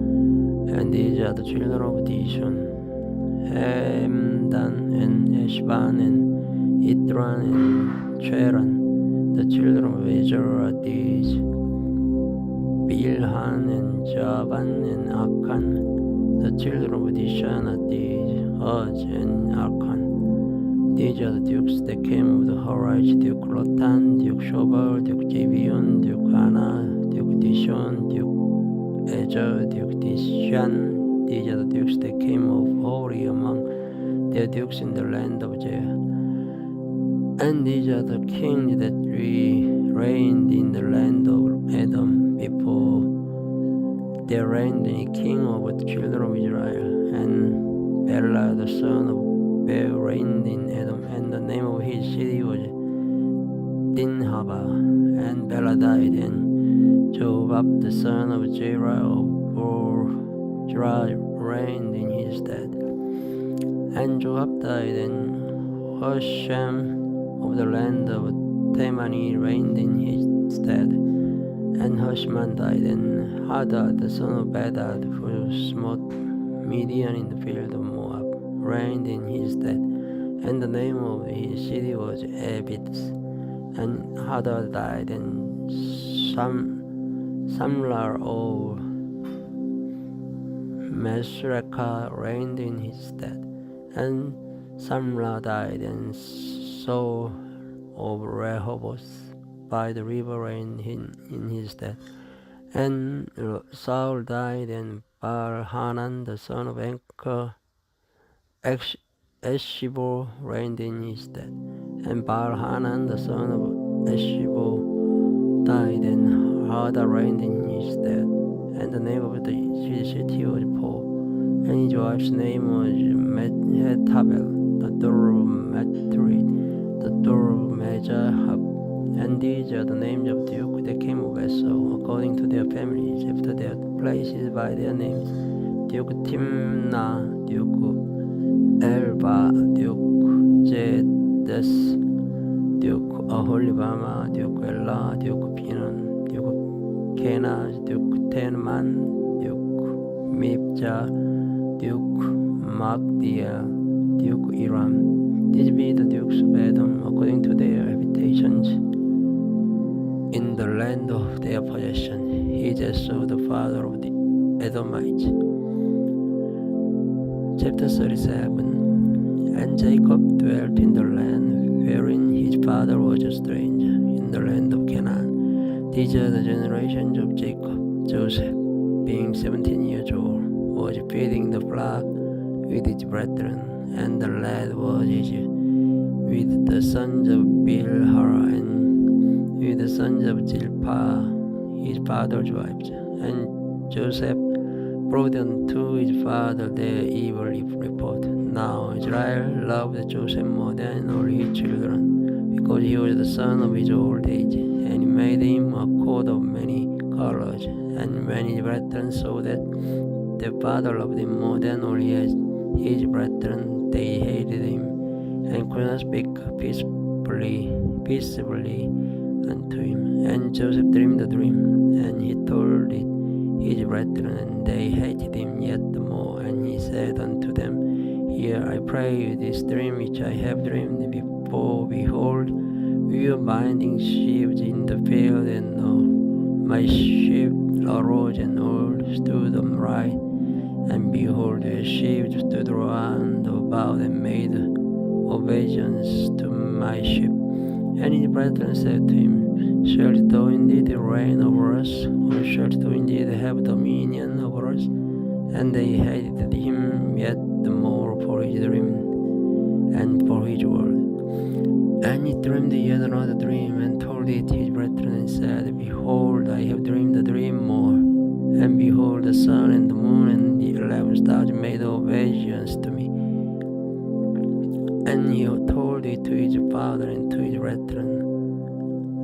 And these are the children of Dishon, Hemdan, and Eshban, and Idran, and Cheran. The children of Ezer are these, Bilhan, and Javan, and Akan. The children of Dishan are these, Uz, and Arkan. These are the dukes that came of the Horite, Duke Lotan, Duke Shobal, Duke Gibeon, Duke Anah, Duke Dishon, Duke Ezer, Duke Dishan. These are the dukes that came of Hori among their dukes in the land of Jair. And these are the kings that reigned in the land of Edom before there reigned any king over the children of Israel. And Bela the son of Beor reigned in Edom, and the name of his city was Dinhaba. And Bela died, and Jobab the son of Jerah of Bozrah reigned in his stead. And Joab died, and Hosham of the land of Temani reigned in his stead. And Hashman died, and Hadad the son of Bedad, who smote Midian in the field of Moab, reigned in his stead. And the name of his city was Ebitz. And Hadad died, and Samlar of Mesrekah reigned in his stead. And Samlah died, and Saul of Rehoboth by the river reigned in his stead. And Saul died, and Baal-Hanan the son of Espero reigned in his stead. And Baal-Hanan the son of Espero died, and Hadad reigned in his stead. And the name of the city was Paul. And his wife's name was Mehetabel, the daughter of Matulungan, the daughter of Mezahab. And these are the names of the duke that came of Esau, according to their families, after their places by their names: Duke Timnah, Duke Elba, Duke Jedes, Duke Aholibama, Duke Elah, Duke Pinon, Duke Kenaz, Duke Tenman, Duke Mibja, Duke Magdiel, Duke Iram. These be the dukes of Edom, according to their habitations, in the land of their possession. He is Esau, the father of the Edomites. Chapter 37. And Jacob dwelt in the land wherein his father was a stranger, in the land of Canaan. These are the generations of Jacob. Joseph, being 17 years old, was feeding the flock with his brethren, and the lad was with the sons of Bilhah and with the sons of Zilpah, his father's wives. And Joseph brought unto his father their evil report. Now Israel loved Joseph more than all his children, because he was the son of his old age, and he made him a coat of many colors. And when his brethren saw that their father loved him more than all his brethren, they hated him, and could not speak peaceably unto him. And Joseph dreamed a dream, and he told it his brethren, and they hated him yet the more. And he said unto them, Hear, I pray you, this dream which I have dreamed before. Behold, we were binding sheaves in the field, and my sheep arose and all stood upright. And behold, the sheep stood round about and made obeisance to my sheep. And his brethren said to him, Shalt thou indeed reign over us, or shalt thou indeed have dominion over us? And they hated him yet the more for his dream and for his word. And he dreamed yet another dream, and told it his brethren, and said, Behold, I have dreamed a dream more. And behold, the sun and the moon and the 11 stars made obeisance to me. And he told it to his father and to his brethren.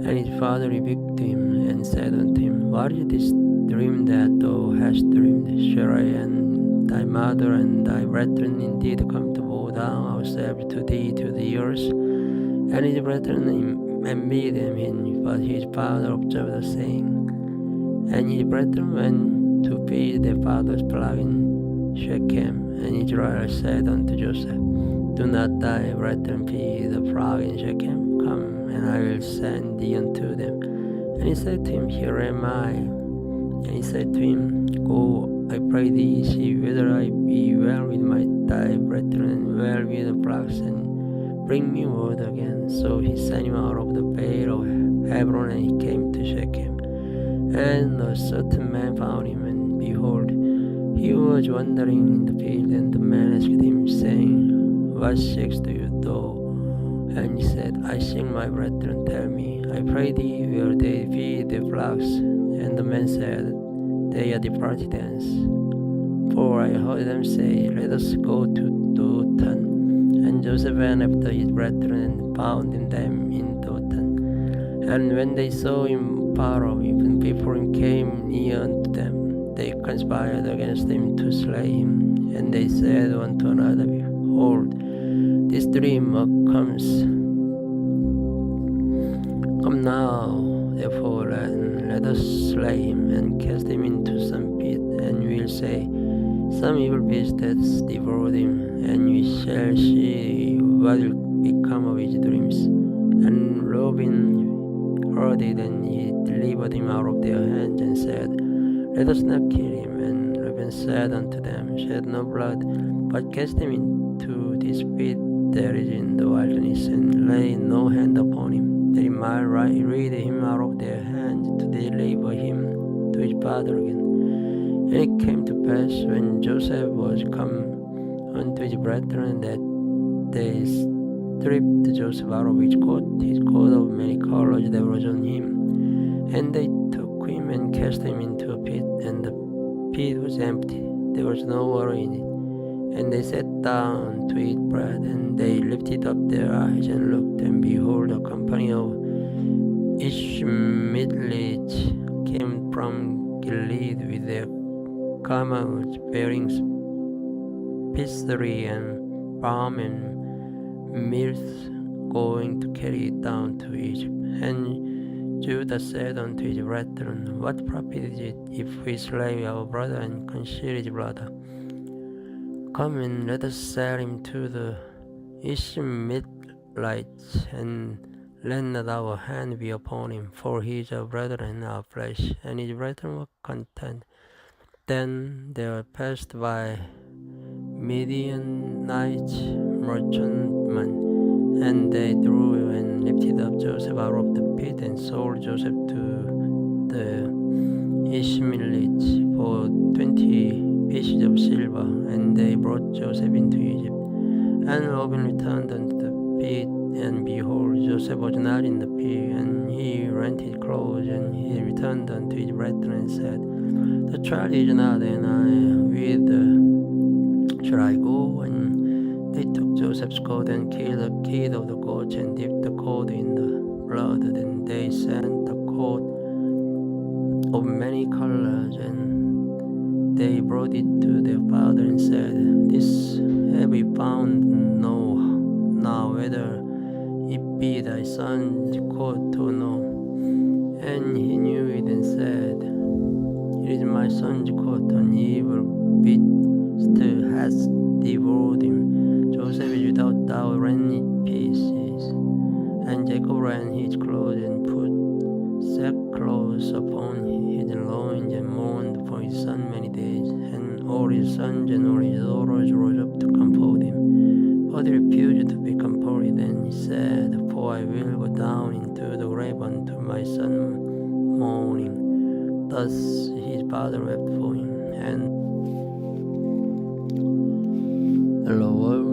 And his father rebuked him, and said unto him, What is this dream that thou hast dreamed? Shall I and thy mother and thy brethren indeed come to bow down ourselves to thee to the earth? And his brethren envied him, but his father observed the saying. And his brethren went to feed their father's flock in Shechem. And Israel said unto Joseph, Do not thy brethren feed the flock in Shechem? Come, and I will send thee unto them. And he said to him, Here am I. And he said to him, Go, I pray thee, see whether I be well with thy brethren, and well with the flocks, and bring me word again. So he sent him out of the vale of Hebron, and he came to Shechem. And a certain man found him, and behold, he was wandering in the field. And the man asked him, saying, What seekest thou? And he said, I sing my brethren, tell me, I pray thee, where they feed the flocks? And the man said, they are departed hence. For I heard them say, let us go to Dothan. And Joseph went after his brethren and found them in Dothan. And when they saw him far off, even before he came near unto them, they conspired against him to slay him. And they said one to another, behold, this dreamer comes. Come now, therefore, and let us slay him, and cast him into some pit, and we'll say, some evil beast has devoured him, and we shall see what will become of his dreams. And Reuben heard it, and he delivered him out of their hands, and said, let us not kill him. And Reuben said unto them, shed no blood, but cast him into this pit that is in the wilderness, and lay no hand upon him, that he might rid him out of their hands, to deliver him to his father again. And it came to pass, when Joseph was come unto his brethren, that they stripped Joseph out of his coat of many colors that was on him. And they took him and cast him into a pit, and the pit was empty, there was no water in it. And they sat down to eat bread, and they lifted up their eyes and looked, and behold, a company of Ishmaelites came from Gilead with their camels bearing spicery and balm and myrrh, going to carry it down to Egypt. And Judah said unto his brethren, what profit is it if we slay our brother and conceal his brother? Come and let us sell him to the Ishmaelites, and let not our hand be upon him, for he is our brother and our flesh. And his brethren were content. Then there passed by Midianites merchantmen, and they drew and lifted up Joseph out of the pit, and sold Joseph to the Ishmaelites for 20 pieces of silver, and they brought Joseph into Egypt. And Reuben returned unto the pit, and behold, Joseph was not in the pit, and he rent his clothes, and he returned unto his brethren and said, the child is not, and I shall I go? And they took Joseph's coat and killed the kid of the goats, and dipped the coat in the blood. Then they sent the coat of many colors, and they brought it to their father and said, this have we found? Know now whether it be thy son's coat or no. And he knew it and said, it is my son's coat, an evil beast has devoured him. Joseph is without doubt rent in pieces. And Jacob rent his clothes, and put sackcloth upon his loins, and mourned for his son many days. And all his sons and all his daughters rose up to comfort him. But he refused to be comforted, and he said, for I will go down into the grave unto my son mourning. Thus his father wept for him. And hello all,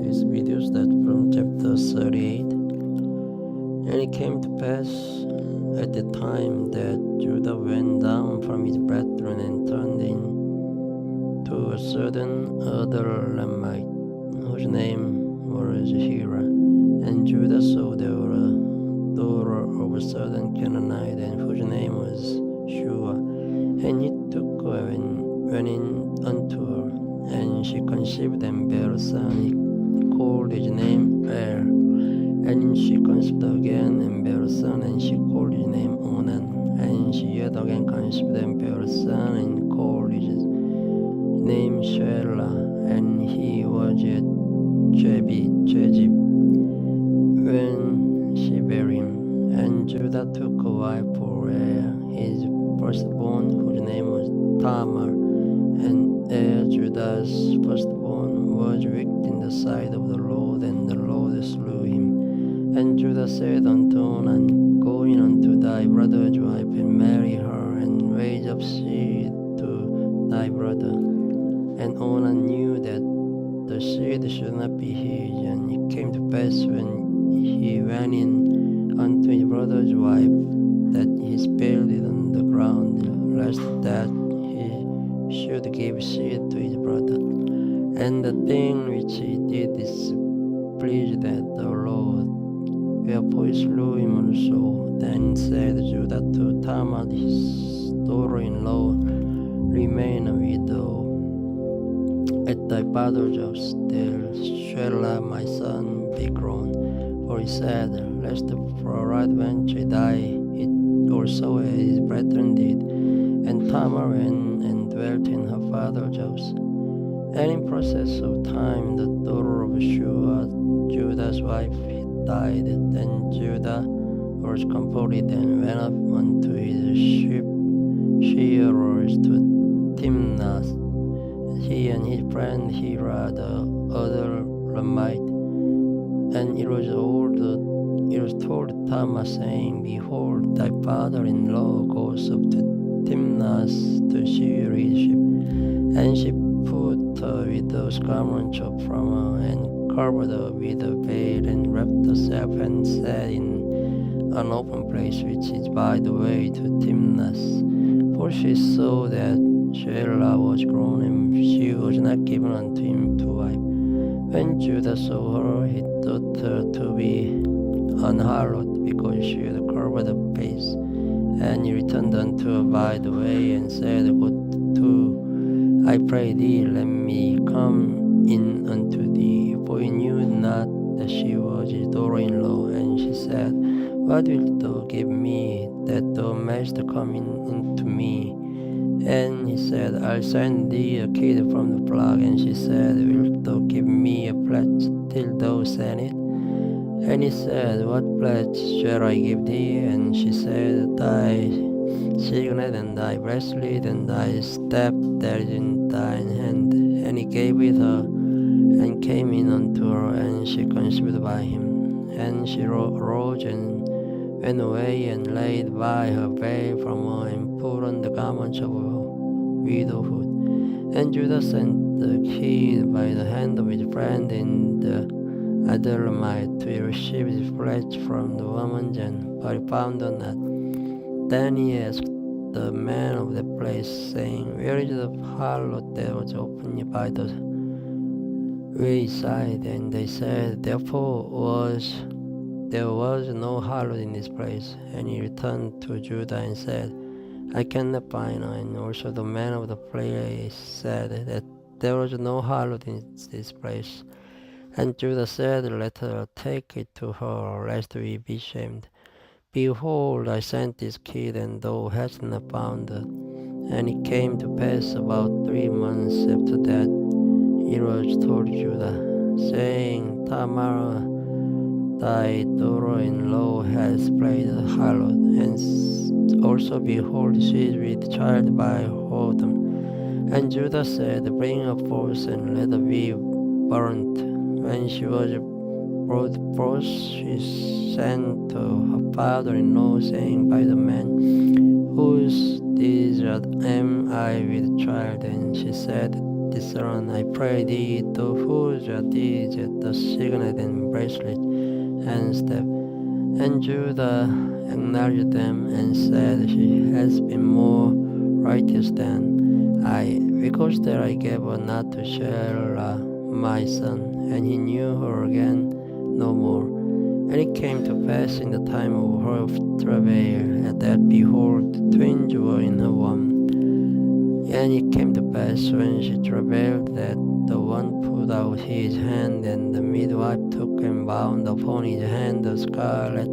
this video starts from chapter 38. And it came to pass at the time that Judah went down from his brethren and turned in to a certain other Lamite, whose name was Hira. And Judah saw there were a daughter of a certain Canaanite, and whose name was Shua. And he took her and went in unto her, and she conceived and bare a son. He called his name Er. And she conceived again and bare a son, and she called his name Onan. And she yet again conceived and bare a son, and called his name Shelah. And he was yet Jezib when she bare him. And Judah took a wife for his firstborn, whose name was Tamar. And Judah's firstborn was wicked in the sight of the Lord, and the Lord slew him. And Judah said unto Onan, go in unto thy brother's wife, and marry her, and raise up seed to thy brother. And Onan knew that the the seed should not be his. And it came to pass when he went in unto his brother's wife, that he spilled it on the ground, lest that he should give seed to his brother. And the thing which he did displeased the Lord. Wherefore he slew him also. Then said Judah to Tamar his daughter-in-law, Remain a widow at thy father's house, till shall my son be grown. For he said, Lest peradventure die, it also as his brethren did. And Tamar went and dwelt in her father's house. And in process of time the daughter of Judah's wife died. Then Judah was comforted and went up unto his shearers to Timnath, he and his friend Hira the other Ramite. And it was told Tamar, saying, Behold, thy father-in-law goes up to Timnath to shear his sheep. And she put her widow's garment up from her, and covered her with a veil, and wrapped herself, and sat in an open place which is by the way to Timnath. For she saw that Shelah was grown, and she was not given unto him to wife. When Judah saw her, he thought her to be unhallowed, because she had covered her face. And he returned unto her by the way, and said, Go to, I pray thee, let me come in unto thee. For he knew not that she was his daughter-in-law. And she said, What wilt thou give me, that thou mayest come into me? And he said, I'll send thee a kid from the flock. And she said, Wilt thou give me a pledge till thou send it? And he said, What pledge shall I give thee? And she said, Thy signet, and thy bracelet, and thy staff that is in thine hand. And he gave it her, and came in unto her, and she conceived by him. And she arose and went away, and laid by her veil from her, and put on the garments of her widowhood. And Judah sent the kid by the hand of his friend in the Adullamite to receive his pledge from the woman, but he found her not. Then he asked the man of the place, saying, Where is the harlot that was opened by the wayside? And they said, There was no harlot in this place. And he returned to Judah and said, I cannot find her. And also the man of the place said that there was no harlot in this place. And Judah said, Let her take it to her, lest we be shamed. Behold, I sent this kid, and thou hast not found her. And it came to pass about 3 months after that, it was told Judah, saying, Tamar, thy daughter-in-law has played the harlot, and also behold, she is with child by whoredom. And Judah said, Bring her forth, and let her be burnt. When she was brought forth, she sent to her father-in-law, saying, By the man whose desire am I with child. And she said, Discern, I pray thee, to whose desire the signet and bracelet and staff. And Judah acknowledged them, and said, She has been more righteous than I, because that I gave her not to Shelah my son. And he knew her again no more. And it came to pass in the time of her travail, that behold, twins were in her womb. And it came to pass when she travailed, that the one put out his hand, and the midwife took and bound upon his hand a scarlet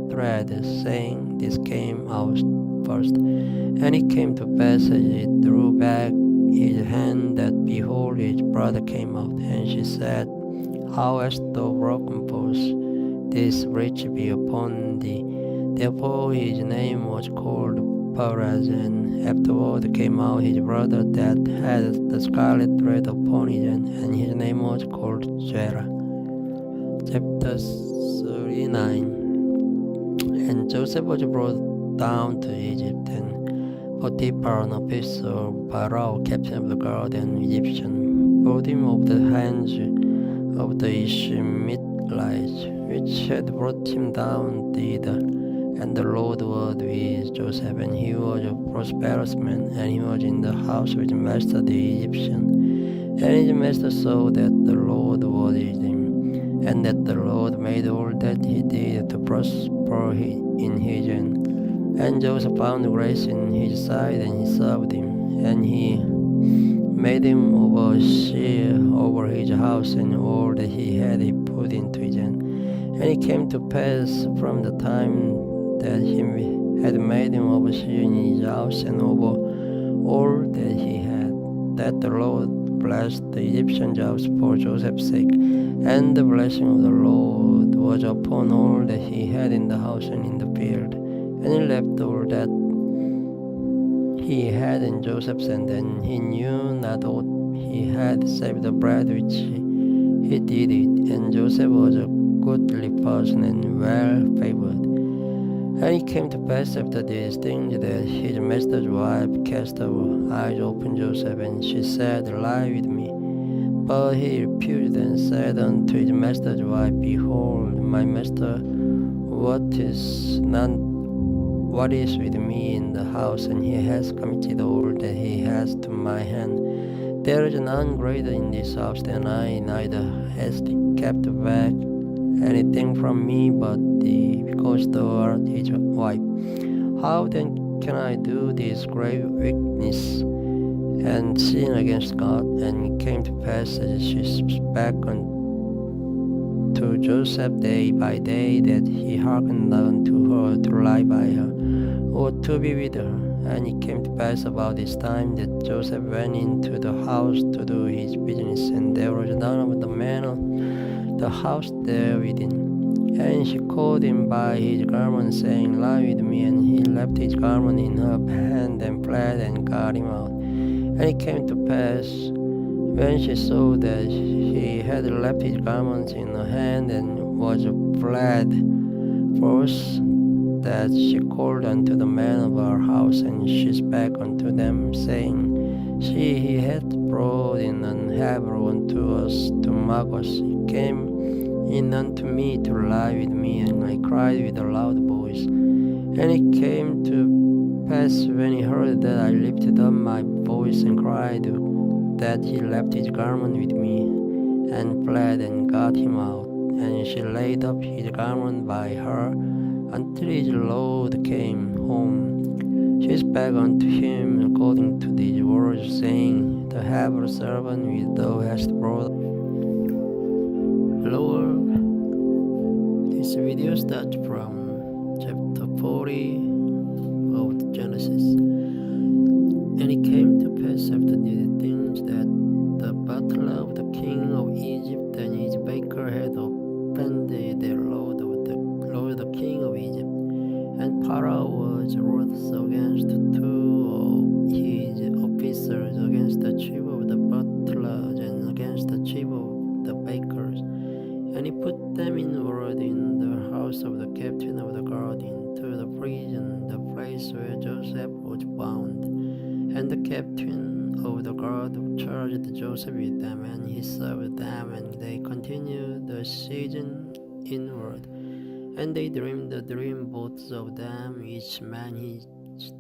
thread, saying, This came out first. And it came to pass as he drew back his hand, that behold, his brother came out. And she said, How hast thou broken forth? This breach be upon thee. Therefore his name was called Perez. And afterward came out his brother that had the scarlet thread upon his hand, and his name was called Zerah. Chapter 39. And Joseph was brought down to Egypt, and Potiphar, an officer of Pharaoh, captain of the guard, and Egyptian, brought him of the hands of the Ishmaelites, which had brought him down thither. And the Lord was with Joseph, and he was a prosperous man, and he was in the house of his master the Egyptian. And his master saw that the Lord was with him, and that the Lord made all that he did to prosper in his hand. And Joseph found grace in his sight, and he served him, and he made him overseer over his house, and all that he had he put into his hand. And it came to pass from the time that he had made him overseer in his house and over all that he had, that the Lord blessed the Egyptian jobs for Joseph's sake. And the blessing of the Lord was upon all that he had in the house and in the field. And he left all that he had in Joseph's hand, and he knew not aught he had save the bread which he did eat. And Joseph was a goodly person and well favored. And it came to pass after these things that his master's wife cast her eyes upon Joseph, and she said, Lie with me. But he refused and said unto his master's wife, Behold, my master, what is with me in the house, and he has committed all that he has to my hand. There is none greater in this house than I, neither has he kept back anything from me but thee, because thou art his wife. How then can I do this grave wickedness and sin against God? And it came to pass as she spake unto Joseph day by day, that he hearkened unto her to lie by her, or to be with her. And it came to pass about this time that Joseph went into the house to do his business, and there was none of the men of the house there within. And she called him by his garment, saying, Lie with me. And he left his garment in her hand, and fled, and got him out. And it came to pass, when she saw that he had left his garments in her hand, and was fled forth, that she called unto the men of our house, and she spake unto them, saying, See, he hath brought in an Hebrew unto us to mock us. He came in unto me to lie with me, and I cried with a loud voice. And it came to pass, when he heard that I lifted up my voice and cried, that he left his garment with me, and fled, and got him out. And she laid up his garment by her, until his Lord came home. She spake unto him according to these words, saying, The Hebrew servant which thou hast brought. Lord, this video starts from chapter 40 of Genesis. And it came to pass after these things that the butler of the king of Egypt and his baker had offended the Lord the king of Egypt. And Pharaoh was wroth against two of his officers, against the chief of the butlers, and against the chief of the bakers. And he put them in ward in the house of the captain of the guard, into the prison, the place where Joseph was bound. And the captain of the guard charged Joseph with them, and he served them, and they continued the season inward. And they dreamed the dream, both of them, each man his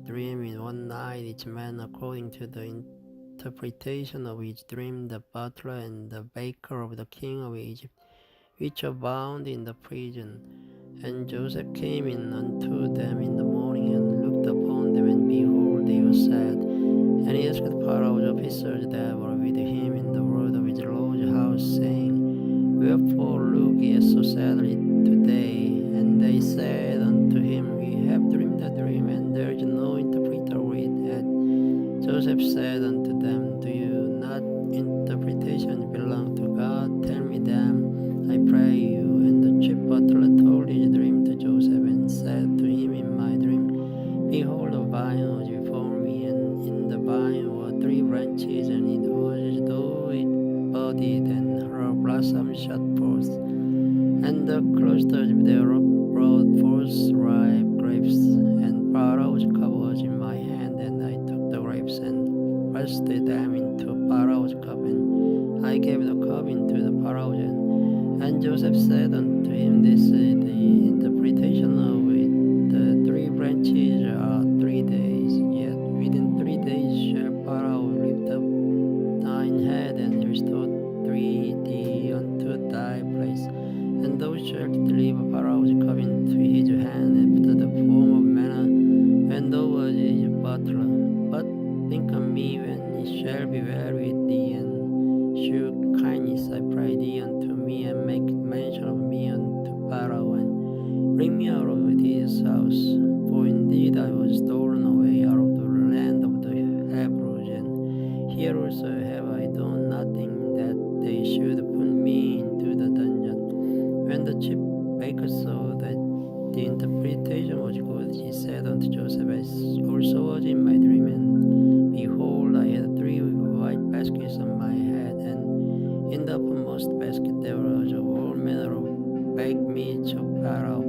dream in one night, each man according to the interpretation of his dream, the butler and the baker of the king of Egypt, which are bound in the prison. And Joseph came in unto them in the morning, and looked upon them, and behold, they were sad. And he asked Pharaoh's officers that were with him in the word of his Lord's house, saying, Wherefore look ye so sadly today? And they said unto him, We have dreamed a dream, and there is no interpreter of it. And Joseph said unto them, Do you not interpretation belong to God? Tell me them, I pray you. And the chief butler told his dream to Joseph, and said to him in my dream, Behold, a vine was before me, and in the vine were 3 branches, and it was as though it budded, and her blossoms shot forth. And the clusters bring me out of this house, for indeed I was stolen away out of the land of the Hebrews, and here also have I done nothing that they should put me into the dungeon. When the chief baker saw that the interpretation was good, he said unto Joseph, as also was in my dream, and behold, I had 3 white baskets on my head, and in the uppermost basket there was of all manner of baked meats of Pharaoh,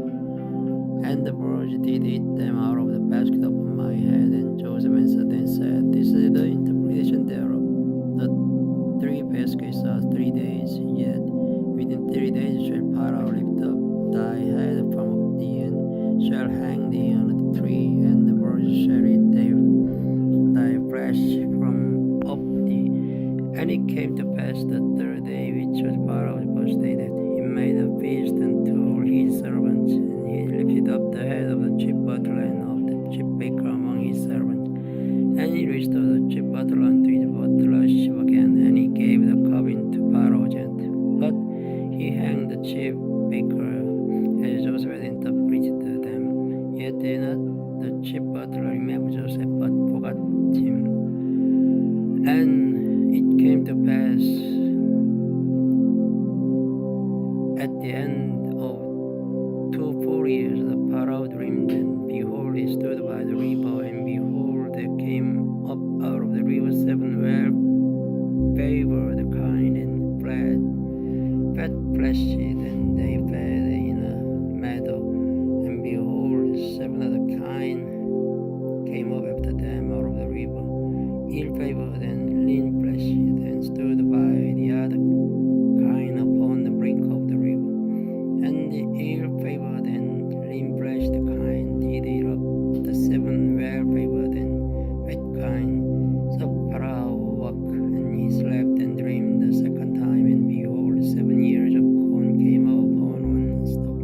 and the birds did eat them out of the basket upon my head. And Joseph answered and said, This is the interpretation thereof. The 3 baskets are 3 days, yet within 3 days shall Pharaoh lift up thy head from off thee, and shall hang thee on a tree, and the birds shall eat thy flesh from off thee. And it came to pass the 3rd day, which was Pharaoh's birthday, that he made a feast unto all his servants, and he lifted up the head of the chief butler and of the chief baker among his servants. And he restored the chief butler unto his butlership again, and he gave the cup into Pharaoh's hand. But he hanged the chief baker, as Joseph had interpreted to them. Yet did not the chief butler remember Joseph, but forgot him. And it came to pass at the end of 2 full years, the Pharaoh dreamed, and behold, he stood by the river, and behold, there came up out of the river 7 well-favored kine, and fat fleshy, and they fed in a meadow. And behold, 7 other kine came up after them out of the river, ill-favored and lean-fleshy, and stood by the other kine upon the brink of the river. And the ill-favored and lean-fleshed kine did eat up the 7 well-favored and fat kine. So Pharaoh woke, and he slept and dreamed the 2nd time, and behold, 7 years of corn came up upon one stalk,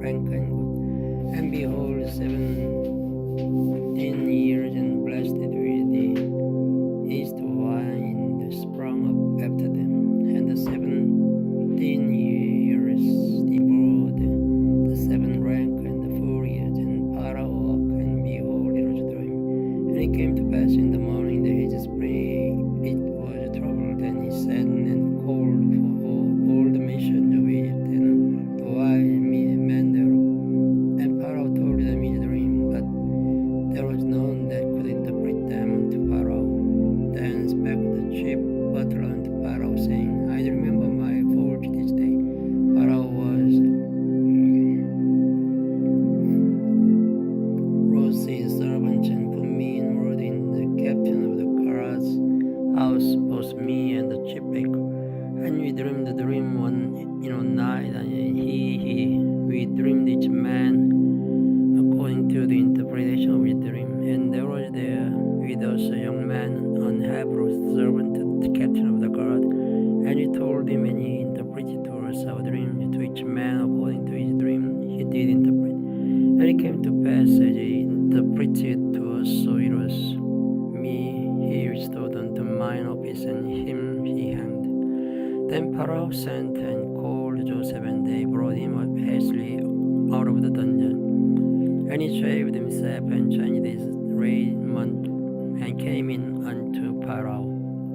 rank and good. And behold, 17 years, and blessed with the east wind sprung up after them. And the 17 years devoured the 7 rank and the 4 years. And Pharaoh woke, and behold, it was a dream. And it came to pass in the morning that his spirit was troubled, and he saddened and called for all the missions of Egypt and the wise men thereof. And Pharaoh told them his dream, but there was none that could interpret them unto Pharaoh. Then spake the chief butler unto Pharaoh, saying, I remember my fault this day. Pharaoh rose his servants, and put me in ward in the captain of the guard's house, both me and the chief baker. And we dreamed the dream one night, and we dreamed each man according to the interpretation of his dream. And there was there with us a young man, an Hebrew servant to the captain of the guard, and he told him, and he interpreted to us our dream, to each man according to his dream he did interpret. And it came to pass as he interpreted to us, so it was me he restored unto mine office, and him he hanged. Then Pharaoh sent and called Joseph, and they brought him up hastily out of the dungeon. And he shaved himself, and changed his raiment, and came in unto Pharaoh.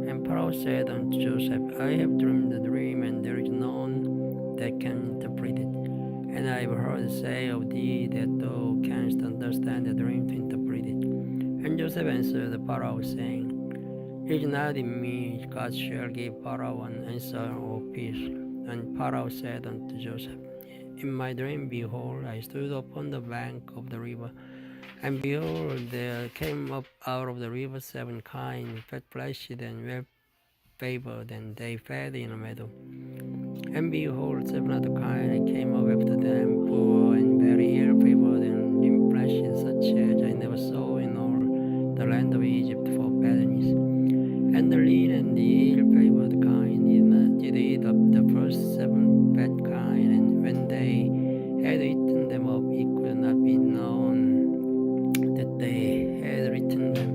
And Pharaoh said unto Joseph, I have dreamed the dream, and there is none that can interpret it. And I have heard say of thee that thou canst understand the dream to interpret it. And Joseph answered the Pharaoh, saying, It is not in me. God shall give Pharaoh an answer of peace. And Pharaoh said unto Joseph, In my dream, behold, I stood upon the bank of the river, and behold, there came up out of the river 7 kine, fat-fleshed and well-favored, and they fed in a meadow. And behold, 7 other kine came up after them, poor and very ill-favored and lean-fleshed, such as I never saw in all the land of Egypt for fatness. And the lean and the ill-favored kine did eat up the first 7 fat kine, and when they had eaten them up, it could not be known that they had eaten them,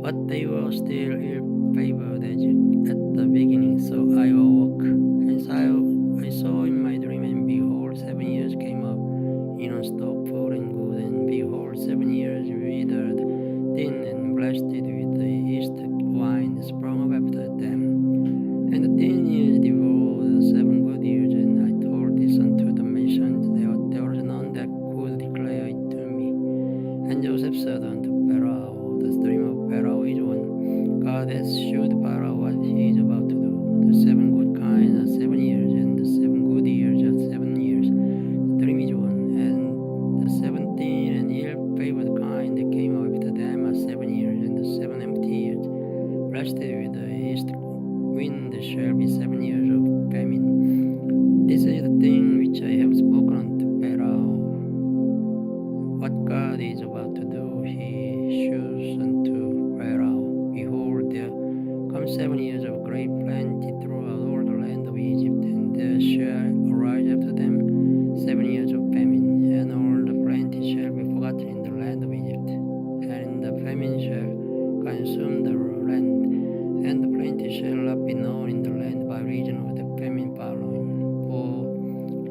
but they were still ill-favored as at the beginning. So I awoke, and I saw in my dream, and behold, 7 years came up in a non-stop food and good, and behold, 7 years withered, thin and blasted with the east wine sprung up after them. And the 10 years devoured 7 good years, and I told this unto the nations, there was none that could declare it to me. And Joseph said unto Pharaoh, the dream of Pharaoh is one. God has shewed Pharaoh what he is about to do. The 7 good kinds are 7 years, and the 7 good years are 7 years. The dream is one, and the 17 and ill-favored kind that came up after them are 7 years, and the 7 empty years. Blasted with the east wind shall be 7 years of famine. This is the thing which I have spoken unto Pharaoh. What God is about to do, he shews unto Pharaoh. Behold, there come 7 years of great plenty throughout all the land of Egypt, and there shall arise after them 7 years of famine, and all the plenty shall be forgotten in the land of Egypt, and the famine shall consume the land, and the plenty shall not be known in the land by reason of the famine following, for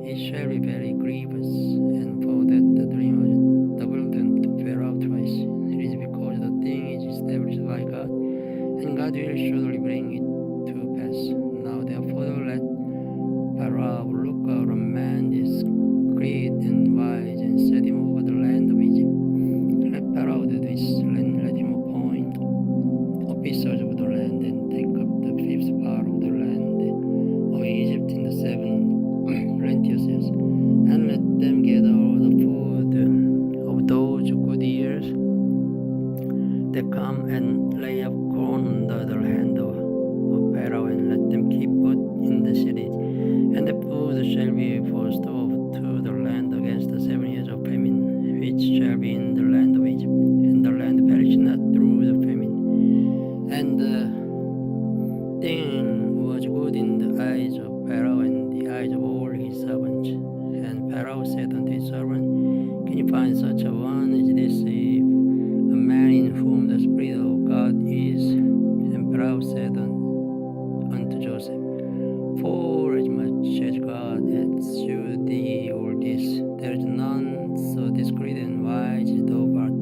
it shall be very grievous. And for that the dream was doubled unto Pharaoh twice. It is because the thing is established by God, and God will surely bring it to pass. Now therefore let Pharaoh look out a man is great and wise, and set him over the land of Egypt. Let Pharaoh do this, and let him appoint officers of the land, and take up the fifth part of the land of Egypt in the 7 plenteous years, and let them gather all the food of those good years that come, and lay up corn under the hand of Pharaoh, and let them keep food in the cities, and the food shall be forced off to the land against the 7 years of famine, which shall be in the land of Egypt, and the land perish not through the famine. And the thing was good in the eyes of Pharaoh and the eyes of all his servants. And Pharaoh said unto his servant, Can you find such a one as this, if a man in whom the Spirit of God is? And Pharaoh said unto Joseph, For as much as God hath shewed thee all this, there is none so discreet and wise as thou art.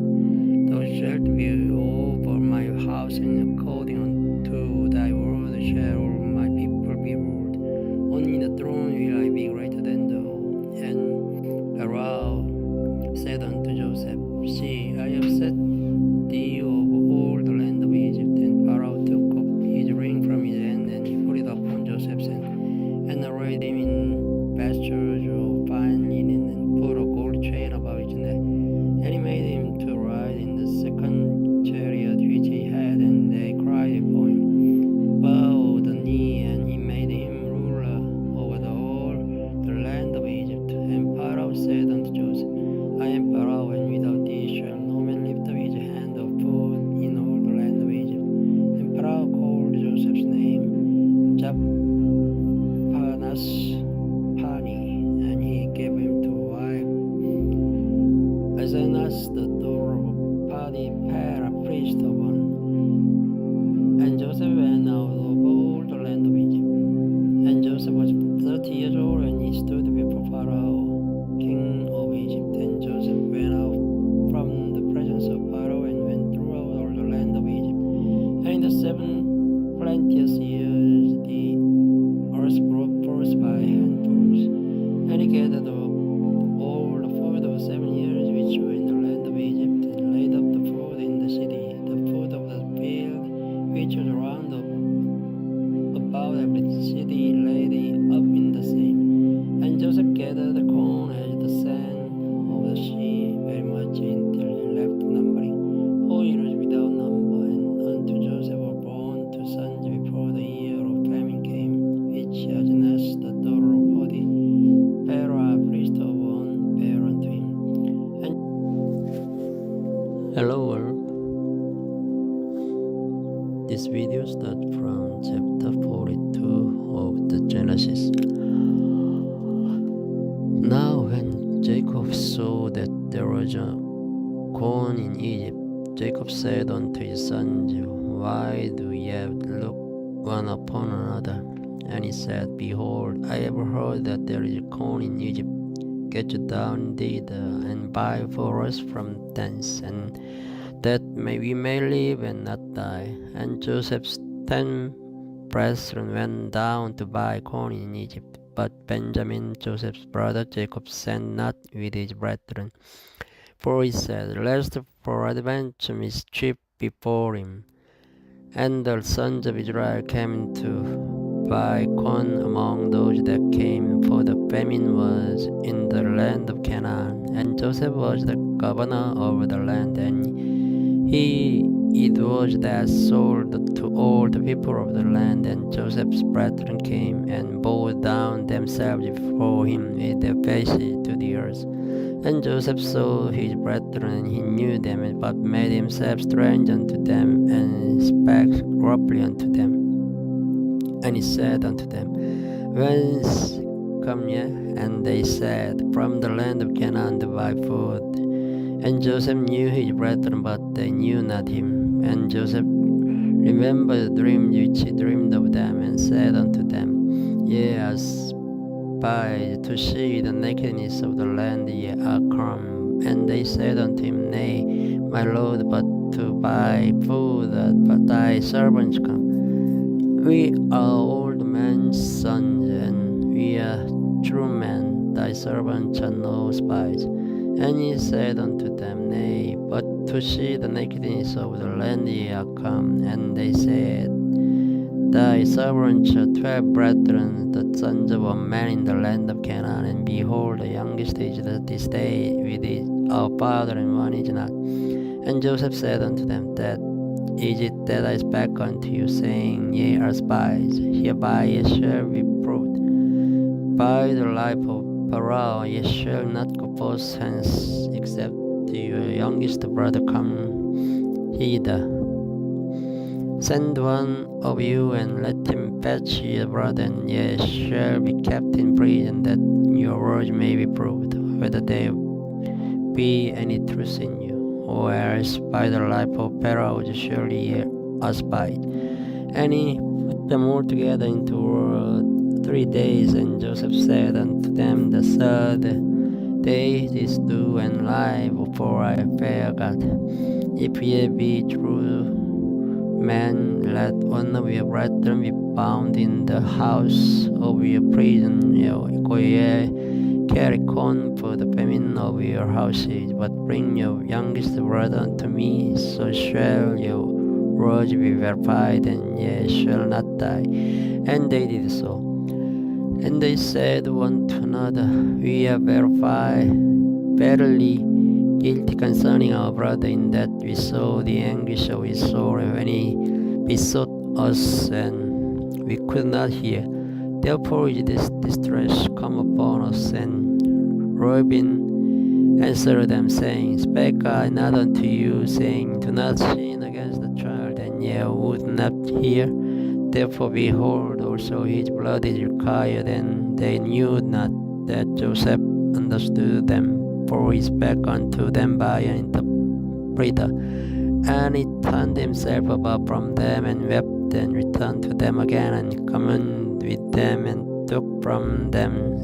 Thou shalt be over my house, and according unto thy word shall all my people be ruled. Only the throne will I be greater than thou. And Pharaoh said unto Joseph, See, I have set thee over all the land of Egypt. And Pharaoh took up his ring from his hand, and he put it upon Joseph's hand, and arrayed him in vestures of fine linen, and put a gold chain about his neck. And he made him to ride in the second chariot which he had, and they cried upon him, Bow the knee, and he made him ruler over the whole the land of Egypt. And Pharaoh said unto Joseph, I am Pharaoh, and without thee shall no man lift up his hand of food in all the land of Egypt. And Pharaoh called Joseph's name Japhanas Pani, and he gave him to wife Asenath, the daughter of Potiphar, priest of On. And Joseph went out of all the land of Egypt. And Joseph was 30 years old, and he stood before Pharaoh, king of Egypt. And Joseph went out from the presence of Pharaoh, and went throughout all the land of Egypt. And in the 7 plenteous years the earth brought forth by handfuls, and he gathered up all the food of 7 years which were in the land of Egypt, and laid up the food in the city, the food of the field which was round about every city, laid he up in the same. And Joseph gathered the corn as the sand of the sea, very much, until he left numbering, for it was without number. And unto Joseph were born 2 sons before the year of famine came, which Asenath, the daughter of Potiphar, priest of On, bare unto him. And hello world. This video starts from chapter 42 of the Genesis. Now when Jacob saw that there was a corn in Egypt, Jacob said unto his sons, Why do ye look one upon another? And he said, Behold, I have heard that there is corn in Egypt. get you down indeed, and buy for us from thence, and that we may live and not die. And Joseph's 10 brethren went down to buy corn in Egypt. But Benjamin, Joseph's brother Jacob, sent not with his brethren. For he said, lest peradventure mischief before him. And the sons of Israel came to buy corn among those that came, for the famine was in the land of Canaan. And Joseph was the governor over the land, and it was that sold to all the people of the land. And Joseph's brethren came and bowed down themselves before him with their faces to the earth. And Joseph saw his brethren, he knew them, but made himself strange unto them, and spake roughly unto them. And he said unto them, Whence come ye? And they said, From the land of Canaan to buy food. And Joseph knew his brethren, but they knew not him. And Joseph remembered the dream which he dreamed of them, and said unto them, Ye are spies to see the nakedness of the land, ye are come. And they said unto him, Nay, my lord, but to buy food that thy servants come. We are old men's sons, and we are true men, thy servants are no spies. And he said unto them, Nay, but to see the nakedness of the land ye are come. And they said, Thy servants are 12 brethren, the sons of a man in the land of Canaan, and behold, the youngest is this day with our father, and one is not. And Joseph said unto them, That is it that I spake unto you, saying, Ye are spies. Hereby ye shall be proved. By the life of Pharaoh, ye shall not go forth hence, except your youngest brother come hither. Send one of you, and let him fetch your brother, and ye shall be kept in prison, that your words may be proved, whether there be any truth in you. Or else by the life of Pharaoh surely ye are spied. And he put them all together into 3 days. And Joseph said unto them, The third day this do and lie before I fear God. If ye be true men, let one of your brethren be bound in the house of your prison. Ye carry corn for the famine of your houses, but bring your youngest brother unto me, so shall your words be verified, and ye shall not die. And they did so. And they said one to another, We are verily guilty concerning our brother, in that we saw the anguish of his soul when he besought us, and we could not hear. Therefore is this distress come upon us. And Reuben answered them, saying, Spake I not unto you, saying, Do not sin against the child, and ye would not hear? Therefore behold, also his blood is required. And they knew not that Joseph understood them, for he spake unto them by an interpreter. And he turned himself about from them, and wept, and returned to them again, and communed with them, and took from them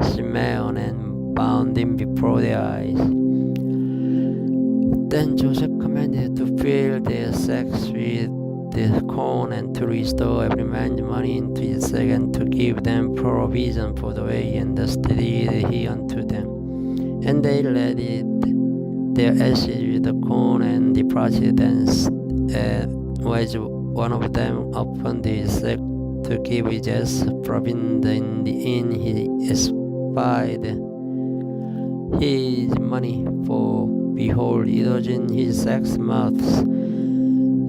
Simeon, and bound him before their eyes. Then Joseph commanded to fill their sacks with the corn, and to restore every man's money into his sack, and to give them provision for the way. And thus did he unto them. And they laid their ashes with the corn, and departed thence. Was one of them opened his sack to give his provision in the inn, he espied his money, for behold, it was in his sack's mouth.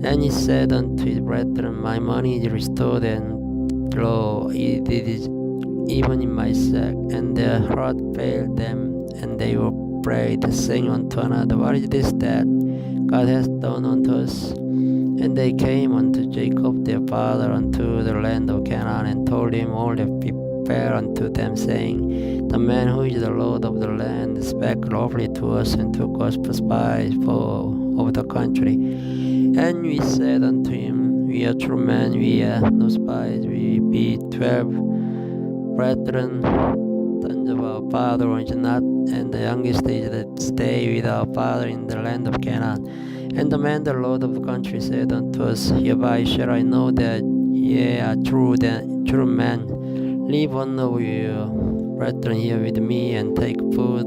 And he said unto his brethren, My money is restored, and lo, it is even in my sack. And their heart failed them, and they were afraid, saying one to another, What is this that God hath done unto us? And they came unto Jacob their father unto the land of Canaan, and told him all that befell unto them, saying, The man who is the Lord of the land spake lawfully to us, and took us for spies of the country. And we said unto him, We are true men, we are no spies, we be 12 brethren, sons of our father was not, and the youngest is that stay with our father in the land of Canaan. And the man, the lord of the country, said unto us, Hereby shall I know that ye are true men. Leave one of your brethren here with me, and take food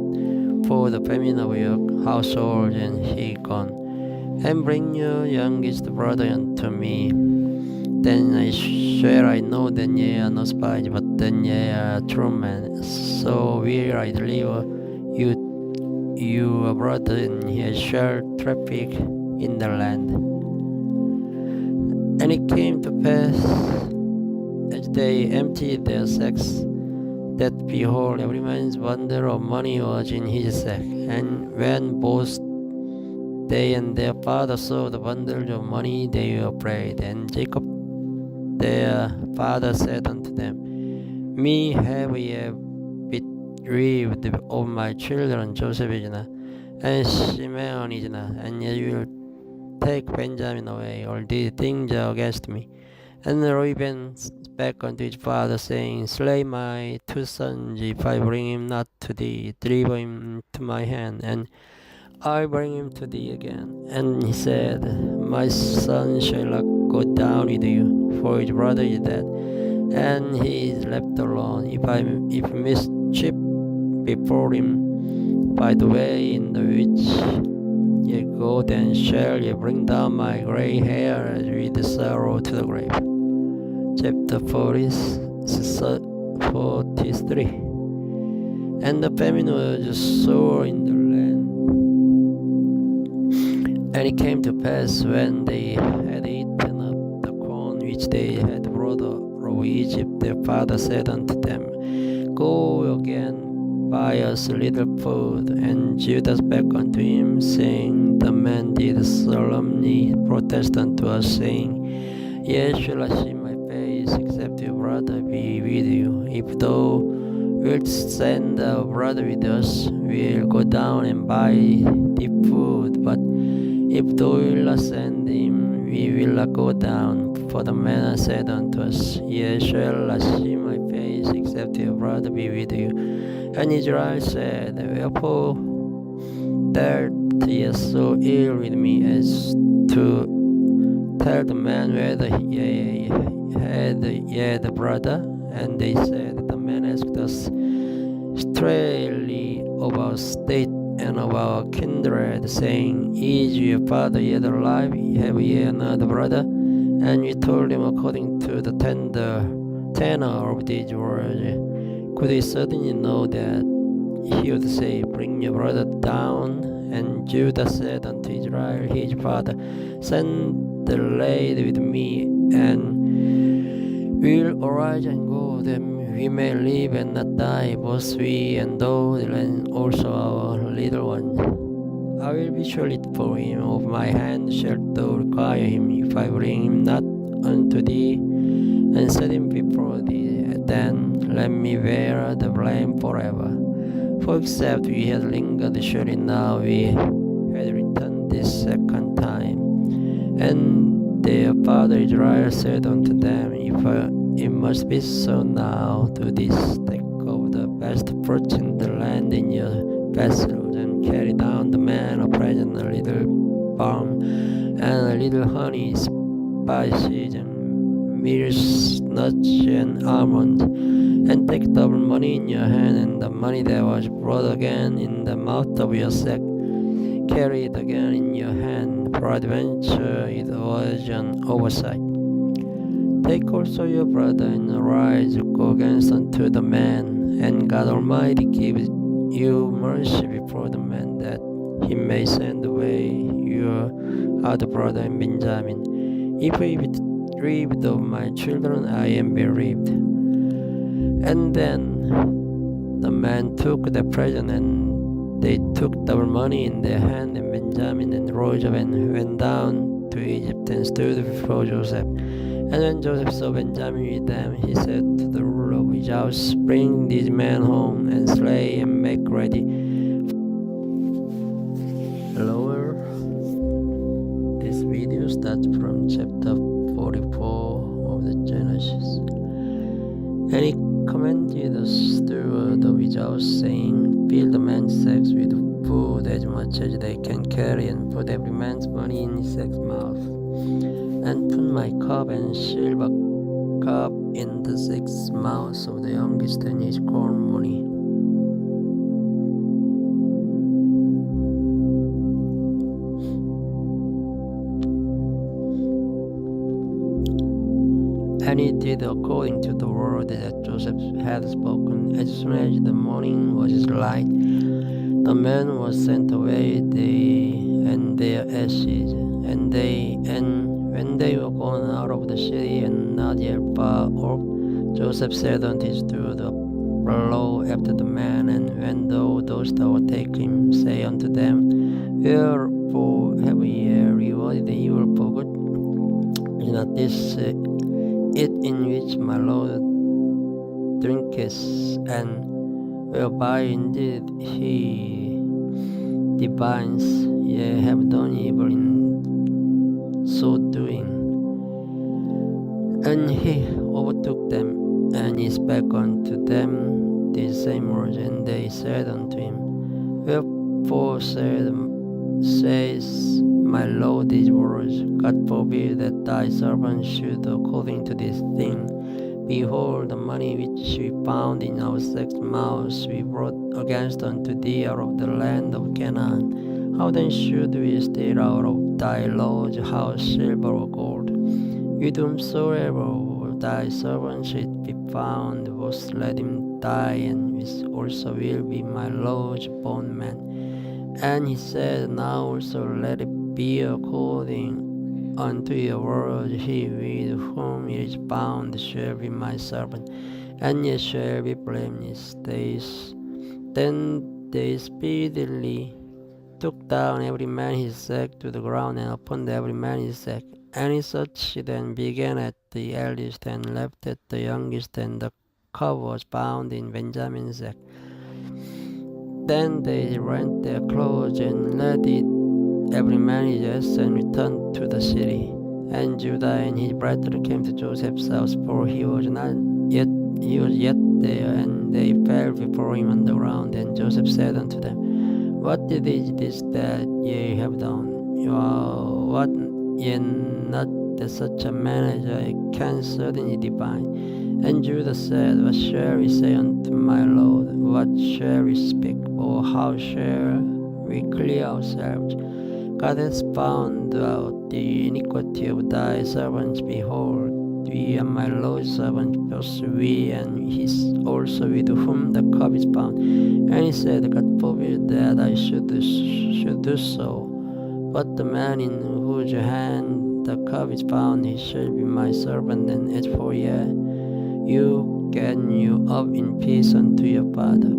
for the famine of your household. And he gone, and bring your youngest brother unto me. Then shall I know that ye are not spies, but that ye are true men. So will I deliver you brother, and he shall traffic in the land. And it came to pass, as they emptied their sacks, that behold, every man's bundle of money was in his sack. And when both they and their father saw the bundles of money, they were afraid. And Jacob their father said unto them, Me have ye bereaved of my children. Joseph is not, and Simeon is not, and ye will take Benjamin away. All these things are against me. And Reuben spake unto his father, saying, Slay my two sons, if I bring him not to thee. Deliver him to my hand, and I bring him to thee again. And he said, My son shall not go down with you, for his brother is dead, and he is left alone. If mischief before him by the way in the which ye go, then shall ye bring down my gray hair with sorrow to the grave. Chapter 43. And the famine was sore in the land. And it came to pass, when they had eaten up the corn which they had brought of Egypt, their father said unto them, Go again, buy us a little food. And Judah spake unto him, saying, The man did solemnly protest unto us, saying, Yet shall I see my face, except your brother be with you. If thou wilt send our brother with us, we'll go down and buy the food. But if thou wilt not send him, we will not go down. For the man said unto us, Ye shall not see my face, except your brother be with you. And Israel said, Wherefore dealt ye so ill with me, as to tell the man whether ye had yet a brother? And they said, The man asked us straightly of our state and of our kindred, saying, Is your father yet alive? Have ye another brother? And we told him according to the tenor of these words. Could he certainly know that he would say, Bring your brother down? And Judah said unto Israel his father, Send the lad with me, and we'll arise and go, that we may live and not die, both we and thou, and also our little one. I will be surely for him. Of my hand shalt thou require him, if I bring him not unto thee, and set him before thee. Then let me bear the blame forever. For except we had lingered, surely now we had returned this second time. And their father Israel said unto them, If it must be so now, do this: take of the best fruits in the land in your vessels, and carry down the man a present, a little balm, and a little honey, spices, and myrrh, nuts, and almonds. And take double money in your hand, and the money that was brought again in the mouth of your sack, carry it again in your hand, peradventure it was an oversight. Take also your brother, and arise, go against unto the man, and God Almighty give you mercy before the man, that he may send away your other brother and Benjamin. If I be bereaved of my children, I am bereaved. And then the man took the present, and they took double money in their hand, and Benjamin, and rose up and went down to Egypt, and stood before Joseph. And when Joseph saw Benjamin with them, he said to the ruler of his house, Bring these men home, and slay, and make ready. Lower. This video starts from chapter 44 of the Genesis. And he commanded the steward of his much as they can carry, and put every man's money in his sack's mouth, and put my cup and silver cup in the sack's mouth of the youngest and his corn money. And he did according to the word that Joseph had spoken. As soon as the morning was light, the men were sent away, they and their ashes, and when they were gone out of the city and not yet far off, Joseph said unto his steward, Follow after the man, and when those that were taken, say unto them, Wherefore have ye rewarded the evil for good? Is not this it in which my Lord drinketh, and whereby indeed he divines, ye have done evil in so doing. And he overtook them, and he spake unto them these same words, and they said unto him, Wherefore says my Lord these words? God forbid that thy servant should according to this thing. Behold, the money which we found in our sacks' mouths we brought against unto thee out of the land of Canaan. How then should we steal out of thy Lord's house silver or gold? With whomsoever thy servant should be found, both let him die, and this also will be my Lord's bondman. And he said, Now also let it be according unto your word. He with whom it is bound shall be my servant, and ye shall be blameless. Then they speedily took down every man his sack to the ground, and upon every man his sack. And such then began at the eldest, and left at the youngest, and the cup was bound in Benjamin's sack. Then they rent their clothes, and let it every man his ass, and returned to the city. And Judah and his brethren came to Joseph's house, for he was yet there, and they fell before him on the ground. And Joseph said unto them, What is this that ye have done? What ye not that such a man as I can certainly divine? And Judah said, What shall we say unto my Lord? What shall we speak? Or how shall we clear ourselves? God has found out the iniquity of thy servants. Behold, we are my Lord's servants, both we and his also with whom the cup is bound. And he said, God forbid that I should do so. But the man in whose hand the cup is found, he shall be my servant. And as for you get you up in peace unto your father.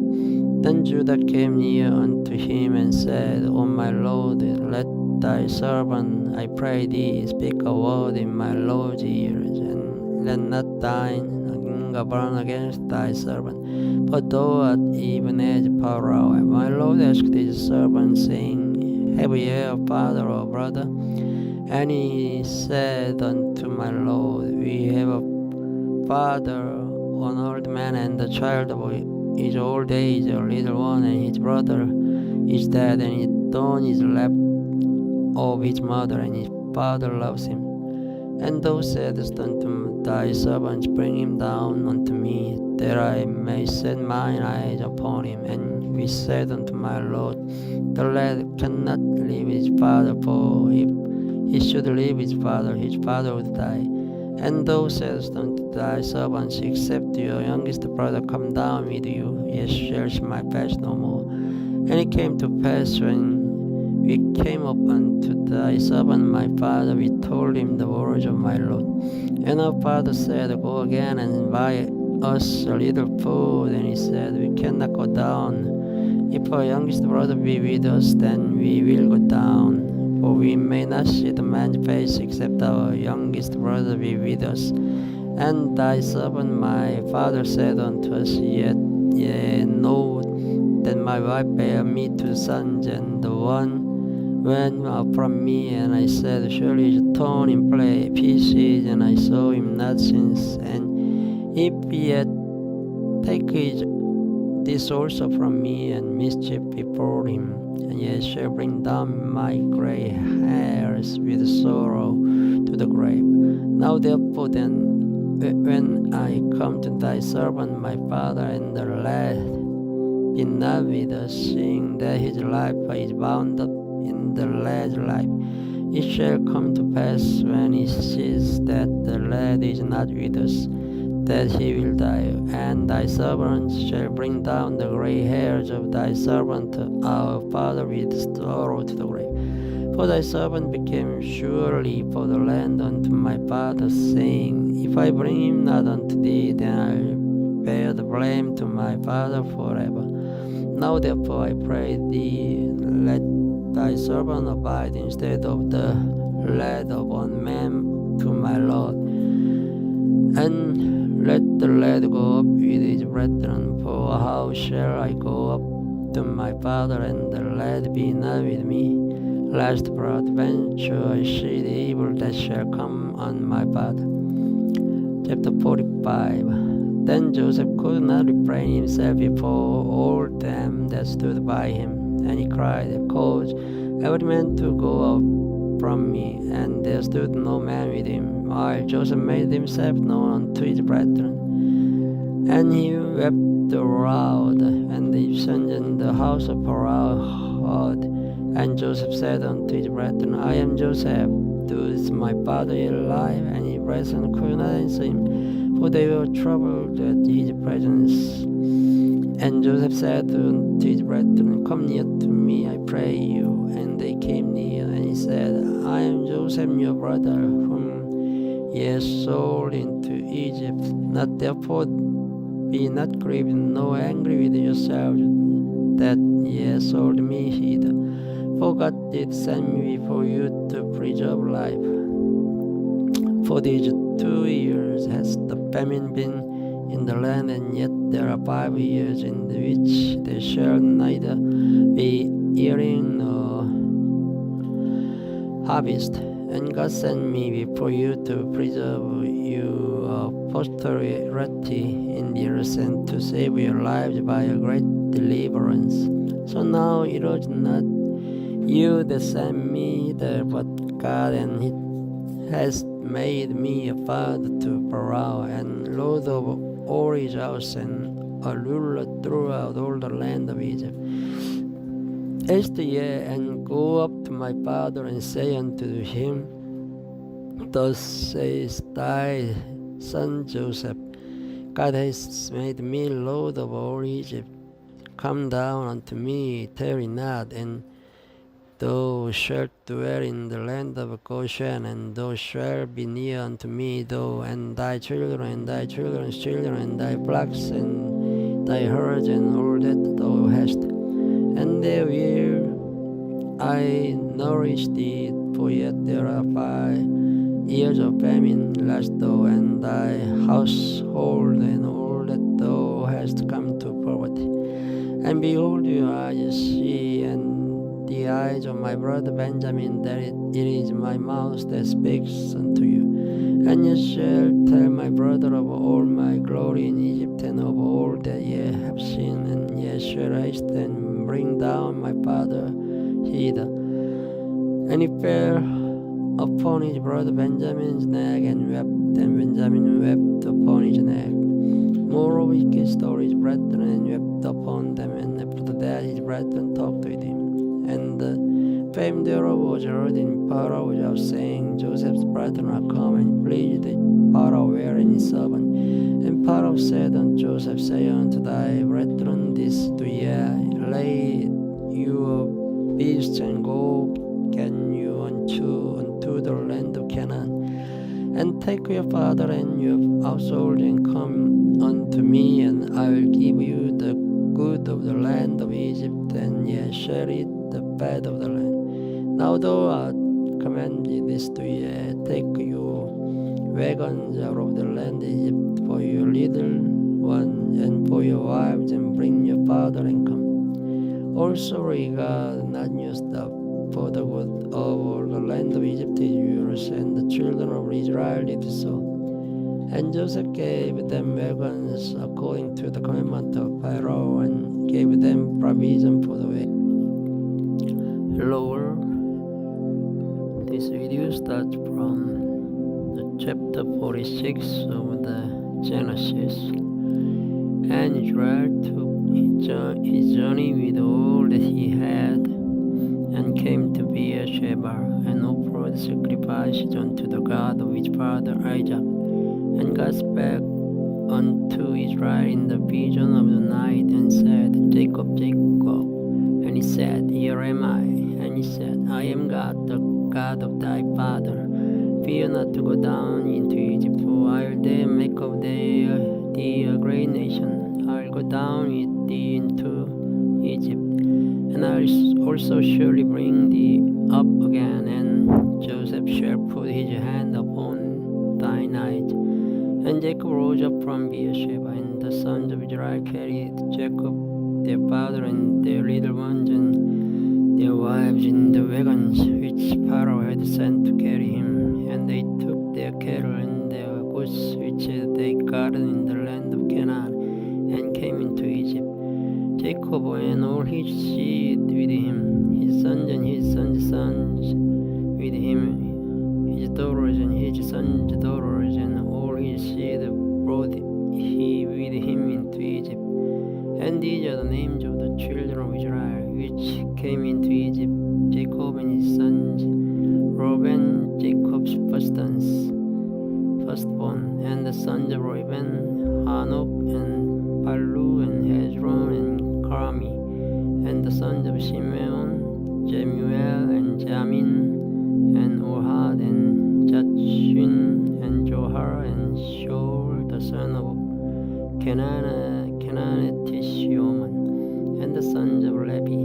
Then Judah came near unto him and said, O my Lord, let thy servant, I pray thee, speak a word in my Lord's ears, and let not thine anger burn against thy servant. For thou art even as Pharaoh. And my Lord asked his servant, saying, Have ye a father or brother? And he said unto my Lord, We have a father, an old man, and the child of his old age, a little one, and his brother is dead, and his thorn is left of his mother, and his father loves him. And thou saidst unto thy servants, Bring him down unto me, that I may set mine eyes upon him. And we said unto my Lord, The lad cannot leave his father, for if he should leave his father would die. And thou saidst unto thy servants, Except your youngest brother come down with you, ye shall see my face no more. And it came to pass, when we came up unto thy servant my father, we told him the words of my Lord. And our father said, Go again and buy us a little food. And he said, We cannot go down. If our youngest brother be with us, then we will go down. For we may not see the man's face, except our youngest brother be with us. And thy servant my father said unto us, Yet ye know that my wife bare me two sons, and the one went out from me, and I said, Surely he is torn in pieces, and I saw him not since. And if he had taken is also from me, and mischief before him, and ye shall bring down my grey hairs with sorrow to the grave. Now therefore then, when I come to thy servant my father, and the lad be not with us, seeing that his life is bound up in the lad's life, it shall come to pass when he sees that the lad is not with us, that he will die, and thy servant shall bring down the grey hairs of thy servant our father with sorrow to the grave. For thy servant became surely for the land unto my father, saying, If I bring him not unto thee, then I'll bear the blame to my father forever. Now therefore I pray thee, let thy servant abide instead of the lad of one man to my Lord, and let the lad go up with his brethren. For how shall I go up to my father, and the lad be not with me, lest peradventure I see the evil that shall come on my father? Chapter 45. Then Joseph could not refrain himself before all them that stood by him, and he cried, Cause every man to go out from me. And there stood no man with him, while Joseph made himself known unto his brethren. And he wept aloud, and the Egyptians in the house of Pharaoh heard. And Joseph said unto his brethren, I am Joseph, is my father alive? And his brethren could not answer him, for they were troubled at his presence. And Joseph said unto his brethren, Come near to me, I pray you. And they came near, and he said, I am Joseph your brother, whom ye sold into Egypt. Not therefore be not grieved, nor angry with yourselves, that ye sold me hither. For God did send me before you to preserve life. For these 2 years has the famine been in the land, and yet there are 5 years in which there shall neither be eating nor harvest. And God sent me before you to preserve you a posterity in the earth, and to save your lives by a great deliverance. So now it was not you that sent me there, but God, and He has made me a father to Pharaoh, and lord of all his house, and a ruler throughout all the land of Egypt. Este, and go up to my father, and say unto him, Thus says thy son Joseph, God has made me lord of all Egypt. Come down unto me, tarry not, and thou shalt dwell in the land of Goshen, and thou shalt be near unto me, thou and thy children, and thy children's children, and thy flocks, and thy herds, and all that thou hast. And there will I nourish thee, for yet there are 5 years of famine, lest thou and thy household and all that thou hast come to poverty. And behold, your eyes see, and the eyes of my brother Benjamin, that it is my mouth that speaks unto you. And ye shall tell my brother of all my glory in Egypt, and of all that ye have seen, and ye shall haste and bring down my father hither. And he fell upon his brother Benjamin's neck, and wept, and Benjamin wept upon his neck. Moreover, he kissed all his brethren, and wept upon them, and after that his brethren talked with him. And the fame thereof was heard in Pharaoh's house, saying, Joseph's brethren are come, and pleased Pharaoh wearing his servant. And Pharaoh said unto Joseph, Say unto thy brethren, This do ye, lay you beasts, and go get you unto the land of Canaan. And take your father and your household, and come unto me, and I will give you the good of the land of Egypt, and ye shall eat the fat of the land. Now thou art commanded this to ye, take you wagons out of the land of Egypt for your little one, and for your wives, and bring your father, and come. Also regard not your stuff, for the good of all the land of Egypt is yours, and the children of Israel did so. And Joseph gave them wagons according to the commandment of Pharaoh, and gave them provision for the way. Lower. This video starts from the chapter 46 of the Genesis. And Israel took his journey with all that he had, and came to Beersheba, and offered sacrifices unto the God of his father Isaac. And God spake unto Israel in the vision of the night, and said, Jacob, Jacob. And he said, Here am I. And he said, I am God, the God of thy father. Fear not to go down into Egypt, for I will there make of thee a great nation. I will go down with thee into Egypt, and I will also surely bring thee up again. And Joseph shall put his hand upon thy night. And Jacob rose up from Beersheba, and the sons of Israel carried Jacob their father and their little ones and their wives in the wagons which Pharaoh had sent to carry him. And they took their cattle and their goods which they gathered in the land of Canaan, and came into Egypt. Jacob and all his seed with him, his sons and his sons' sons with him, his daughters and his sons' daughters, and all his seed brought he with him into Egypt. And these are the names of the children of Israel which came into Egypt: Jacob and his sons, Reuben, Jacob's firstborn, and the sons of Reuben, Hanok, and Palu, and Hezron, and Carmi, and the sons of Simeon, Jemuel, and Jamin, and Ohad, and Jachin, and Johar, and Shaul, the son of Canaanitish, and the sons of Levi,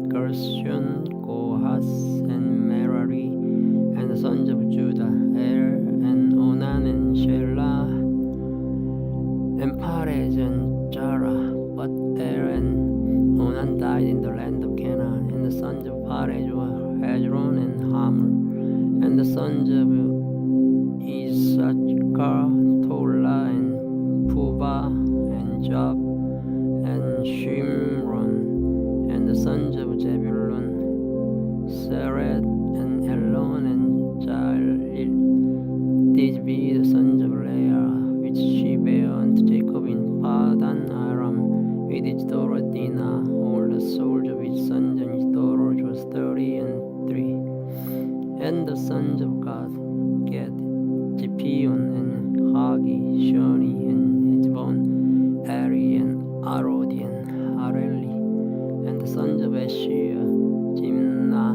Gershon, Kohath, and Merari, and the sons of Judah, and Onan, and Shelah, and Perez, and Zara. But and Onan died in the land of Canaan, and the sons of Perez were Hezron and Hamor, and the sons of Issachar, Tola, and Puva, and Job, and Shimron, and the sons of Zebulun, Sered, and Elon, and Jalil. These be the sons of Leah, which she bare unto Jacob in Padan Aram, with his daughter Dinah. All the souls of his sons and his daughters was 33. And the sons of Gad, Jepion, and Hagi, Shoni, and Hezbon, Eri, and Arodi, and Areli. And the sons of Ashia, Jimnah,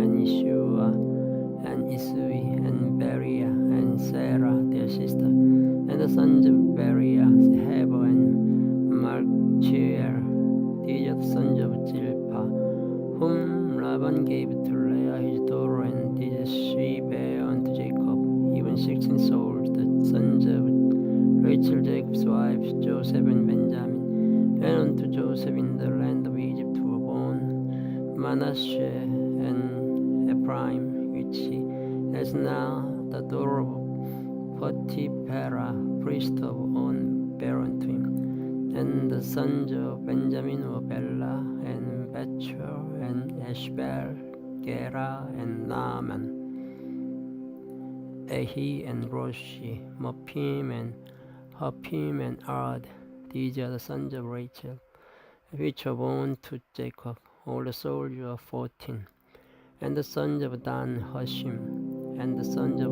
and Yeshua, and Isui, and Beria, and Sarah, their sister. And the sons of Beria, Heber, and Malchiel. These are the sons of Zilpah, whom Laban gave to Leah his daughter, and these she bare unto Jacob, even 16 souls, the sons of Rachel, Jacob's wives, Joseph and Benjamin. And unto Joseph in the land of Egypt were born Manasseh and Ephraim, which is now the daughter of Potiphera, priest of On, bare unto him. And the sons of Benjamin were Bela, and Bethuel, and Eshbel, Gera, and Naaman, Ehi, and Roshi, Mopim, and Hopim, and Ard. These are the sons of Rachel, which were born to Jacob. All the souls were 14. And the sons of Dan, Hushim, and the sons of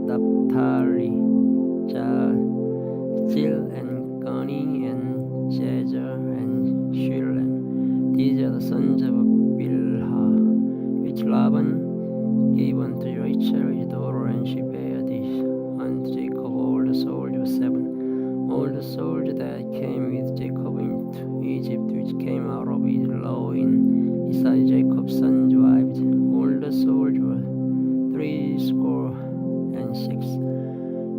Naphtali, Jil, and Gani, and Jezer, and Shilem. These are the sons of Bilhah, which Laban gave unto Rachel his daughter, and she bare these unto Jacob. All the souls were 7. All the souls that came with Jacob into Egypt, which came out of his loin, besides Jacob's sons' wives, all the souls were 66.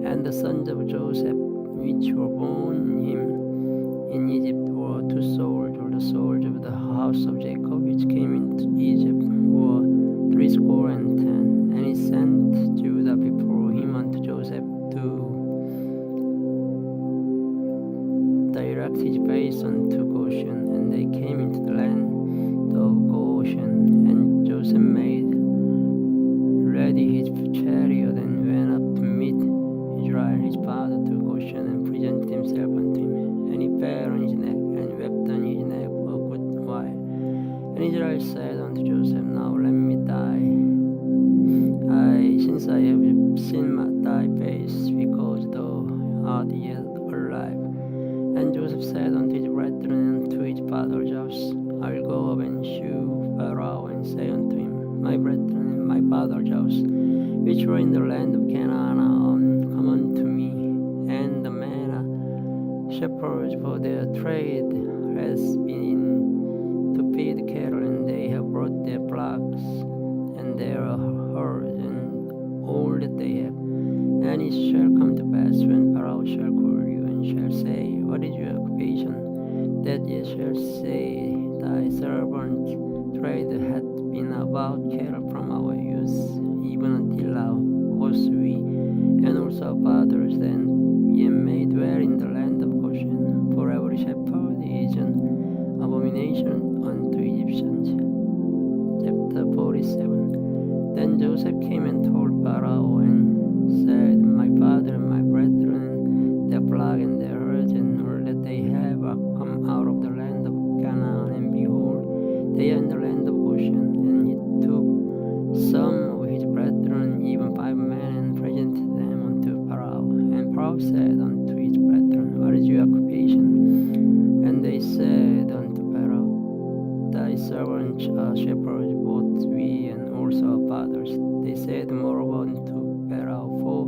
And the sons of Joseph, which were born him in Egypt, were 2 souls. All the souls of the house of Jacob, which came into Egypt, were 70. And he sent Judah before him unto And Israel said unto Joseph, Now let me die, since I have seen thy face, because thou art yet alive. And Joseph said unto his brethren and to his father's house, I'll go up and shew Pharaoh, and say unto him, My brethren and my father's house, which were in the land of Canaan, come unto me, and the men shepherds, for their trade has been to feed cattle, and they have brought their flocks and their herds and all that they have. And it shall come to pass, when Pharaoh shall call you, and shall say, What is your occupation? That ye shall say, Thy servant trade hath been about cattle from our youth, even until now, both we and also our fathers. Then ye may dwell in the land of Goshen, for every shepherd is an abomination unto Egyptians. Chapter 47. Then Joseph came and told Pharaoh, and said, My father and my brethren, their flock and their herds, and all that they have, are come out of the land of Canaan, and behold, they are in the land of Goshen. And he took some of his brethren, even 5 men, and presented them unto Pharaoh. And Pharaoh said unto his brethren, What is your occupation? And they said unto Pharaoh, Thy servants are shepherds, both we and also our fathers. They said moreover unto Pharaoh, For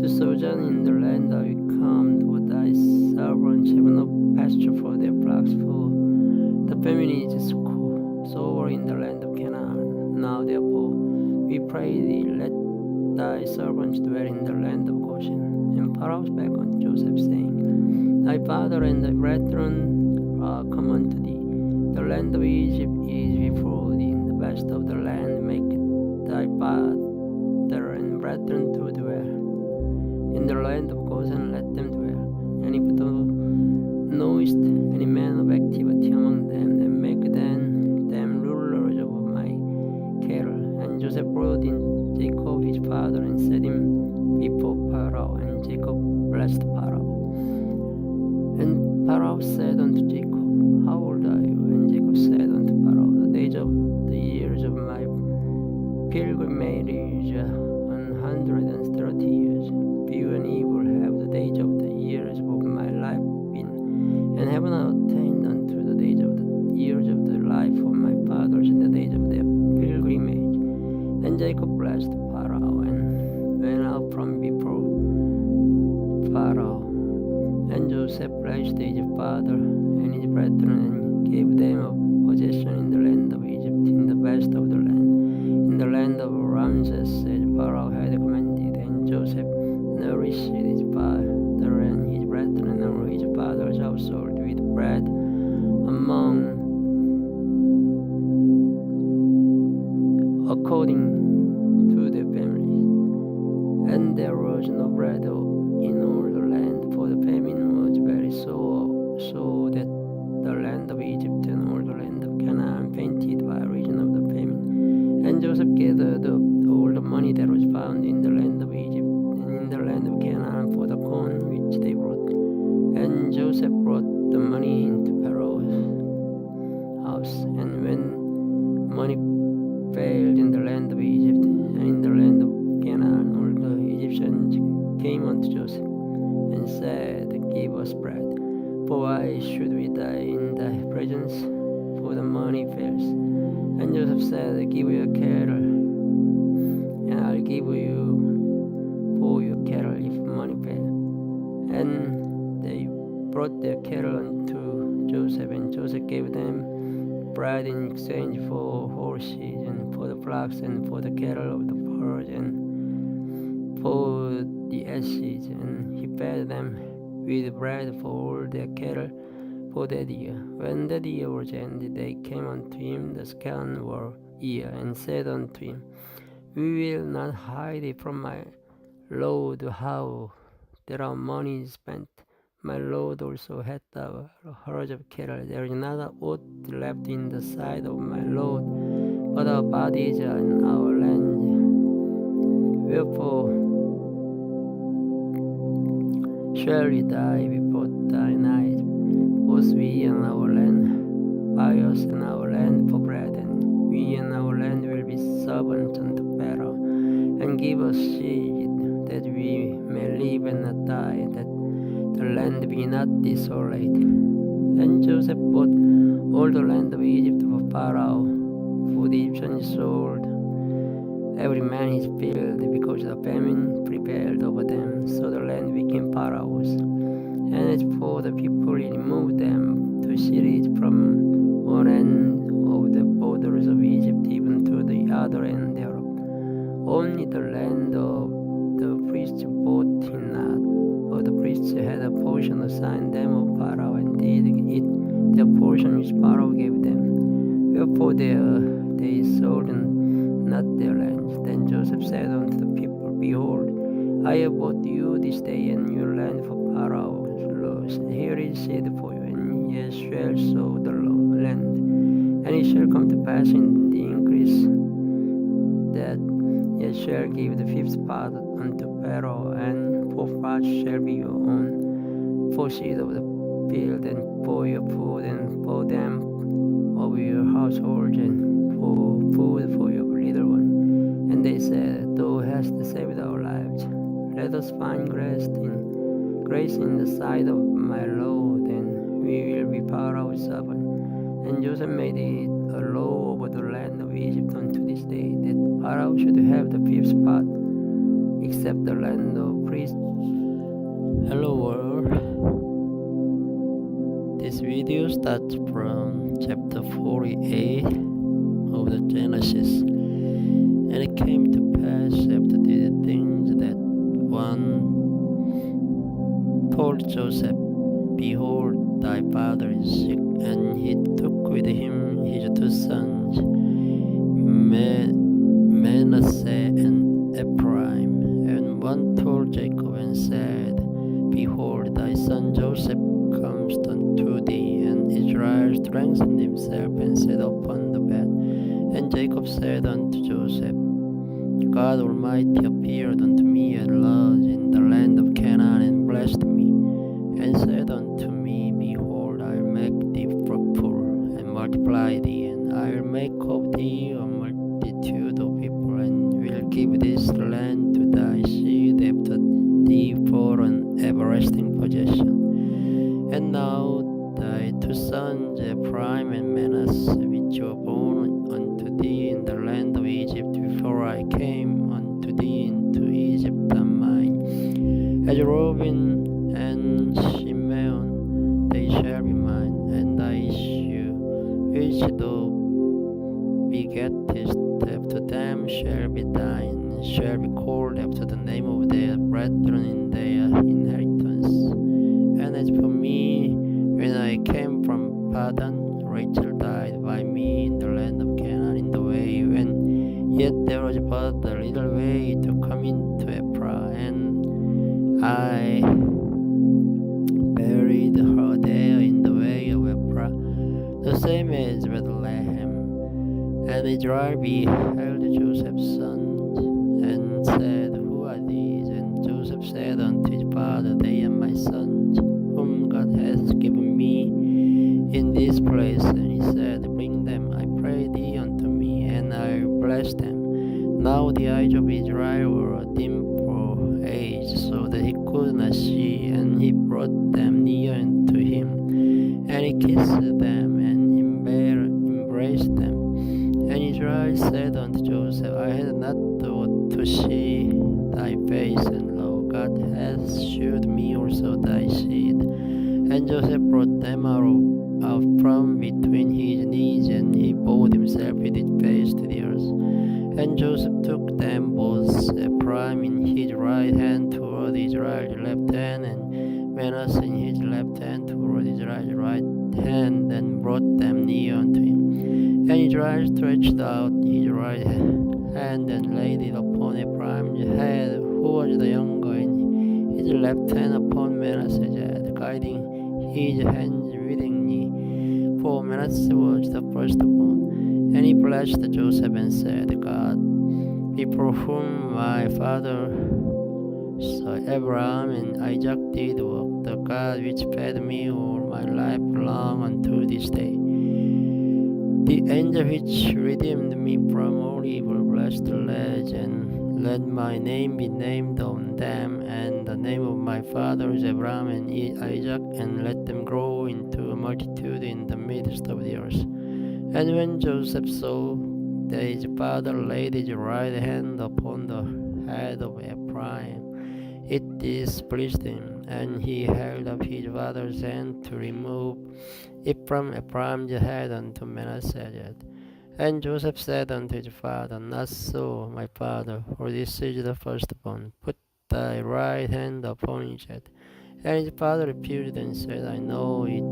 to sojourn in the land are we come, for thy servants have no pasture for their flocks, for the famine is sore in the land of Canaan. Now therefore, we pray thee, let thy servants dwell in the land of Goshen. And Pharaoh spake unto Joseph, saying, Thy father and thy brethren are come unto thee. The land of Egypt is before thee, in the best of the land make thy father and brethren to dwell. In the land of Goshen let them dwell. And if thou knowest any man of activity among them, then make them rulers over my cattle. And Joseph brought in Jacob his father, and set him before Pharaoh, and Jacob blessed Pharaoh. And Pharaoh said unto Jacob, How old are you? And Jacob said unto Pharaoh, The days of the years of my pilgrimage are 130 years. Few and evil have the days of the years of my life been, and have not attained unto the days of the years of the life of my fathers in the days of their pilgrimage. And Jacob blessed Pharaoh, and went out from before Pharaoh. And Joseph blessed his father and his brethren, and gave them a possession in the land of Egypt, in the best of the land, in the land of Ramses, as Pharaoh had commanded. And Joseph nourished his father and his brethren, and his father's household with bread among according to their families. And there was no bread in all the land, for the famine was very sore, so that the land of Egypt and all the land of Canaan fainted by reason of the famine. And Joseph gathered up all the money that was found in the land of Egypt and in the land of Canaan for the corn which they brought. And Joseph brought the money into Pharaoh's house. And when money failed in the land of Egypt and in the land of Canaan, all the Egyptians came unto Joseph and said, Give us bread, for why should we die in thy presence? For the money fails. And Joseph said, Give your cattle, and I'll give you for your cattle if money fail. And they brought their cattle unto Joseph, and Joseph gave them bread in exchange for horses, and for the flocks, and for the cattle of the herd, and for the asses. And he fed them with bread for all their cattle for that year. When that year was ended, they came unto him the second year, and said unto him, We will not hide it from my Lord how that our money is spent. My Lord also hath a herd of cattle. There is not a aught left in the sight of my Lord, but our bodies are in our land. Wherefore shall we die before thine eyes, both we and our land, maayos and our land for bread? servants unto Pharaoh, and give us seed, that we may live and not die, that the land be not desolate. And Joseph bought all the land of Egypt for Pharaoh, for the Egyptians sold every man his field, because the famine prevailed over them, so the land became Pharaoh's. And as for the people, he removed them to cities from one end of the borders of Egypt even to the other end thereof. Only the land of the priests bought he not, for the priests had a portion assigned them of Pharaoh, and did eat their portion which Pharaoh gave them. Wherefore they sold not their lands. Then Joseph said unto the people, Behold, I have bought you this day and your land for Pharaoh. Here is seed for you, and ye shall sow the land. And it shall come to pass in the increase that ye shall give the fifth part unto Pharaoh, and fourth part shall be your own, for seed of the field, and for your food, and for them of your household, and for food for your little one. And they said, Thou hast saved our lives. Let us find grace in the sight of my Lord, and we will be Pharaoh's servant. And Joseph made it a law over the land of Egypt unto this day, that Pharaoh should have the fifth part, except the land of priests. Hello world. This video starts from chapter 48 of the Genesis. And it came to pass after these things that one told Joseph, Behold, thy father is sick. And he took with him his two sons, Manasseh and Ephraim. And one told Jacob and said, Behold, thy son Joseph comes unto thee. And Israel strengthened himself and sat upon the bed. And Jacob said unto Joseph, God Almighty appeared unto me at Luz in the land of Canaan, and blessed me, and said unto me, Behold, I'll make thee fruitful, and multiply thee, and I'll make of thee a multitude of people, and will give this land to thy seed after thee for an everlasting possession. And now thy two sons, Ephraim and Manasseh, which were born unto thee in the land of Egypt before I came unto thee into Egypt, are mine. As Reuben and Simeon, they shall be mine, and thy issue, which thou begettest after them, shall be thine, and shall be called after the name of their brethren in their inheritance. And as for me, when I came from Padan, Rachel died by me in the land of Canaan in the way, when yet there was but a little way to come into Espero, and I buried her there in the way of Espero, the same as Bethlehem. And Israel beheld Joseph's sons, and said, Who are these? And Joseph said unto his father, They are my sons, whom God hath given me in this place. And he said, Bring them, I pray thee, unto me, and I will bless them. Now the eyes of Israel were dim for age, so that he could not see, and he brought them near unto him, and he kissed them, and embraced them. And Israel said unto Joseph, I had not thought to see thy face, and lo, God hath shewed me also thy seed. And Joseph brought them out from between his knees, and he bowed himself with his face to the earth. And Joseph took them both, Ephraim in his right hand toward Israel's left hand, and Manasseh in his left hand toward Israel's right hand, and brought them near unto him. And Israel stretched out his right hand and laid it upon Ephraim's head, who was the younger, and his left hand upon Manasseh's head, guiding his hands willingly, for Manasseh was the firstborn. And he blessed Joseph and said, God, before whom my father Abraham and Isaac did walk, the God which fed me all my life long unto this day, The angel which redeemed me from all evil blessed the ledge, and let my name be named on them, and the name of my fathers Abraham and Isaac, and let them grow into a multitude in the midst of the earth. And when Joseph saw that his father laid his right hand upon the head of Ephraim, it displeased him, and he held up his father's hand to remove it from Ephraim's head unto Manasseh's head. And Joseph said unto his father, Not so, my father, for this is the firstborn. Put thy right hand upon his head. And his father repeated and said, I know it,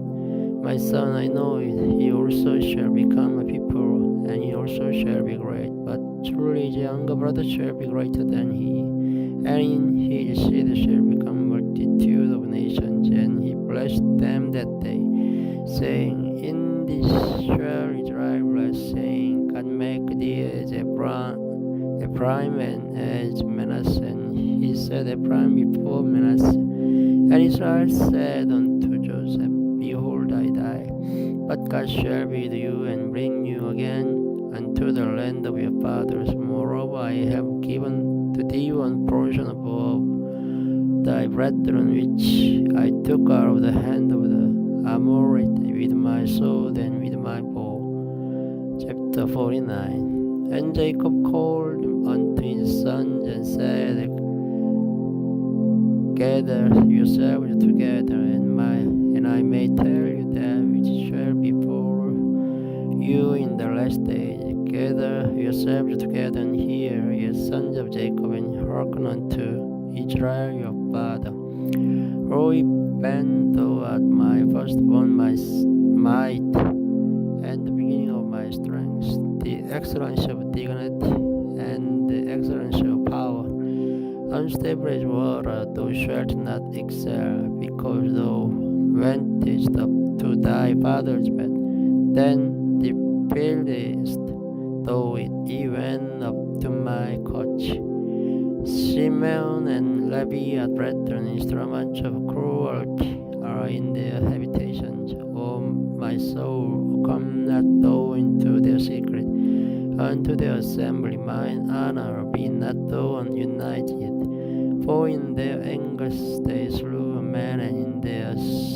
my son, I know it. He also shall become a people, and he also shall be great. But truly his younger brother shall be greater than he, and in his seed shall become multitude of nations. And he blessed them that day, saying, In this shall Israel bless, saying, God make thee as Ephraim and as Manasseh. And he said Ephraim before Manasseh. And Israel said unto Joseph, Behold, I die, but God shall be with you, and bring you again unto the land of your fathers. Moreover, I have given to thee one portion above thy brethren, which I took out of the hand of the Amorite with my sword and with my bow. Chapter 49. And Jacob called unto his sons and said, Gather yourselves together, and I may tell you that which shall befall you in the last days. Gather yourselves together and hear, ye sons of Jacob, and hearken unto Israel your father. For even thou art my firstborn, my might, and the beginning of my strength, the excellence of dignity, and the excellence of power. Unstable as water, thou shalt not excel, because thou wentest up to thy father's bed. Then defilest thou it, even up to my couch. Simeon and Levi are brethren, instruments of cruelty are in their habitations. O my soul, come not thou into their secret, unto their assembly mine honor be not thou united. For in their anger they slew a man, and in their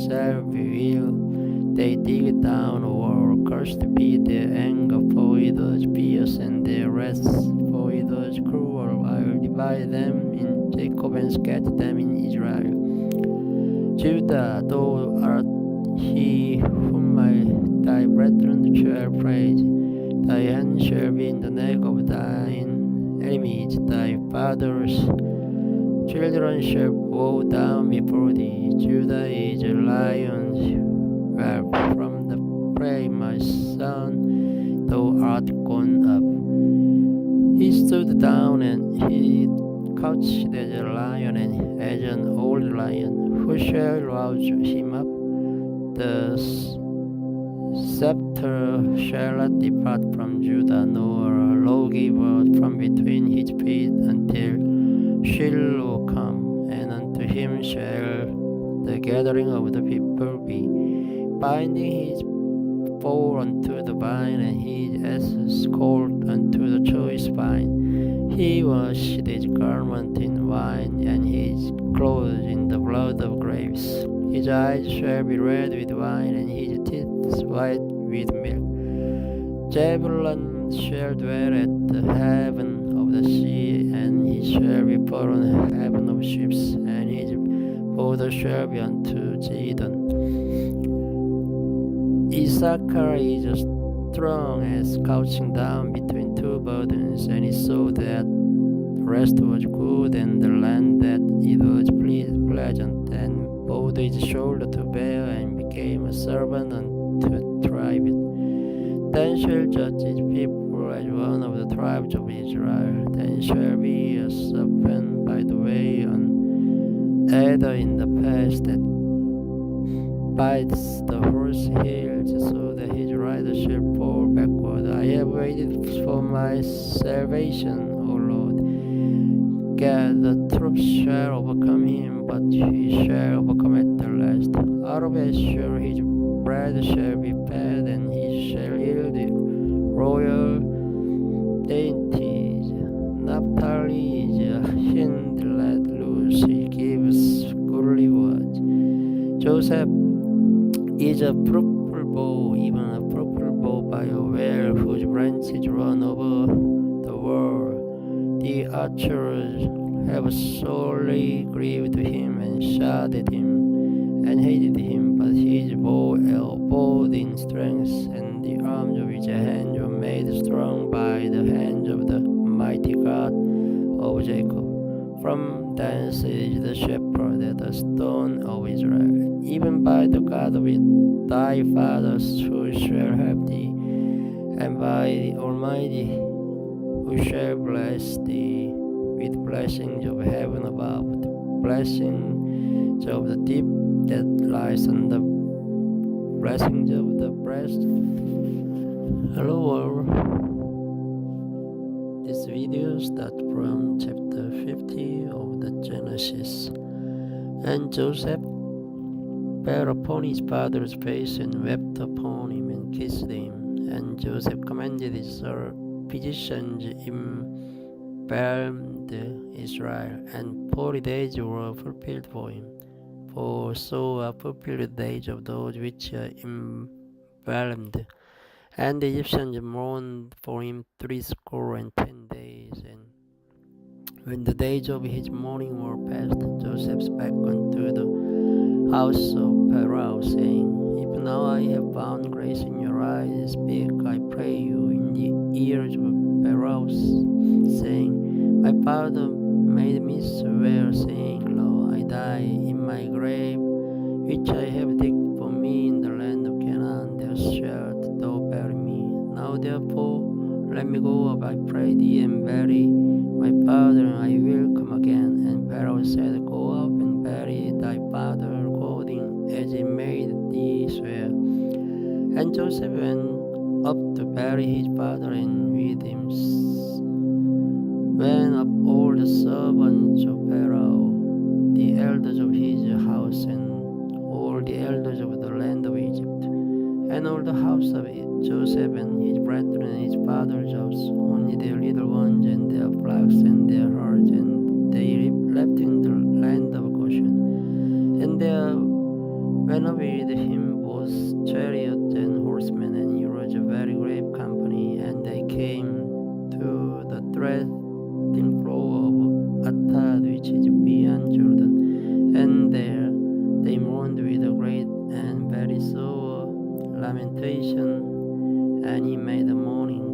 self-will they dig down a wall. Cursed be their anger, for it was fierce, and their wrath, for it was cruel. I will divide them in Jacob and scatter them in Israel. Judah, thou art he whom thy brethren shall praise. Thy hand shall be in the neck of thine enemies. Thy father's children shall bow down before thee. Judah is a lion's whelp from the prey, my son, thou art gone up. He stood down and he couched as a lion and as an old lion. Who shall rouse him up? The scepter shall not depart from Judah, nor a lawgiver from between his feet, until Shiloh come, and unto him shall the gathering of the people be, binding his foal unto the vine, and his ass's colt unto the choice vine. He washed his garment in wine, and his clothes in the blood of grapes. His eyes shall be red with wine, and his teeth white with milk. Zebulun shall dwell at the haven of the sea, and he shall be put on the haven of ships, and his border shall be unto Zidon. Issachar is strong as couching down between two burdens, and he saw that the rest was good, and the land that it was pleasant, and bowed his shoulder to bear, and became a servant unto tribe. Then shall judge his people as one of the tribes of Israel. Then shall be a serpent by the way, on either in the path that bites the horse heels, so that his rider shall fall backward. I have waited for my salvation, O Lord. God, the troops shall overcome him, but he shall overcome at the last. Out of Asher his bread shall be fed, and he shall yield Joseph is a purple bow, even a purple bow by a well whose branches run over the world. The archers have sorely grieved him and shot at him and hated him, but his bow abode in strength, and the arms of his hands were made strong by the hands of the mighty God of Jacob. From thence is the shepherd at the stone of Israel, even by the God of thy fathers, who shall help thee, and by the Almighty, who shall bless thee with blessings of heaven above, the blessings of the deep that lies on the blessings of the breast. Hello all. This video starts from chapter 50 of the Genesis. And Joseph fell upon his father's face and wept upon him and kissed him. And Joseph commanded his physicians, embalmed Israel, and 40 days were fulfilled for him. For so are fulfilled the days of those which are embalmed. And the Egyptians mourned for him 70 days. And when the days of his mourning were past, Joseph spake unto the house of Pharaoh, saying, If now I have found grace in your eyes, speak, I pray you, in the ears of Pharaoh, saying, My father made me swear, saying, Lo, I die in my grave, which I have digged for me in the land of Canaan. There shalt thou bury me. Now therefore let me go up, I pray thee, and bury my father, and I will come again. And Pharaoh said, Go up and bury thy father, according as he made thee swear. And Joseph went up to bury his father, and with him went up all the servants of Pharaoh, the elders of his house, and all the elders of the land of Egypt, and all the house of Joseph and his brethren and his father's house, only their little ones and their flocks and their herds, and they left in the land of Goshen. And there went up with him both chariots and horsemen, and he was a very great company. And they came to the threshing floor of Atad, which is beyond Jordan, and there they mourned with a great and very sore lamentation. And he made a mourning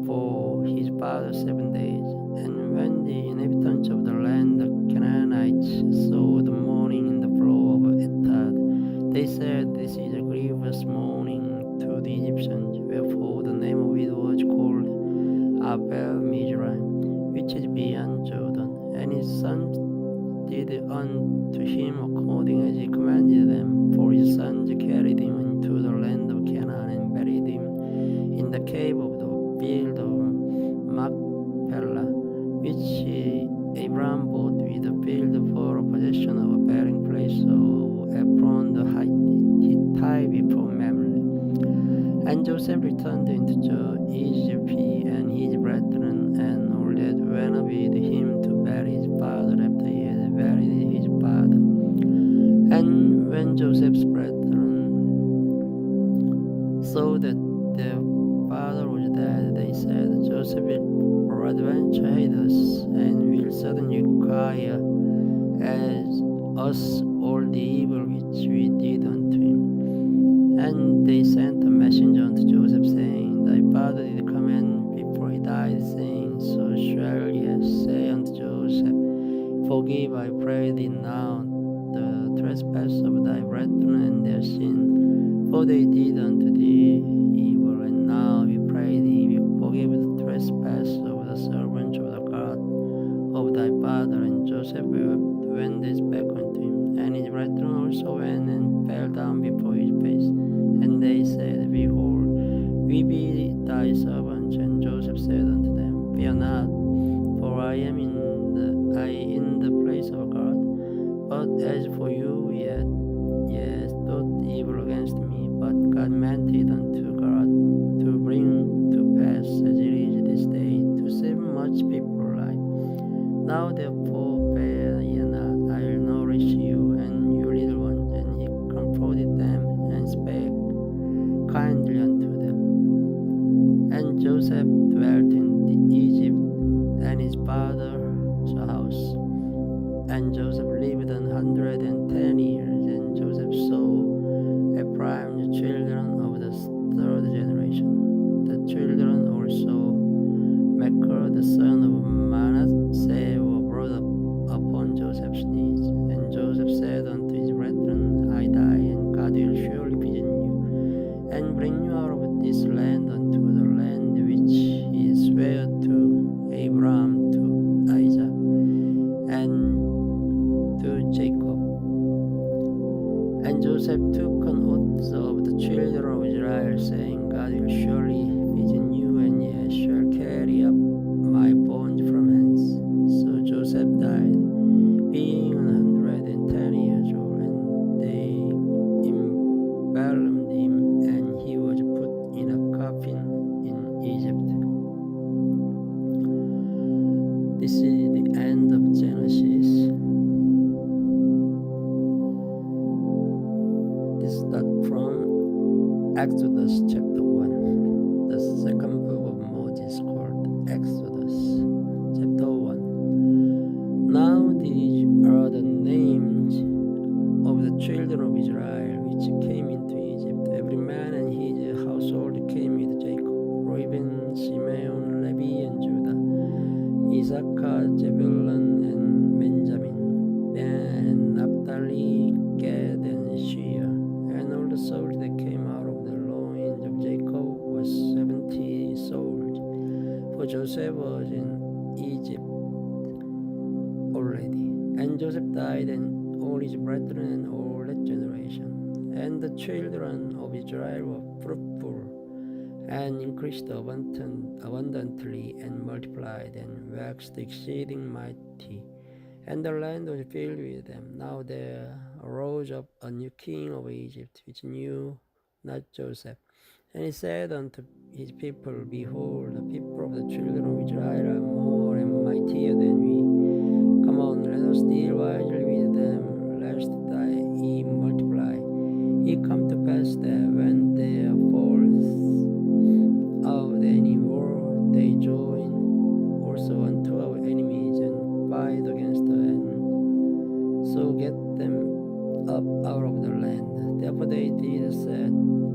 for his father 7 days. And when the inhabitants of the land, the Canaanites, saw the mourning in the floor of Atad, they said, This is a grievous mourning to the Egyptians. Wherefore the name of it was called Abel Mizraim, which is beyond Jordan. And his sons did unto him according as he commanded them. For his sons carried him into the land of Canaan, and buried him in the cave of the field of Machpelah, which Abraham bought with the field for a possession of a burying place of Ephron the Hittite before Mamre. And Joseph returned into Egypt, he and his brethren, and all that went up with him to bury his father after he had buried his father. And when Joseph's brethren saw that their father was dead, they said, Joseph will peradventure hate us, and will suddenly require as us all the evil which we did unto him. And they sent a messenger unto Joseph, saying, Thy father did command before he died, saying, So shall ye say unto Joseph, Forgive, I pray thee now, the trespass of thy brethren and their sin, for they did unto thee evil. And now we pray thee, forgive the trespass of the servants of the God of thy father. And Joseph wept when they spake unto him, and his brethren also went and fell down before his face. And they said, Behold, we be thy servants. And Joseph said unto them, Fear not, for I am in the place of God. But as for you, ye thought evil against me, but God meant it unto God to bring to pass as it is this day, to save much people alive. Now therefore fear ye not, I will nourish you and your little ones. And he Joseph dwelt in Egypt and his father's house. And Joseph lived 110 years, and Joseph saw Ephraim, the children of the third generation. The children also Makar, the son of Manasseh, were brought up upon Joseph's knees. And Joseph said unto his brethren, I die, and God will surely visit you, and bring you out of this land unto the land which he sware to Abraham, to Isaac, and to Jacob. And Joseph took an oath of the children of Israel, saying, God will surely visit you, and ye shall carry up my bones from hence. So Joseph died, being 110 years old, and they embalmed him, and he was put in a coffin in Egypt. This is the end of Genesis. This starts from Exodus chapter 1, the second book of Moses called Exodus chapter 1. Now these are the names of the children of Israel which came into Egypt. Every man and his household came with Jacob: Reuben, Simeon, Levi, and Judah, Issachar, Zebulun, and Benjamin, and Naphtali, Gad, and Asher. And all the souls that came out of the loins of Jacob was 70 souls. For Joseph was in Egypt already. And Joseph died, and all his brethren, and all that generation. And the children of Israel were fruitful, and increased abundantly, and multiplied, and waxed exceeding mighty. And the land was filled with them. Now there arose up a new king of Egypt, which knew not Joseph. And he said unto his people, Behold, the people of the children of Israel are more and mightier than we. Come on, let us deal wisely with them, lest ye multiply. It come to pass that when there falls out any war, they join also unto our enemies, and fight against us, and so get them up out of the land. Therefore they did set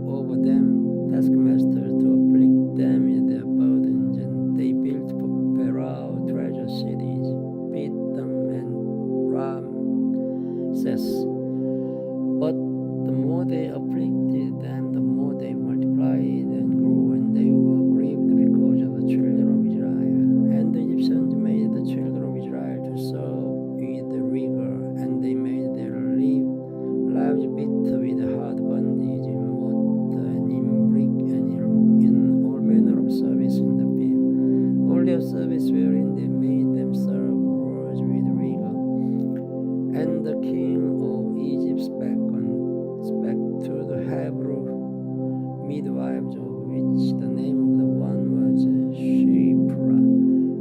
over them taskmasters to afflict them with their burdens, and they built for Pharaoh treasure cities, Pithom and Ramses. But the more they afflicted them, the more they multiplied and grew, and they were grieved because of the children of Israel. And the Egyptians made the children of Israel to serve with rigor, and they made their lives bitter with hard bondage in mortar and in brick and in all manner of service in the field. All their service wherein they made them serve was with rigor. And the king of Egypt spake to the Hebrew midwives, of which the name of the one was Shipra,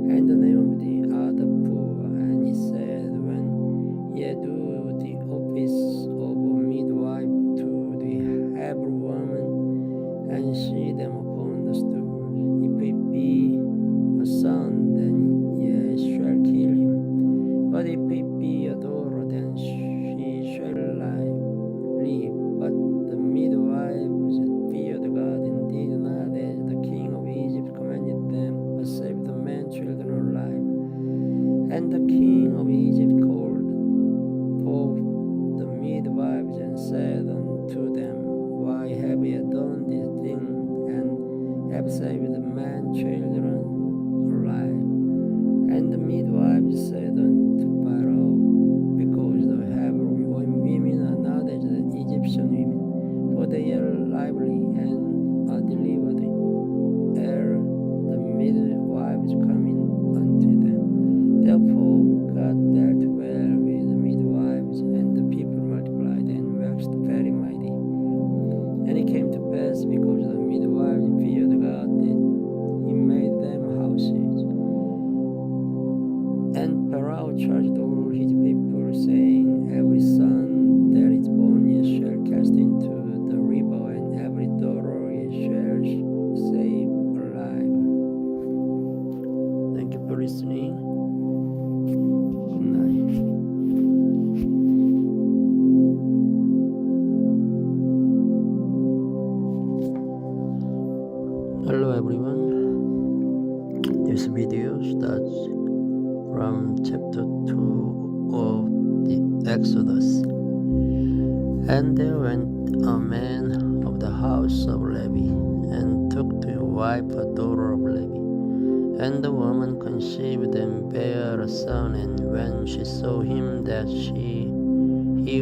and the name of the other Puah. And he said, When ye do the office of a midwife to the Hebrew woman, and see them upon the stool, if it be a son, then ye shall kill him. But if it be a daughter, then she shall live. But the midwives feared God and did not as the king of Egypt commanded them, but saved the man children alive. And the king of Egypt called forth the midwives and said unto them, Why have ye done this thing, and have saved the man children alive? And the midwives said unto Pharaoh, Because the Hebrew women are not as the Egyptian women, for they are lively and are delivered ere the midwives come in unto them. Therefore God dealt well with the midwives, and the people multiplied and waxed very mighty. And it came to pass, because the midwives feared God, that he made them houses. And Pharaoh charged all his people, saying, Every son that is born ye shall cast into the river, and every daughter listening. Good night. Hello everyone. This video starts from chapter 2 of the Exodus. And there went a man of the house of Levi, and took to wife a daughter of Levi. And the woman conceived and bare a son, and when she saw him that he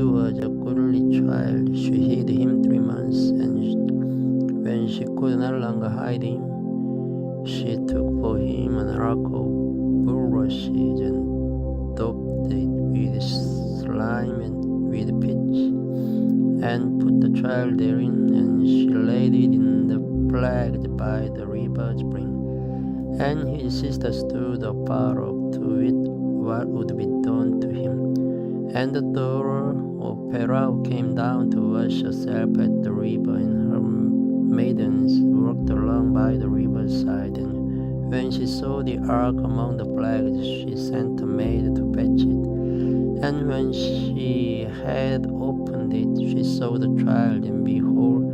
was a goodly child, she hid him 3 months, and when she could no longer hide him, she took for him an ark of bulrushes, and daubed it with slime and with pitch, and put the child therein, and she laid it in the flags by the river's brink. And his sister stood apart to wit what would be done to him. And the daughter of Espero came down to wash herself at the river, and her maidens walked along by the river's side. And when she saw the ark among the flags, she sent a maid to fetch it. And when she had opened it, she saw the child, and behold,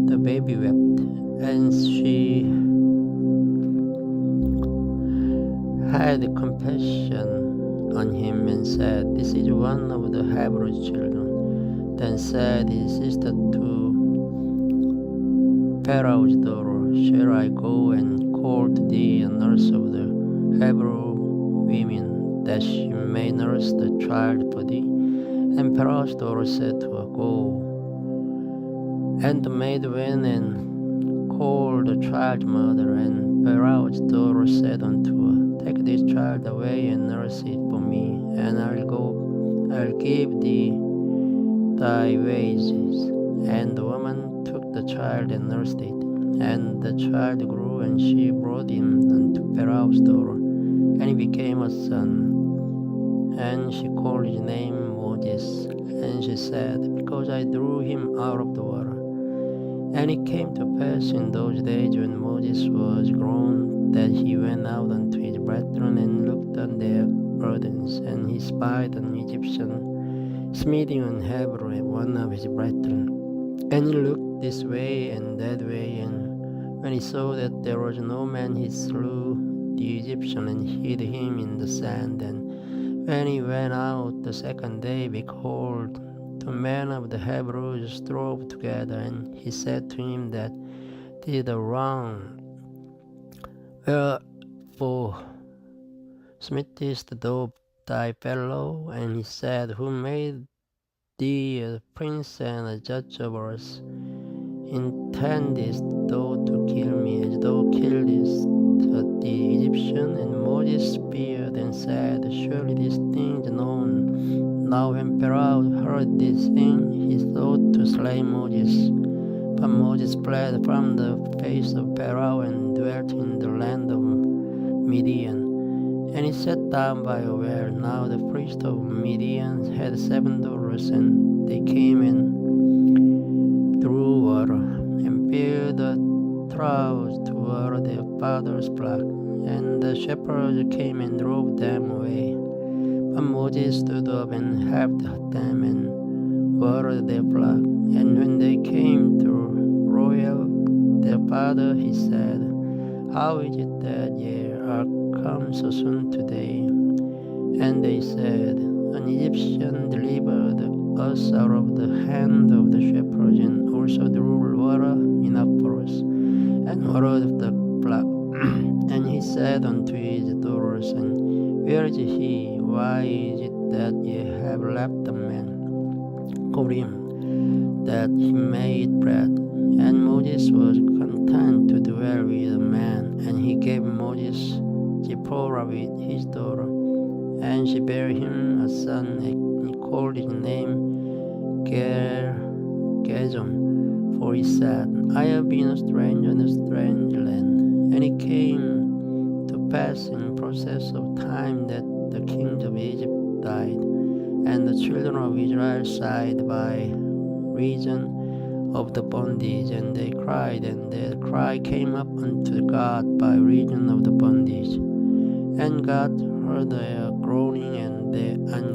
the baby wept. And she had compassion on him, and said, This is one of the Hebrew children. Then said his sister to Pharaoh's daughter, Shall I go and call to thee a nurse of the Hebrew women, that she may nurse the child for thee? And Pharaoh's daughter said to her, Go. And the maid went and called the child's mother. And Pharaoh's daughter said unto her, Take this child away and nurse it for me, and I'll give thee thy wages. And the woman took the child and nursed it. And the child grew, and she brought him unto Pharaoh's daughter, and he became a son. And she called his name Moses. And she said, Because I drew him out of the water. And it came to pass in those days, when Moses was grown, that he went out unto his brethren, and looked on their burdens. And he spied an Egyptian smithing on Hebrew, one of his brethren. And he looked this way and that way, and when he saw that there was no man, he slew the Egyptian, and hid him in the sand. And when he went out the second day, behold, the men of the Hebrews strove together, and he said to him that did the wrong, Wherefore smitest thou thy fellow? And he said, Who made thee a prince and a judge over us? Intendest thou to kill me, as thou killedst the Egyptian? And Moses feared, and said, Surely this thing is known. Now when Pharaoh heard this thing, he thought to slay Moses. But Moses fled from the face of Pharaoh, and dwelt in the land of Midian. And he sat down by a well. Now the priest of Midian had 7 daughters, and they came and drew water, and filled the troughs to water their father's flock. And the shepherds came and drove them away. But Moses stood up and helped them, and watered their flock. And when they came to roil their father, he said, How is it that ye are come so soon today? And they said, An Egyptian delivered us out of the hand of the shepherds, and also drew water enough for us, and watered the flock. And he said unto his daughters, And where is he? Why is it that ye have left the man? Call him, that he may eat bread. And Moses was content to dwell with a man, and he gave Moses Zipporah with his daughter, and she bare him a son, and he called his name Gershom, for he said, I have been a stranger in a strange land. And it came to pass in process of time that the kings of Egypt died, and the children of Israel sighed by reason of the bondage, and they cried, and their cry came up unto God by reason of the bondage. And God heard their groaning, and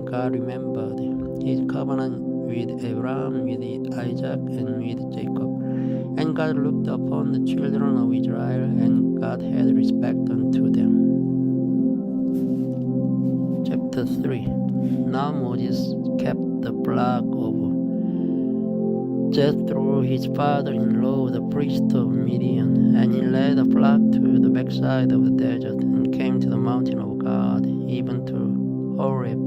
God remembered his covenant with Abraham, with Isaac, and with Jacob. And God looked upon the children of Israel, and God had respect unto them. Chapter 3. Now Moses kept the flock of Jethro, his father-in-law, the priest of Midian, and he led the flock to the backside of the desert, and came to the mountain of God, even to Horeb.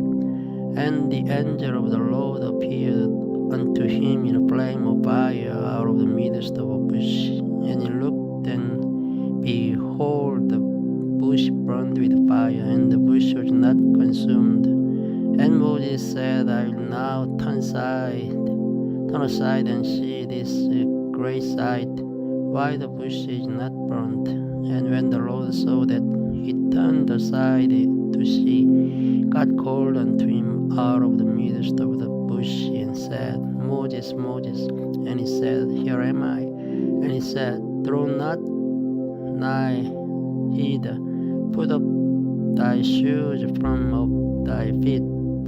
And the angel of the Lord appeared unto him in a flame of fire out of the midst of a bush. And he looked, and behold, the bush burned with fire, and the bush was not consumed. And Moses said, I will now turn aside and see this great sight, why the bush is not burnt. And when the Lord saw that he turned aside to see, God called unto him out of the midst of the bush, and said, Moses, Moses. And he said, Here am I. And he said, Draw not nigh hither, put up thy shoes from off thy feet,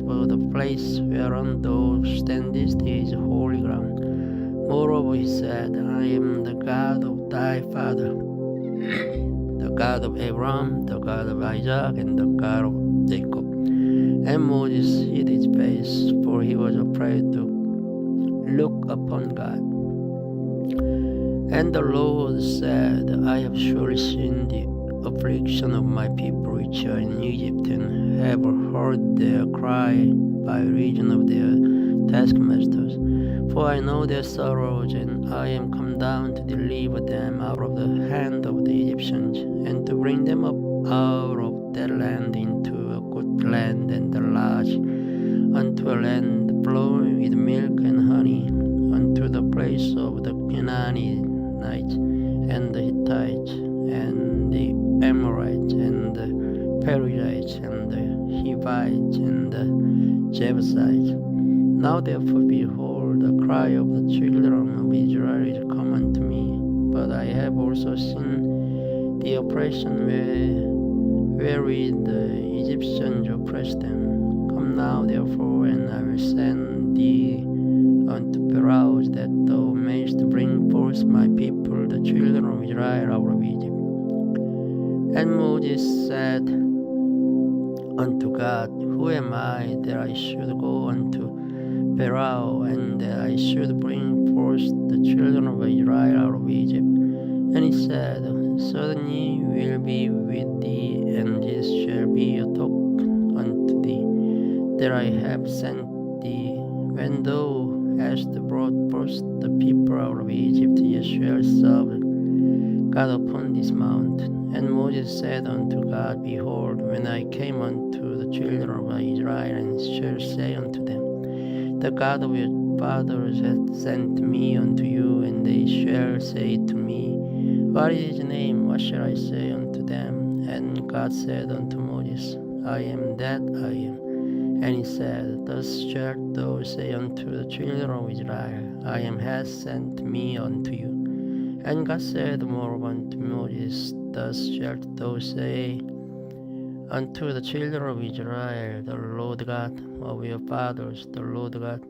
for the place whereon thou standest is holy ground. Moreover, he said, I am the God of thy father, the God of Abraham, the God of Isaac, and the God of Jacob. And Moses hid his face, for he was afraid to look upon God. And the Lord said, I have surely seen the affliction of my people which are in Egypt, and have heard their cry by reason of their taskmasters. For I know their sorrows, and I am come down to deliver them out of the hand of the Egyptians, and to bring them up out of that land into a good land and a large, unto a land flowing with milk and honey, unto the place of the Canaanites, and the Hittites, and the Amorites, and the Perizzites, and the Hivites, and the Jebusites. Now therefore, behold, the cry of the children of Israel is come unto me, but I have also seen the oppression wherewith the Egyptians oppress them. Come now therefore, and I will send thee unto Pharaoh, that thou mayest bring forth my people, the children of Israel, out of Egypt. And Moses said unto God, Who am I that I should go unto Pharaoh, and that I should bring forth the children of Israel out of Egypt? And he said, Certainly will be with thee, and this shall be a token unto thee, that I have sent thee. When thou hast brought forth the people out of Egypt, ye shall serve God upon this mount. And Moses said unto God, Behold, when I came unto the children of Israel, and shall say unto them, The God of your fathers hath sent me unto you, and they shall say to me, What is his name? What shall I say unto them? And God said unto Moses, I am that I am. And he said, Thus shalt thou say unto the children of Israel, I am hath sent me unto you. And God said moreover unto Moses, Thus shalt thou say unto the children of Israel, The Lord God of your fathers, the Lord God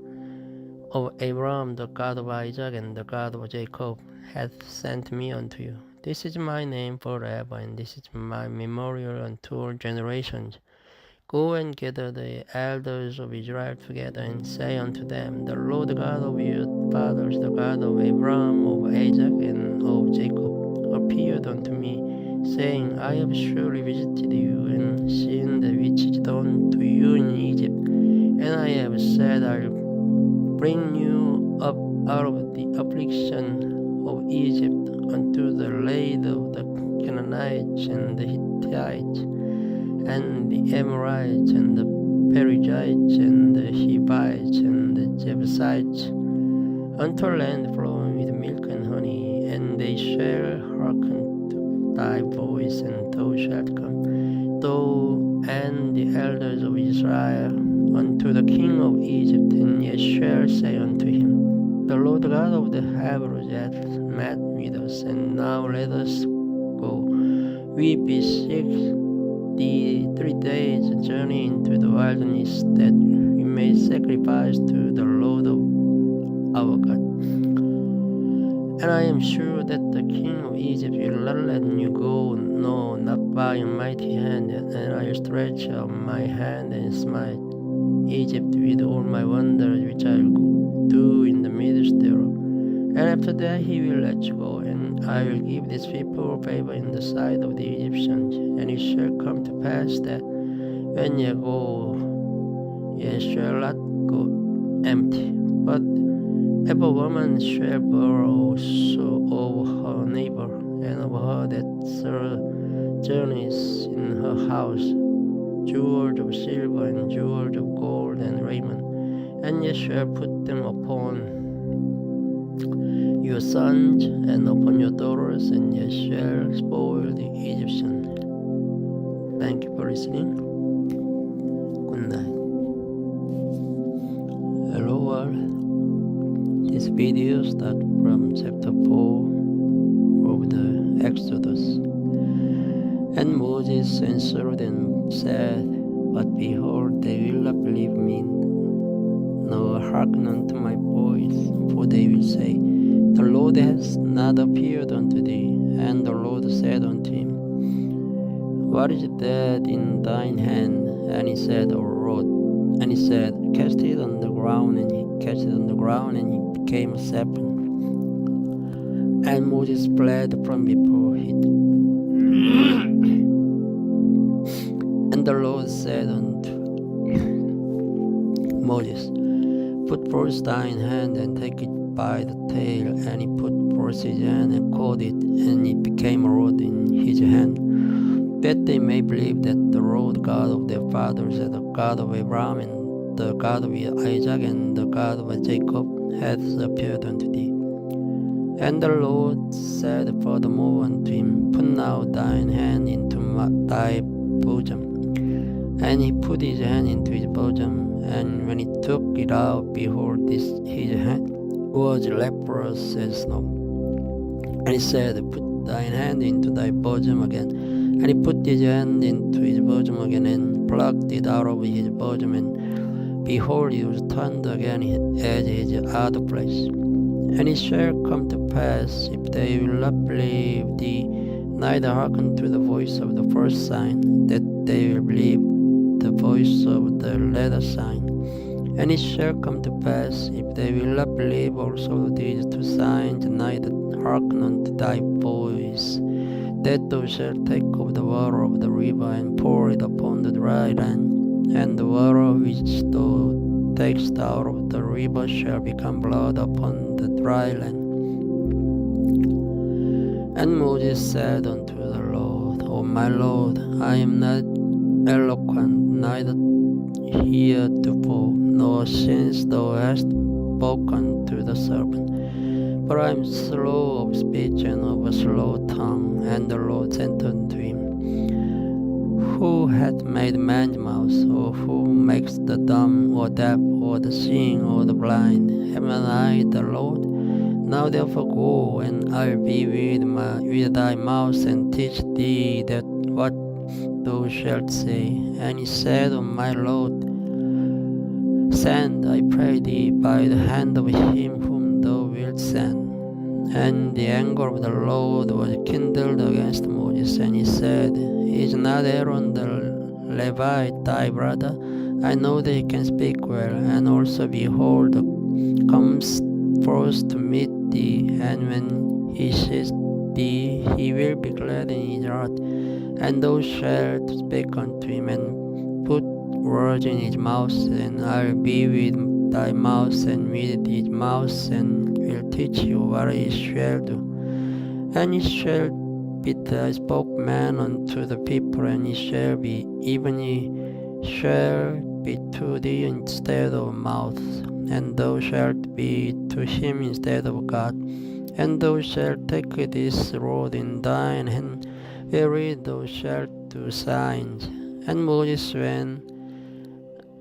of Abraham, the God of Isaac, and the God of Jacob, hath sent me unto you. This is my name forever, and this is my memorial unto all generations. Go and gather the elders of Israel together, and say unto them, The Lord God of your fathers, the God of Abraham, of Isaac, and of Jacob, appeared unto me, saying, I have surely visited you, and seen that which is done to you in Egypt. And I have said, I will bring you up out of the affliction of Egypt unto the land of the Canaanites, and the Hittites, and the Amorites, and the Perizzites, and the Hivites, and the Jebusites, unto a land flowing with milk and honey. And they shall hearken to thy voice, and thou shalt come, thou and the elders of Israel, unto the king of Egypt, and ye shall say unto him, The Lord God of the Hebrews hath met with us, and now let us go, we beseech the 3 days journey into the wilderness that we may sacrifice to the Lord of our God. And I am sure that the king of Egypt will not let you go, no, not by a mighty hand, and I will stretch out my hand and smite Egypt with all my wonders which I will do in the midst thereof. And after that he will let you go, and I will give this people favor in the sight of the Egyptians. And it shall come to pass that when ye go, ye shall not go empty, but if a woman shall borrow so of her neighbor, and of her that journeys in her house, jewels of silver and jewels of gold and raiment, and ye shall put them upon your sons and upon your daughters, and ye shall spoil the Egyptians. Thank you for listening. Good night. Hello all. This video starts from chapter 4 of the Exodus. And Moses answered and said, But behold, they will not believe me, nor hearken unto my voice, for they will say, The Lord has not appeared unto thee. And the Lord said unto him, What is that in thine hand? And he said, A rod. And he said, Cast it on the ground. And he cast it on the ground, and it became a serpent. And Moses fled from before it. And the Lord said unto Moses, Put forth thine hand and take it by the tail. And he put forth his hand and caught it, and it became a rod in his hand, that they may believe that the Lord God of their fathers, and the God of Abraham, and the God of Isaac, and the God of Jacob, hath appeared unto thee. And the Lord said furthermore unto him, Put now thine hand into thy bosom. And he put his hand into his bosom, and when he took it out, behold, his hand was leprous as snow. And he said, Put thine hand into thy bosom again. And he put his hand into his bosom again, and plucked it out of his bosom, and behold, it was turned again as his other place. And it shall come to pass, if they will not believe thee, neither hearken to the voice of the first sign, that they will believe the voice of the latter sign. And it shall come to pass, if they will not believe also these two signs, neither hearken unto thy voice, that thou shalt take of the water of the river, and pour it upon the dry land, and the water which thou takest out of the river shall become blood upon the dry land. And Moses said unto the Lord, O my Lord, I am not eloquent, neither heretofore, nor since thou hast spoken to the serpent, but I am slow of speech and of a slow tongue. And the Lord said unto him, Who hath made man's mouth, or who makes the dumb, or deaf, or the seeing, or the blind? Am I the Lord? Now therefore go, and I will be with thy mouth, and teach thee that what thou shalt say. And he said, O my Lord, send, I pray thee, by the hand of him whom thou wilt send. And the anger of the Lord was kindled against Moses, and he said, Is not Aaron the Levite thy brother? I know that he can speak well, and also behold, comes forth to meet thee, and when he sees thee, he will be glad in his heart. And thou shalt speak unto him, and put words in his mouth, and I will be with thy mouth, and with his mouth, and will teach you what he shall do. And he shall be thy spokesman unto the people, and he shall be, even he shall be to thee instead of a mouth, and thou shalt be to him instead of God. And thou shalt take this rod in thine hand, wherewith thou shalt do signs. And Moses went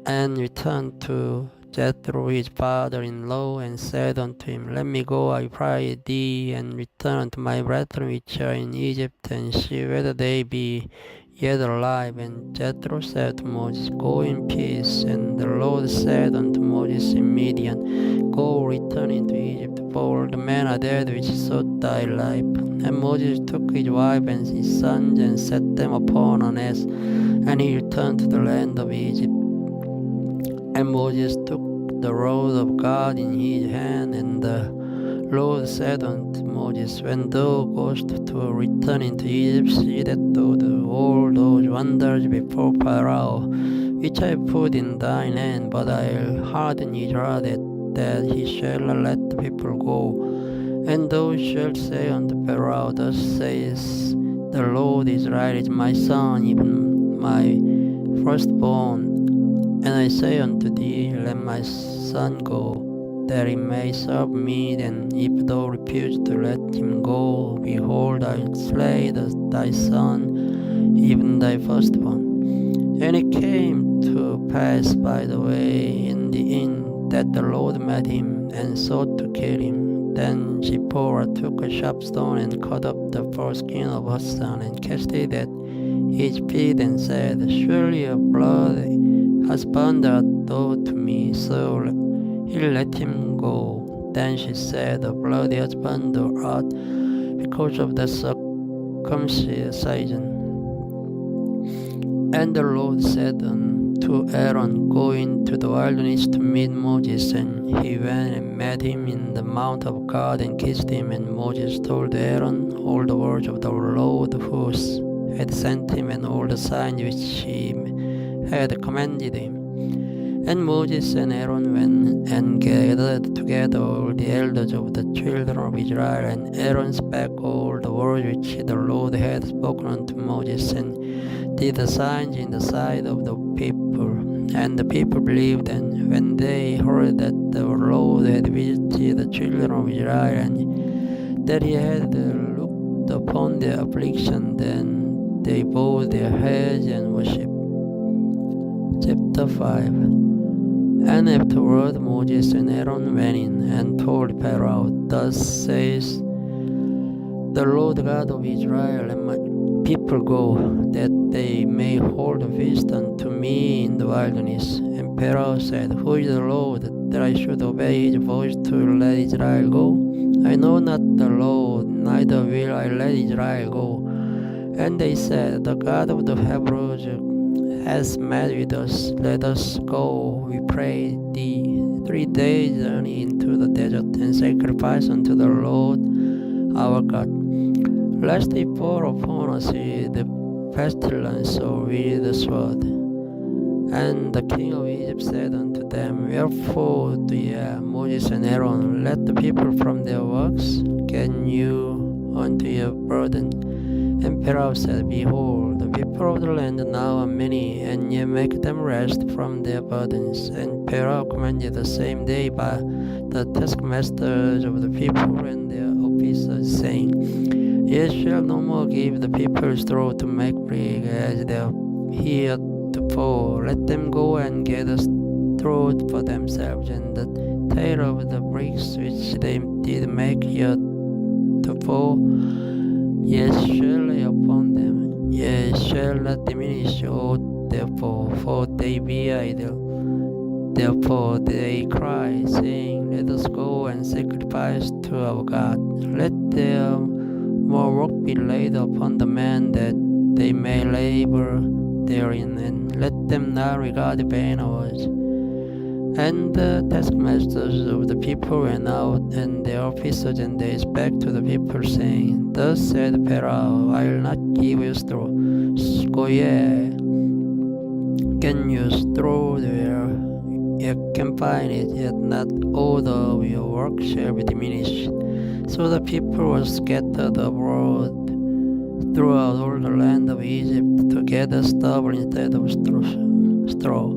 and returned to Jethro his father-in-law, and said unto him, Let me go, I pray thee, and return unto my brethren which are in Egypt, and see whether they be yet alive. And Jethro said to Moses, Go in peace. And the Lord said unto Moses in Midian, Go, return into Egypt, for the men are dead which sought thy life. And Moses took his wife and his sons and set them upon an ass, and he returned to the land of Egypt. And Moses took the rod of God in his hand, and the Lord said unto Moses, When thou goest to return into Egypt, see that thou do all those wonders before Pharaoh, which I put in thine hand, but I'll harden his heart that he shall not let the people go. And thou shalt say unto Pharaoh, Thus says the Lord, Israel is my son, even my firstborn. And I say unto thee, Let my son go, that he may serve me. And if thou refuse to let him go, behold, I'll slay thy son, even thy firstborn. And it came to pass by the way in the inn that the Lord met him, and sought to kill him. Then Zipporah took a sharp stone and cut up the foreskin of her son, and cast it at his feet, and said, Surely a blood husband art thou to me, so he let him go. Then she said, A bloody husband thou art, because of the circumcision. And the Lord said unto Aaron, Go into the wilderness to meet Moses. And he went and met him in the mount of God, and kissed him. And Moses told Aaron all the words of the Lord who had sent him, and all the signs which he had commanded him. And Moses and Aaron went and gathered together all the elders of the children of Israel. And Aaron spake all the words which the Lord had spoken unto Moses, and did the signs in the sight of the people. And the people believed. And when they heard that the Lord had visited the children of Israel, and that he had looked upon their affliction, then they bowed their heads and worshipped. Chapter 5. And afterward Moses and Aaron went in and told Pharaoh, Thus says the Lord God of Israel, Let my people go, that they may hold a feast unto me in the wilderness. And Pharaoh said, Who is the Lord, that I should obey his voice to let Israel go? I know not the Lord, neither will I let Israel go. And they said, The God of the Hebrews has met with us. Let us go, we pray thee, 3 days' journey into the desert, and sacrifice unto the Lord our God, lest he pour upon us with the pestilence or with the sword. And the king of Egypt said unto them, Wherefore do ye, Moses and Aaron, let the people from their works get you unto your burden? And Pharaoh said, Behold, the people of the land now are many, and ye make them rest from their burdens. And Pharaoh commanded the same day by the taskmasters of the people and their officers, saying, Ye shall no more give the people straw to make brick as they heretofore. Let them go and gather straw for themselves, and the tale of the bricks which they did make heretofore, ye shall lay upon them. Ye shall not diminish aught therefore, for they be idle. Therefore they cry, saying, Let us go and sacrifice to our God. Let their more work be laid upon the men, that they may labor therein, and let them not regard vain hours. And the taskmasters of the people went out, and their officers, and they spake to the people, saying, Thus said Pharaoh, I will not give you straw. Go ye, can you straw there? Ye can find it, yet not all of your work shall be diminished. So the people were scattered abroad throughout all the land of Egypt to gather stubble instead of straw.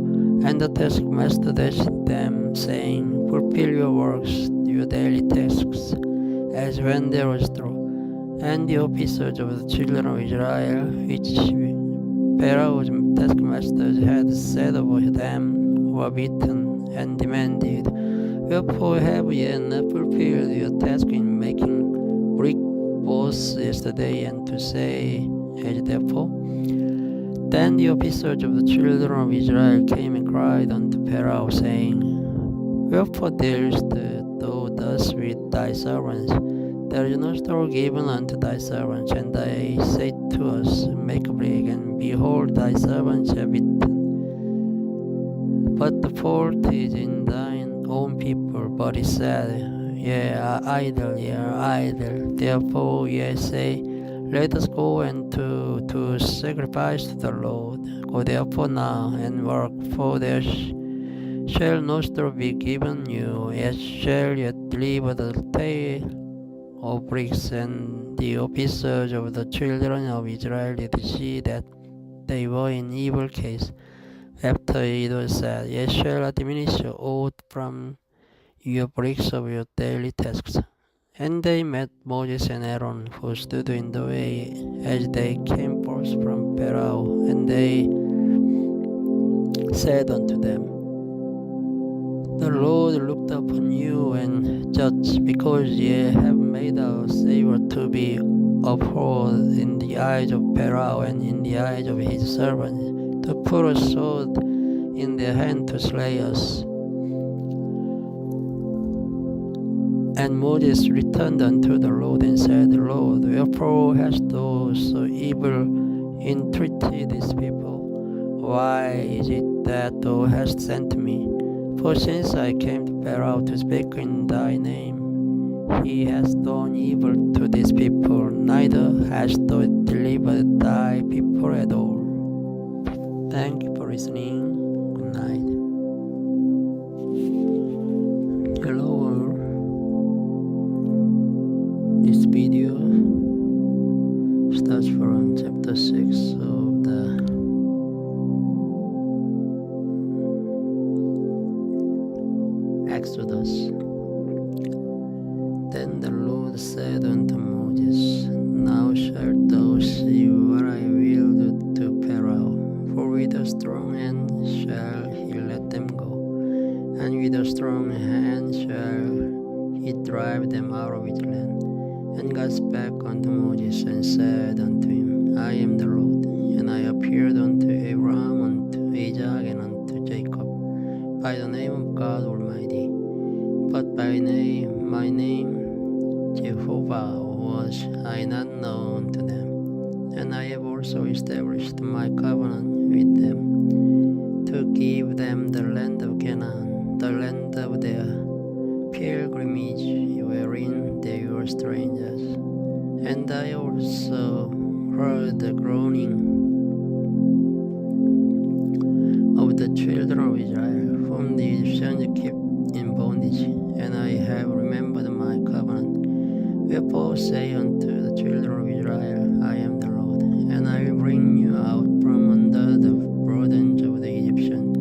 And the taskmaster dashed them, saying, Fulfill your works, your daily tasks, as when there was straw. And the officers of the children of Israel, which Pharaoh's taskmasters had set over them, were beaten, and demanded, Wherefore have ye not fulfilled your task in making brick both yesterday and to say, as therefore? Then the officers of the children of Israel came and cried unto Pharaoh, saying, Wherefore dealest thou thus with thy servants? There is no store given unto thy servants. And they said to us, Make a brick, and behold, thy servants have eaten. But the fault is in thine own people. But he said, Ye are idle, ye are idle. Therefore ye say, Let us go and to sacrifice to the Lord. Go therefore now and work, for there shall no store be given you, yet shall ye deliver the tale of bricks. And the officers of the children of Israel did see that they were in evil case. After it was said, Ye shall diminish aught from your bricks of your daily tasks. And they met Moses and Aaron, who stood in the way as they came forth from Pharaoh. And they said unto them, The Lord looked upon you and judged, because ye have made our Savior to be abhorred in the eyes of Pharaoh and in the eyes of his servants, to put a sword in their hand to slay us. And Moses returned unto the Lord and said, Lord, wherefore hast thou so evil entreated these people? Why is it that thou hast sent me? For since I came to Pharaoh to speak in thy name, he has done evil to these people, neither hast thou delivered thy people at all. Thank you for listening. Good night. Hello all. This video starts from chapter 6 of the Exodus. Then the Lord said unto Moses, Now shalt thou see what I will do to Pharaoh, for with a strong hand shall he let them go, and with a strong hand shall he drive them out of his land. And God spake unto Moses and said unto him, I am the Lord, and I appeared unto Abraham, unto Isaac, and unto Jacob, by the name of God Almighty. But by my name Jehovah was I not known to them. And I have also established my covenant with them, to give them the land of Canaan, the land of their pilgrimage, wherein they were strangers. And I also heard the groaning of the children of Israel, whom the Egyptians kept in bondage, and I have remembered my covenant. Wherefore say unto the children of Israel, I am the Lord, and I will bring you out from under the burdens of the Egyptians,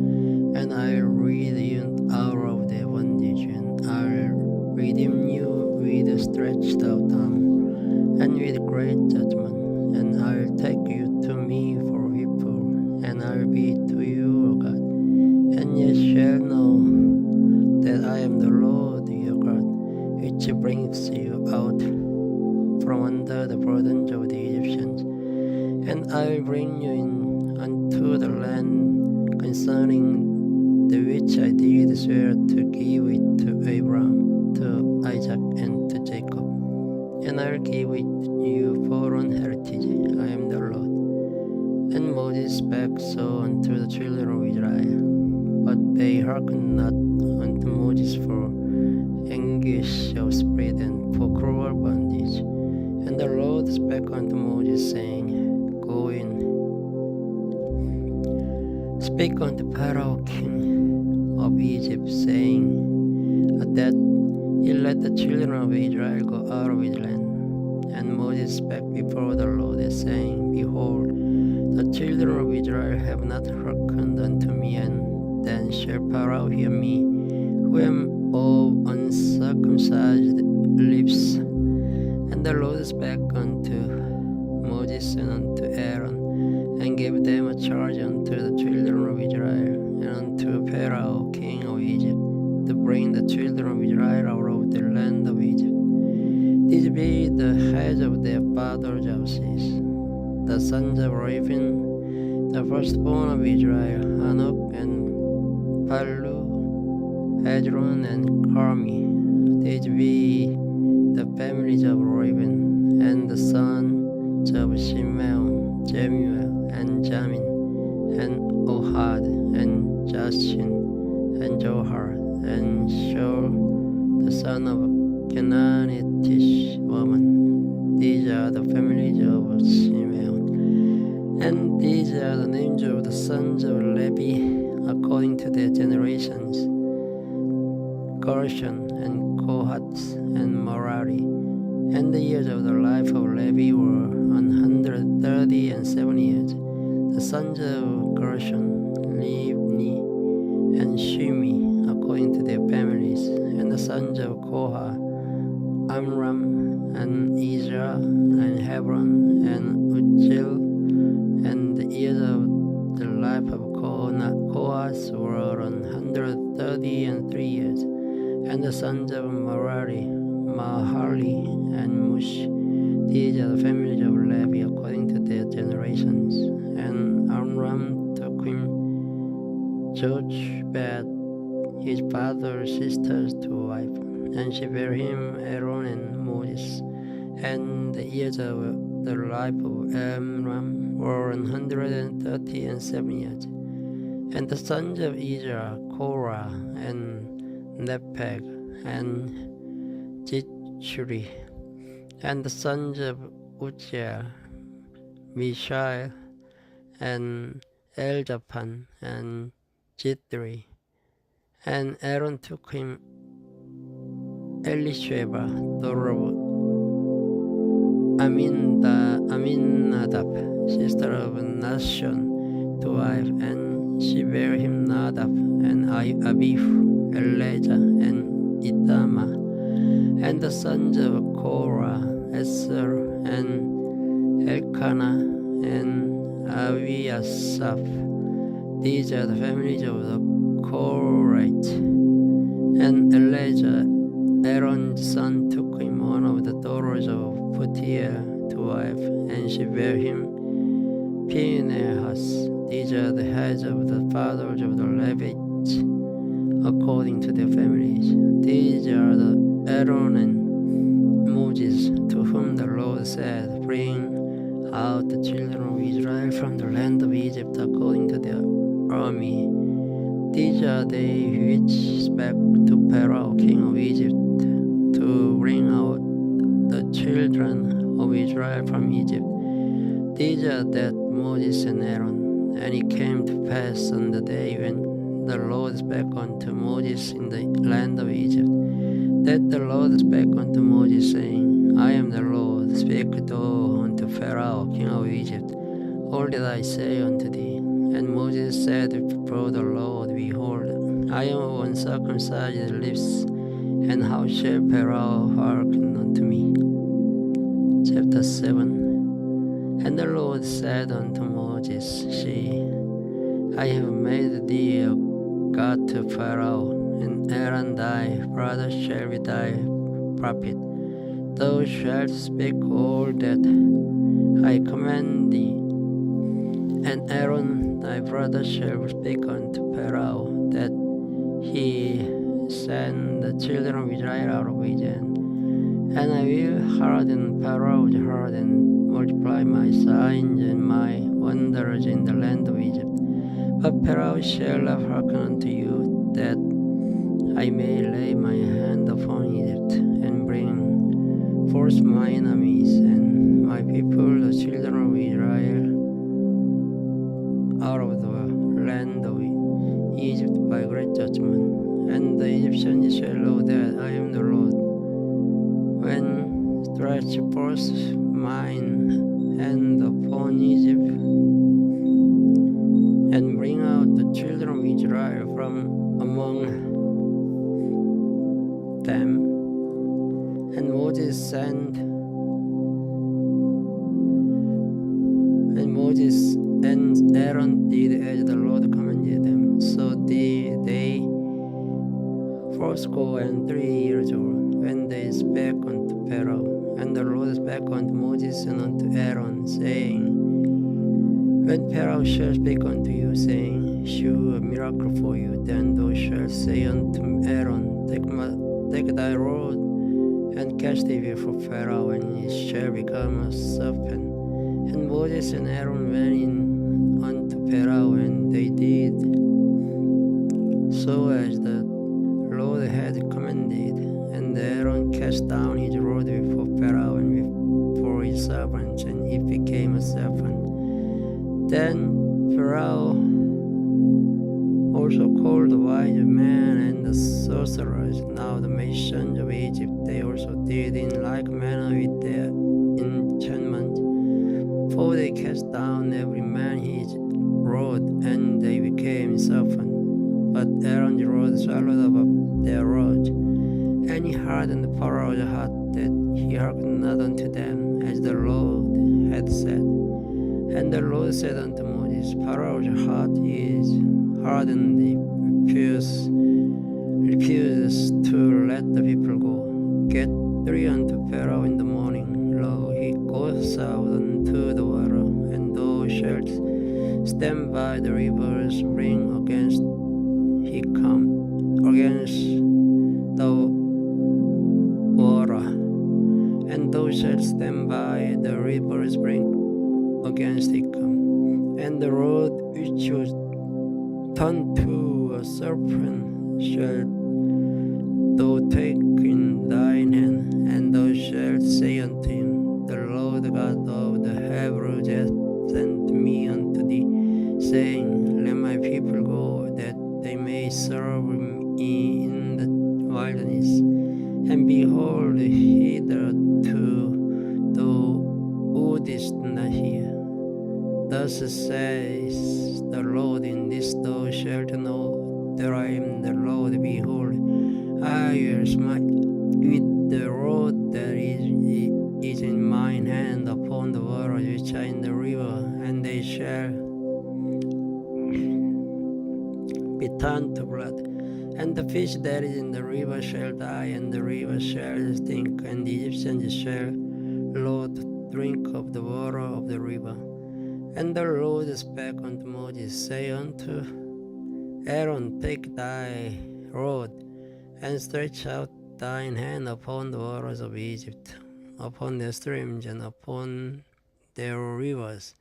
and I will lead you out of their bondage, and I will redeem you with a stretched out arm, and with great judgment, and I will take you to me for people, and I will be to you a God, and ye shall know that I am the Lord your God, which brings you out from under the burdens of the Egyptians. And I will bring you in unto the land concerning the which I did swear to give it to Abraham, to Isaac, and to Jacob. And I will give it you for an heritage. I am the Lord. And Moses spake so unto the children of Israel, but they hearkened not unto Moses for anguish of spirit and for cruel bondage. And the Lord spake unto Moses, saying, Go in, speak unto Pharaoh king of Egypt, saying, that he let the children of Israel go out of his land. And Moses spake before the Lord, saying, Behold, the children of Israel have not hearkened unto me, and then shall Pharaoh hear me, who am of uncircumcised lips. And the Lord spake unto Moses and unto Aaron, and gave them a charge unto the children of Israel, and unto Pharaoh king of Egypt, to bring the children of Israel out of the land of Egypt. These be the heads of their fathers' houses: the sons of Reuben, the firstborn of Israel, Hanok and Palu, Hezron and Carmi. These be the families of Reuben, and the sons of Shimeon, Jemuel, and Jamin, and Ohad, and Jashin, and Johar, and Shur, the son of Canaanitish woman. These are the families of Shimeon. And these are the names of the sons of Levi, according to their generations: Gershon, and Kohath, and Merari. And the years of the life of Levi were 130 and 7 years. The sons of Gershon, Libni, and Shimi, according to their families. And the sons of Kohath, Amram, and Izra, and Hebron, and Ujjel. And the years of the life of Kohath were 130 and 3 years. And the sons of Merari, Mahali, and Mush. These are the families of Levi according to their generations. And Amram took him Jochebed, his father's sisters, to wife, and she bare him Aaron and Moses. And the years of the life of Amram were 130 and 7 years. And the sons of Israel, Korah, and Nepheg, and Jitri. And the sons of Uzziel, Mishael, and Eljapan, and Jithri. And Aaron took him Elisheba, daughter of Aminadab, sister of Nashon, to wife, and she bare him Nadab, and Abihu, Elijah, and Ithamar. And the sons of Korah, Eser, and Elkanah, and Abiasaph. These are the families of the Korite. And Elijah, Aaron's son, took him one of the daughters of Putiel to wife, and she bare him Phinehas. These are the heads of the fathers of the Levites, according to their families. These are the Aaron and Moses, to whom the Lord said, Bring out the children of Israel from the land of Egypt according to their army. These are they which spake to Pharaoh, king of Egypt, to bring out the children of Israel from Egypt. These are that Moses and Aaron. And it came to pass on the day when the Lord spake unto Moses in the land of Egypt, that the Lord spake unto Moses, saying, I am the Lord, speak thou unto Pharaoh, king of Egypt, all that I say unto thee. And Moses said before the Lord, Behold, I am of uncircumcised lips, and how shall Pharaoh hearken unto me? Chapter 7. And the Lord said unto Moses, See, I have made thee a God to Pharaoh, and Aaron thy brother shall be thy prophet. Thou shalt speak all that I command thee. And Aaron thy brother shall speak unto Pharaoh, that he send the children of Israel out of Egypt. And I will harden Pharaoh's heart, and multiply my signs and my wonders in the land of Egypt. But Pharaoh shall not hearken unto you, that I may lay my hand upon Egypt, and bring forth my enemies and my people, the children of Israel, out of the land of Egypt by great judgment. And the Egyptians shall know that I am the Lord, when stretch forth mine hand upon Egypt, and bring out the children of Israel from among them. And Moses and Aaron did as the Lord commanded them. So they 80 years old, when they spake unto Pharaoh. And the Lord spake unto Moses and unto Aaron, saying, When Pharaoh shall speak unto you, saying, shew a miracle for you, then thou shalt say unto Aaron, take thy rod, and cast it before Pharaoh, and it shall become a serpent. And Moses and Aaron went in unto Pharaoh, and they did so as the Lord had commanded. And Aaron cast down his rod before Pharaoh and before his servants, and it became a serpent. Then Pharaoh also called the wise men and the sorcerers. Now the magicians of Egypt, they also did in like manner with their enchantment. For they cast down every man his rod, and they became serpents. But Aaron's rod swallowed up their rod, and he hardened Pharaoh's heart, that he hearkened not unto them, as the Lord had said. And the Lord said unto Moses, Pharaoh's heart is hardened, he refuses to let the people go. Get thee unto Pharaoh in the morning. Lo, he goes out unto the water, and thou shalt stand by the river's brink against he come against the water, and thou shalt stand by the river's brink against it come, and the rod which was turned to a serpent shalt thou take in thine hand, and thou shalt say unto him, the Lord God of the Hebrews hath sent me unto thee, saying, let my people go, that they may serve me in the wilderness. And behold, hitherto thou wouldest not hear. Thus says the Lord, in this thou shalt know that I am the Lord. Behold, I will smite with the rod that is in mine hand upon the waters which are in the river, and they shall be turned to blood. And the fish that is in the river shall die, and the river shall stink, and the Egyptians shall loathe to drink of the water of the river. And the Lord spake unto Moses, say unto Aaron, take thy rod, and stretch out thine hand upon the waters of Egypt, upon their streams, and upon their rivers,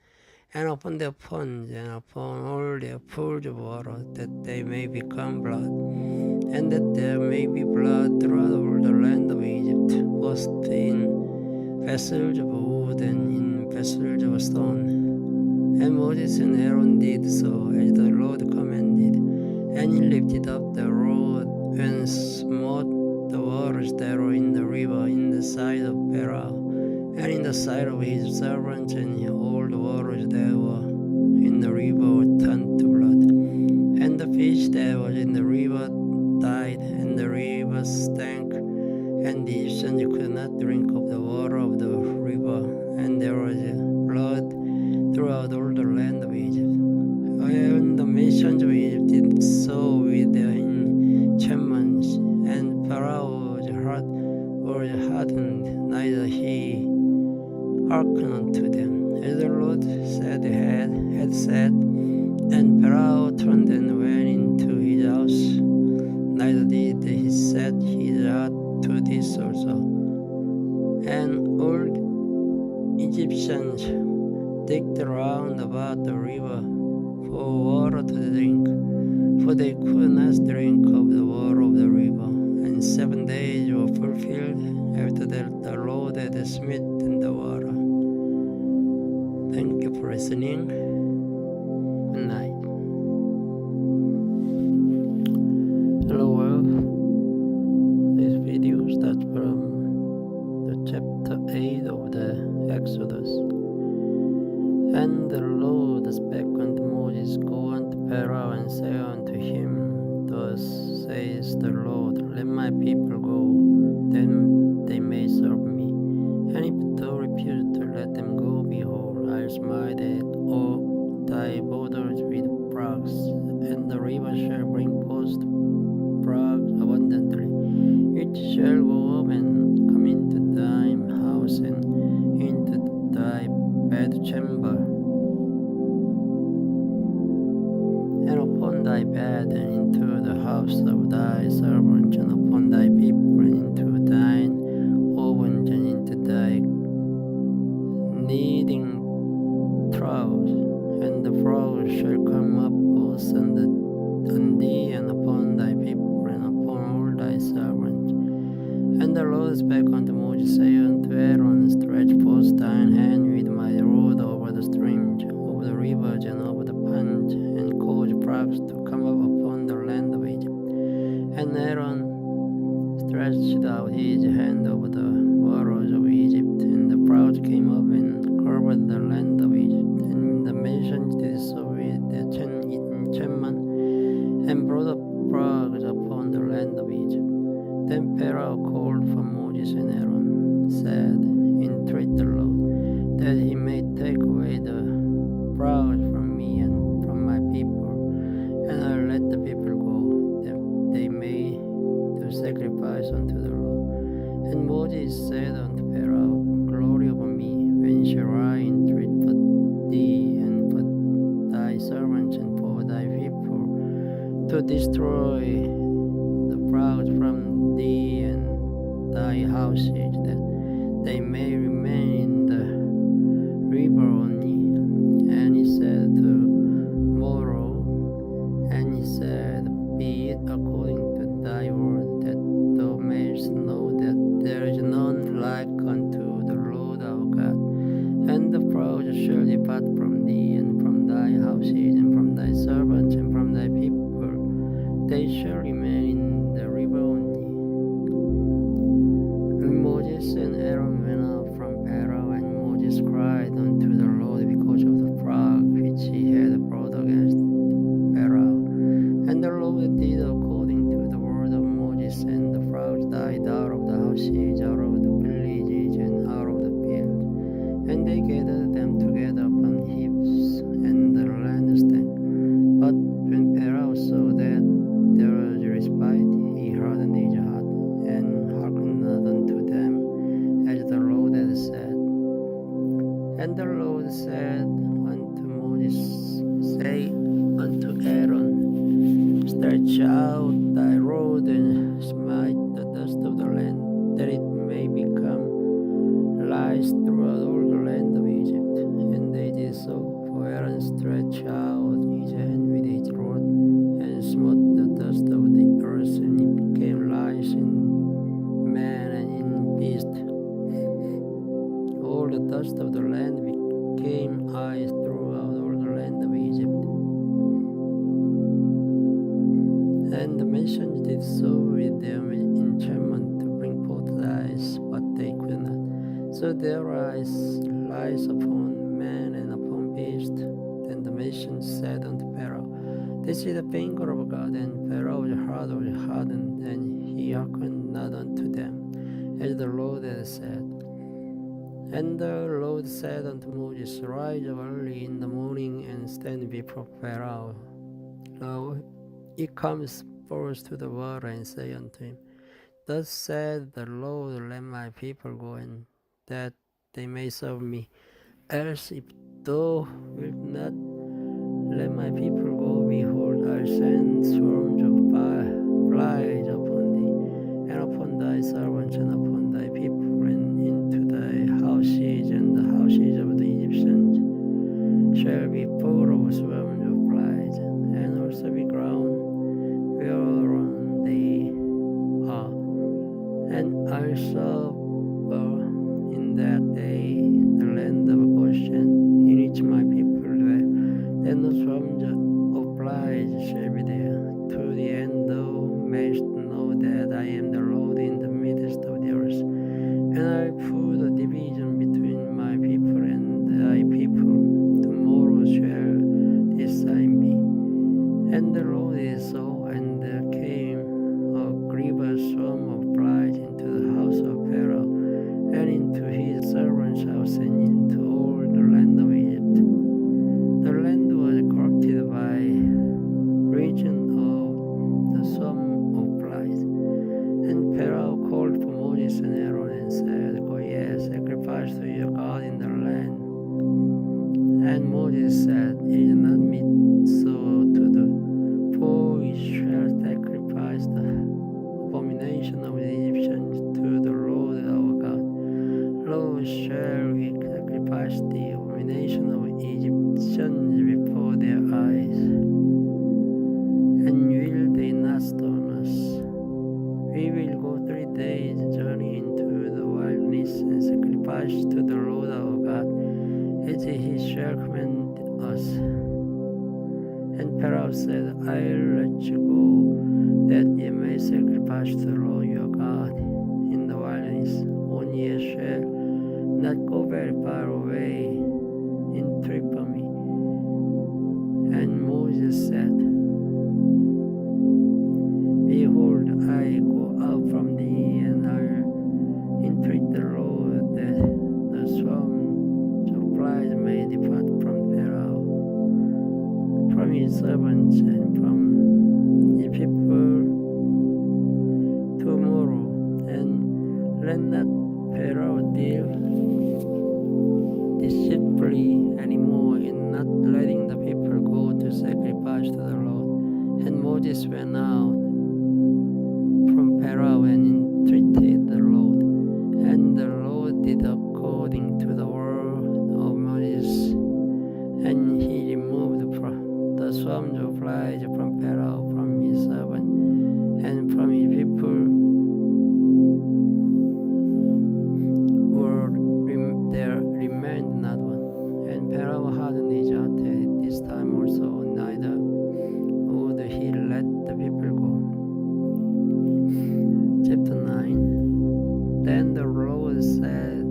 and upon their ponds, and upon all their pools of water, that they may become blood, and that there may be blood throughout all the land of Egypt, both in vessels of wood and in vessels of stone. And Moses and Aaron did so as the Lord commanded, and he lifted up the rod and smote the waters that were in the river in the sight of Pharaoh, and in the sight of his servants, and all the waters that were in the river were turned to blood. And the fish that was in the river died, and the river stank, and the Egyptians could not drink of the water of the river, and there was blood throughout all the land of Egypt. And the nations of Egypt did so with their enchantments, and Pharaoh's heart was hardened, neither he hearkened unto them, as the Lord had said. And Pharaoh turned and went into his house, neither did he set his heart to this also. And all Egyptians digged round about the river for water to drink, for they could not drink of the water of the river. And 7 days were fulfilled after that the Lord had smitten the water. Thank you for listening. Good night. Hello world. This video starts from the chapter 8 of the Exodus. And the Lord spake unto Moses, go unto Pharaoh, and say unto him, thus says the Lord, let my people go, then they may serve me. And if thou refuse to let them go, behold, I'll smite all thy borders with frogs, and the river shall bring forth frogs abundantly, which shall go up and come into thine house, and into thy bedchamber. thy bed, and into the house of thy servant, and upon thy people, and into thine ovens, and into thy kneading troughs. And the frogs shall come up both on thee, and upon thy people, and upon all thy servants. And the Lord spake unto Moses, saying unto Aaron, stretch forth thine hand with my rod over the streams, over the rivers, and over the ponds, and cause frogs to come up upon the land of Egypt. And Aaron stretched out his hand over the waters of Egypt, and the frogs came up and covered the land of Egypt. And the Egyptians did so with the enchantment, and brought up frogs upon the land of Egypt. Then Pharaoh called for Moses and Aaron, said, entreat the Lord, that he may take away the frogs from me and from my people, and I'll let the people go, that they may do sacrifice unto the Lord. And Moses said unto Pharaoh, glory over me, when shall I entreat for thee, and for thy servants, and for thy people, to destroy the frogs from thee and thy houses, that they may remain in the river only. And he said to Moro, and he said, be it according to thy word, that thou mayest know that there is none like unto the Lord our God. And the frogs shall depart from thee, and from thy houses, and from thy servants, and from thy people. They shall remain in the river only. And Moses and Aaron went up from Pharaoh, and Moses cried unto the Lord because of the frog which he had brought against Pharaoh. And the Lord did according to the word of Moses, and the frogs died out of the houses, out of the villages, and out of the fields. And they gathered them together upon heaps, and the land stank. But when Pharaoh saw that there was respite, he hardened his heart, and hearkened not unto them, as the Lord had said. And the Lord said unto Moses, say unto Aaron, stretch out thy rod, and smite the dust of the land, that it may become lice throughout all the land of Egypt. And they did so, for Aaron stretched out his hand with his rod, and smote the dust of the earth, and it became lice in man and in beast. All the dust of the land became eyes throughout all the land of Egypt. And the Egyptians did so with their enchantment to bring forth lice, but they could not. So there lies upon man and upon beast. Then the Egyptians said unto Pharaoh, this is the finger of God. And Pharaoh's heart was hardened, and he hearkened not unto them, as the Lord had said. And the Lord said unto Moses, rise up early in the morning, and stand before Pharaoh. Now he comes forth to the water, and say unto him, thus said the Lord, let my people go, and that they may serve me. Else if thou wilt not let my people go, behold, I'll send swarms of flies upon thee, and upon thy servants, and upon thy people, and into thy houses, and the houses of the Egyptians shall be full of swarms of flies, and also be ground whereon they are. And I saw in that day the land of Goshen, in which my people dwell. Then the swarms of flies shall be there, to the end thou mayest know that I am the Lord in the midst of the earth. And I put a division between my people and thy people. Tomorrow shall this sign be. And the Lord is so, and there came a grievous swarm of flies into the house of Pharaoh, and into his servant's house, and into all the land of Egypt. The land was corrupted by region And Pharaoh said, I'll let you go, that ye may sacrifice to the Lord your God in the wilderness. Only ye shall not go very far away in trip from me. And Moses said, Behold, I go out from thee, and I'll entreat the Lord that the swarm of flies may depart from Pharaoh, from his servants, and from his people tomorrow. And let not Pharaoh deal deceitfully anymore in not letting the people go to sacrifice to the Lord. And Moses went out from Pharaoh and entreated the Lord. And the Lord did according to the word of Moses. And he removed the swarms of flies from Pharaoh, from his servant, and from his people. There remained not one. And Pharaoh hardened his heart at this time also, neither would he let the people go. Chapter 9. Then the Lord said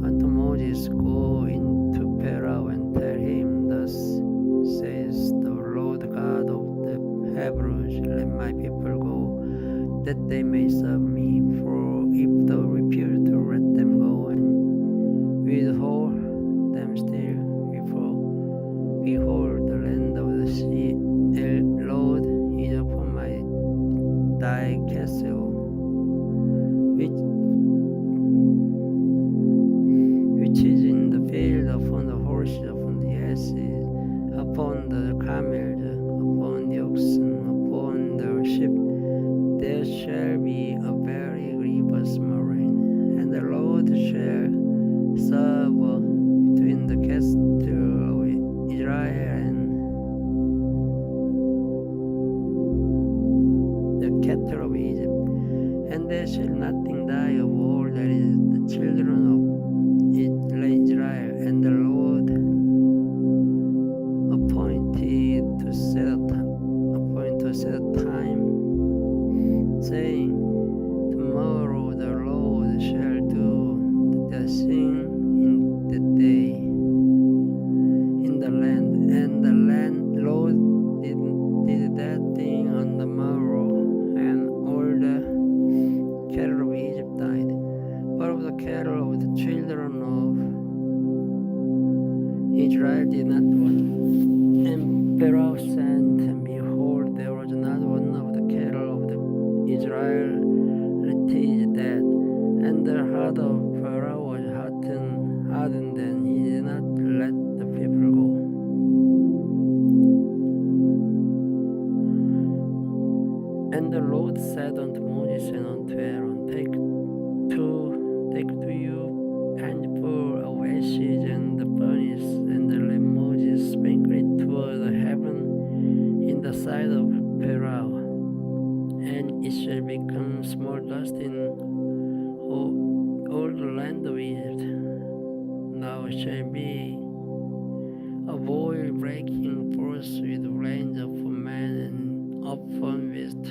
unto Moses, Go into Pharaoh and tell him, Thus says the Lord God of the Hebrews, Let my people go, that they may serve me. For if thou refuse to let them go, and withhold them still, behold, the land of the sea, Lord, is upon thy castle, which is in the field, upon the horses, upon the asses, upon the camels, upon the oxen, upon the sheep. There shall be a very grievous murrain, and the Lord shall serve between the cattle of Israel and the cattle of Egypt. And there shall nothing die of all that is the children of Israel. And the Lord appointed to set a time, saying, Tomorrow the Lord shall do the thing in the day in the land. And the Lord did that thing on the morrow, and all the cattle of Egypt died. But of the cattle of the children of Israel did not one. And Pharaoh sent, and behold, there was not one of the cattle of the Israelites dead. And the heart of Pharaoh was hardened, and he did not let the people go. And the Lord said unto Moses and unto Aaron, Take to you a handful of ashes and the furnace, and let Moses sprinkle it toward the heaven in the sight of Pharaoh, and it shall become small dust in all the land of Egypt. Now it shall be a boil breaking forth with rains upon man and upon beast.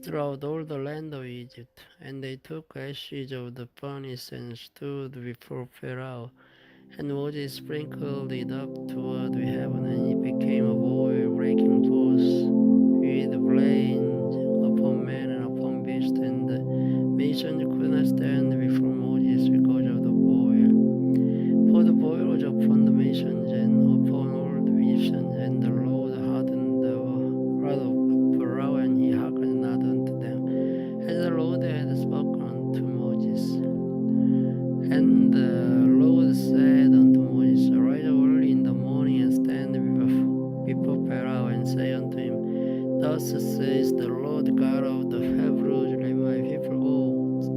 Throughout all the land of Egypt. And they took ashes of the furnace and stood before Pharaoh. And Moses sprinkled it up toward the heaven, and it became a boil breaking forth with flames upon man and upon beast. And the nations could not stand before Moses because of the boil. For the boil was upon the nations and upon all the Egyptians, and the Lord hardened the heart of Pharaoh, and he hearkened not unto them, as the Lord had spoken unto Moses. And the Lord said unto Moses, Arise early in the morning, and stand before Pharaoh, and say unto him, Thus says the Lord God of the Hebrews, Let my people go,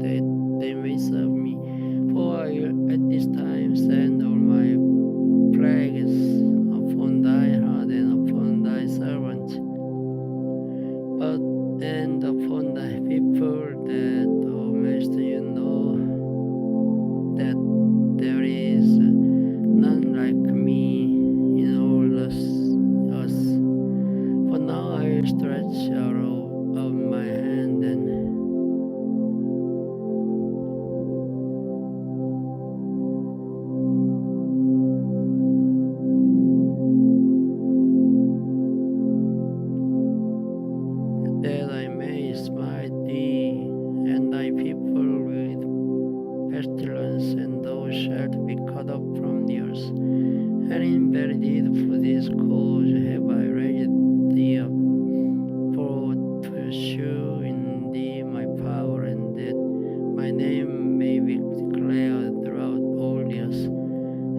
that they may serve me. For I will at this time send all my plagues upon thy heart and upon thy servants. And might be, and thy people with pestilence, and thou shalt be cut off from the earth. And in verity, for this cause have I raised thee up, for to shew in thee my power, and that my name may be declared throughout all the earth.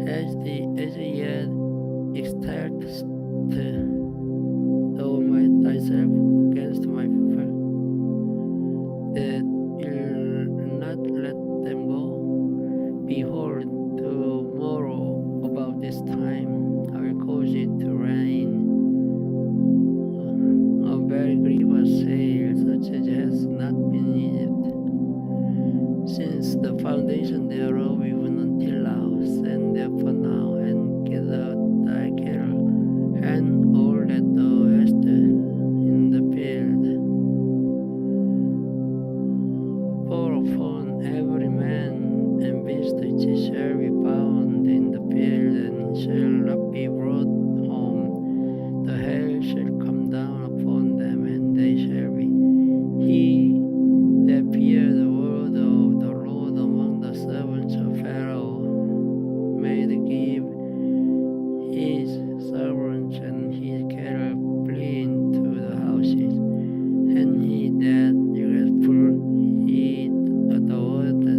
As yet exaltest thou thyself against my people, that you'll not let them go. Behold, tomorrow about this time I will cause it to rain a very grievous hail, such as has not been in Egypt since the foundation thereof even until now. Send therefore now, and gather thy cattle, and all that thou hast in the field. For upon every man and beast which shall be found in the field, and shall not be brought home, the hail shall come down upon them, and they shall be. He that fear the word of the Lord among the servants of Pharaoh may give his servants and his cattle flee into the houses, and he that regretful heed the word of the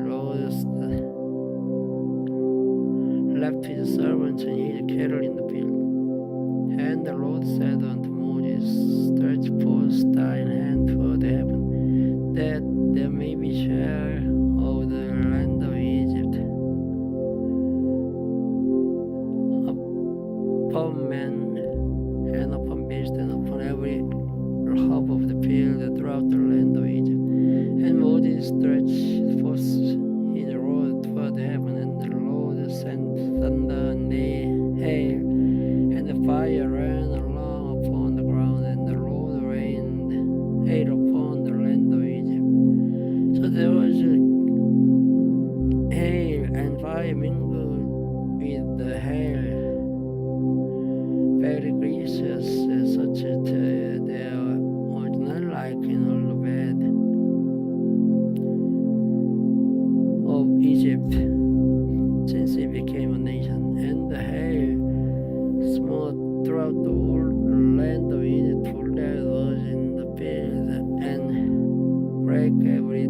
Lord left his servants and his cattle in the field. And the Lord said unto Moses, stretch forth thine hand toward heaven, that there may be share of the land of Egypt upon men, and upon beast, and upon every herb of the field throughout the land of Egypt. And Moses stretched forth his rod toward heaven, and the Lord sent thunder and hail, and the fire ran along upon the ground, and the Lord rained hail upon the land of Egypt. So there was hail and fire mingled with the hail, very gracious, such as there was not like in all the bed of Egypt since it became a nation. And the hail smote throughout the whole land of Egypt, for there was in the field, and break every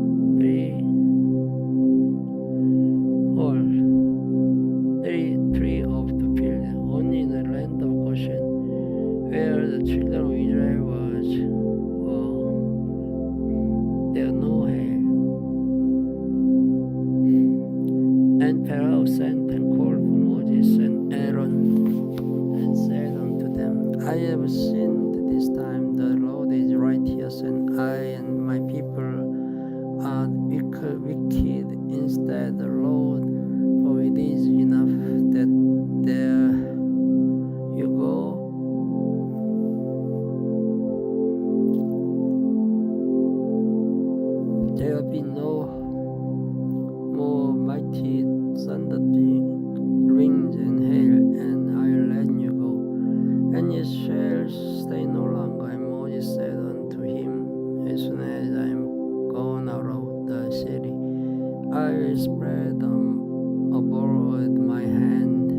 tree of the field. Only in the land of Goshen, where the children of Israel was, there no hail. And Pharaoh sent and called for Moses and Aaron, and said unto them, I have sinned this time. The Lord is righteous, and I and my people are wicked. Instead, the Lord, for it is enough that there you go. There will be no more mighty thunder, rings, and hail, and I'll let you go, and you shall stay no longer. And Moses said unto him, as soon as I am gone out of the city, I will spread abroad my hand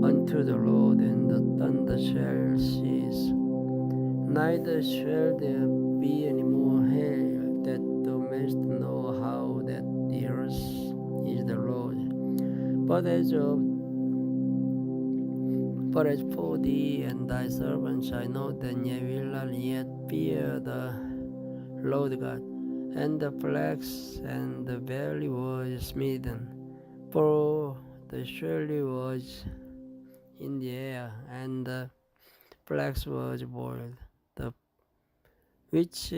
unto the Lord, and the thunder shall cease. Neither shall there be any more hail, that thou mayest know how that the earth is the Lord. But as for thee and thy servants, I know that ye will not yet fear the Lord God. And the flax and the barley was smitten, for the surely was in the air, and the flax was boiled. The wheat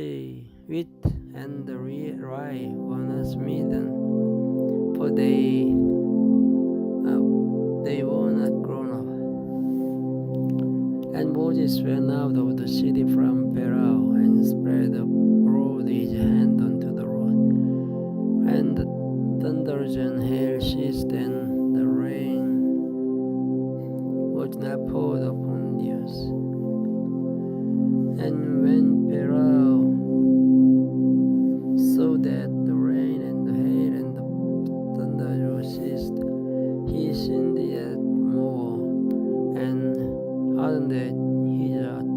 and the rye were not smitten, for they were not grown up. And Moses went out of the city from Pharaoh, and spread abroad his hand unto the Lord. And the thunders and hail ceased, and the rain was not poured upon the earth. And when Pharaoh saw that the rain and the hail and the thunder ceased, he sinned yet more, and hardened his heart,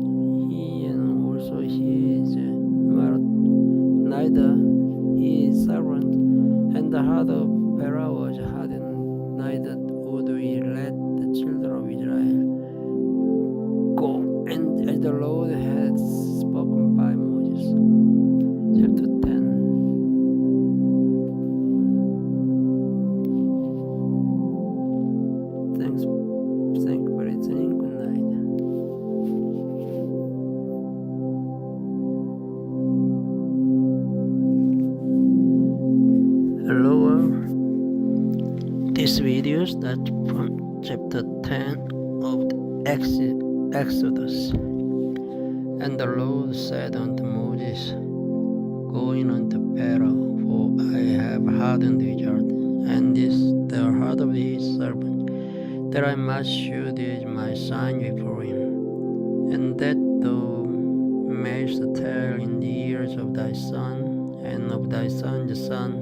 he and also his mouth, neither his servant, and the heart of Pharaoh was hardened, neither would he let the children of Israel go, and as the Lord had spoken by Moses. Chapter 10. Thanks for listening. Good night. Hello all. This video starts from chapter 10 of the Exodus. And the Lord said unto Moses, Go in unto Pharaoh, for I have hardened his heart, and this the heart of his servant, that I must shew thee my sign before him, and that thou mayest tell in the ears of thy son, and of thy son's son,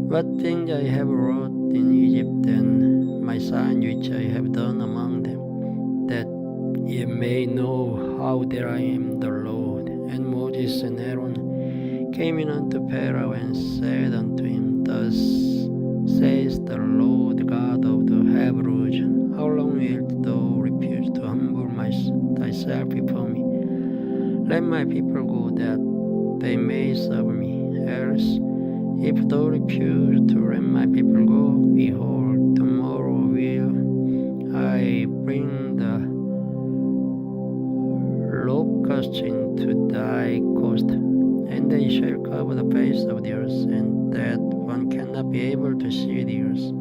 what things I have wrought in Egypt, and my sign which I have done among them, that ye may know how that I am the Lord. And Moses and Aaron came in unto Pharaoh, and said unto him, Thus says the Lord God of the Hebrews, How long wilt thou refuse to humble thyself before me? Let my people go, that they may serve me. Else, if thou refuse to let my people go, behold, tomorrow will I bring the locusts into thy coast, and they shall cover the face of the earth, and that one cannot be able to see the earth.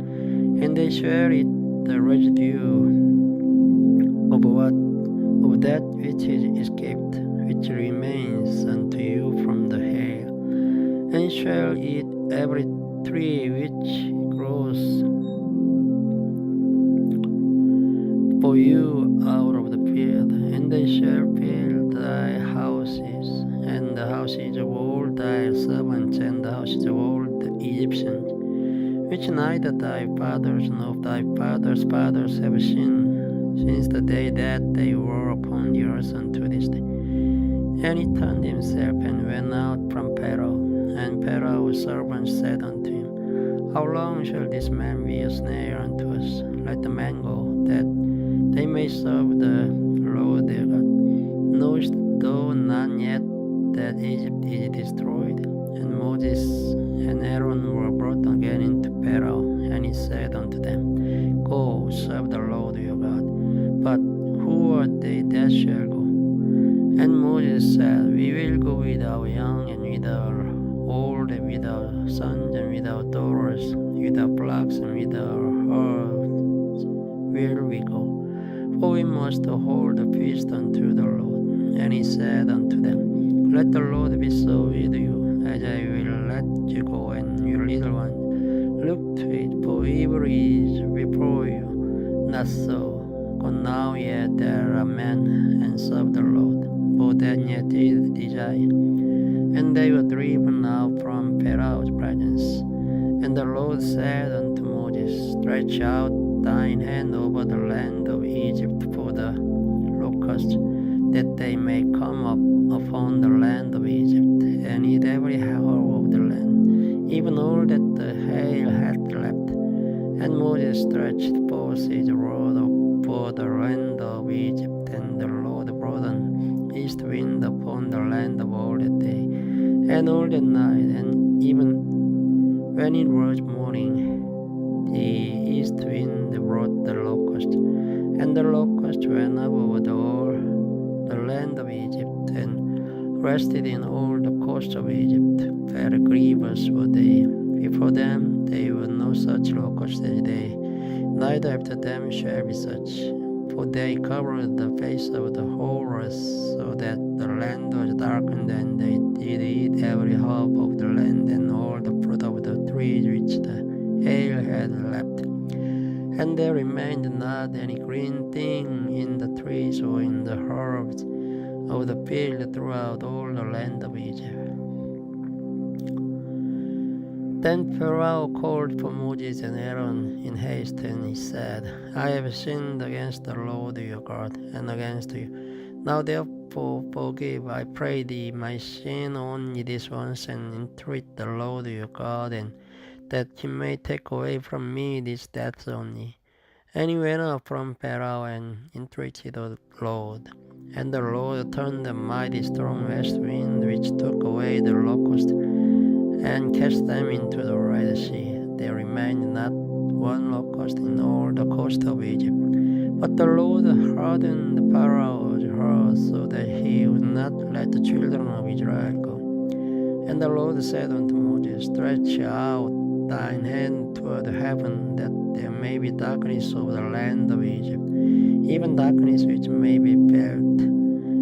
And they shall eat the residue of that which is escaped, which remains unto you from the hail, and shall eat every tree which grows for you out of the field, and they shall fill thy houses, and the houses of all thy servants, and the houses of all the Egyptians, which neither thy fathers nor thy fathers' fathers have seen, since the day that they were upon the earth unto this day. And he turned himself and went out from Pharaoh. And Pharaoh's servants said unto him, How long shall this man be a snare unto us? Let the man go, that they may serve the Lord their God. Knowest thou not yet that Egypt is destroyed? And Moses and Aaron were brought again into Pharaoh, and he said unto them, Go, serve the Lord your God. But who are they that shall go? And Moses said, We will go with our young, and with our old, and with our sons, and with our daughters, with our flocks, and with our herds will we go. For we must hold a feast unto the Lord. And he said unto them, Let the Lord be so with you, as I will let you go, and your little one. Look to it, for evil is before you. Not so. Go now yet there are men, and serve the Lord, for that yet is desire. And they were driven out from Pharaoh's presence. And the Lord said unto Moses, Stretch out thine hand over the land of Egypt for the locusts, that they may come up upon the land of Egypt, and eat every herb of the land, even all that the hail hath left. And Moses stretched forth his rod for the land of Egypt, and the Lord brought an east wind upon the land of all that day, and all that night, and even when it was morning, the east wind brought the locust, and the locust went up over the land of Egypt, and rested in all the coast of Egypt. Very grievous were they. Before them there were no such locusts as they, neither after them shall be such. For they covered the face of the whole earth, so that the land was darkened, and they did eat every herb of the land, and all the fruit of the trees which the hail had left. And there remained not any green thing in the trees or in the herbs of the field throughout all the land of Egypt. Then Pharaoh called for Moses and Aaron in haste, and he said, I have sinned against the Lord your God, and against you. Now therefore forgive, I pray thee, my sin only this once, and entreat the Lord your God, and that he may take away from me these debts only. And he went up from Pharaoh and entreated the Lord. And the Lord turned a mighty strong west wind, which took away the locusts, and cast them into the Red Sea. There remained not one locust in all the coast of Egypt. But the Lord hardened Pharaoh's heart, so that he would not let the children of Israel go. And the Lord said unto Moses, Stretch out thine hand toward heaven, that there may be darkness over the land of Egypt, even darkness which may be felt.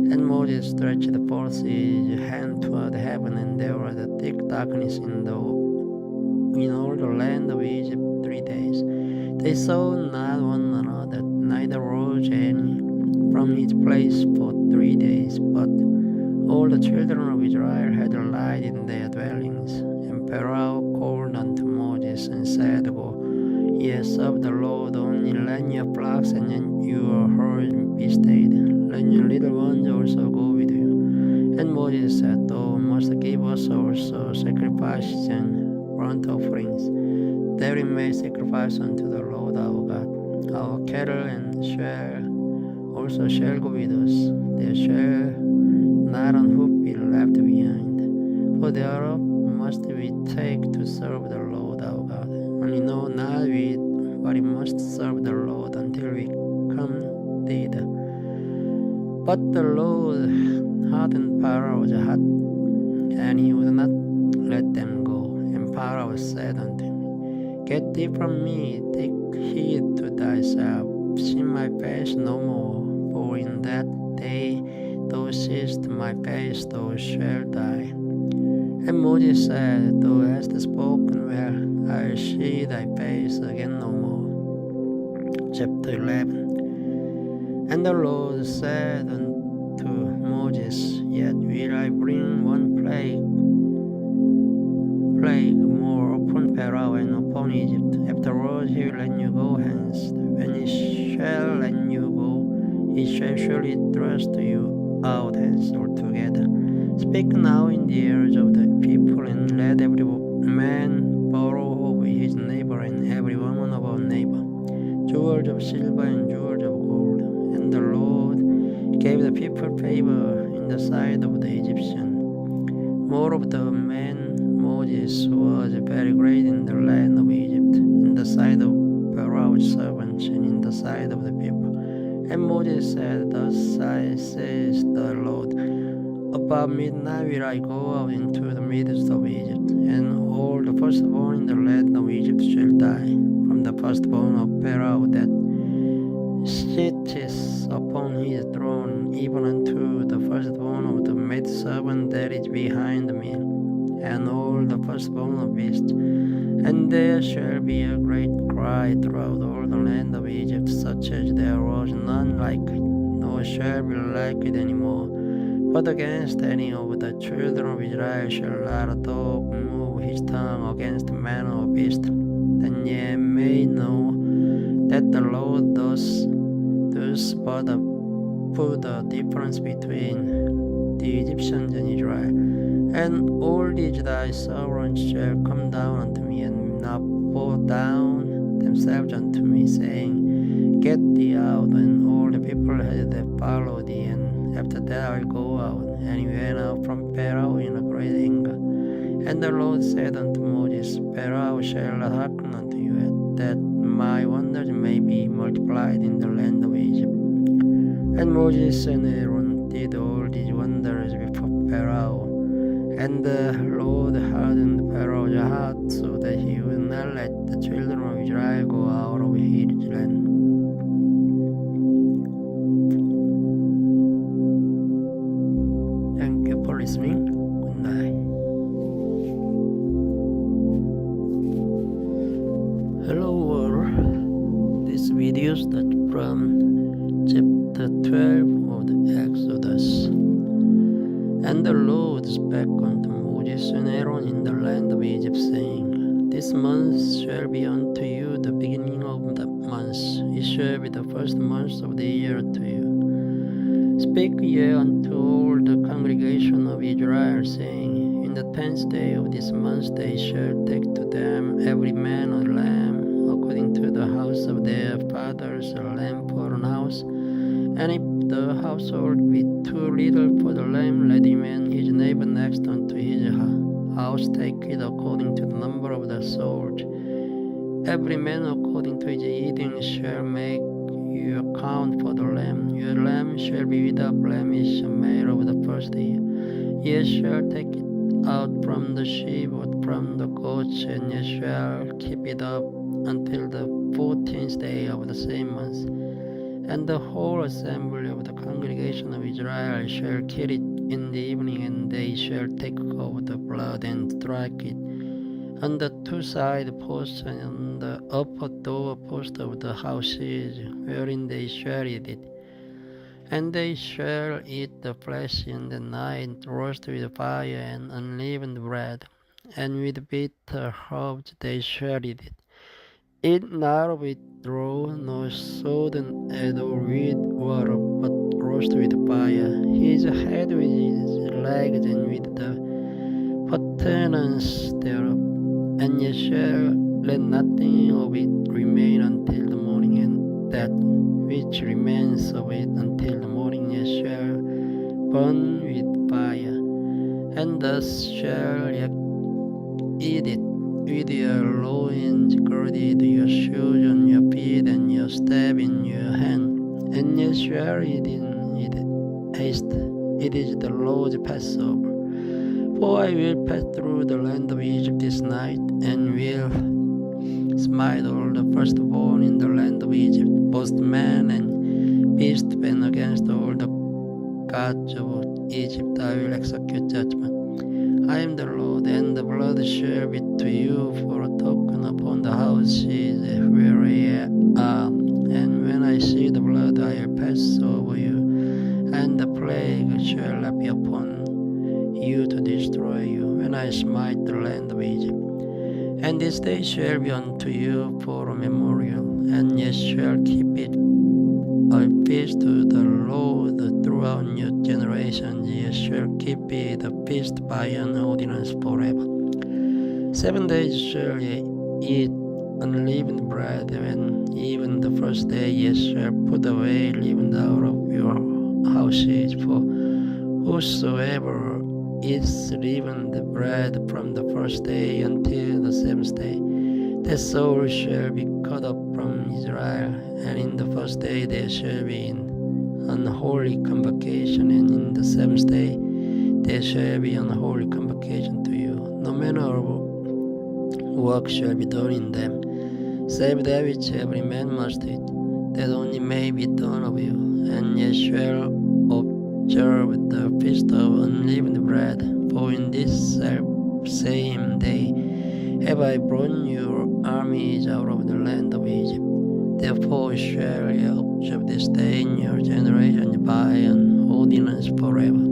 And Moses stretched forth his hand toward heaven, and there was a thick darkness in all the land of Egypt 3 days. They saw not one another, neither rose any from his place for 3 days. But all the children of Israel had light in their dwellings. And Pharaoh called unto Moses and said, Go, ye serve the Lord, only let your flocks and your herds be stayed. Let your little ones also go with you. And Moses said, Thou must give us also sacrifices and burnt offerings, that we may sacrifice unto the Lord our God. Our cattle and also shall go with us. There shall not an hoof be left behind. For thereof must we take to serve the Lord our God. Only know not we but we must serve the Lord until we come thither. But the Lord hardened Pharaoh's heart, and he would not let them go. And Pharaoh said unto him, Get thee from me, take heed to thyself, see my face no more, for in that day thou seest my face, thou shalt die. And Moses said, Thou hast spoken well, I'll see thy face again no more. Chapter 11. And the Lord said unto Moses, Yet will I bring one plague more upon Pharaoh and upon Egypt. Afterwards he will let you go hence. When he shall let you go, he shall surely thrust you out hence altogether. Speak now in the ears of the people, and let every man borrow of his neighbor, and every woman of her neighbor, jewels of silver and jewels of gold. And the Lord gave the people favor in the sight of the Egyptian. More of the men Moses was very great in the land of Egypt, in the sight of Pharaoh's servants, and in the sight of the people. And Moses said, Thus says the Lord, About midnight will I go out into the midst of Egypt, and all the firstborn in the land of Egypt shall die, from the firstborn of Pharaoh that sitteth upon his throne, even unto the firstborn of the maidservant that is behind the mill, and all the firstborn of beasts. And there shall be a great cry throughout all the land of Egypt, such as there was none like it, nor shall be like it any more. But against any of the children of Israel shall not a dog move his tongue against man or beast. Then ye may know that the Lord does but put the difference between the Egyptians and Israel. And all these thy servants shall come down unto me, and not bow down themselves unto me, saying, Get thee out. And all the people had followed thee, and after that I will go out. And he went out from Pharaoh in a great anger. And the Lord said unto Moses, Pharaoh shall not hearken unto you, that my wonders may be multiplied in the land of Egypt. And Moses and Aaron did all these wonders before Pharaoh. And the Lord hardened Pharaoh's heart, so that he would not let the children of Israel go out of his land. Thank you for listening. Good night. Hello world. This video starts from chapter 12 of the Exodus. And the Lord spake unto Moses and Aaron in the land of Egypt, saying, This month shall be unto you the beginning of the months. It shall be the first month of the year to you. Speak ye unto all the congregation of Israel, saying, In the 10th day of this month they shall take to them every man a lamb, according to the house of their fathers, a lamb for an house. And if the household be too little for the lamb, let him and his neighbor next unto his house take it according to the number of the souls. Every man according to his eating shall make you account for the lamb. Your lamb shall be without blemish, a male of the first year. Ye shall take it out from the sheep or from the goats, and ye shall keep it up until the 14th day of the same month. And the whole assembly of the congregation of Israel shall kill it in the evening, and they shall take of the blood and strike it on the two side posts and on the upper door post of the houses wherein they shall eat it. And they shall eat the flesh in the night, roast with fire and unleavened bread, and with bitter herbs they shall eat it. Eat not with raw, nor sodden at all with water, but roast with fire, his head with his legs, and with the purtenance thereof. And ye shall let nothing of it remain until the morning, and that which remains of it until the morning ye shall burn with fire. And thus shall ye eat it, with your loins girded, your shoes on your feet, and your staff in your hand. And ye shall eat in it haste. It is the Lord's Passover. For I will pass through the land of Egypt this night, and will smite all the firstborn in the land of Egypt, both man and beast, and against all the gods of Egypt I will execute judgment. I am the Lord, and the blood shall be to you for a token upon the houses where ye are. And when I see the blood, I will pass over you, and the plague shall not be upon you to destroy you, when I smite the land of Egypt. And this day shall be unto you for a memorial, and ye shall keep it a feast to the Lord throughout your generations. Ye shall keep it a feast by an ordinance forever. 7 days shall ye eat unleavened bread, and even the first day ye shall put away leaven out of your houses. For whosoever eats leavened bread from the first day until the 7th day, that soul shall be cut off from Israel. And in the first day there shall be an unholy convocation, and in the 7th day there shall be an unholy convocation to you. No manner of work shall be done in them, save that which every man must eat, that only may be done of you. And ye shall observe the feast of unleavened bread, for in this same day have I brought your armies out of the land of Egypt. Therefore shall ye observe this day in your generation by an ordinance forever.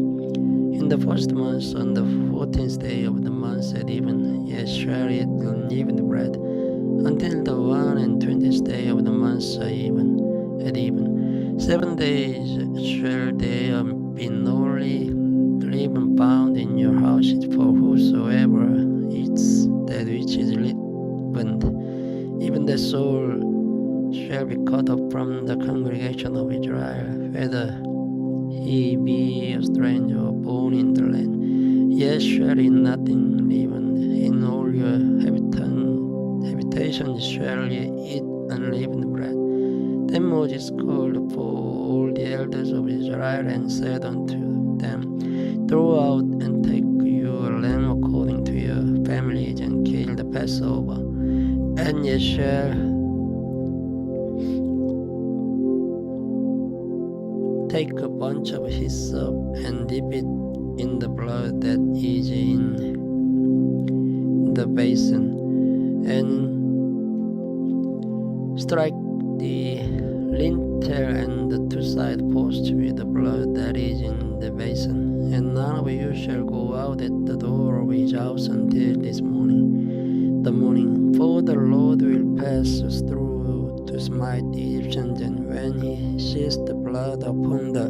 In the first month, on the 14th day of the month at even, ye shall eat unleavened bread, until the 21st day of the month at even. 7 days shall there be no leaven found in your houses, for whosoever eats that which is leavened, even the soul shall be cut off from the congregation of Israel, whether he be a stranger or born in the land. Ye shall eat nothing leavened. In all your habitations shall ye eat unleavened bread. Then Moses called for all the elders of Israel and said unto them, Throw out and take you a lamb according to your families, and kill the Passover. And ye shall take a bunch of hyssop and dip it in the blood that is in the basin, and strike the lintel and the two side posts with the blood that is in the basin, and none of you shall go out at the door of his house until this morning, the morning, for the Lord will pass through to smite the Egyptians, and when he sees the blood upon the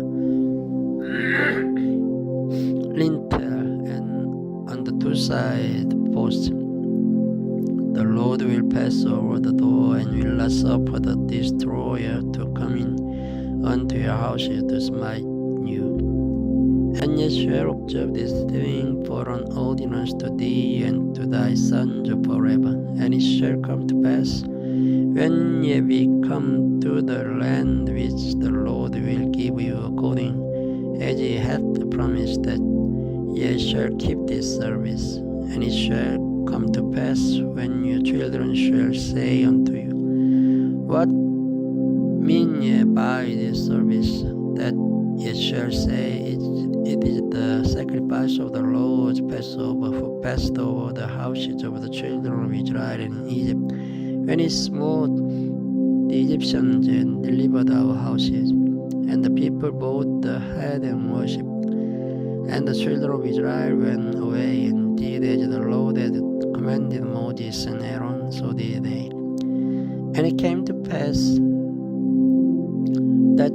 lintel and on the two side posts, the Lord will pass over the door and will not suffer the destroyer to come in unto your houses to smite you. And ye shall observe this thing for an ordinance to thee and to thy sons forever. And it shall come to pass, when ye be come to the land which the Lord will give you according as he hath promised, that ye shall keep this service. And it shall come to pass, when your children shall say unto you, What mean ye by this service? That ye shall say, It is the sacrifice of the Lord's Passover, who passed over the houses of the children of Israel in Egypt, when he smote the Egyptians and delivered our houses. And the people bowed the head and worshipped. And the children of Israel went away and did as the Lord had commanded Moses and Aaron, so did they. And it came to pass that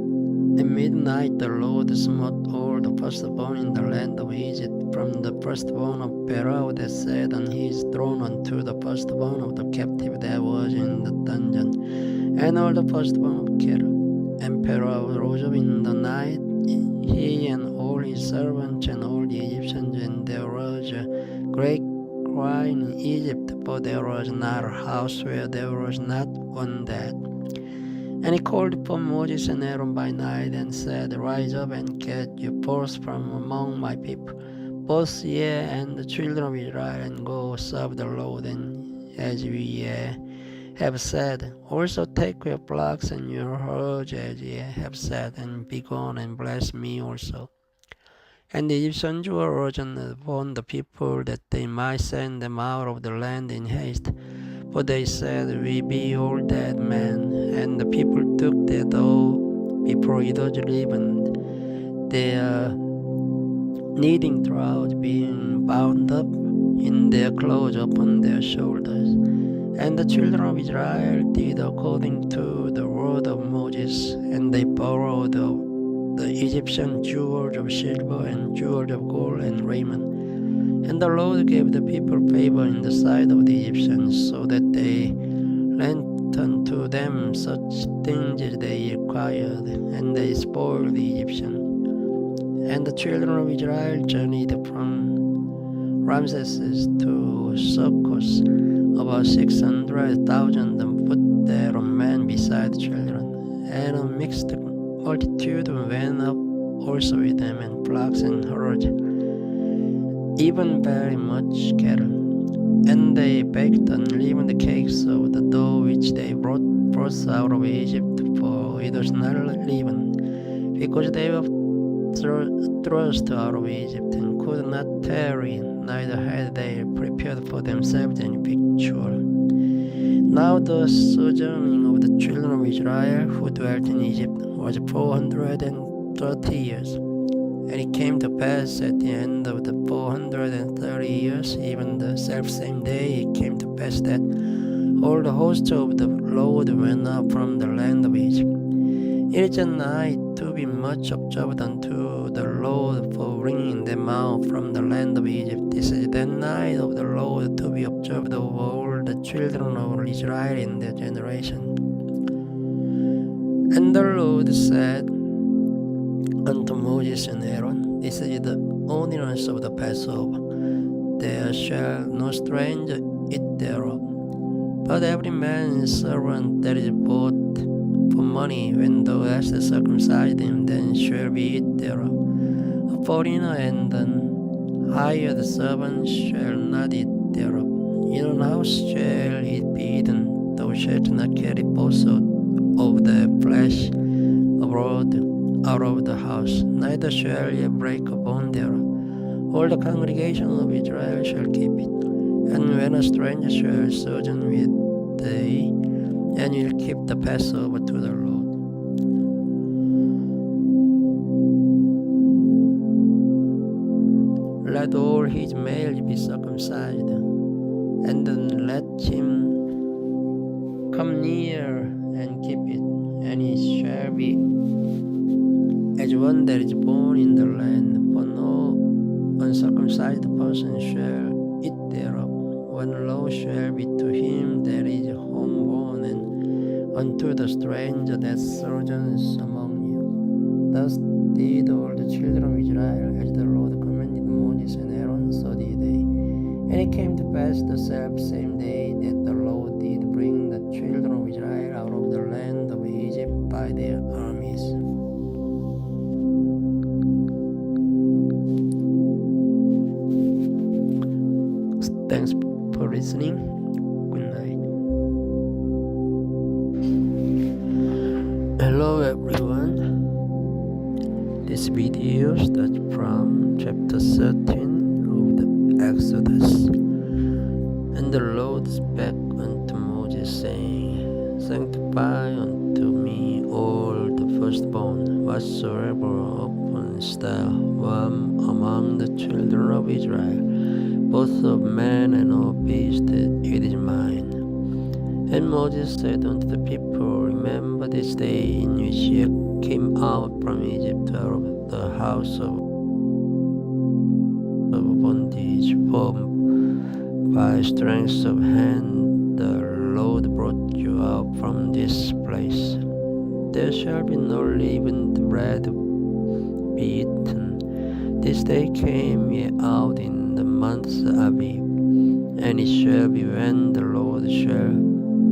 at midnight the Lord smote all the firstborn in the land of Egypt, from the firstborn of Pharaoh that sat on his throne unto the firstborn of the captive that was in the dungeon, and all the firstborn of cattle. And Pharaoh rose up in the night, he and all his servants and all the Egyptians, and there was a great cry in Egypt, for there was not a house where there was not one dead. And he called for Moses and Aaron by night, and said, Rise up and get you forth from among my people, both ye and the children of Israel, and go serve the Lord, and as we have said. Also take your flocks and your herds, as ye have said, and be gone and bless me also. And the Egyptians were urgent upon the people that they might send them out of the land in haste. For they said, We be all dead men. And the people took their dough before it was leavened, their kneading troughs being bound up in their clothes upon their shoulders. And the children of Israel did according to the word of Moses, and they borrowed the Egyptian jewels of silver and jewels of gold and raiment. And the Lord gave the people favor in the sight of the Egyptians, so that they lent unto them such things as they required, and they spoiled the Egyptians. And the children of Israel journeyed from Ramses to Succoth, about 600,000 on foot there on men beside children. And a mixed multitude went up also with them, and flocks and herds, even very much cattle. And they baked unleavened cakes of the dough which they brought forth out of Egypt, for it was not leavened, because they were thrust out of Egypt, and could not tarry, neither had they prepared for themselves any victual. Now the sojourning of the children of Israel who dwelt in Egypt was 430 years. And it came to pass at the end of the 430 years, even the selfsame day, it came to pass that all the hosts of the Lord went up from the land of Egypt. It is a night to be much observed unto the Lord for bringing them out from the land of Egypt. This is the night of the Lord to be observed of all the children of Israel in their generation. And the Lord said unto Moses and Aaron, This is the ordinance of the Passover. There shall no stranger eat thereof, but every man's servant that is bought for money, when thou hast circumcised him, then shall be eat thereof. A foreigner and an hired servant shall not eat thereof. In an house shall it be eaten. Thou shalt not carry also of the flesh abroad out of the house, neither shall ye break a bone thereof. All the congregation of Israel shall keep it. And when a stranger shall sojourn with thee, and will keep the Passover to the Lord. let all his males be circumcised, and then let him come near and keep it, and he shall be as one that is born in the land, for no uncircumcised person shall eat thereof. One law shall be to him that is homeborn, and unto the stranger that sojourns among you. Thus did all the children of Israel, as the Lord commanded Moses and Aaron, so did they. And it came to pass the self-same day that the Lord did bring the children of Israel out of the land of Egypt by their armies. Thanks for listening. Good night. Hello everyone. This video starts from chapter 13 of the Exodus. And the Lord spake unto Moses, saying, Sanctify unto me all the firstborn, whatsoever openest thou among the children of Israel, both of man and of beast, it is mine. And Moses said unto the people, Remember this day in which ye came out from Egypt, out of the house of bondage, for by strength of hand the Lord brought you out from this place. There shall be no leavened bread be eaten. This day came ye out in the month Abib, and it shall be when the Lord shall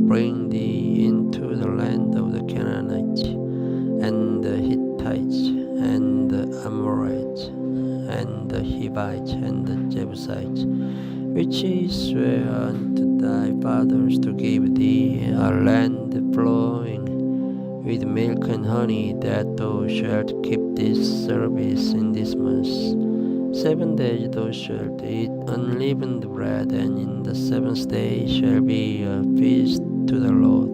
bring thee into the land of the Canaanites, and the Hittites, and the Amorites, and the Hivites, and the Jebusites, which he sware unto thy fathers to give thee, a land flowing with milk and honey, that thou shalt keep this service in this month. 7 days thou shalt eat unleavened bread, and in the 7th day shall be a feast to the Lord.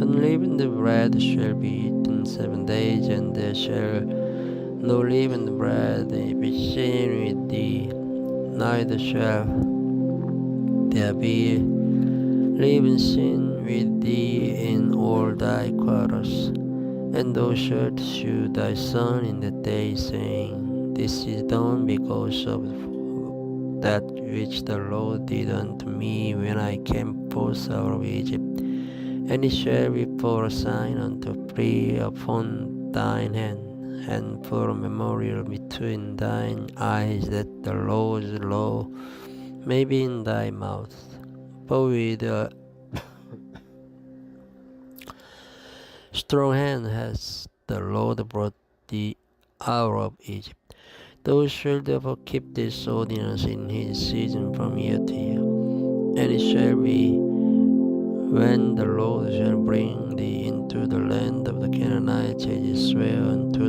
Unleavened bread shall be eaten 7 days, and there shall no leavened bread be seen with thee, neither shall there be leaven seen with thee in all thy quarters. And thou shalt shew thy son in the day, saying, This is done because of that which the Lord did unto me when I came forth out of Egypt. And it shall be for a sign unto thee upon thine hand, and for a memorial between thine eyes, that the Lord's law may be in thy mouth. For with a strong hand has the Lord brought thee out of Egypt. Thou shalt therefore keep this ordinance in his season from year to year. And it shall be, when the Lord shall bring thee into the land of the Canaanites, as he sware unto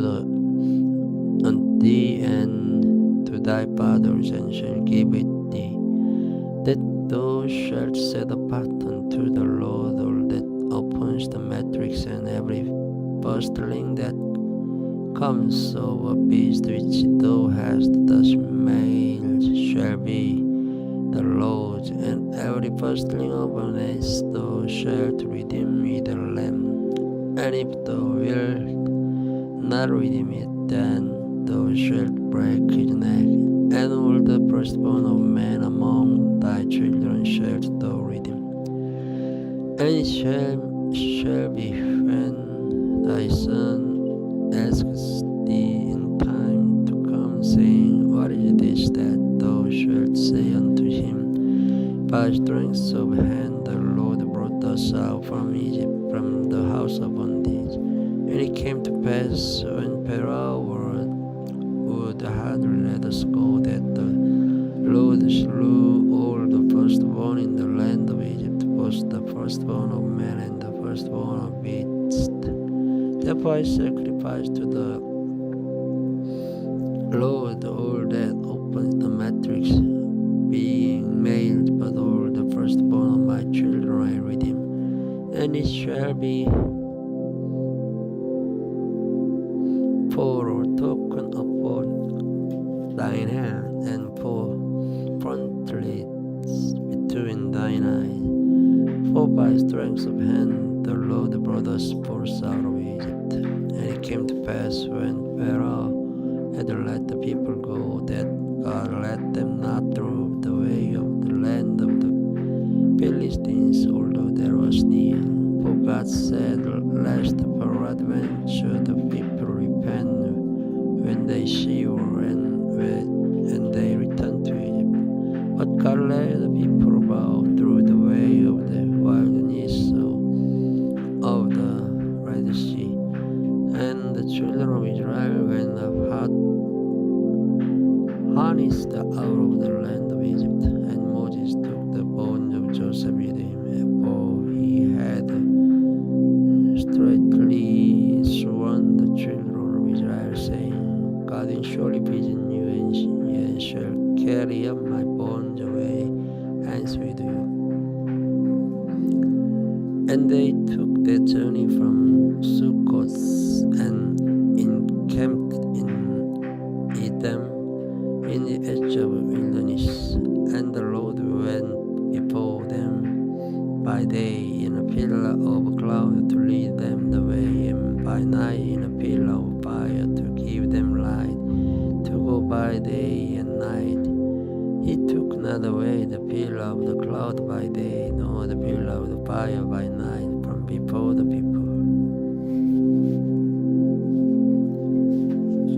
thee and to thy fathers, and shall give it thee, that thou shalt set apart unto the Lord all that opens the matrix, and every firstling that comes of a beast which thou hast, thus males shall be the Lord's, and every firstling of an ass thou shalt redeem with a lamb. And if thou wilt not redeem it, then thou shalt break his neck. And all the firstborn of man among thy children shalt thou redeem. And it shall be, when thy son asks thee in time to come, saying, What is this? That thou shalt say unto him, By strength of hand the Lord brought us out from Egypt, from the house of bondage. And it came to pass, when Pharaoh would hardly let us go, that the Lord slew all the firstborn in the land of Egypt, both the firstborn of man and the firstborn of beast. Therefore I sacrificed to the Lord all that opens the matrix, being male, but all the firstborn of my children I redeem. And it shall be for a token upon thine hand, and frontlets between thine eyes. For by strength of hand the Lord brought us forth out of Egypt. And it came to pass when Pharaoh had let the people go, that God led them not through the way of the land of the Philistines, although there was near. For God said, lest peradventure the people repent when they see war and they return to Egypt. But God led the people about through the way of the wilderness of the Red Sea. And the children of Israel went up harnessed out of the land of Egypt. And Moses took the bones of Joseph with him, for he had straitly sworn the children of Israel, saying, God will surely visit you, and shall carry up my bones away hence with you. And they took their journey from Sukkot and encamped in Edom in the edge of the wilderness. And the Lord went before them by day in a pillar of cloud to lead them the way, and by night in a pillar of fire to give them light, to go by day and night. He took not away the pillar of the cloud by day, nor the pillar of the fire by night from before the people.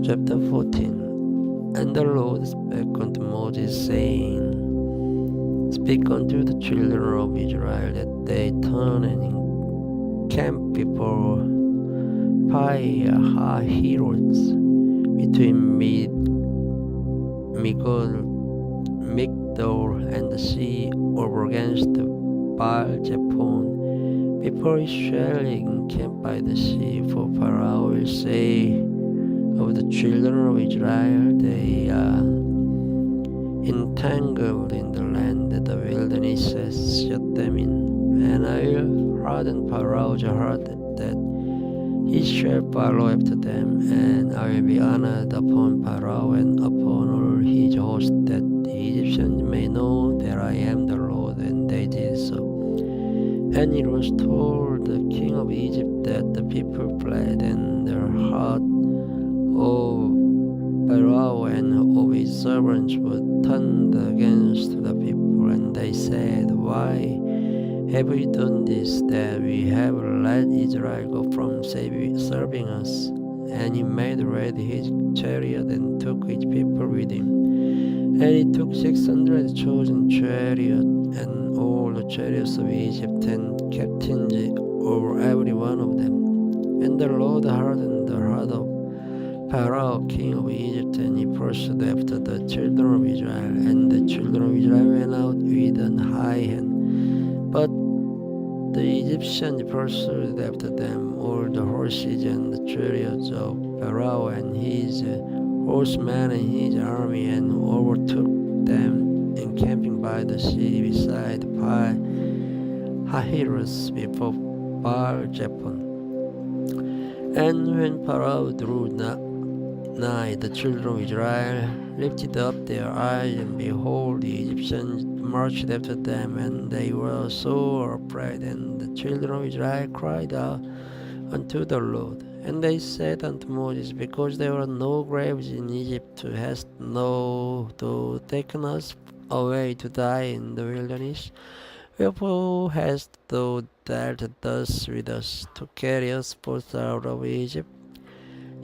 Chapter 14. And the Lord spake unto Moses, saying, Speak unto the children of Israel, that they turn and encamp before Hierdie between Migdol and the sea, over against the Baal-Zephon, before it shall encamp by the sea. For Pharaoh will say of the children of Israel, they are entangled in the land that the wilderness has shut them in. And I will harden Pharaoh's heart, that he shall follow after them, and I will be honored upon Pharaoh and upon all his host, that the Egyptians may know that I am the Lord. And they did so. And it was told the king of Egypt that the people fled, and their heart of Pharaoh and of his servants were turned against the people. And they said, Why have we done this, that we have let Israel go from serving us? And he made ready his chariot and took his people with him. And he took 600 chosen chariots and all the chariots of Egypt, and captains over every one of them. And the Lord hardened the heart of Pharaoh, king of Egypt, and he pursued after the children of Israel. And the children of Israel went out with an high hand. But the Egyptians pursued after them all the horses and the chariots of Pharaoh and his horsemen and his army, and overtook them encamping by the sea beside Hierdie before Baal-Zephon. And when Pharaoh drew nigh, the children of Israel lifted up their eyes, and behold, the Egyptians marched after them, and they were sore afraid. And the children of Israel cried out unto the Lord. And they said unto Moses, Because there were no graves in Egypt, hast thou taken us away to die in the wilderness? Wherefore hast thou dealt thus with us, to carry us forth out of Egypt?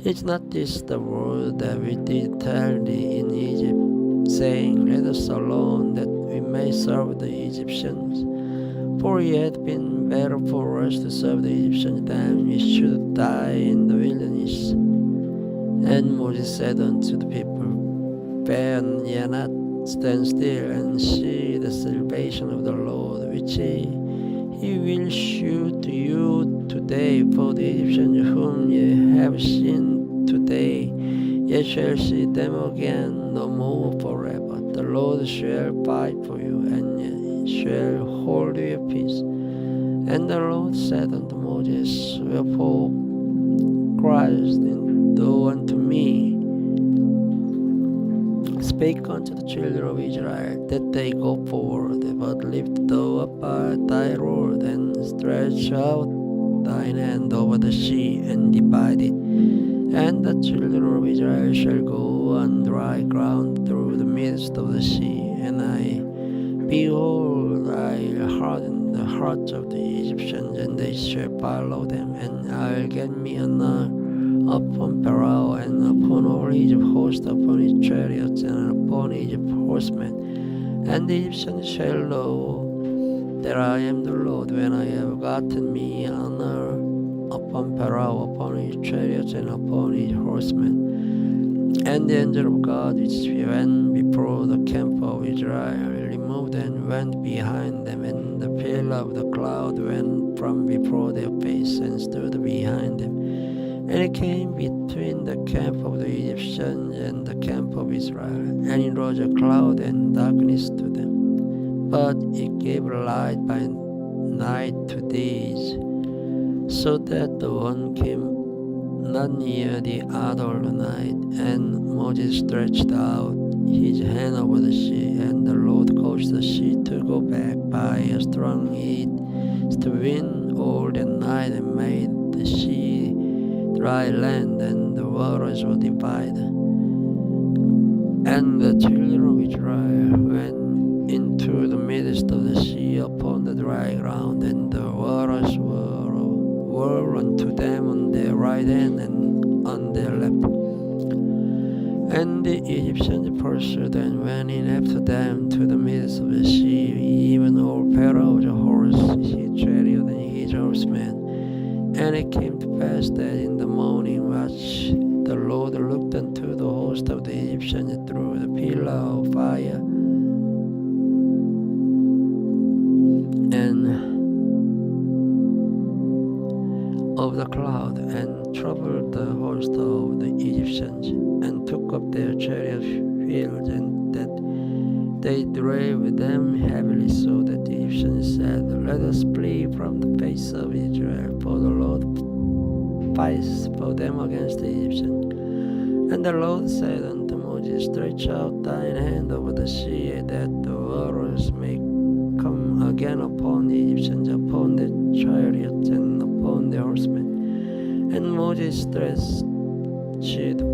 Is not this the word that we did tell thee in Egypt, saying, Let us alone, that we may serve the Egyptians? For it had been better for us to serve the Egyptians than we should die in the wilderness. And Moses said unto the people, Fear ye not, stand still, and see the salvation of the Lord, which he will shew to you today. For the Egyptians whom ye have seen today, ye shall see them again no more forever. The Lord shall fight for you, and ye shall hold your peace. And the Lord said unto Moses, Wherefore criest thou unto me? spake unto the children of Israel, that they go forward, but lift thou up thy rod, and stretch out thine hand over the sea, and divide it. And the children of Israel shall go on dry ground through the midst of the sea. And I, behold, I harden the hearts of the Egyptians, and they shall follow them. And I'll get me an upon Pharaoh, and upon all his host, upon his chariots, and upon his horsemen. And the Egyptians shall know that I am the Lord, when I have gotten me honor upon Pharaoh, upon his chariots, and upon his horsemen. And the angel of God, which went before the camp of Israel, removed and went behind them, and the pillar of the cloud went from before their face, and stood behind them. And it came between the camp of the Egyptians and the camp of Israel, and it was a cloud and darkness to them. But it gave light by night to these, so that the one came not near the other all the night. And Moses stretched out his hand over the sea, and the Lord caused the sea to go back by a strong east wind all the night, and made the sea dry land, and the waters were divided. And the children of Israel went into the midst of the sea upon the dry ground, and the waters were unto them on their right hand and on their left. And the Egyptians pursued and went in after them to the midst of the sea, even all Pharaoh's horse, his chariot, and his horsemen. And it came to pass that in the morning watch the Lord looked unto the host of the Egyptians through the pillar of fire, and of the cloud, and troubled the host of the Egyptians, and took up their chariot wheels, and that they drave them heavily, so that the Egyptians said, Let us flee from the face of Israel, for the Lord fights for them against the Egyptians. And the Lord said unto Moses, Stretch out thine hand over the sea, that the waters may come again upon the Egyptians, upon their chariots, and upon their horsemen. And Moses stretched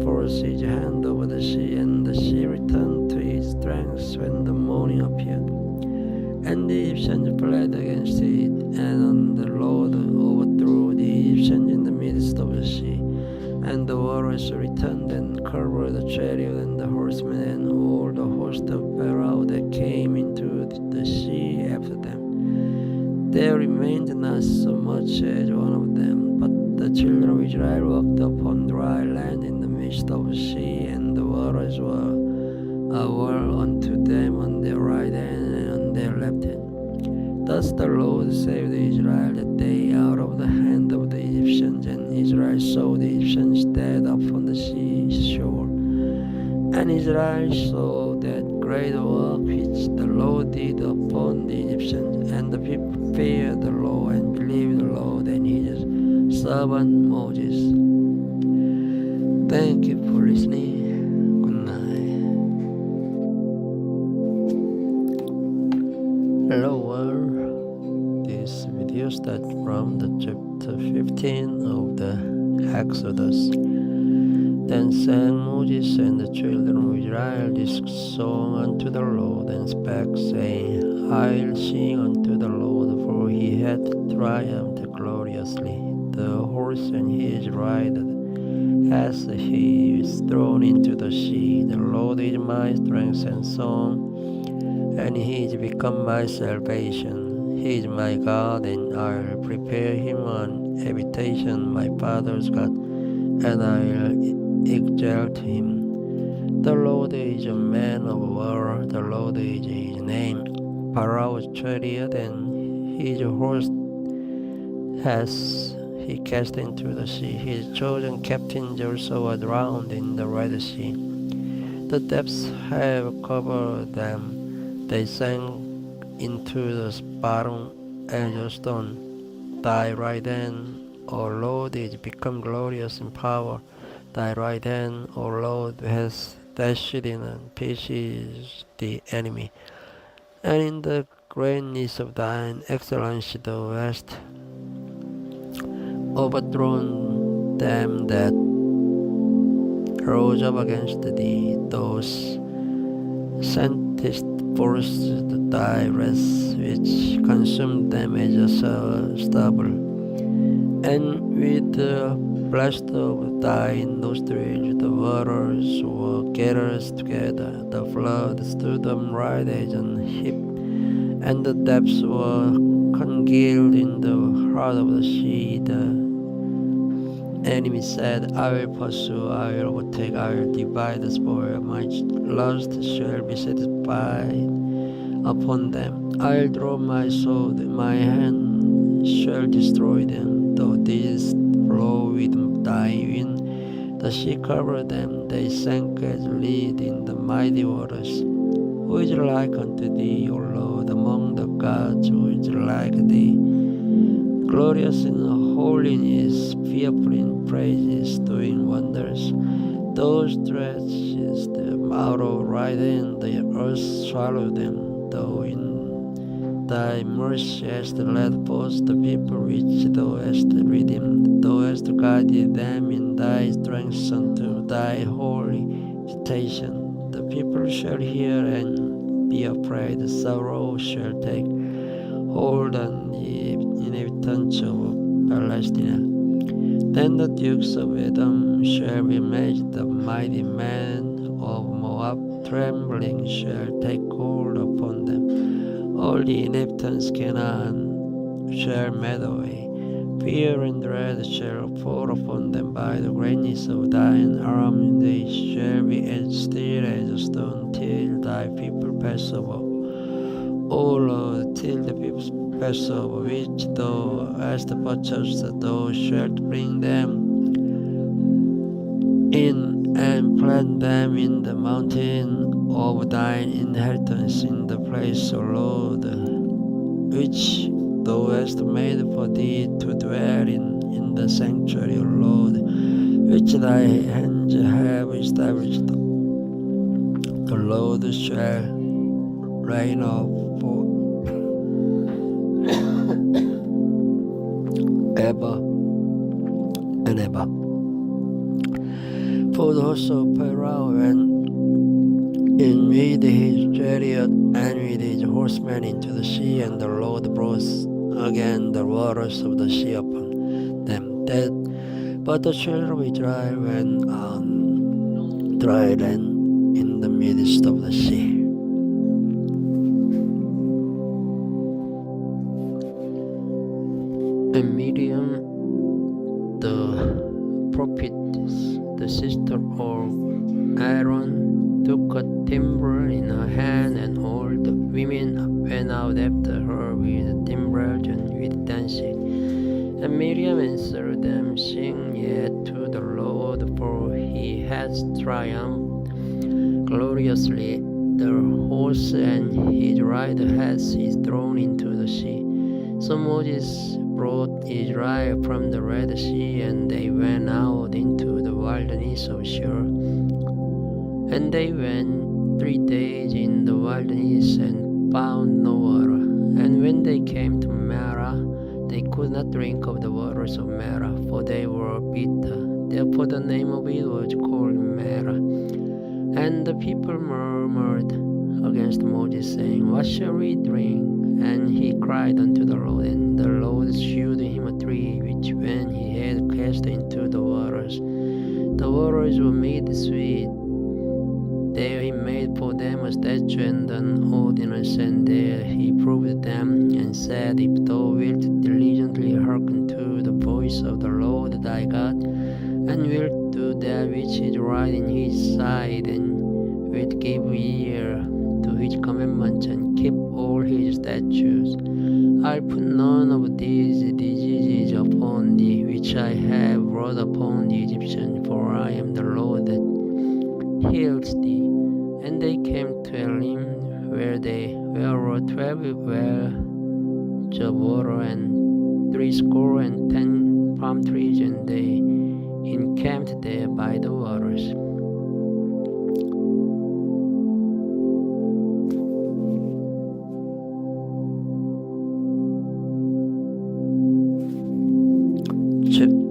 forth his hand over the sea, and the sea returned to its strength when the morning appeared. And the Egyptians fled against it, and the Lord overthrew the Egyptians in the midst of the sea. And the waters returned and covered the chariot and the horsemen, and all the host of Pharaoh that came into the sea after them. There remained not so much as one of them, but the children of Israel walked upon dry land in the midst of the sea, and the waters were unto them on their right hand and on their left hand. Thus the Lord saved Israel that day out of the hand of the Egyptians, and Israel saw the Egyptians dead upon the sea shore. And Israel saw that great work which the Lord did upon the Egyptians, and the people feared the Lord and believed the Lord and his servant Moses. Thank you for listening. Good night. Hello world. This video starts from the chapter 15 of the Exodus. Then sang Moses and the children of Israel this song unto the Lord, and spake, saying, I'll sing unto the Lord, for he hath triumphed gloriously. The horse and his rider as he is thrown into the sea. The Lord is my strength and song, and he is become my salvation. He is my God, and I'll prepare him an habitation, my father's God, and I'll exalt him. The Lord is a man of war, the Lord is his name. Pharaoh's chariot and his horse has he cast into the sea. His chosen captains also are drowned in the Red Sea. The depths have covered them. They sank into the bottom as a stone. Thy right hand, O Lord, is become glorious in power. Thy right hand, O Lord, has dashed in and pieces the enemy. And in the greatness of thine excellency thou hast overthrown them that rose up against thee. Thou sentest forth thy wrath, which consumed them as a stubble. And with the blast of thy nostrils the waters were gathered together. The flood stood upright as an heap, and the depths were congealed in the heart of the sea. The enemy said, I will pursue, I will overtake, I will divide the spoil. My lust shall be satisfied upon them. I'll draw my sword, my hand shall destroy them. Though these blow with thy wind, the sea covered them. They sank as lead in the mighty waters. Who is like unto thee, O Lord, among the gods? Who is like thee? Glorious in holiness, fearful in praises, doing wonders. Thou stretchest them out of right hand, the earth swallowed them. Thou in thy mercy hast led forth the people which thou hast redeemed. Thou hast guided them in thy strength unto thy holy habitation. The people shall hear and be afraid. Sorrow shall take hold on the inhabitants of Palestine. Then the dukes of Edom shall be amazed, the mighty men of Moab trembling shall take hold upon them. All the inhabitants of Canaan shall melt away. Fear and dread shall fall upon them by the greatness of thine arm. They shall be as still as a stone till thy people pass over. O Lord, till the people pass over, which thou hast purchased, thou shalt bring them in and plant them in the mountain of thine inheritance, in the place, O Lord, which thou hast made for thee to dwell in the sanctuary, O Lord, which thy hands have established. The Lord shall reign over ever and ever. For the host of Pharaoh went in with his chariot and with his horsemen into the sea, and the Lord brought again the waters of the sea upon them. But the children of Israel went on dry land in the midst of the sea. And Miriam, the prophetess, the sister of Aaron, took a timbrel in her hand, and all the women went out after her with timbrels and with dancing. And Miriam answered them, Sing yet to the Lord, for he has triumphed gloriously. The horse and his rider has he thrown into the sea. So Moses brought Israel from the Red Sea, and they went out into the wilderness of Shur. And they went 3 days in the wilderness and found no water. And when they came to Marah, they could not drink of the waters of Marah, for they were bitter. Therefore the name of it was called Marah. And the people murmured against Moses, saying, What shall we drink? And he cried unto the Lord, and the Lord shewed him a tree, which when he had cast into the waters were made sweet. There he made for them a statue and an ordinance, and there he proved them, and said, If thou wilt diligently hearken to the voice of the Lord thy God, and wilt do that which is right in his sight, and wilt give ear to his commandments, and keep all his statutes, I'll put none of these diseases upon thee, which I have brought upon the Egyptians, for I am the Lord that heals thee. And they came to Elim, where were 12 wells of water, and 70 palm trees, and they encamped there by the waters.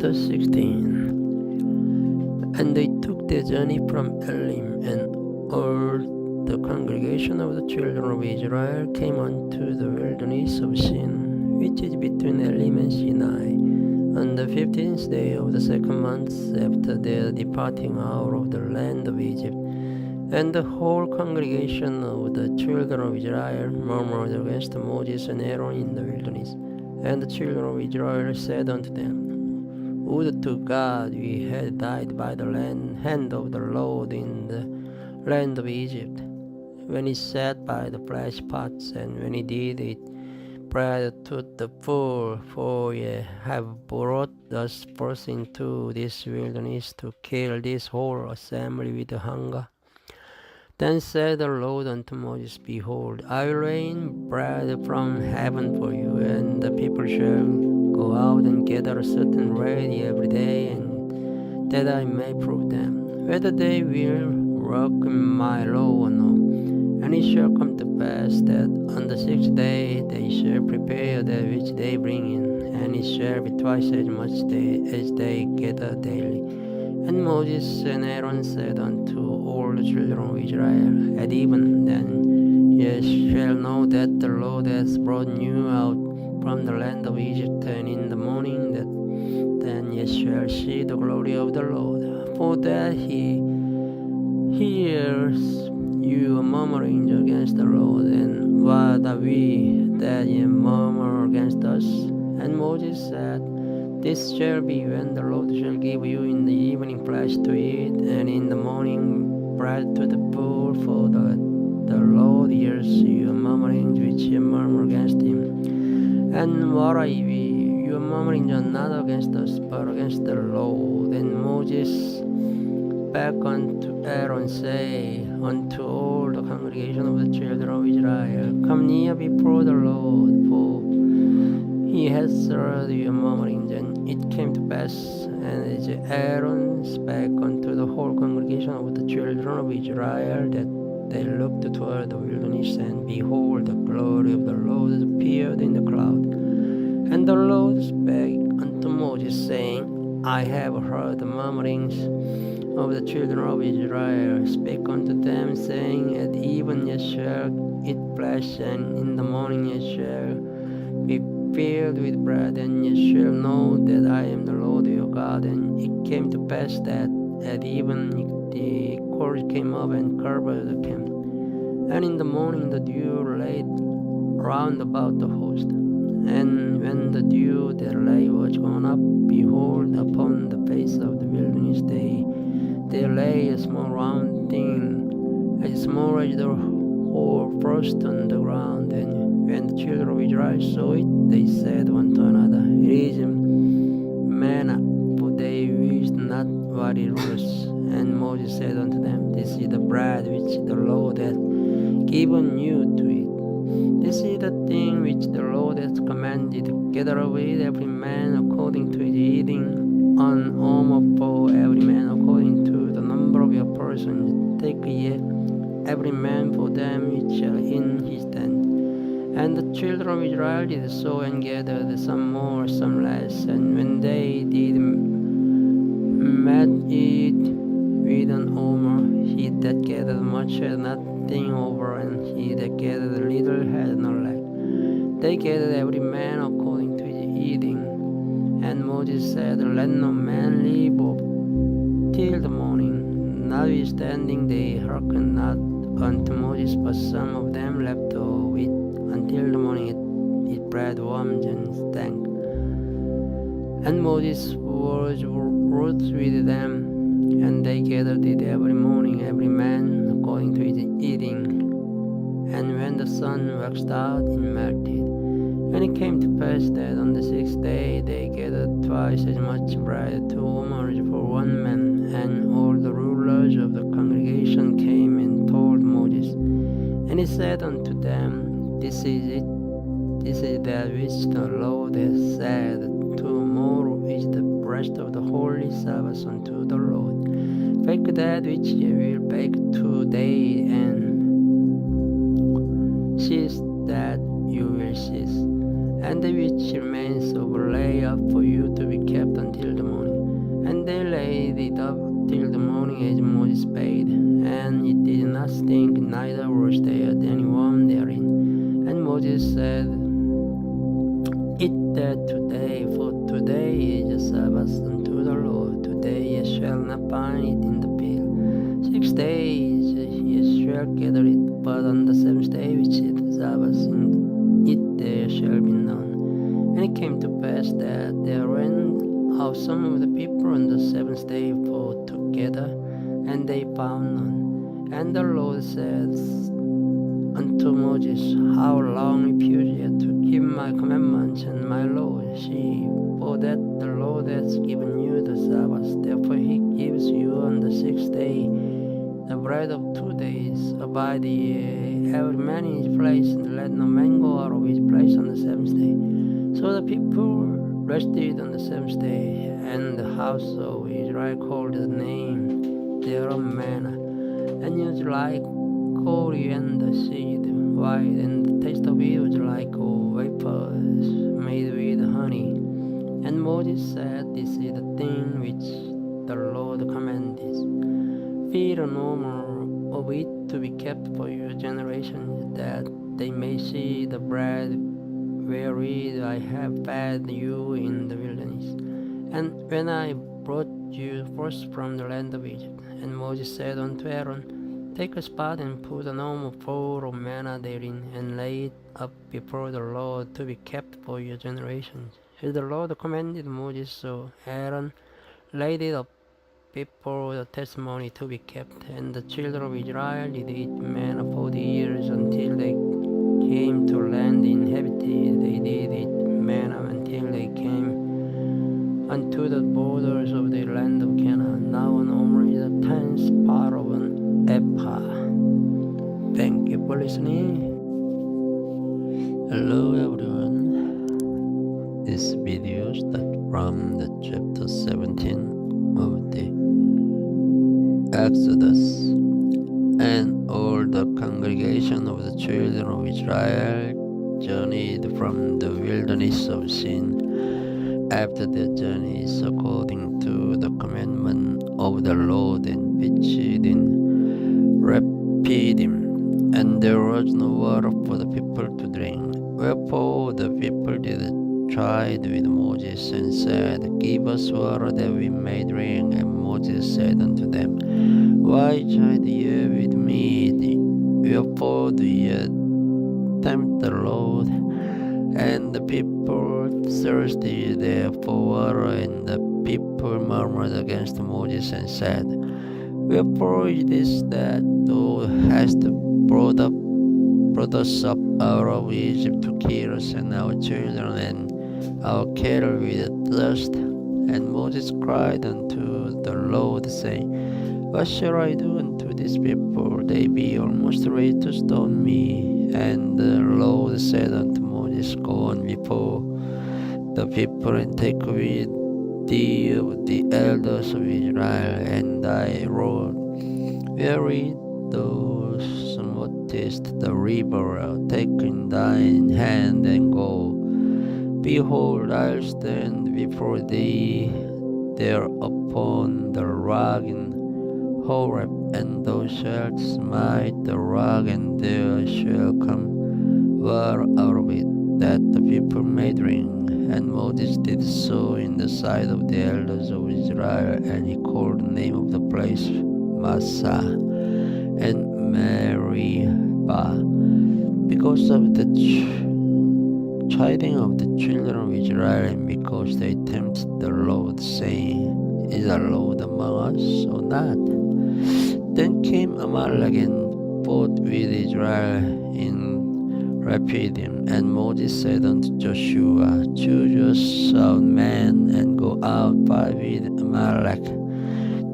Chapter 16. And they took their journey from Elim, and all the congregation of the children of Israel came unto the wilderness of Sin, which is between Elim and Sinai, on the 15th day of the second month after their departing out of the land of Egypt. And the whole congregation of the children of Israel murmured against Moses and Aaron in the wilderness. And the children of Israel said unto them, Would to God we had died by the hand of the Lord in the land of Egypt, when he sat by the flesh pots, and when he did eat bread to the full, for ye have brought us forth into this wilderness to kill this whole assembly with hunger. Then said the Lord unto Moses, Behold, I will rain bread from heaven for you, and the people shall go out and gather a certain rate every day, and that I may prove them, whether they will walk in my law or no. And it shall come to pass that on the 6th day they shall prepare that which they bring in, and it shall be twice as much as they gather daily. And Moses and Aaron said unto all the children of Israel, At even then ye shall know that the Lord has brought you out from the land of Egypt, and in the morning then ye shall see the glory of the Lord. For that he hears you murmuring against the Lord, and what are we that ye murmur against us? And Moses said, This shall be when the Lord shall give you in the evening flesh to eat, and in the morning bread to the full, for the Lord hears your murmurings which ye murmur against him. And what are we? Your murmurings are not against us, but against the Lord. And Moses spake unto Aaron, say unto all the congregation of the children of Israel, Come near before the Lord, for he has heard your murmurings. And it came to pass, and as Aaron spake unto the whole congregation of the children of Israel, that they looked toward the wilderness, and behold, the glory of the Lord appeared in the cloud. And the Lord spake unto Moses, saying, I have heard the murmurings of the children of Israel. Speak unto them, saying, At even ye shall eat flesh, and in the morning ye shall be filled with bread, and ye shall know that I am the Lord your God. And it came to pass that at even the course came up and covered the camp, and in the morning the dew lay round about the host. And when the dew that lay was gone up, behold, upon the face of the wilderness there lay a small round thing, as small as the whole frost on the ground. And when the children of Israel saw it, they said one to another, It is manna, for they wist not what it was. And Moses said unto them, This is the bread which the Lord hath given you to eat. This is the thing which the Lord hath commanded. Gather away every man according to his eating, an omer for every man according to the number of your persons. Take ye every man for them which are in his tent. And the children of Israel did so, and gathered some more, some less. And when they did met it with an omer, he that gathered much had nothing over, and he that gathered little had no lack. They gathered every man according to his eating. And Moses said, Let no man leave till the morning. Notwithstanding they hearkened not unto Moses, but some of them left of it until the morning. It bread warmed and stank. And Moses was wrote with them, and they gathered it every morning, every man according to his eating. And when the sun waxed out, it melted. And it came to pass that on the 6th day they gathered twice as much bread, 2 omers for one man. And all the rulers of the congregation came and told Moses. And he said unto them, This is it, this is that which the Lord has said, Tomorrow is the rest of the holy Sabbath unto the Lord. Bake that which ye will bake today, and cease that you will cease. and which remains of lay up for you to be kept until the morning. And they laid it up till the morning as Moses bade, and it did not stink, neither was there any worm therein. And Moses said, Eat that today, for today is a Sabbath unto the Lord. Today ye shall not find it in the field. 6 days ye shall gather it, but on the seventh day, which is the Sabbath, in it there shall be none. And it came to pass that there went out some of the people on the seventh day for to gather, and they found none. And the Lord said unto Moses, How long refuse ye to keep my commandments and my laws? See, for that the Lord has given you the Sabbath. Therefore he gives you on the sixth day the bread of 2 days. Abide ye every man in his place, and let no man go out of his place on the seventh day. So the people rested on the seventh day, and the house of Israel called the name thereof manna, and it was like coriander seed, white, and the taste of it was like vapors made with honey. And Moses said, This is the thing which the Lord commanded. Feed no more of it to be kept for your generations, that they may see the bread wherewith I have fed you in the wilderness, and when I brought you forth from the land of Egypt. And Moses said unto Aaron, Take a spot and put an armful of manna therein, and lay it up before the Lord to be kept for your generations. As the Lord commanded Moses, so Aaron laid it up before the testimony to be kept. And the children of Israel did eat manna 40 years until they came to land inhabited. They did eat manna until they came unto the borders of the land of Canaan. Now an omer is a tenth part of an ephah. Thank you for listening. Hello everyone. This video starts from the chapter 17 of the Exodus. And all the congregation of the children of Israel journeyed from the wilderness of Sin after their journeys according to the commandment of the Lord, and pitched in Rephidim, and there was no water for the people to drink. Wherefore the people did chide with Moses, and said, Give us water that we may drink. And Moses said unto them, Why chide ye with me? Wherefore do ye tempt the Lord? And the people thirsted there for water, and the people murmured against Moses, and said, Wherefore is this that thou hast brought us up out of Egypt to kill us and our children and our cattle with thirst? And Moses cried unto the Lord, saying, What shall I do unto these people? They be almost ready to stone me. And the Lord said unto Moses, Go on before the people, and take with thee of the elders of Israel, and thy rod, wherewith thou smootest the river, take in thine hand, and go. Behold, I'll stand before thee there upon the rock in Horeb, and thou shalt smite the rock, and there shall come water out of it, that the people may drink. And Moses did so in the sight of the elders of Israel, and he called the name of the place Massah and Meribah, because of the chiding of the children of Israel, and because they tempted the Lord, saying, Is the Lord among us or not? Then came Amalek and fought with Israel in Rephidim. And Moses said unto Joshua, Choose us out men, and go out fight with Amalek.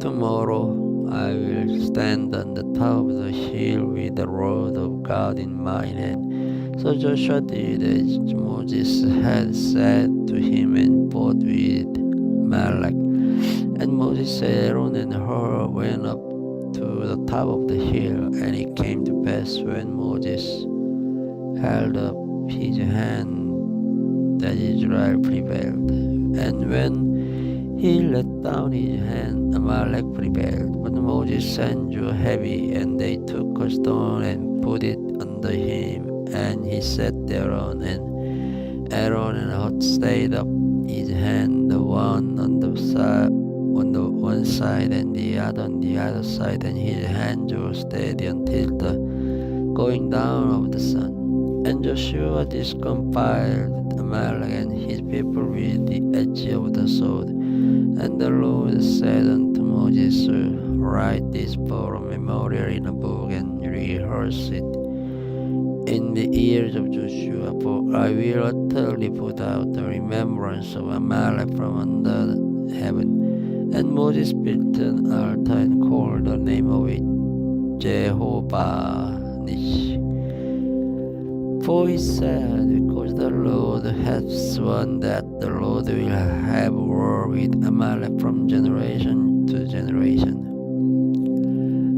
Tomorrow I will stand on the top of the hill with the rod of God in my hand. So Joshua did as Moses had said to him, and fought with Amalek. And Moses, Aaron, and Hur went up to the top of the hill. And it came to pass, 'Pass when Moses held up his hand, that the people made ring, and Moses said unto Joshua, Choose us out men, and go out fight with Amalek. Tomorrow I will stand on the top of the hill with the rod of God in my hand. So Joshua did as Moses had said to him, and fought with Amalek. And Moses, Aaron, and Hur went up to the top of the hill. And it came to pass, when Moses held up his hand that Israel prevailed. And when he let down his hand, Amalek prevailed. But Moses' hand grew heavy, and they took a stone and put it under him, and he sat thereon. And Aaron and Hur stayed up his hand, the one on the one side and the other on the other side, and his hand grew steady until the going down of the sun. And Joshua discompiled Amalek and his people with the edge of the sword. And the Lord said unto Moses, write this for a memorial in a book, and rehearse it in the ears of Joshua, for I will utterly put out the remembrance of Amalek from under heaven. And Moses built an altar and called the name of it Jehovah Nish. For he said, because the Lord hath sworn that the Lord will have war with Amalek from generation to generation.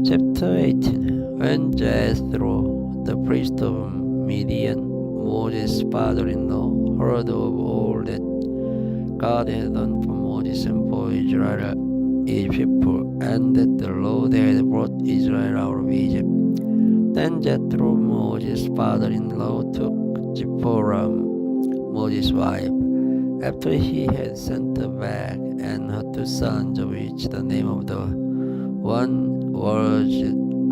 Chapter 18. When Jethro, the priest of Midian, Moses' father-in-law, heard of all that God had done for Moses and for Israel, his people, and that the Lord had brought Israel out of Egypt, then Jethro, Moses' father-in-law, took Zipporah, Moses' wife, after he had sent her back, and her two sons, of which the name of the one was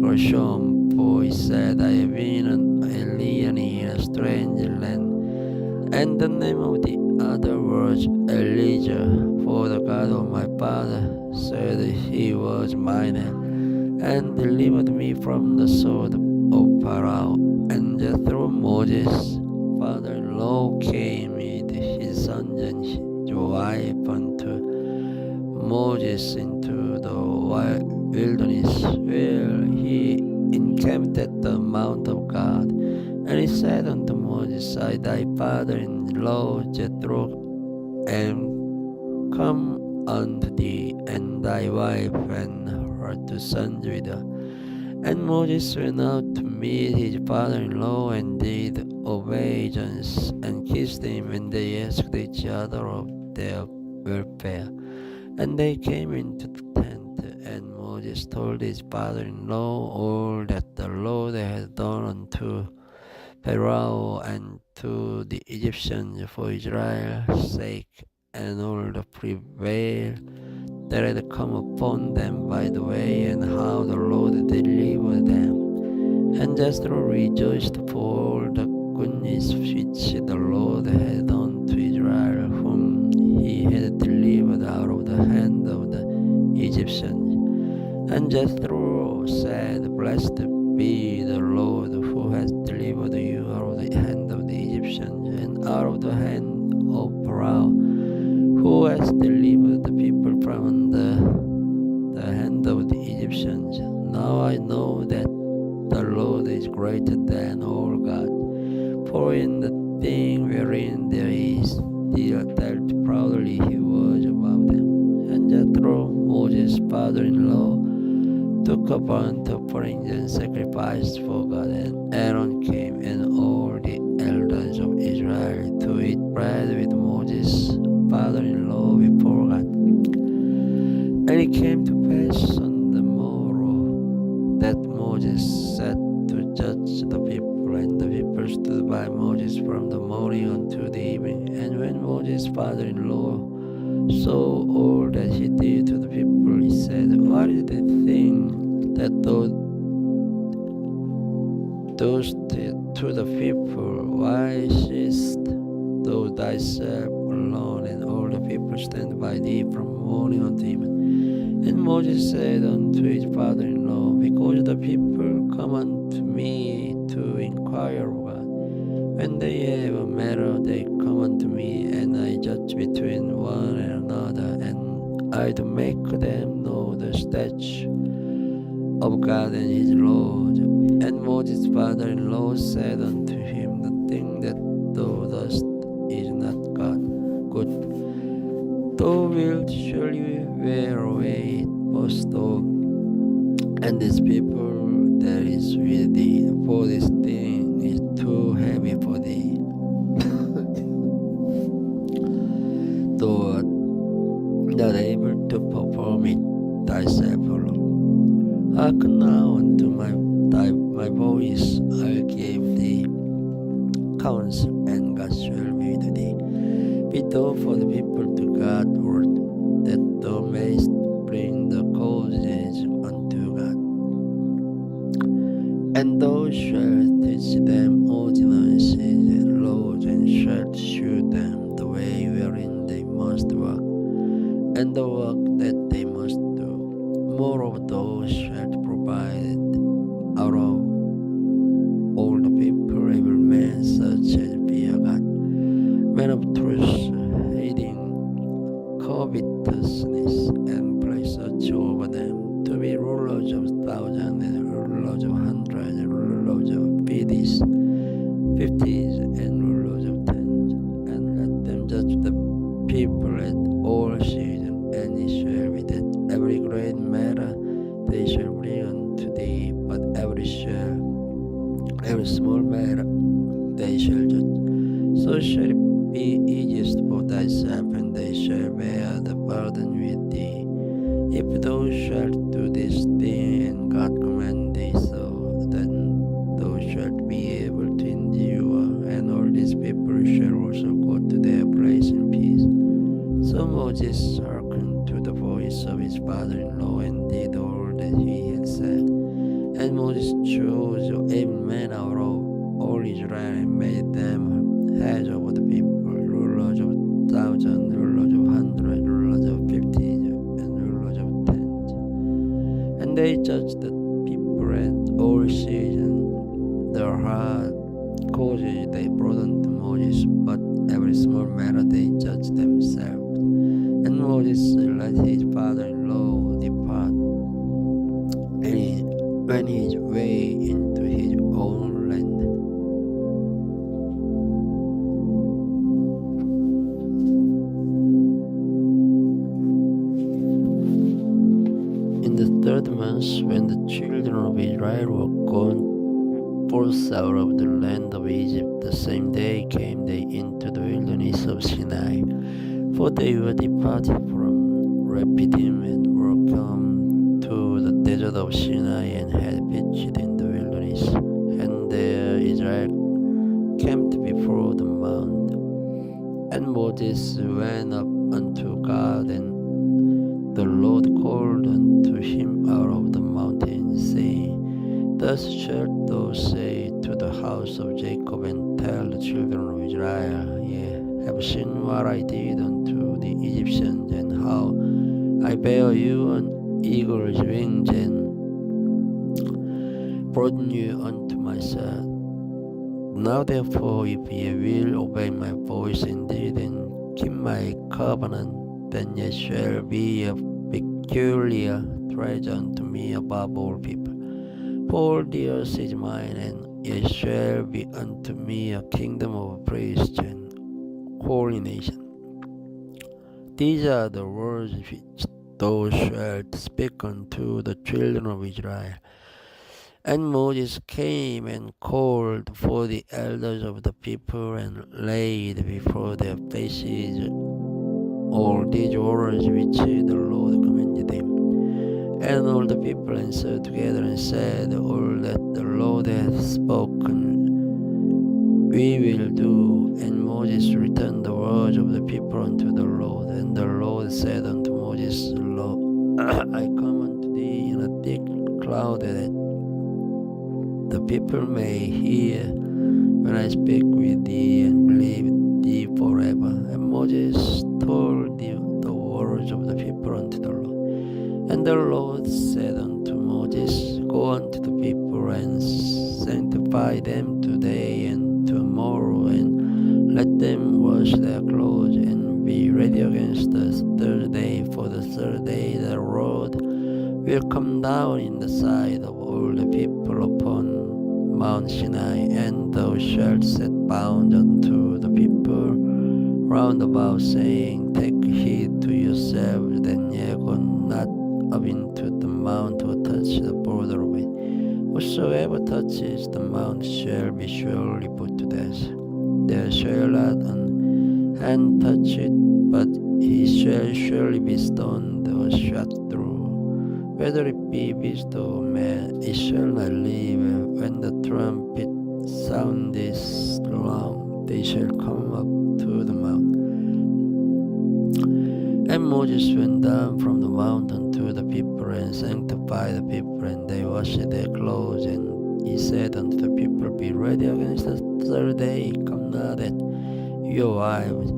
Gershom, for he said, I have been an alien in a strange land, and the name of the other was Elijah, for the God of my father said he was mine, and delivered me from the sword of Pharaoh. And Jethro, Moses' father-in-law, came with his sons and his wife unto Moses into the wilderness, where he encamped at the mount of God. And he said unto Moses, I thy father-in-law Jethro am come unto thee, and thy wife and her two sons with her. And Moses went out to meet his father-in-law, and did obeisance, and kissed him, and they asked each other of their welfare. And they came into the tent, and Moses told his father-in-law all that the Lord had done unto Pharaoh and to the Egyptians for Israel's sake, and all the prevail that had come upon them by the way, and how the Lord delivered them. And Jethro rejoiced for all the goodness which the Lord had done to Israel, whom he had delivered out of the hand of the Egyptians. And Jethro said, Blessed be the Lord, who has delivered you out of the hand of the Egyptians, and out of the hand of Pharaoh, who has delivered the people from under the hand of the Egyptians. Now I know that the Lord is greater than all God, for in the thing wherein there is dealt proudly he was above them. And Jethro, Moses' father-in-law, took a burnt offerings and sacrificed for God. And Aaron came, and all the elders of Israel, to eat bread with Moses' father-in-law before God. And it came to pass on the morrow that Moses sat to judge the people, and the people stood by Moses from the morning unto the evening. And when Moses' father-in-law saw all that he did to the people, he said, What is the thing that thou doest to the people? Why sittest thou thyself alone, and all the people stand by thee from morning unto evening? And Moses said unto his father-in-law, Because the people come unto me to inquire of God. When they have a matter, they come unto me, and I judge between one and another, and I do make them know the statutes of God and his laws. And Moses' father-in-law said unto him, The thing that thou dost is not good. Thou wilt surely wear away both thou and this people that is with thee, for this thing is too heavy for thee. counsel, and God shall be with thee. Be thou for the people to God word, that thou mayest bring the causes unto God. And thou shalt teach them ordinances and laws, and shalt shew them the way wherein they must walk, and the work that they must do. Moreover, thou shalt provide out of all the people every man such as fear God, men of truth, hating covetousness, and place such over them to be rulers of thousands, and rulers of hundreds, and rulers of fifties, and rulers of tens, and let them judge the people at all seasons. And it shall be that every great matter they shall bring unto thee, but every small matter they shall judge. So shall it be easiest for thyself, and they shall bear the burden with thee. If thou shalt do this thing, and God command thee so, then thou shalt be able to endure, and all these people shall also go to their place in peace. So Moses hearkened to the voice of his father-in-law, and did all that he had said. And Moses chose every man out of all Israel, and made them heads over the people, rulers of thousands, rulers of hundreds, rulers of fifties, and rulers of tens. And they judged the people at all seasons. Their hard causes they brought unto Moses, but every small matter they judged themselves. And Moses let his father-in-law depart, and he went his way into his own land. In the third month, when the children of Israel were gone forth out of the land of Egypt, the same day came they into the wilderness of Sinai. For they were departed from Rephidim, and were come to the desert of Sinai, and had pitched in the wilderness. And there Israel camped before the mount. And Moses went up unto God, and the Lord called unto him out of the mountain, saying, Thus shalt thou say to the house of Jacob, and tell the children of Israel, Ye have seen what I did unto the Egyptians, and how I bare you on eagle's wings, and brought you unto myself. Now therefore, if ye will obey my voice indeed, and keep my covenant, then ye shall be a peculiar treasure unto me above all people. For all the earth is mine, and ye shall be unto me a kingdom of priests and holy nation. These are the words which thou shalt speak unto the children of Israel. And Moses came and called for the elders of the people, and laid before their faces all these words which the Lord commanded him. And all the people answered together and said, All that the Lord hath spoken we will do. And Moses returned the words of the people unto the Lord. And the Lord said unto Moses, Lo, I come unto thee in a thick cloud, that the people may hear when I speak with thee, and believe thee forever. And Moses told the words of the people unto the Lord. And the Lord said unto Moses, Go unto the people, and sanctify them today and tomorrow, and let them wash their clothes, and be ready against the third day. For the third day the Lord will come down in the sight of all the people upon Mount Sinai, and thou shalt set bounds unto the people round about, saying, Take heed to yourselves, that ye go not up into the mount, or touch the border of it. Whosoever touches the mount shall be surely put to death. There shall not an hand touch it, but he shall surely be stoned or shot through. Whether it be beast or man, it shall not live. When the trumpet sound this long, they shall come up to the mount. And Moses went down from the mountain to the people and sanctified the people, and they washed their clothes. And he said unto the people, Be ready against the third day, come not at your wives.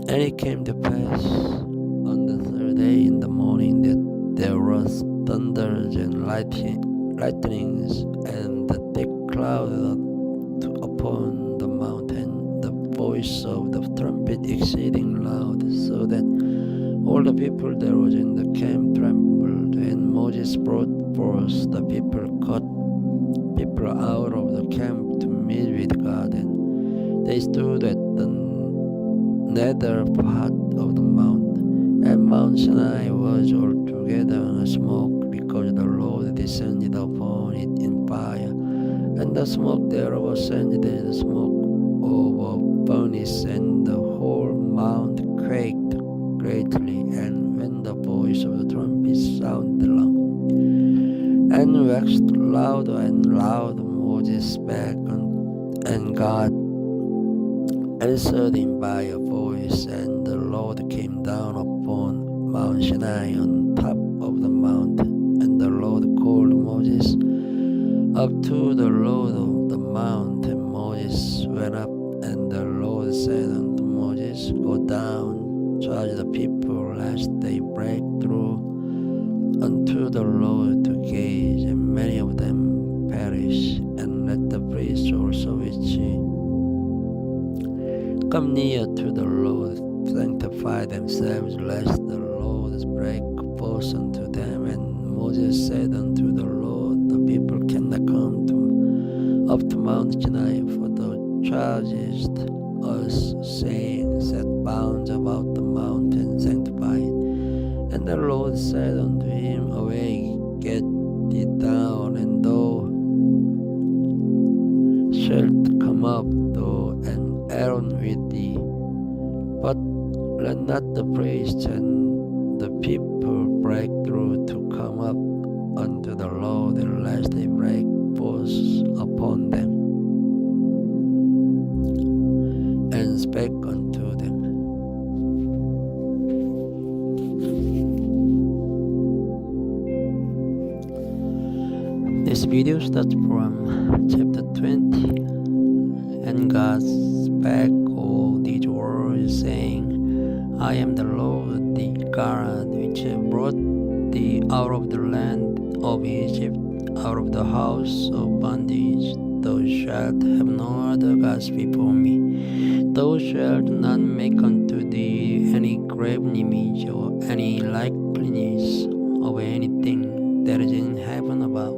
And it came to pass on the third day in the morning that there was thunders and lightnings, and the thick cloud upon the mountain, the voice of the trumpet exceeding loud, so that all the people that was in the camp trembled. And Moses brought forth the people out of the camp to meet with God, and they stood at the nether part of the mount. And Mount Sinai was altogether in smoke, because the Lord descended upon it in fire, and the smoke thereof ascended as the smoke of a furnace, and the whole mount quaked greatly. And when the voice of the trumpet sounded loud, and waxed louder and louder, Moses spake, and God answered him by a voice, and the Lord came down upon Mount Sinai on top of the mount. And the Lord called Moses up to the Lord of the mount, and Moses went up, and the Lord said unto Moses, Go down, judge the people, lest they break through unto the Lord to gaze, and many of them perish. And let the priests also which come near to the Lord sanctify themselves, lest the Lord break forth unto them. And Moses said unto the Lord, The people cannot come up to Mount Sinai, for thou chargest us, saying, Set bounds about the mountain, sanctify it. And the Lord said unto him, Awake, get thee down, and thou shalt come up, thou and Aaron with thee. But let not the priests and the people break through to come up unto the Lord, lest they break forth upon them. And spake unto them, This video starts from chapter 20. And God spake all these words, saying, I am the Lord thy God, which brought thee out of the land of Egypt, out of the house of bondage. Thou shalt have no other gods before me. Thou shalt not make unto thee any graven image, or any likeness of anything that is in heaven above,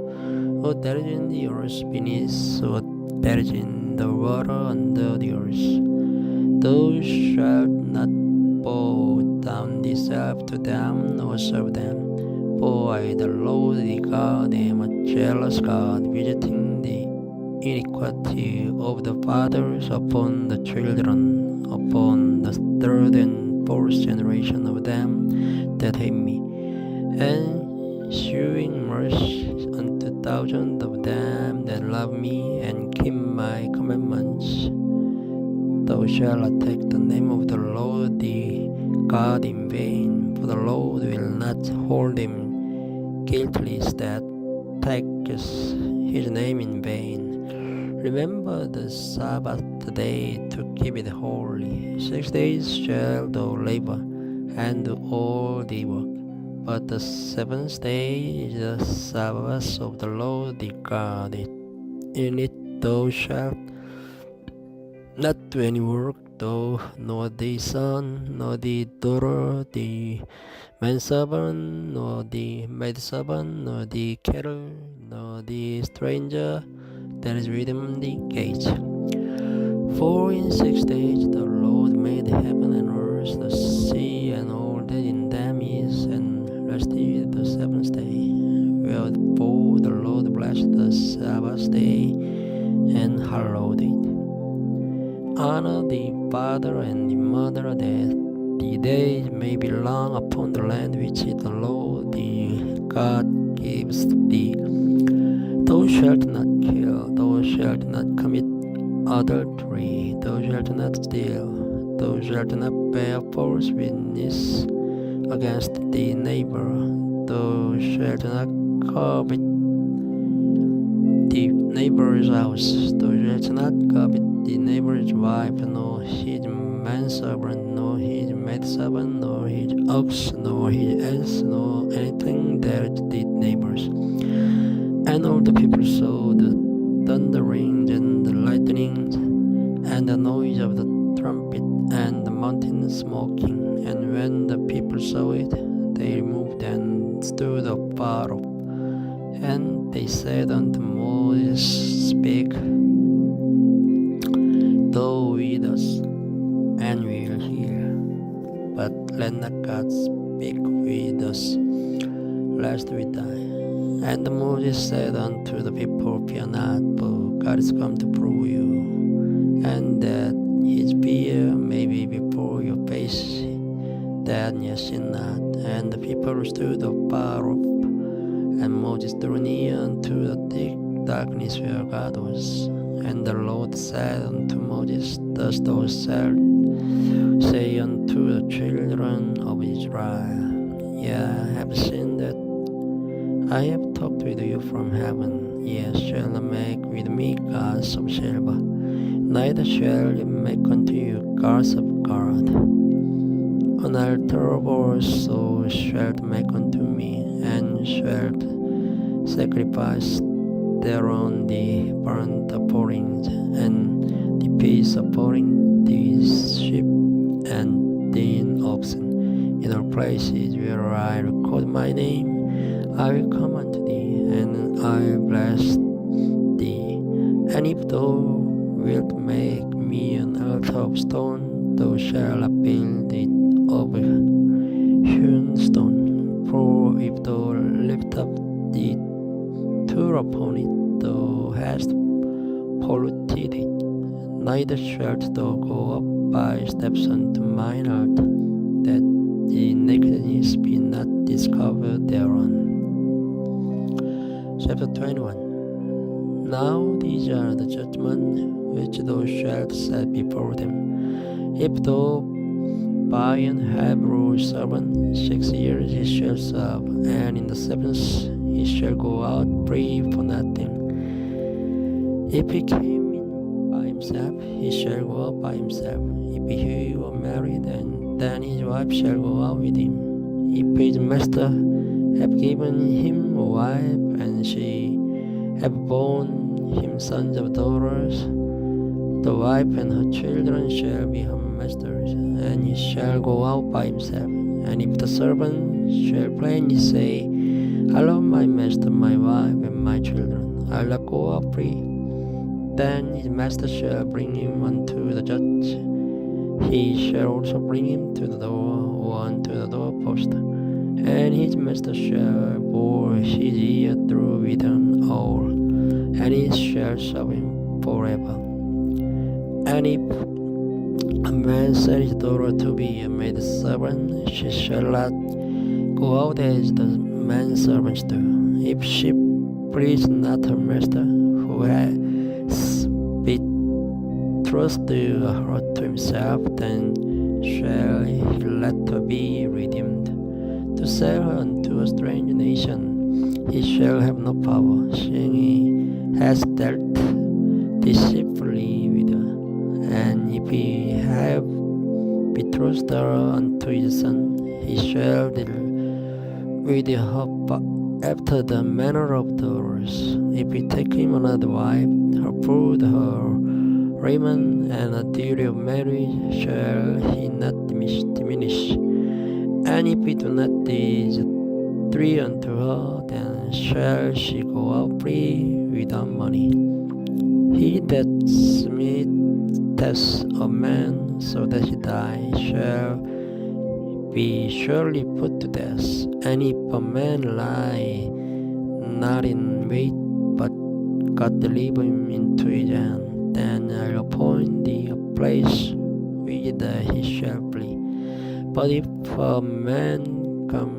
or that is in the earth beneath, or that is in the water under the earth. Thou shalt not bow down thyself to them, nor serve them. For I, the Lord thy God, am a jealous God, visiting the iniquity of the fathers upon the children, upon the third and fourth generation of them that hate me, and shewing mercy unto thousands of them that love me and keep my commandments. Thou shalt not take the name of the Lord thy God in vain, for the Lord will not hold him guiltless that taketh his name in vain. Remember the Sabbath day to keep it holy. 6 days shalt thou labor and do all thy work, but the seventh day is the Sabbath of the Lord thy God. In it thou shalt not do any work, thou, nor thy son, nor thy daughter, thy manservant, nor thy maidservant, nor thy cattle, nor thy stranger that is within the gates. For in 6 days the Lord made heaven and earth, the sea, and all that in them is, and rested the seventh day. Wherefore the Lord blessed the Sabbath day and hallowed it. Honor the father and the mother, that the days may be long upon the land which the Lord thy God gives thee. Thou Thou shalt not kill, thou shalt not commit adultery, thou shalt not steal, thou shalt not bear false witness against thy neighbor, thou shalt not covet the neighbor's house, thou shalt not covet the neighbor's wife, nor his manservant, nor his maidservant, nor his ox, nor his ass, nor anything that is the neighbor's. And all the people saw the thunderings and the lightnings, and the noise of the trumpet, and the mountain smoking. And when the people saw it, they removed and stood afar off. And they said unto Moses, Speak thou with us, and we will hear. But let not God speak with us, lest we die. And Moses said unto the people, Fear not, for God is come to prove you, and that his fear may be before your face, that ye sin not. And the people stood afar off, and Moses drew near unto the thick darkness where God was. And the Lord said unto Moses, Thus thou shalt say unto the children of Israel, Ye have seen that I have talked with you from heaven. Ye shall not make with me gods of silver, neither shall ye make unto you gods of gold. Unalterable so shalt make unto me, and shalt sacrifice thereon the burnt offerings, and the peace offering, the sheep, and the oxen. In all places where I record my name, I will come unto thee, and I will bless thee. And if thou wilt make me an altar of stone, thou shalt not build it of hewn stone. For if thou lift up the tool upon it, thou hast polluted it. Neither shalt thou go up by steps unto mine altar, that the nakedness be not discovered thereon. Chapter 21. Now these are the judgments which thou shalt set before them. If thou buy an Hebrew servant, 6 years he shall serve, and in the 7th he shall go out free for nothing. If he came in by himself, he shall go out by himself. If he were married, then his wife shall go out with him. If his master have given him a wife, and she have borne him sons or daughters, the wife and her children shall be her master's, and he shall go out by himself. And if the servant shall plainly say, I love my master, my wife, and my children, I'll not go out free, then his master shall bring him unto the judge. He shall also bring him to the door, or unto the doorpost, and his master shall bore his ear through with an awl, and he shall serve him forever. And if a man sell his daughter to be a maidservant, she shall not go out as the manservants do. If she please not her master, who has betrothed her to himself, then shall he let her be redeemed. To sell her unto a strange nation, he shall have no power, seeing he has dealt deceitfully with her. And if he have betrothed her unto his son, he shall deal with her after the manner of daughters. If he take him another wife, her food, her raiment, and the duty of marriage shall he not diminish. And if he do not these three unto her, then shall she go out free without money. He that smiteth a man so that he die shall be surely put to death. And if a man lie not in wait, but God deliver him into his hand, then I'll appoint thee a place whither he shall flee. But if a man come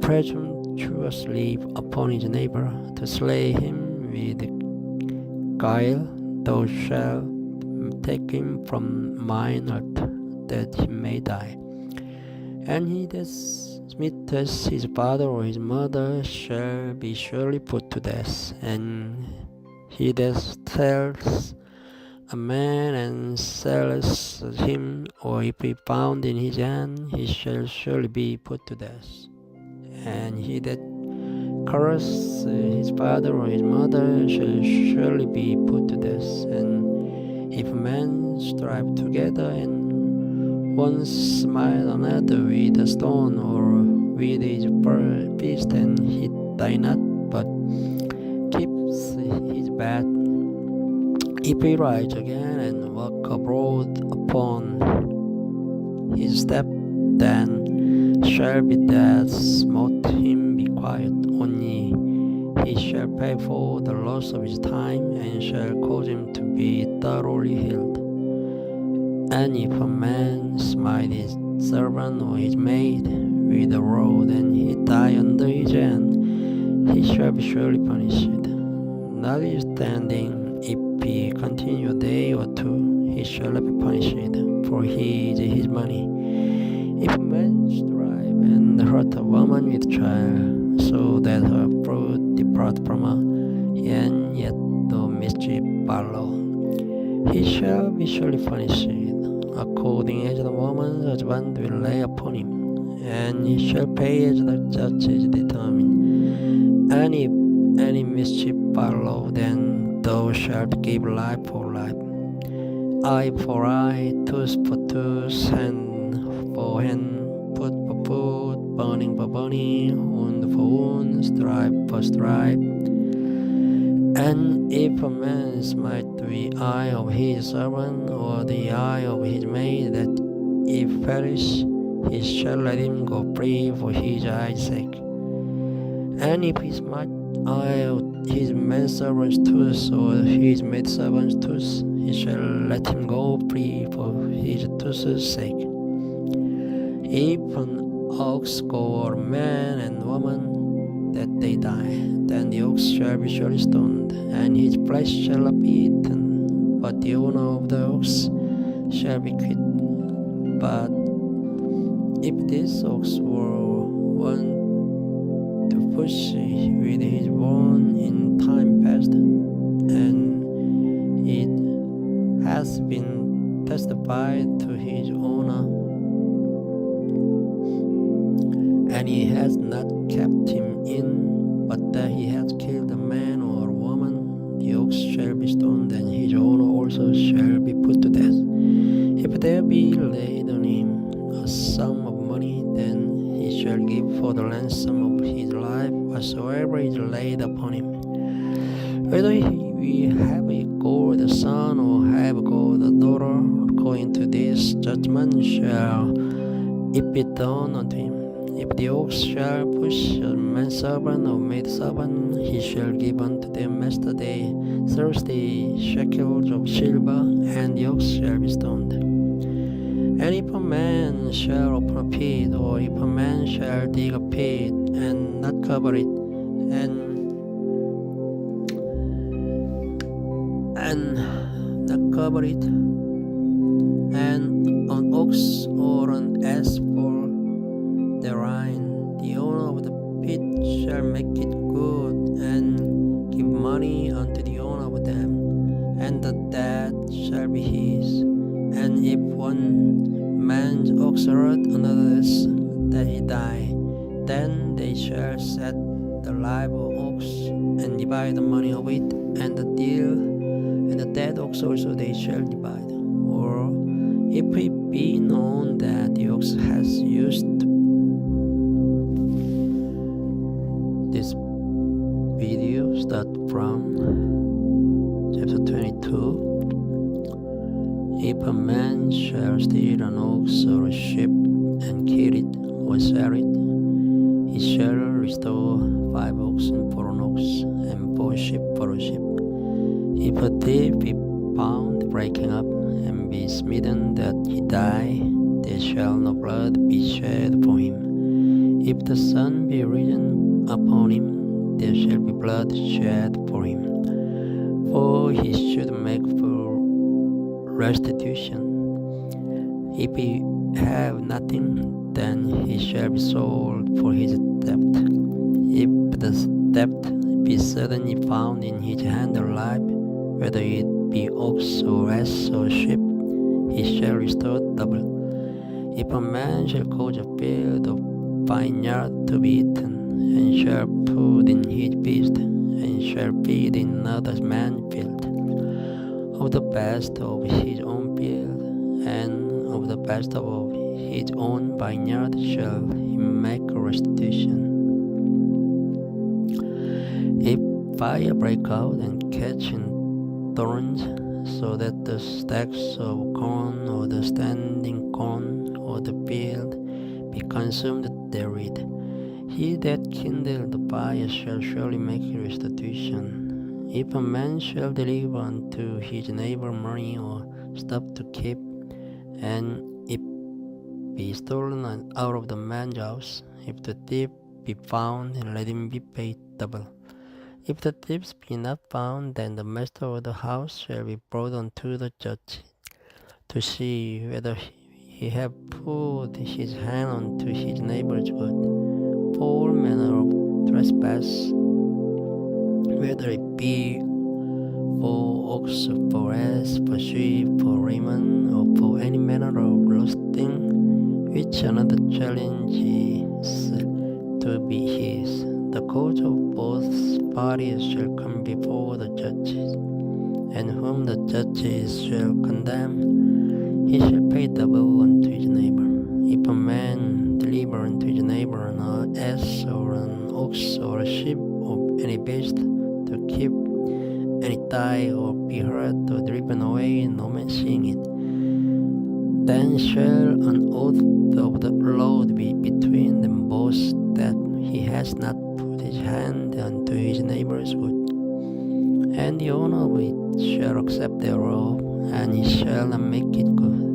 presumptuously treacherously upon his neighbor, to slay him with guile, thou shalt take him from mine earth, that he may die. And he that smiteth his father or his mother shall be surely put to death. And he that tells a man and selleth him, or if he found in his hand, he shall surely be put to death. And he that curses his father or his mother shall surely be put to death. And if a man strive together and one smite another with a stone or with his fist, and he die not, but keeps his bed, if he rise again and walk abroad upon his step, then shall be that smote him be quiet, only he shall pay for the loss of his time, and shall cause him to be thoroughly healed. And if a man smite his servant or his maid with a rod, and he die under his hand, he shall be surely punished. Notwithstanding, if he continue a day or two, he shall not be punished, for he is his money. If a man strive and hurt a woman with child, so that her fruit depart from her, and yet no mischief follow, he shall be surely punished, according as the woman's husband will lay upon him, and he shall pay as the judge is determined. And if any mischief follow, then thou shalt give life for life, eye for eye, tooth for tooth, hand for hand, foot for foot, burning for burning, wound for wound, stripe for stripe. And if a man smite the eye of his servant or the eye of his maid, that if perish, he shall let him go free for his eye's sake. And if he smite eye of his manservant's tooth or his maidservant's tooth, he shall let him go free for his tooth's sake. If an ox go or man and woman, that they die, then the ox shall be surely stoned, and his flesh shall not be eaten, but the owner of the ox shall be quit. But if this ox were one to push with his bone in time past, and it has been testified to his owner, and he has not kept him in, but that he has killed a man or a woman, the ox shall be stoned, and his owner also shall be put to death. If there be laid on him a sum of money, then he shall give for the ransom of his life whatsoever is laid upon him. Whether we have a gold son or have a gold daughter, according to this judgment shall it be done unto him. If the ox shall push a manservant or maidservant, he shall give unto their master 30 shekels of silver, and the ox shall be stoned. And if a man shall open a pit, or if a man shall dig a pit and not cover it, and not cover it, and an ox or an ass fall therein, the owner of the pit shall make it good, and give money unto the owner of them, and the dead shall be his. And if one man's ox hurt another's, that he die, then they shall set the live ox and divide the money of it, and the deal, and the dead ox also they shall divide. Or if it be known that the ox has used this video start from chapter 22. If a man shall steal an ox or a sheep and kill it or sell it, he shall restore 5 oxen for an ox and 4 sheep for a sheep. If a thief be found breaking up and be smitten that he die, there shall no blood be shed for him. If the sun be risen upon him, there shall be blood shed for him. For he should make full restitution. If he have nothing, then he shall be sold for his debt. If the debt be suddenly found in his hand alive, whether it be ox or ass or sheep, he shall restore double. If a man shall cause a field of vineyard to be eaten, and shall put in his beast, and shall feed in another man's field, of the best of his own field, and of the best of his own vineyard shall he make a restitution. If fire break out and catch in thorns, so that the stacks of corn or the standing corn or the field be consumed therewith, he that kindled the fire shall surely make restitution. If a man shall deliver unto his neighbor money or stuff to keep, and it be stolen out of the man's house, if the thief be found, let him be paid double. If the thieves be not found, then the master of the house shall be brought unto the judge, to see whether he have put his hand unto his neighbor's good. For all manner of trespass, whether it be for ox, for ass, for sheep, for raiment, or for any manner of lost thing, which another challenges to be his, the cause of both parties shall come before the judges, and whom the judges shall condemn, he shall pay double unto his neighbor. If a man deliver unto his neighbor an ass or an ox or a sheep or any beast to keep, and it die or be hurt or driven away, no man seeing it, then shall an oath of the Lord be between them both, that he has not put his hand unto his neighbor's good. And the owner of it shall accept thereof, and he shall not make it good.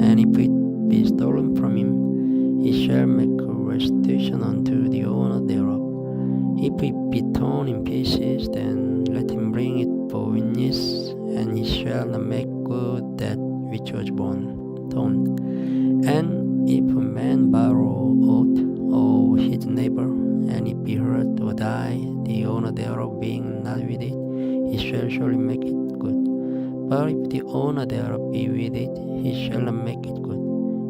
And if it be stolen from him, he shall make a restitution unto the owner thereof. If it be torn in pieces, then let him bring it for witness, and he shall not make good that which was torn. And if a man borrow aught of his neighbor, and it be hurt or die, the owner thereof being not with it, he shall surely make it good. But if the owner thereof be with it, he shall not make it good.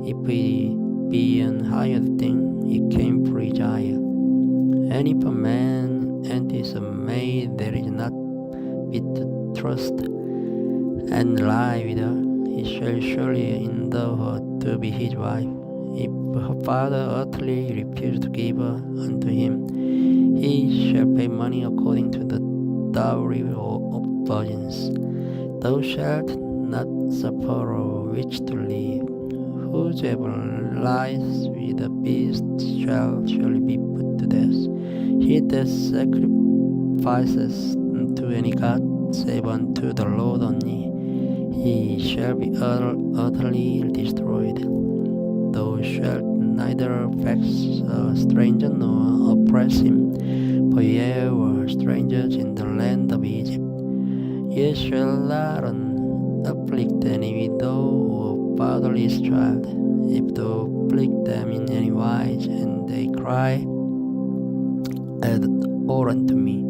If it be an hired thing, it came for his hire. And if a man entities a maid that is not fit to trust, and lie with her, he shall surely endow her to be his wife. If her father utterly refuse to give her unto him, he shall pay money according to the dowry of virgins. Thou shalt not suffer a witch to live. Whosoever lies with a beast shall surely be put to death. He that sacrifices unto any god, save unto the Lord only, he shall be utterly destroyed. Thou shalt neither vex a stranger nor oppress him, for ye were strangers in the land of Egypt. Ye shall not afflict any widow or fatherless child. If thou afflict them in any wise, and they cry or unto me,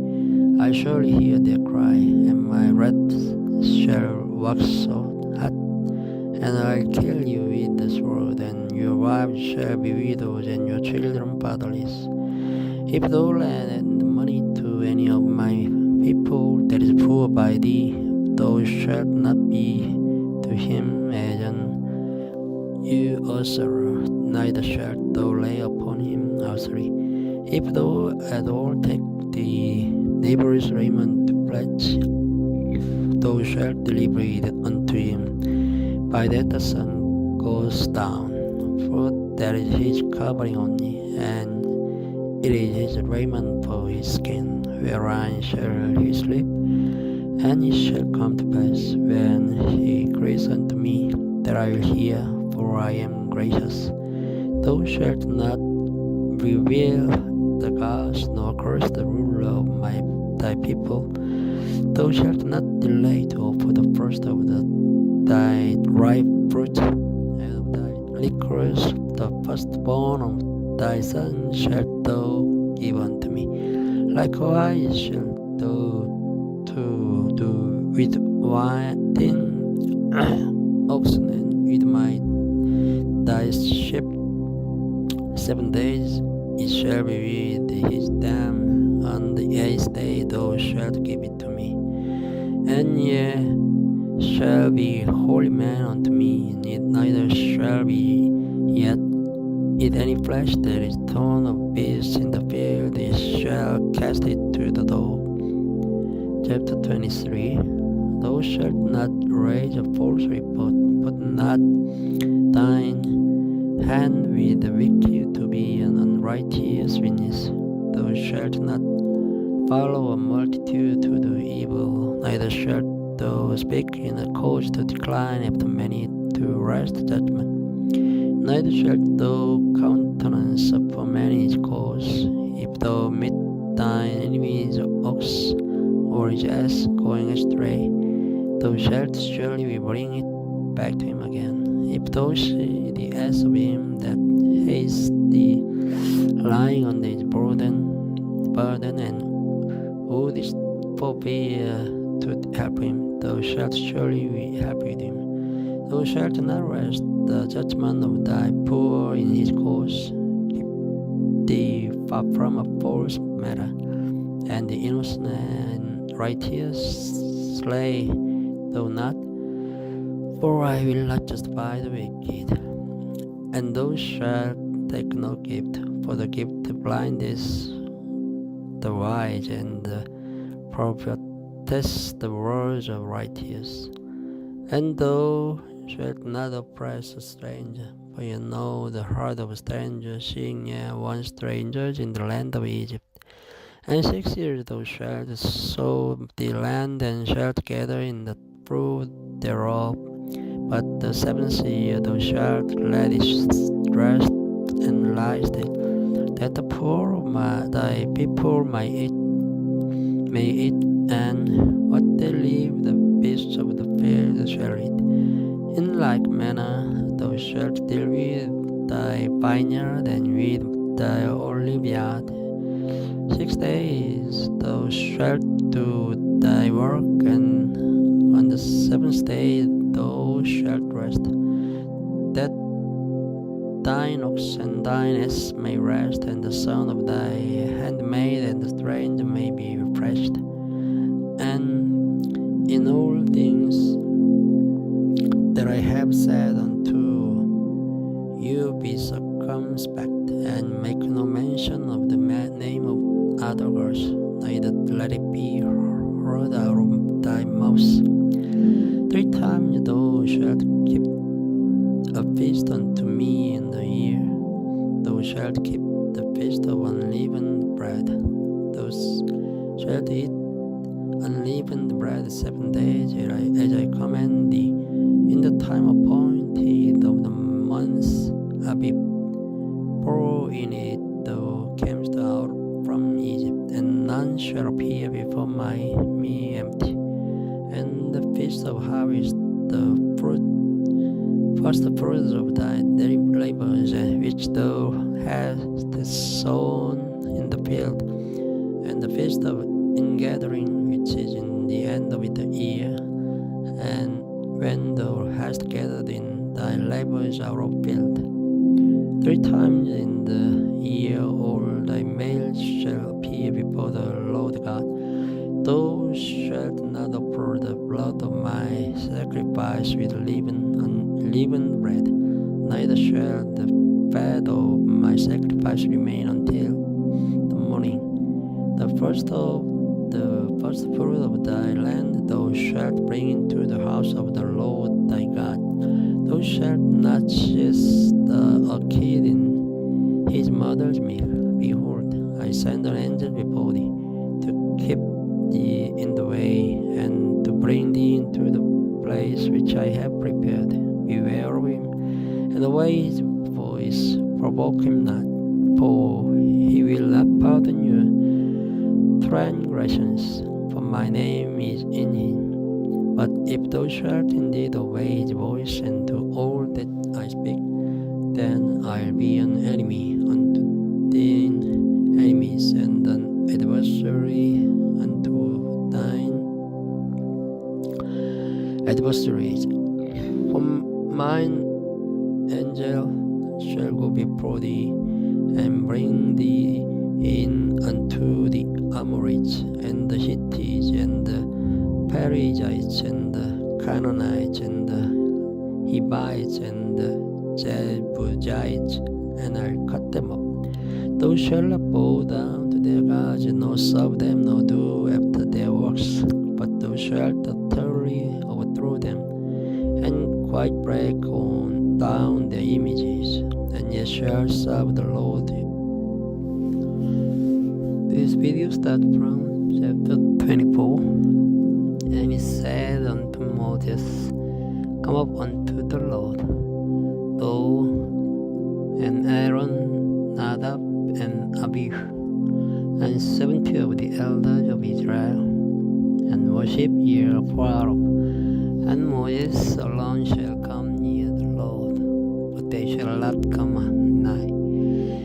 I surely hear their cry, and my wrath shall wax so hot, and I'll kill you with the sword, and your wives shall be widows, and your children fatherless. If thou lend money to any of my people that is poor by thee, thou shalt not be to him as an usurer, neither shalt thou lay upon him usury. If thou at all take the neighbor's raiment to pledge, thou shalt deliver it unto him, by that the sun goes down, for that is his covering only, and it is his raiment for his skin, wherein shall he sleep. And it shall come to pass, when he cries unto me, that I will hear, for I am gracious. Thou shalt not reveal the gods, nor curse the ruler of thy people. Thou shalt not delay to offer the first of thy ripe fruit, and of thy liquors the firstborn of thy son shalt thou give unto me. Likewise shalt thou to do with wine, oxen, and with thy sheep. 7 days it shall be with his dam. On the 8th day thou shalt give it to me. And ye shall be holy man unto me, and it neither shall be yet eat any flesh that is torn of beasts in the field. Ye shall cast it to the dog. Chapter 23. Thou shalt not raise a false report, put not thine hand with the wicked to be an unrighteous witness. Thou shalt not follow a multitude to do evil, neither shalt thou speak in a cause to decline after many to wrest judgment. Neither shalt thou countenance upon many's cause. If thou meet thine enemy's ox or his ass going astray, thou shalt surely bring it back to him again. If thou see the ass of him that hates thee lying on his burden, and wouldst forbear to help him, thou shalt surely help with him. Thou shalt not rest the judgment of thy poor in his cause. Keep thee far from a false matter, and the innocent and righteous slay thou not. For I will not justify the wicked. And thou shalt take no gift, for the gift blindeth the wise, and perverteth the words of righteous. And thou shalt not oppress a stranger, for you know the heart of a stranger, seeing ye once strangers in the land of Egypt. And 6 years thou shalt sow the land, and shalt gather in the fruit thereof. But the 7th year thou shalt let it rest and lie still, that the poor of thy people may eat, and what they leave the beasts of the field shall eat. In like manner thou shalt deal with thy vineyard and with thy olive yard. 6 days thou shalt do thy work, and on the 7th day thou shalt rest, that thine ox and thine ass may rest, and the son of thy handmaid and the stranger may be refreshed. And in all things that I have said unto you, be circumspect, and make no mention of the name of other gods, neither let it be heard out of thy mouth. 3 times thou shalt keep a feast unto me in the year. Thou shalt keep the feast of unleavened bread. Thou shalt eat unleavened bread 7 days, as I command thee, in the time appointed of the month Abib. For in it thou camest out from Egypt, and none shall appear before me empty. And the feast of harvest, the first fruits of thy labors, which thou hast sown in the field, and the feast of ingathering, which is in the end of the year, and when thou hast gathered in thy labors out of field. 3 times in the year all thy males shall appear before the Lord God. Thou shalt not offer the blood of my sacrifice with unleavened bread, neither shall the fat of my sacrifice remain until the morning. The first fruit of thy land thou shalt bring into the house of the Lord thy God. Thou shalt not seize a kid in his mother's milk. Behold, I send an angel before thee, to keep thee in the way, and to bring thee into the place which I have prepared. Beware of him, and obey his voice, provoke him not. for he will not pardon your transgressions, for my name is in him. But if thou shalt indeed obey his voice and do all that I speak, then I'll be an enemy unto thine enemies, and an adversary unto thine adversaries. For mine angel shall go before thee, and bring thee in unto the Amorites, and the Hittites, and the Perizzites, and the Canaanites, and the Hivites, and the Jebusites, and I'll cut them up. Thou shalt not bow down to their gods, nor serve them, nor do after their works, but thou shalt utterly overthrow them, and quite break down their images, and ye shall serve the Lord. This video starts from chapter 24. And he said unto Moses, Come up unto the Lord, thou and Aaron, Nadab and Abihu, and 70 of the elders of Israel, and worship ye afar off. And Moses alone shall come near the Lord, but they shall not come nigh,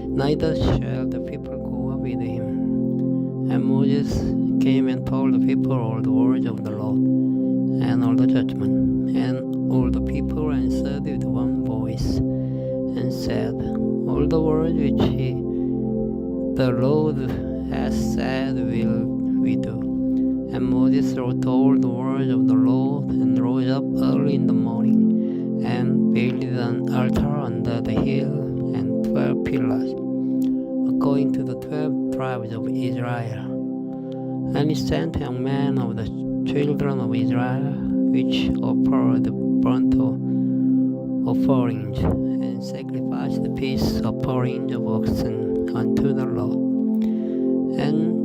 neither shall the people go up with him. And Moses came and told the people all the words of the Lord, and all the judgment. And all the people answered with one voice, and said, All the words which the Lord has said will we do. And Moses wrote all the words of the Lord, and rose up early in the morning, and built an altar under the hill, and 12 pillars, according to the 12 tribes of Israel. And he sent young men of the children of Israel, which offered burnt offerings, and sacrificed the peace offerings of oxen unto the Lord. And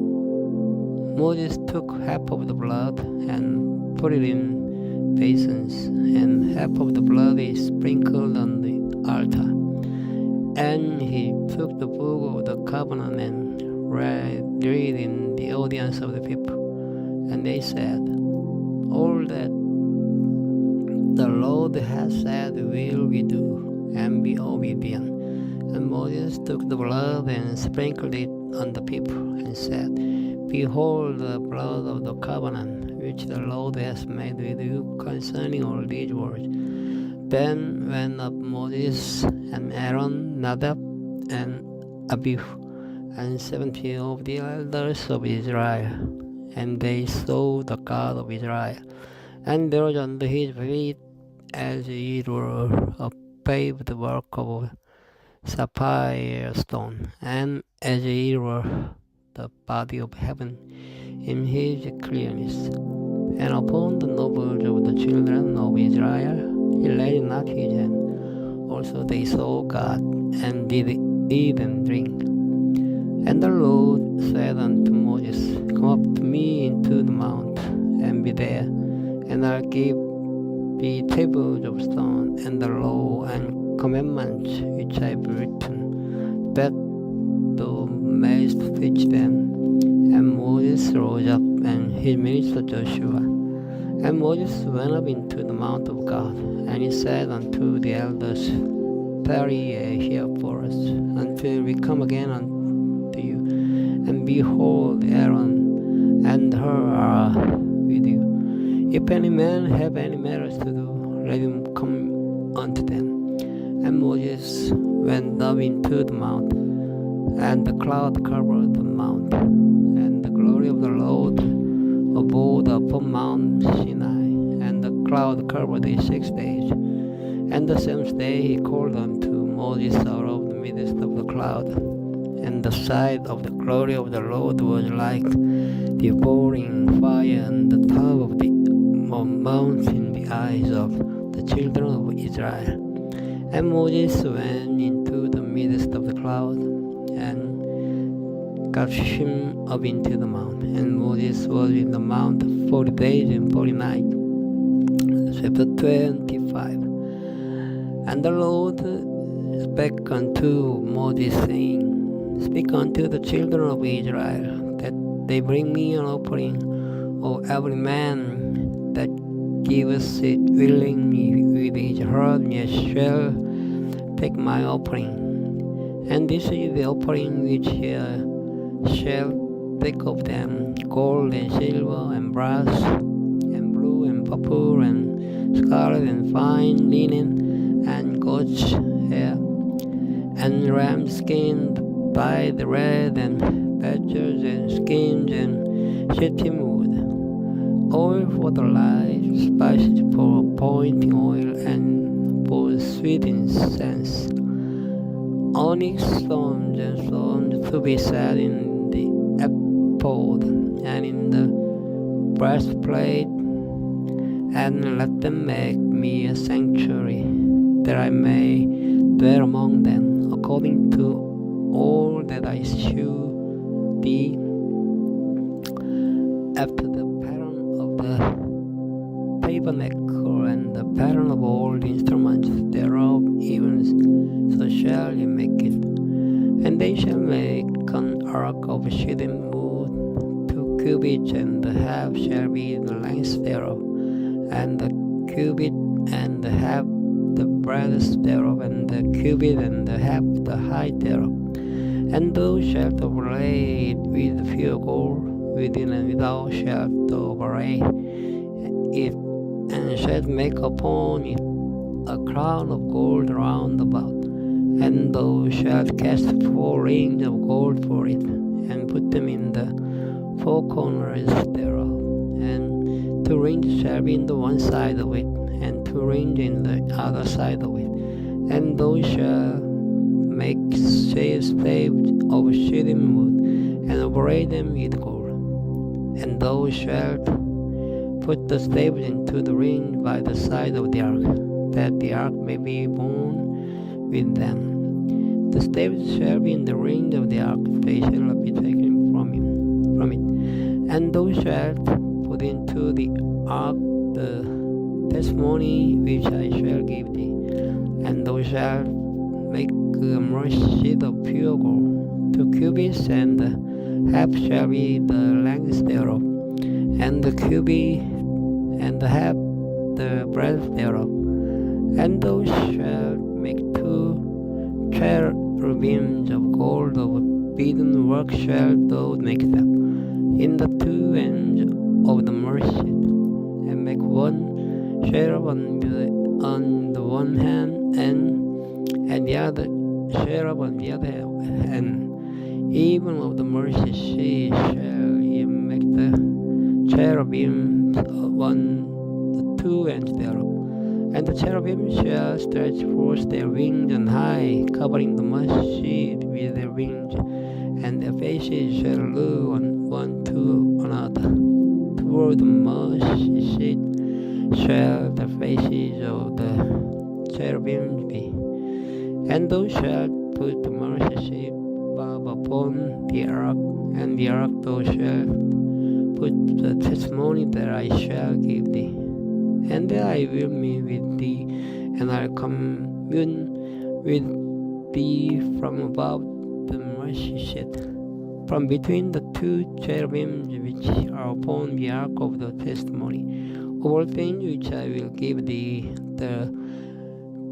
Moses took half of the blood, and put it in basins, and half of the blood he sprinkled on the altar. And he took the book of the covenant, and read in the audience of the people. And they said, All that the Lord has said will we do, and be obedient. And Moses took the blood and sprinkled it on the people, and said, Behold the blood of the covenant which the Lord has made with you concerning all these words. Then went up Moses and Aaron, Nadab and Abihu, and 70 of the elders of Israel, and they saw the God of Israel. And there was under his feet as it were a paved work of sapphire stone, and as it were the body of heaven in his clearness. And upon the nobles of the children of Israel he laid not his hand. Also they saw God, and did eat and drink. And the Lord said unto Moses, Come up to me into the mount, and be there, and I'll give thee tables of stone, and the law and commandments which I have written, that thou mayest teach them. And Moses rose up, and his minister Joshua. And Moses went up into the mount of God, and he said unto the elders, Tarry here for us, until we come again unto you. And behold, Aaron and Hur are with you. If any man have any matters to do, let him come unto them. And Moses went up into the mount, and the cloud covered the mount, and the glory of the Lord abode upon Mount Sinai, and the cloud covered it 6 days. And the 7th day he called unto Moses out of the midst of the cloud, and the sight of the glory of the Lord was like devouring fire on the top of the mount in the eyes of the children of Israel. And Moses went into the midst of the cloud, and got him up into the mount. And Moses was in the mount 40 days and 40 nights. Chapter 25. And the Lord spake unto Moses, saying, Speak unto the children of Israel, that they bring me an offering of every man that giveth it willingly with his heart, yet shall take my offering. And this is the offering which ye shall take of them: gold and silver and brass and blue and purple and scarlet and fine linen and goat's hair and ram skin dyed red and badgers and skins and shittim wood, oil for the light, spices for anointing oil and for sweet incense, onyx stones and stones to be set in the ephod and in the breastplate, and let them make me a sanctuary, that I may dwell among them, according to all that I shew thee, after the pattern of the tabernacle and the pattern of all the instruments thereof, even so shall ye make it. And they shall make an ark of shittim wood, 2 cubits, and the half shall be the length thereof, and the cubit and the half the breadth thereof, and the cubit and the half the height thereof. And thou shalt overlay it with pure gold, within and without shalt thou overlay it, and shalt make upon it a crown of gold round about. And thou shalt cast 4 rings of gold for it, and put them in the 4 corners thereof. And 2 rings shall be in the one side of it, and 2 rings in the other side of it. And thou shalt make 6 staves of shittim wood, and overlay them with gold. And thou shalt put the staves into the ring by the side of the ark, that the ark may be borne with them. The staves shall be in the ring of the ark, they shall not be taken from it. And thou shalt put into the ark the testimony which I shall give thee. And thou shalt make a mercy seat of pure gold, 2 cubits, and the half shall be the length thereof, and the cubit and the half the breadth thereof. And thou shalt make 2 cherubims of gold of beaten work shalt thou make them in the 2 ends of the mercy seat, and make 1 cherub on the one hand, and the other cherub on the other hand, and even of the mercy seat shall ye make the cherubim on the 2 ends thereof. And the cherubim shall stretch forth their wings on high, covering the mercy seat with their wings, and their faces shall look on one to another. Toward the mercy seat shall the faces of the cherubim be. And thou shalt put the mercy seat above upon the ark, and the ark thou shalt put the testimony that I shall give thee. And there I will meet with thee, and I'll commune with thee from above the mercy seat, from between the 2 cherubims which are upon the ark of the testimony, of all things which I will give thee the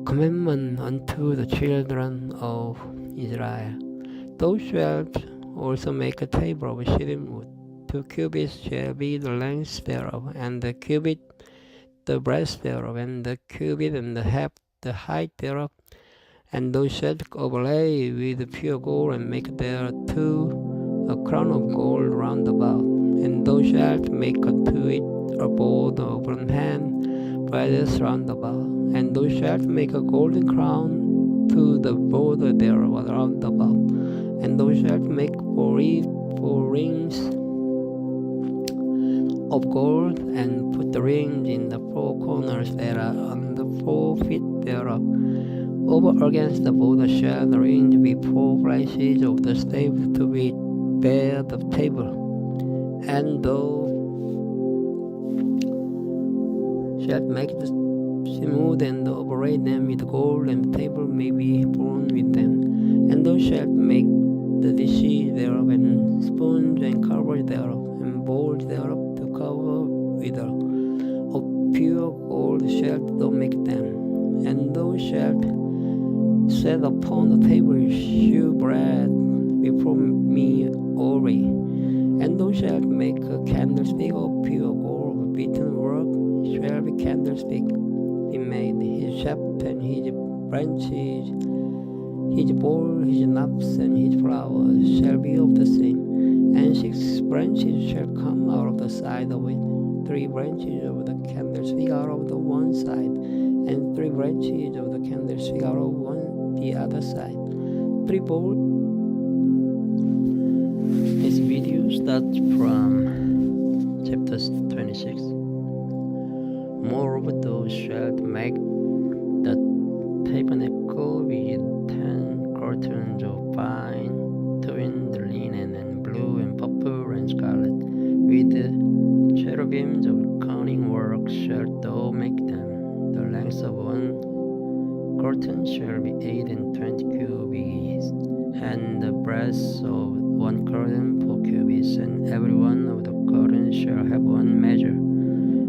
commandment unto the children of Israel. Thou shalt also make a table of shittim wood. 2 cubits shall be the length thereof, and the cubit the breadth thereof, and the cubit and the half the height thereof. And thou shalt overlay with pure gold, and make thereto a crown of gold round about. And thou shalt make unto it a board of one hand breadth round about. And thou shalt make a golden crown to the border thereof round about. And thou shalt make for it 4 rings of gold, and put the rings in the 4 corners thereof, on the 4 feet thereof. Over against the border shall the rings be 4 places of the stave to be bare the table. And thou shalt make the smooth and overlay them with gold, and the table may be borne with them. And thou shalt make the dishes thereof, and spoons and covers thereof, and bowls thereof to cover withal. Of pure gold shalt thou make them, and thou shalt set upon the table shew bread before me always. And thou shalt make a candlestick of pure gold of beaten work, shall be candlestick be made. His shaft and his branches, his bowl, his knobs, and his flowers shall be of the same. And 6 branches shall come out of the side of it, 3 branches of the candlestick out of the one side, and 3 branches of the candlestick out of the other side. 3 bowls. This video starts from chapter 26. Moreover, thou shalt make the tabernacle with 10 curtains of fine twined linen, and blue and purple and scarlet. With cherubims of cunning work shalt thou make them. The length of one curtain shall be 28 cubits, and the breadth of one curtain 4 cubits, and every one of the curtains shall have one measure.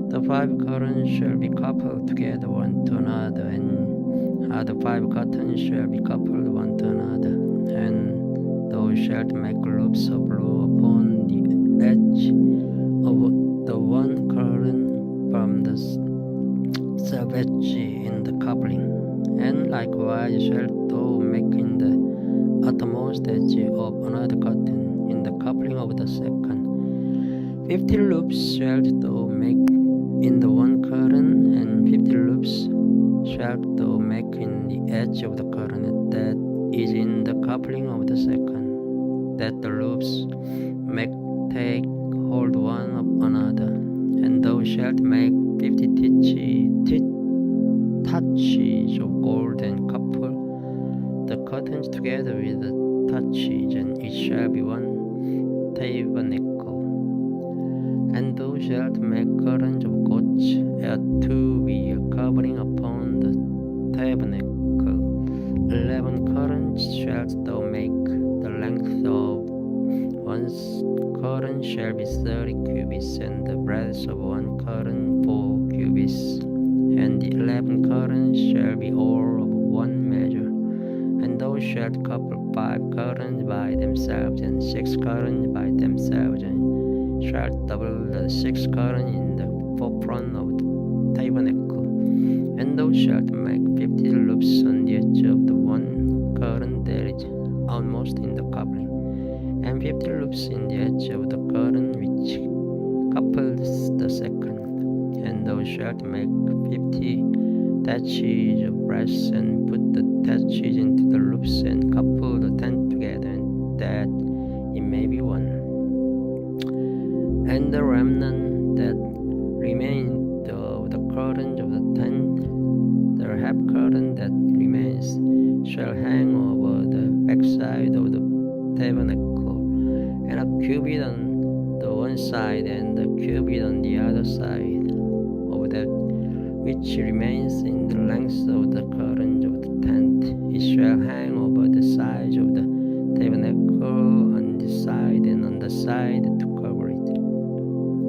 The 5 curtains shall be coupled together one to another, and other 5 curtains shall be coupled one to another. And thou shalt make loops of blue upon the edge of the one curtain from the self-edge in the coupling. And likewise shalt thou make in the uttermost edge of another curtain in the coupling of the second. 50 loops shalt thou make in the one curtain, and 50 loops shalt thou make in the edge of the curtain that is in the coupling of the second, that the loops may take hold one of another. And thou shalt make 50 touches of gold, and couple the curtains together with the touches, and it shall be one tabernacle. And thou shalt make curtains of goats to be a covering upon the tabernacle. 11 curtains shalt thou make. The length of one curtain shall be 30 cubits, and the breadth of one curtain 4 cubits. And the 11 curtains shall be all of one measure. And thou shalt couple 5 curtains by themselves, and 6 curtains by themselves, and shalt double the 6 curtains in the forefront of the tabernacle. And thou shalt make 50 loops on the edge of the one curtain that is outmost in the coupling, and 50 loops in the edge of the curtain which couples the second. And thou shalt make 50 thatches of brass, and put the thatches into the loops, and couple the tent together, and that it may be one. And the remnant that remains of the curtains of the tent, the half curtain that remains, shall hang over the backside of the tabernacle, and a cubit on the one side, and a cubit on the other side of that which remains in the length of the curtains of the tent. It shall hang over the sides of the tabernacle on the side and on the side to cover it.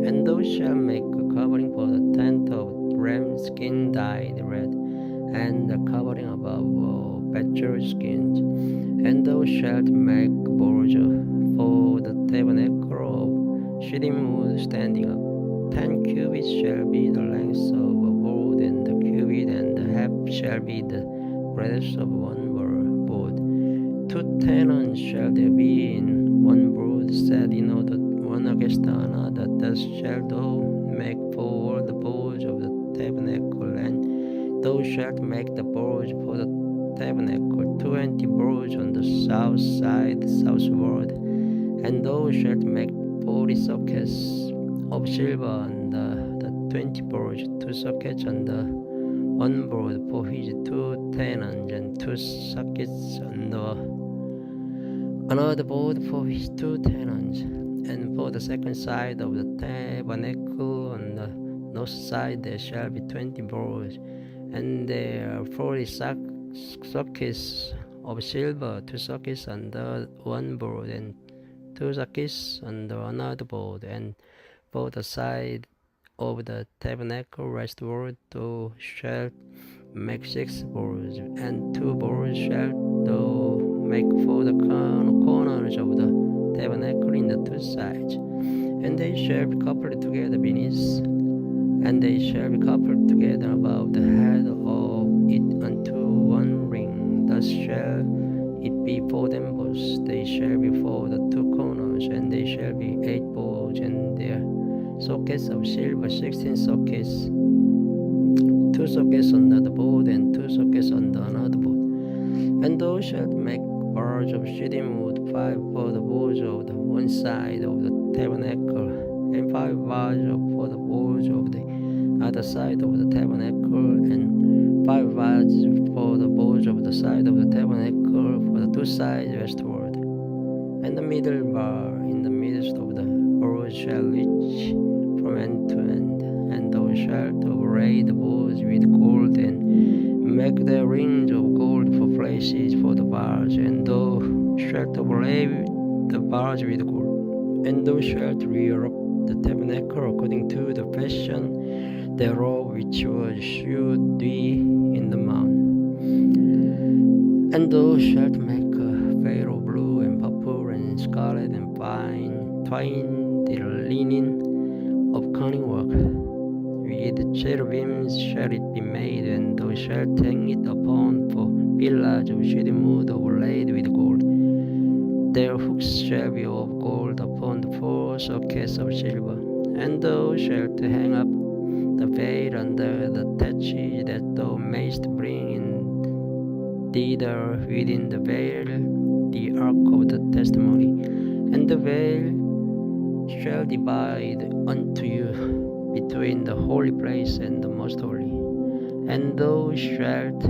And thou shalt make a covering for the tent of ram skin dyed red, and the covering above of badger skins. And thou shalt make a border for the tabernacle of shittim wood standing up. 10 cubits shall be the length of a board, and the cubit and the half shall be the breadth of one board. 2 tenons shall there be in one board, set in order one against another. Thus shalt thou make for all the boards of the tabernacle. And thou shalt make the boards for the tabernacle, 20 boards on the south side southward. And thou shalt make 40 sockets of silver on the 20 boards, 2 sockets on the one board for his 2 tenons, and 2 sockets on the another board for his 2 tenons. And for the second side of the tabernacle on the north side there shall be 20 boards, and there are 40 sockets of silver, 2 sockets under one board, and 2 sockets under another board, and both the side of the tabernacle westward thou shalt make 6 boards, and 2 boards shalt thou make for the corners of the tabernacle in the 2 sides, and they shall be coupled together beneath, and they shall be coupled together above the head of it unto one ring. Thus shall it be for them both. They shall be for the 2 corners, and they shall be 8 boards, and their sockets of silver, 16 sockets, 2 sockets under the board, and 2 sockets under another board. And thou shalt make bars of shittim wood, 5 for the boards of the one side of the tabernacle, and 5 bars for the boards of the other side of the tabernacle, and 5 bars for the boards of the side of the tabernacle for the 2 sides westward. And the middle bar in the midst of the boards shall reach from end to end, and thou shalt overlay the boards with gold, and make the rings of gold for places for the bars, and thou shalt overlay the bars with gold. And thou shalt rear up the tabernacle according to the fashion thereof which was shewed thee in the mount. And thou shalt make a veil of blue and purple and scarlet and fine twined linen of cunning work. With cherubims shall it be made, and thou shalt hang it upon 4 pillars of shittim wood overlaid with gold. Their hooks shall be of gold upon the 4 sockets of silver. And thou shalt hang up the veil under the thatches that thou mayst bring in thither within the veil the ark of the testimony. And the veil shall divide unto you between the holy place and the most holy. And thou shalt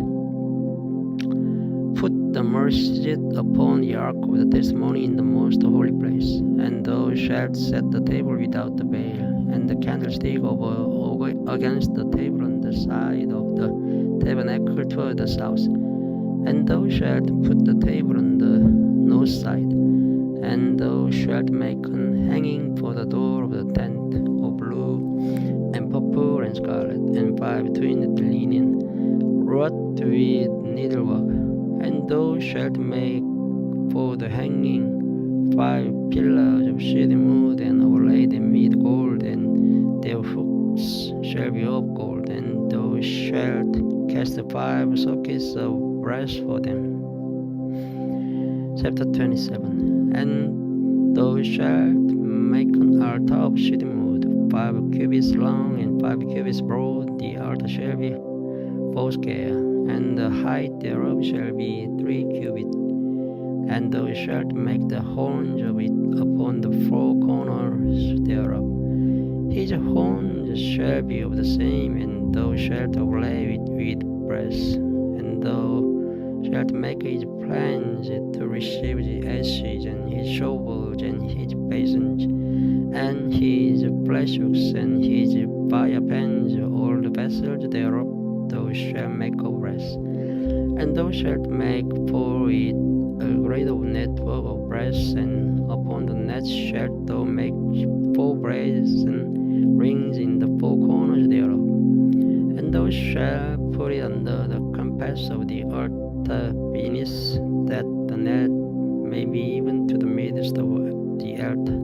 put the mercy upon the ark of the testimony in the most holy place. And thou shalt set the table without the veil, and the candlestick against the table on the side of the tabernacle toward the south. And thou shalt put the table on the north side. And thou shalt make an hanging for the door of the tent of blue and purple and scarlet, and 5 twined linen wrought with needlework. And thou shalt make for the hanging 5 pillars of shittim wood, and overlay them with gold, and their hooks shall be of gold. And thou shalt cast 5 sockets of brass for them. Chapter 27. And thou shalt make an altar of shittim wood, 5 cubits long and 5 cubits broad. The altar shall be 4 square, and the height thereof shall be 3 cubits. And thou shalt make the horns of it upon the 4 corners thereof. His horns shall be of the same, and thou shalt overlay it with brass. And thou shalt make his plans to receive the ashes, and his shovels, and his basins, and his flesh hooks, and his fire pans, all the vessels thereof thou shalt make of brass. And thou shalt make for it a great network of brass, and upon the net shalt thou make 4 brazen rings in the 4 corners thereof. And thou shalt put it under the compass of the altar beneath, that the net may be even to the midst of the altar.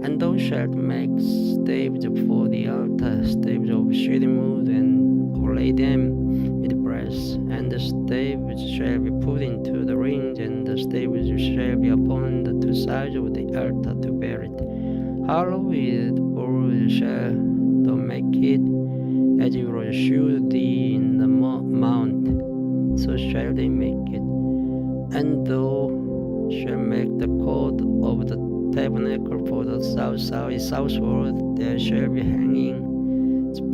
And thou shalt make staves for the altar, staves of shittim wood, and overlay them with brass. And the staves shall be put into the rings, and the staves shall be upon the 2 sides of the altar to bear it. Hollow with boards shall thou make it, as it was shewed thee in the mount, so shall they make it. And thou shalt make the cord of the tabernacle for the southward. There shall be hanging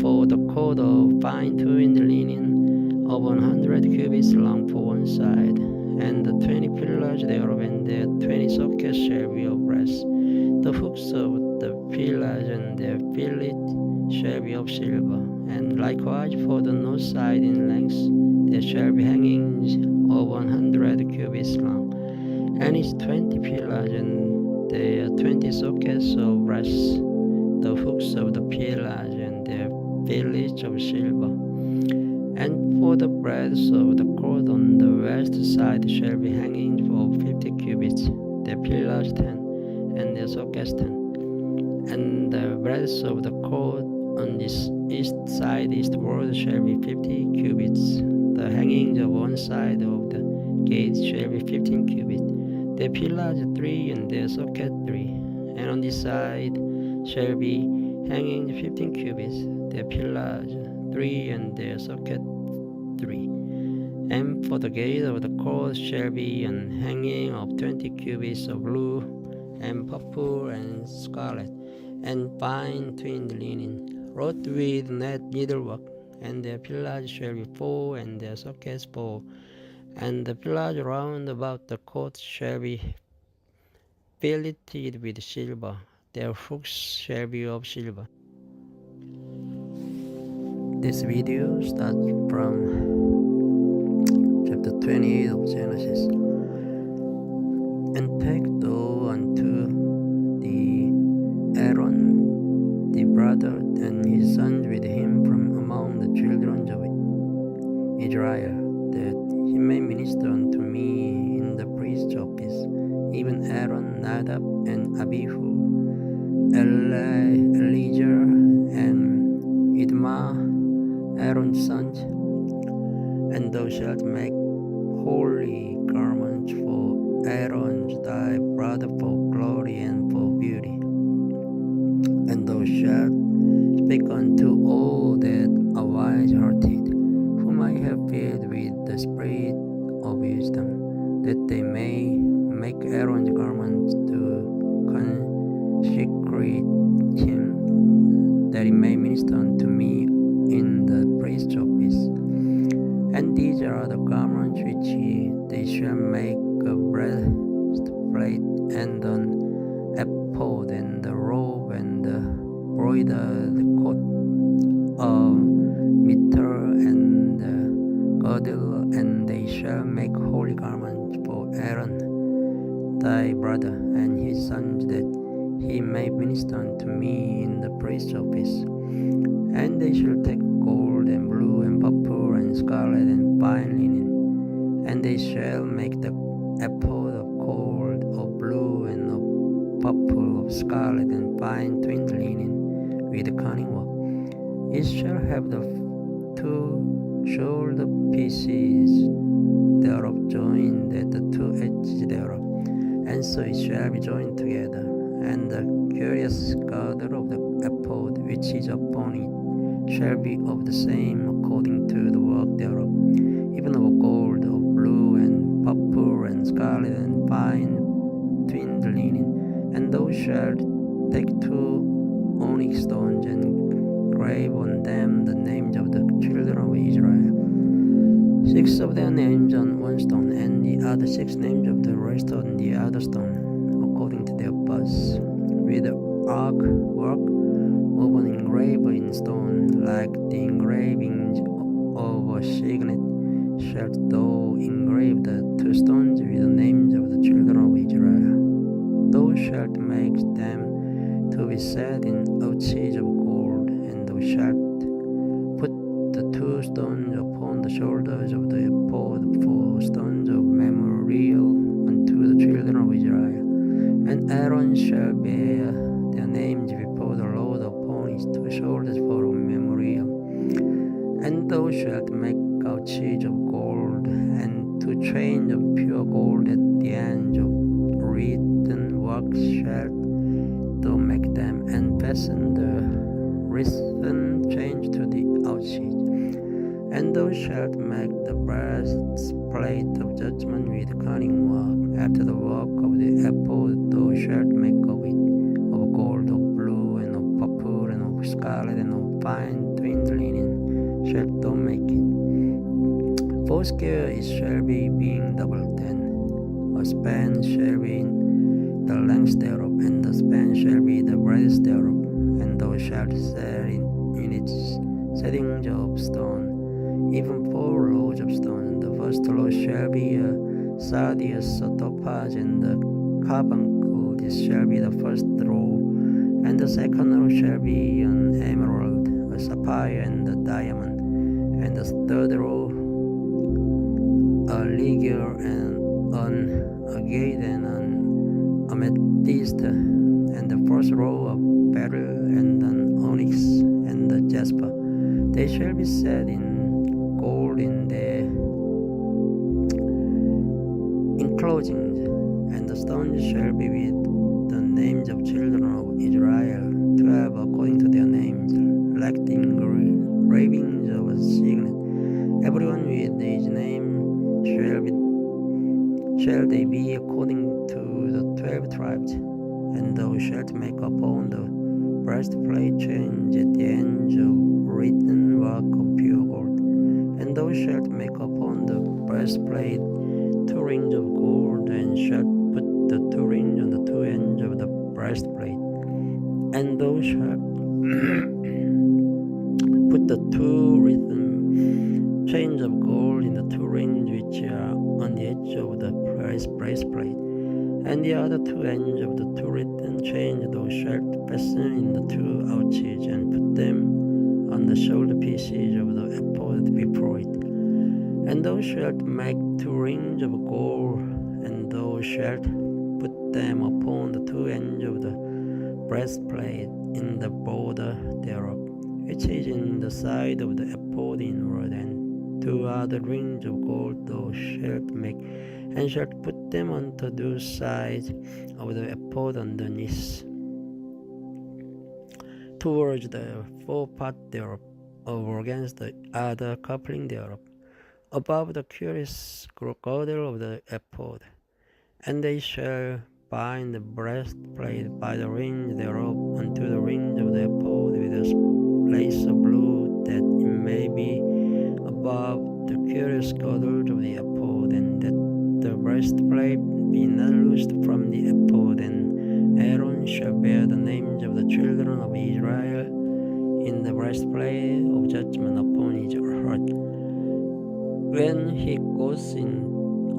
for the cord of fine twined linen of 100 cubits long for one side, and the 20 pillars thereof, and their 20 sockets shall be of brass. The hooks of the pillars and their fillet shall be of silver. And likewise for the north side in length there shall be hangings or 100 cubits long, and its 20 pillars and their 20 sockets of brass, the hooks of the pillars and their fillets of silver. And for the breadth of the court on the west side shall be hanging for 50 cubits, their pillars 10, and their sockets 10. And the breadth of the court on this east side eastward shall be 50 cubits. The hangings of one side of the gate shall be 15 cubits. Their pillars 3 and their socket 3. And on this side shall be hanging 15 cubits. Their pillars 3 and their socket 3. And for the gate of the court shall be an hanging of 20 cubits of blue and purple and scarlet, and fine twinned linen, wrought with net needlework. And their pillars shall be 4 and their sockets 4. And the pillars round about the court shall be filleted with silver. Their hooks shall be of silver. This video starts from chapter 28 of Genesis. And take thou unto thee Aaron, the brother, and his sons with him from among the children of Israel, that he may minister unto me in the priest's office, even Aaron, Nadab, and Abihu, Eleazar, and Ithamar, Aaron's sons. And thou shalt make holy garments for Aaron thy brother for glory and for beauty. And thou shalt speak unto all that are wise-hearted, whom I have filled with the spirit of wisdom, that they may make Aaron's garments to consecrate him, that he may minister unto me in the priest's office. And these are the garments which they shall make: a breastplate, and an ephod, and the robe, and the broidered coat of mitre, and the girdle. And they shall make holy garments for Aaron thy brother and his sons, that he may minister unto me in the priest's office. And they shall take gold and blue and purple and scarlet and fine linen, and they shall make the ephod of gold, of blue, and of purple, of scarlet, and fine twinned linen with cunning work. It shall have the 2 shoulder pieces thereof joined at the 2 edges thereof, and so it shall be joined together. And the curious girdle of the ephod which is upon it shall be of the same according to the work thereof, even of gold, of blue, and purple, and scarlet, and fine twinned linen. And thou shalt take 2 onyx stones, and grave on them the names of the children of Israel, 6 of their names on one stone, and the other 6 names of the rest on the other stone, according to their births, with the ark work of an engraver in stone, like the engravings of a signet, shalt thou engrave the 2 stones with the names of the children of Israel. Thou shalt make them to be set in ouches of gold, and thou shalt put the 2 stones upon the shoulders of the ephod for stones of memorial unto the children of Israel. And Aaron shall bear their names before the Lord upon his 2 shoulders for a memorial. And thou shalt make ouches of gold, and 2 chains of pure gold at the ends of written work shalt thou make them, and fasten the written chains to the ouches. And thou shalt make the breastplate of judgment with cunning work. After the work of the ephod thou shalt make of it, of gold, of blue, and of purple, and of scarlet, and of fine twinned linen shalt thou make it. 40 it shall be, being double 10. A span shall be the length thereof, and the span shall be the breadth thereof. And thou shalt set in its settings of stone. even 4 rows of stones. The first row shall be a sardius, a topaz, and a carbuncle. This shall be the first row. And the second row shall be an emerald, a sapphire, and a diamond. And the third row a lekker, and an agate, and an amethyst. And the fourth row a beryl, and an onyx, and a jasper. They shall be set in gold in their enclosings, and the stones shall be with the names of children of Israel, 12 according to their names, like the engravings of a signet. Everyone with his name shall they be according to the 12 tribes. And thou shalt make upon the breastplate chains at the ends of written work of pure gold. And thou shalt make upon the breastplate 2 rings of gold, and shalt put the 2 rings on the 2 ends of the breastplate. And thou shalt put the 2 written chains of gold in the 2 rings which are on the edge of the breastplate. And the other 2 ends of the 2 written chains thou shalt fasten in the 2 ouches, and put them on the shoulder pieces of the ephod before it. And thou shalt make 2 rings of gold, and thou shalt put them upon the 2 ends of the breastplate in the border thereof, which is in the side of the ephod inward. And 2 other rings of gold thou shalt make, and shalt put them on the 2 sides of the ephod underneath, towards the forepart thereof, over against the other coupling thereof, above the cuirass girdle of the ephod. And they shall bind the breastplate by the rings thereof unto the rings of the ephod with a lace of blue, that it may be above the cuirass girdle of the ephod, and that the breastplate be not loosed from the ephod. And Aaron shall bear the names of the children of Israel in the breastplate of judgment upon his heart, when he goes in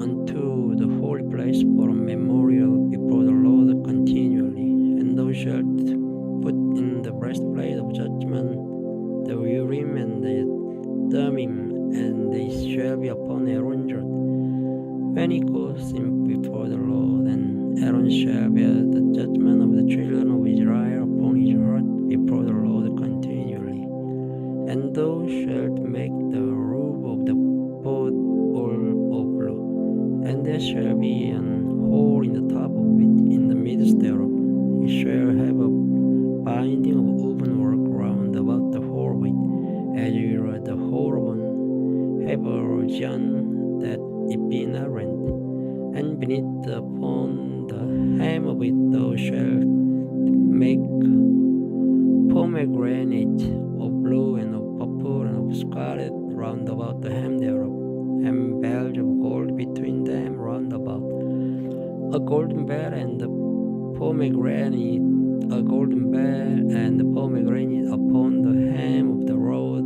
unto the holy place for a memorial before the Lord continually. And thou shalt put in the breastplate of judgment the Urim and the Thummim, and they shall be upon Aaron's heart when he goes in before the Lord. And Aaron shall bear the judgment of the children of Israel upon his heart before the Lord continually. And thou shalt make the roof of the pot all of blue, and there shall be an hole in the top of it in the midst thereof. It shall have a binding of woven work round about the hole of it, as you read the whole of an habergeon, that it be not rent. And beneath upon the hem of it thou shalt make pomegranate of blue, and of purple, and of scarlet round about the hem thereof, and bells of gold between them round about, a golden bell and the pomegranate, a golden bell and the pomegranate upon the hem of the road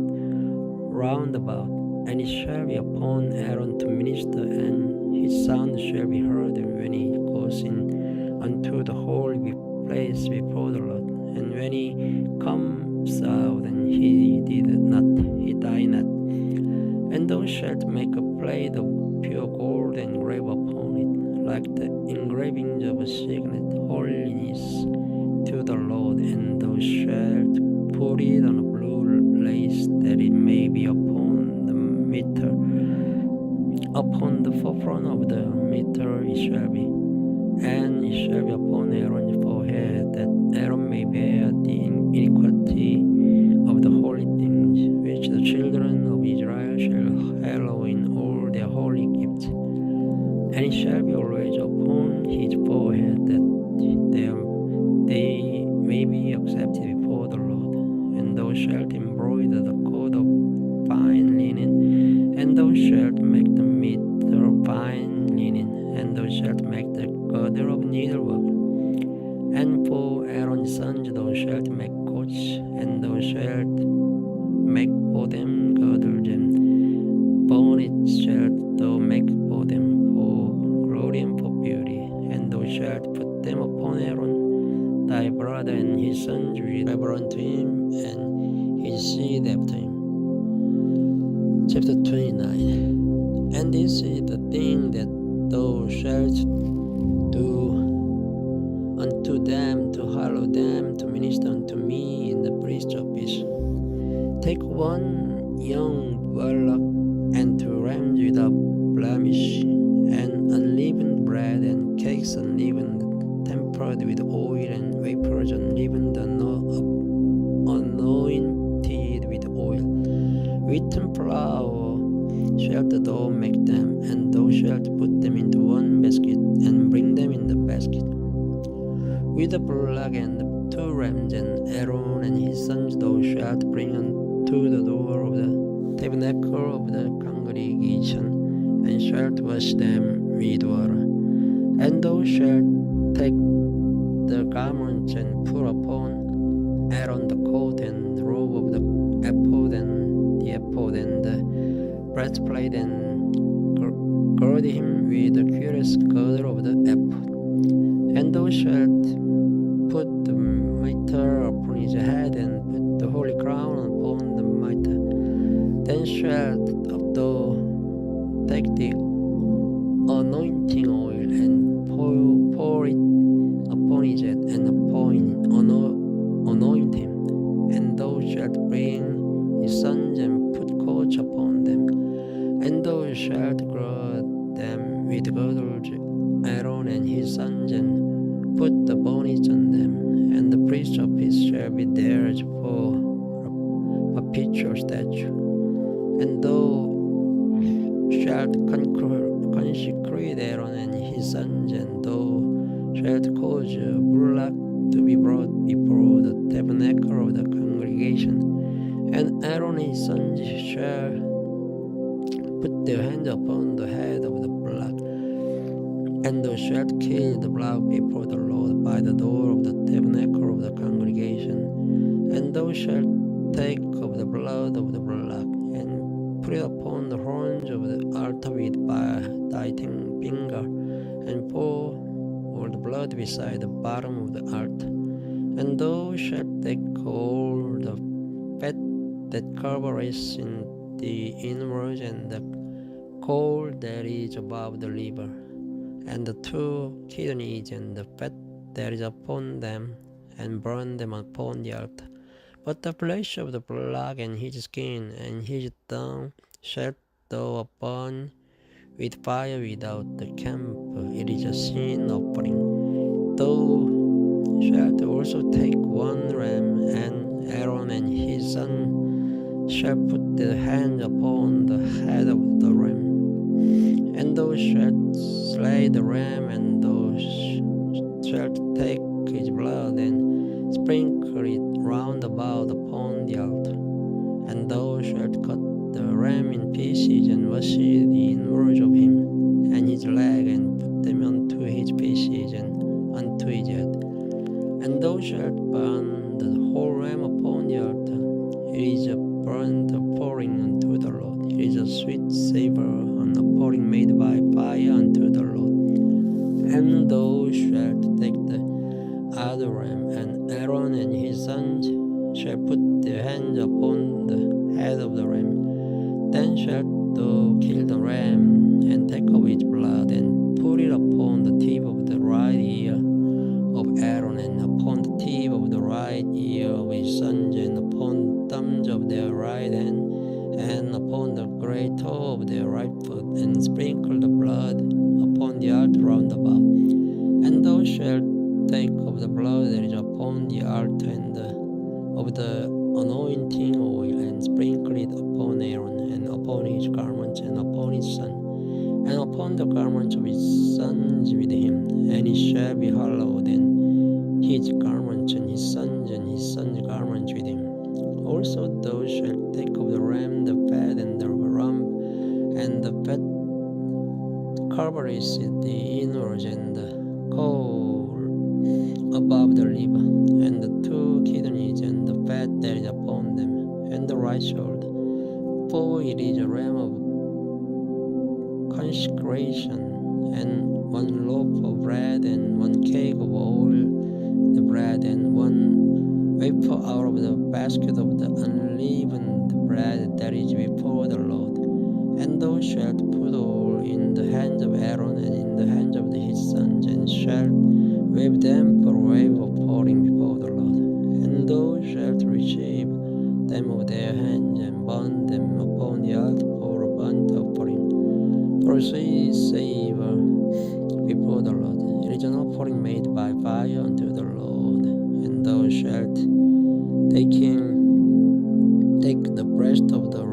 round about. And it shall be upon Aaron to minister, and his sound shall be heard when he goes in unto the holy place before the Lord. And when he comes out, and he die not. And thou shalt make a plate of pure gold, and engrave upon it, like the engravings of a signet, holiness to the Lord. And thou shalt put it on a blue lace, that it may be upon the mitre, upon the forefront of the mitre it shall be. And it shall be upon Aaron's forehead, that Aaron may bear the iniquity of the holy things, which the children of Israel shall hallow in all their holy gifts. And it shall be always upon his forehead, that they may be accepted before the Lord. And thou shalt embroider the coat of fine linen, and thou shalt make the mitre of fine linen, and thou shalt make the girdle of needlework. And for Aaron's sons thou shalt make coats, and thou shalt make for them girdles, upon it shalt thou make for them for glory and for beauty, and thou shalt put them upon Aaron thy brother and his sons with ever unto him, and his seed after him. Chapter 29. And this is the thing that thou shalt do unto them, to hallow them, to minister unto me in the priest's office. Take one young bullock and 2 rams without blemish, and unleavened bread and cakes unleavened, tempered with oil, and wafers unleavened, anointed with oil. Wheaten flour shalt thou make them, and thou shalt put them into one basket, and bring them in the basket. With the bullock and the 2 rams, and Aaron and his sons thou shalt bring unto the door of the tabernacle of the congregation, and shalt wash them with water. And thou shalt take the garments and put upon Aaron the coat and the robe of the ephod, and the ephod and the breastplate, and gird him with the curious girdle of the ephod. And thou shalt put the mitre upon his head, and put the holy crown upon the mitre. Then shalt thou take the anointing oil, and pour it upon his head, and anoint him. And thou shalt bring his sons, and put coats upon them. And thou shalt gird them with girdles, Aaron and his sons, and put the bonnets on them. And the priest's office shall be theirs for a perpetual statute. And thou shalt consecrate Aaron and his sons, and thou shalt cause a bullock to be brought before the tabernacle of the congregation. And Aaron and his sons shall put their hands upon the head of the bullock. And thou shalt kill the bullock before the Lord by the door of the tabernacle of the congregation. And thou shalt take of the blood of the bullock, and put it upon the horns of the altar with thy finger, and pour all the blood beside the bottom of the altar. And thou shalt take all the fat that covers in the inwards, and the caul that is above the liver, and the 2 kidneys, and the fat that is upon them, and burn them upon the altar. But the flesh of the bullock, and his skin, and his tongue shalt thou burn with fire without the camp. It is a sin offering. Thou shalt also take 1 ram, and Aaron and his son shall put their hands upon the head of the ram. And thou shalt slay the ram, and thou shalt take his blood, and sprinkle it round about upon the altar. And thou shalt cut the ram in pieces, and wash the inwards of him, and his leg, and put them unto his pieces, and unto his head. And thou shalt burn the whole ram upon the altar. It is a burnt offering unto the Lord. It is a sweet savor, an offering made by fire unto the Lord. And thou shalt take the other ram, and Aaron and his sons shall put their hands upon the head of the ram. Then shalt thou kill the ram, and take of its blood, and put it upon the tip of the right ear of Aaron, and upon the tip of the right ear of his sons, and upon the thumbs of their right hand, and upon the great toe of their right foot, and sprinkle the blood upon the altar round about. And thou shalt take of the blood that is upon the altar, and of the anointing oil, and sprinkle it upon Aaron, and upon his garments, and upon his son, and upon the garments of his sons with him. And it shall be hallowed, and his garments, and his sons' garments with him. Also thou shalt take of the ram the fat, and the rump, and the fat covers the inwards, and the caul above the liver, and the 2 kidneys, and the fat that is upon them, and the right shoulder. For it is a ram of consecration, and 1 loaf of bread and 1 cake of all the bread and 1 wafer out of the basket of the unleavened bread that is before the Lord. And thou shalt put all in the hands of Aaron and in the hands of his sons, and shalt wave them for a wave offering before the Lord. And thou shalt receive them of their hands, and burn them upon the altar for a burnt offering, for a sweet savour before the Lord. It is an offering made by fire unto the Lord. And thou shalt take the breast of the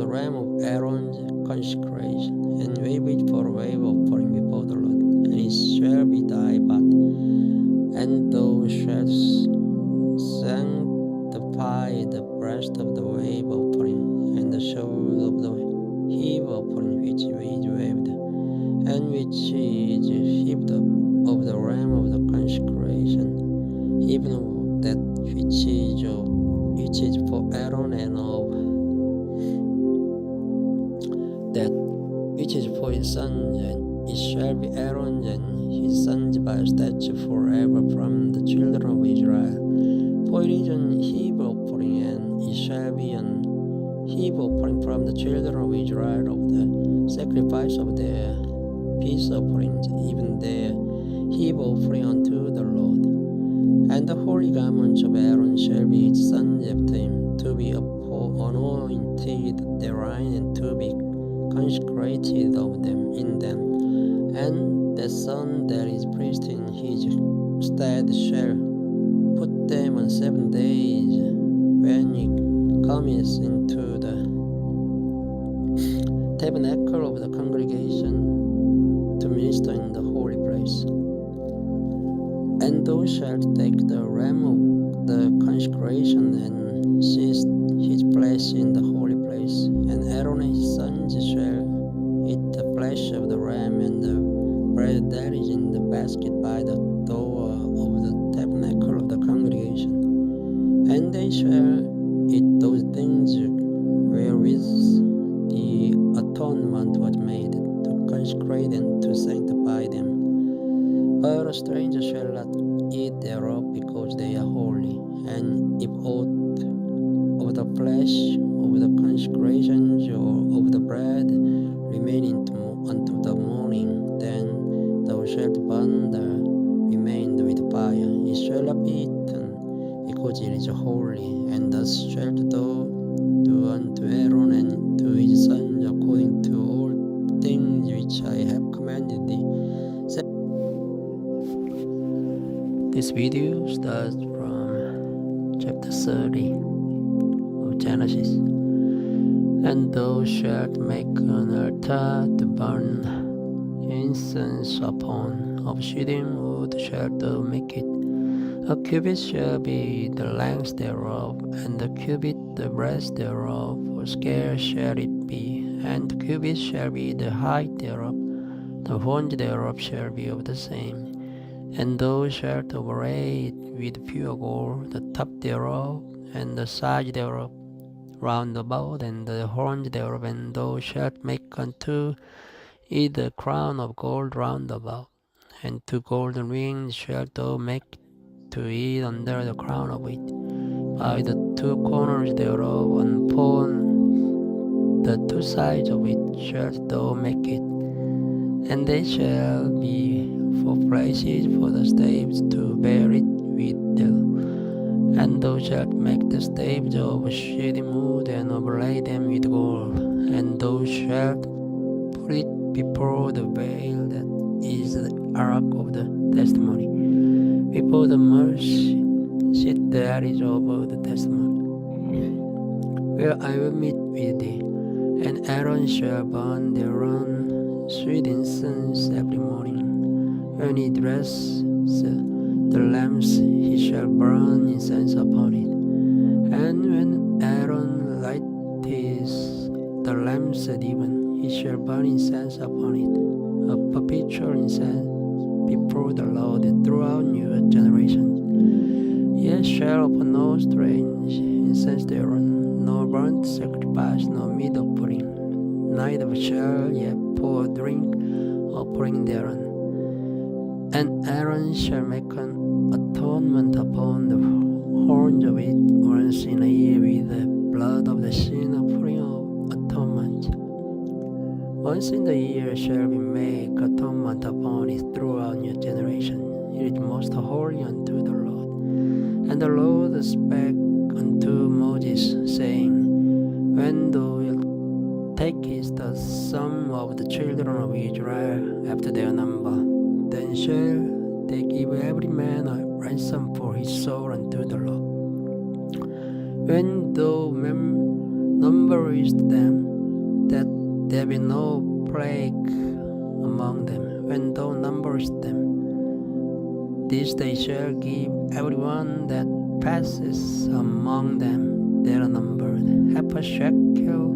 ram of Aaron's consecration, and wave it for a wave offering before the Lord, and it shall be thy part. And thou shalt sanctify the breast of the wave offering, and the shoulder of the heave offering which is waved, and which is heaped up of the ram of the consecration, even of that which is for Aaron, and of that which is for his sons, and it shall be Aaron's and his sons by a statute forever from the children of Israel. For it is an heave offering, and it shall be an heave offering from the children of Israel of the sacrifice of their peace offerings, even their heave offering unto the Lord. And the holy garments of Aaron shall be his sons after him, to be anointed therein, and to be consecrated of them in them. And the son that is priest in his stead shall put them on 7 days, when he comes into the tabernacle of the congregation to minister in the holy place. And thou shalt take the ram of the consecration and seest his flesh in the holy place, and Aaron and his sons shall eat the flesh of the ram and the bread that is in the basket by the door of the tabernacle of the congregation. And they shall eat those things wherewith the atonement was made, to consecrate and to sanctify them. But a stranger shall not eat thereof, because they are holy. And if aught of the flesh of the consecrations or of the bread remain unto the morning, then thou shalt burn the remainder with fire. It shall not be eaten, because it is holy. And thus shalt thou do unto Aaron and to his sons according to all things which I have commanded thee. This video starts from chapter 30 of Genesis. And thou shalt make an altar to burn incense upon. Of shittim wood shalt thou make it. A cubit shall be the length thereof, and a cubit the breadth thereof, foursquare shall it be, and the cubit shall be the height thereof. The horns thereof shall be of the same. And thou shalt overlay it with pure gold, the top thereof, and the sides thereof, round about, and the horns thereof. And thou shalt make unto it a crown of gold round about, and 2 golden rings shalt thou make to it under the crown of it, by the 2 corners thereof, and upon the 2 sides of it shalt thou make it. And they shall be for places for the staves to bear it withal. And thou shalt make the staves of shittim wood, and overlay them with gold. And thou shalt put it before the veil that is the ark of the testimony, before the mercy seat that is over the testimony, where I will meet with thee. And Aaron shall burn thereon sweet incense every morning. When he dresses the lamps, he shall burn incense upon it. And when Aaron lighteth the lamps at even, he shall burn incense upon it, a perpetual incense before the Lord throughout new generations. Yet shall offer no strange incense thereon, no burnt sacrifice, nor meat offering, neither shall ye pour drink offering thereon. And Aaron shall make an atonement upon the horns of it once in a year with the blood of the sin offering of atonement. Once in the year shall we make atonement upon it throughout your generation. It is most holy unto the Lord. And the Lord spake unto Moses, saying, When thou wilt takest the sum of the children of Israel after their number, then shall they give every man a ransom for his soul unto the Lord. When thou numberest them, that there be no plague among them, when thou numberest them, this they shall give every one that passes among them that are numbered, half a shekel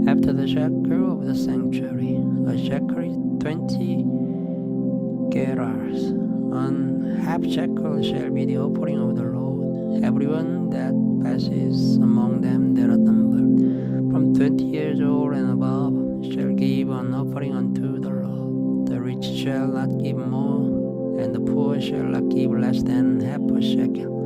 after the shekel of the sanctuary. A shekel is 20 gerahs. One half shekel shall be the offering of the Lord. Everyone that passes among them that are numbered, from 20 years old and above, shall give an offering unto the Lord. The rich shall not give more, and the poor shall not give less than half a shekel.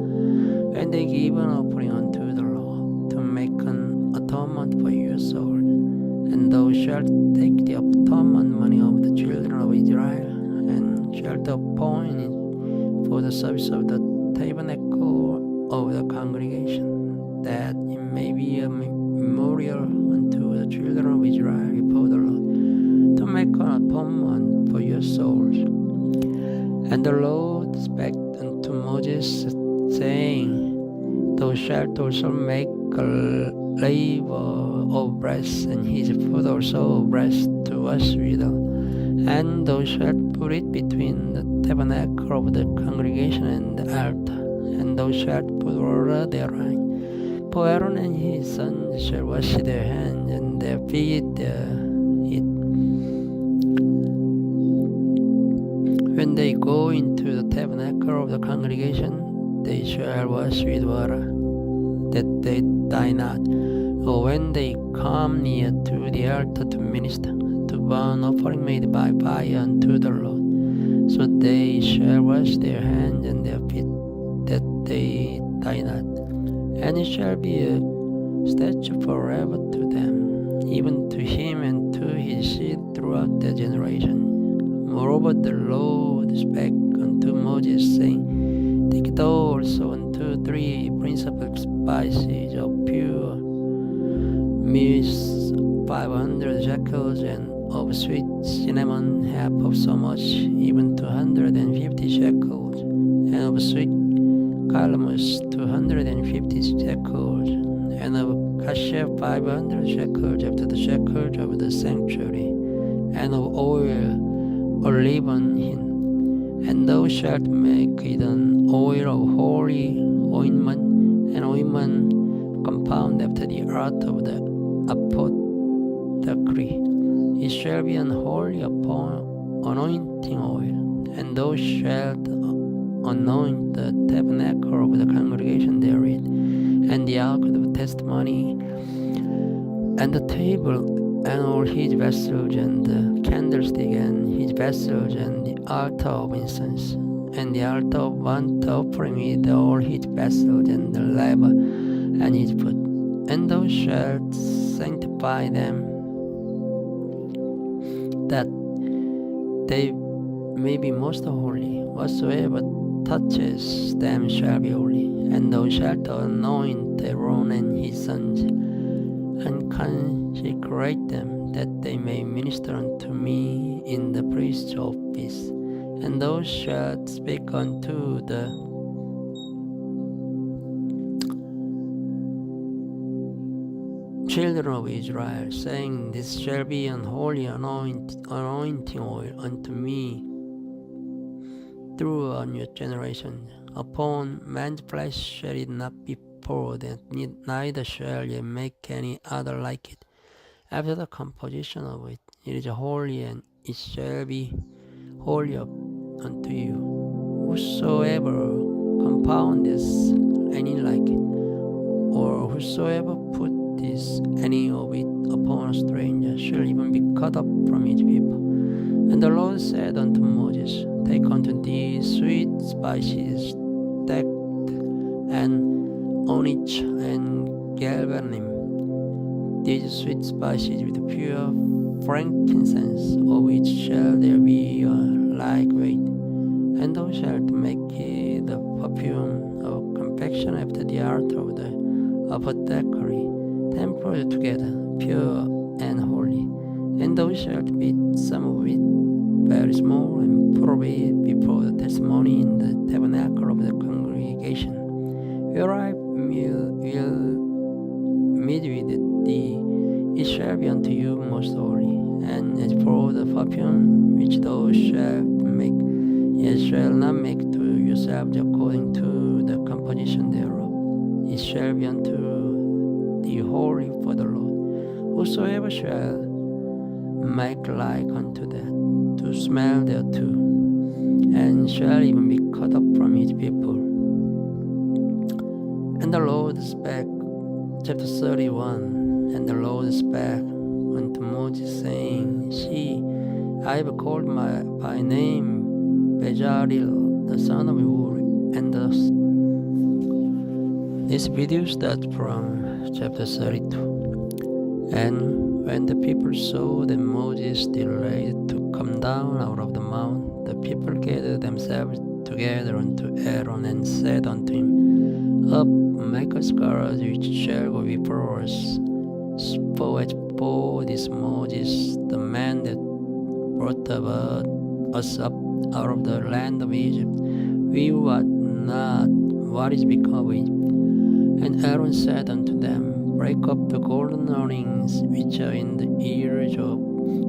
When they give an offering unto the Lord, to make an atonement for your soul, and thou shalt take the atonement money of the children of Israel, and shalt appoint it for the service of the tabernacle of the congregation, that it may be a memorial unto the children of Israel before the Lord, to make an atonement for your souls. And the Lord spake unto Moses, saying, Thou shalt also make a laver of brass, and his foot also of brass to wash withal. And thou shalt put it between the tabernacle of the congregation and the altar, and thou shalt put water therein. For Aaron and his sons shall wash their hands and their feet it. When they go into the tabernacle of the congregation, they shall wash with water, that they die not. Or when they come near to the altar to minister, to burn offering made by fire unto the Lord, so they shall wash their hands and their feet, that they die not. And it shall be a statute forever to them, even to him and to his seed throughout their generation. Moreover, the Lord spake unto Moses, saying, Take thou also unto 3 principal spices of pure myrrh 500 shekels, and of sweet cinnamon half of so much, even 250 shekels, and of sweet calamus 250 shekels, and of cassia 500 shekels after the shekels of the sanctuary, and of oil olive hin. And thou shalt make it an oil of holy ointment, an ointment compound after the art of the apothecary. It shall be an holy anointing oil, and thou shalt anoint the tabernacle of the congregation therein, and the ark of the testimony, and the table, and all his vessels, and the candlestick, and his vessels, and the altar of incense, and the altar of burnt offering with all his vessels, and the laver, and his foot. And thou shalt sanctify them, that they may be most holy. Whatsoever touches them shall be holy. And thou shalt anoint Aaron and his sons, and consecrate them, that they may minister unto me in the priest's office. And thou shalt speak unto the children of Israel, saying, This shall be an holy anointing oil unto me throughout your generation. Upon man's flesh shall it not be poured, and neither shall ye make any other like it. After the composition of it, it is holy, and it shall be holy unto you. Whosoever compoundeth any like it, or whosoever put release any of it upon a stranger shall even be cut off from his people. And the Lord said unto Moses, Take unto thee sweet spices, stacte, and onyx, and galbanum, these sweet spices with pure frankincense, of which shall there be a like weight. And thou shalt make the perfume of confection after the art of the apothecary, tempered together, pure and holy. And thou shalt beat some of it very small, and put away before the testimony in the tabernacle of the congregation, where I will meet with thee. It shall be unto you most holy. And as for the perfume which thou shalt make, ye shall not make to yourselves according to the composition thereof. It shall be unto thee holy for the Lord. Whosoever shall make like unto that, to smell thereto, and shall even be cut off from his people. And the Lord spake, chapter 31. And the Lord spake unto Moses, saying, See, I have called by name Bezalel, the son of Uri. And thus, this video starts from chapter 32. And when the people saw that Moses delayed to come down out of the mount, the people gathered themselves together unto Aaron, and said unto him, Up, make us gods which shall go before us. For as for this Moses, the man that brought us up out of the land of Egypt, we wot not what is become of him. And Aaron said unto them, Break up the golden earrings which are in the ears of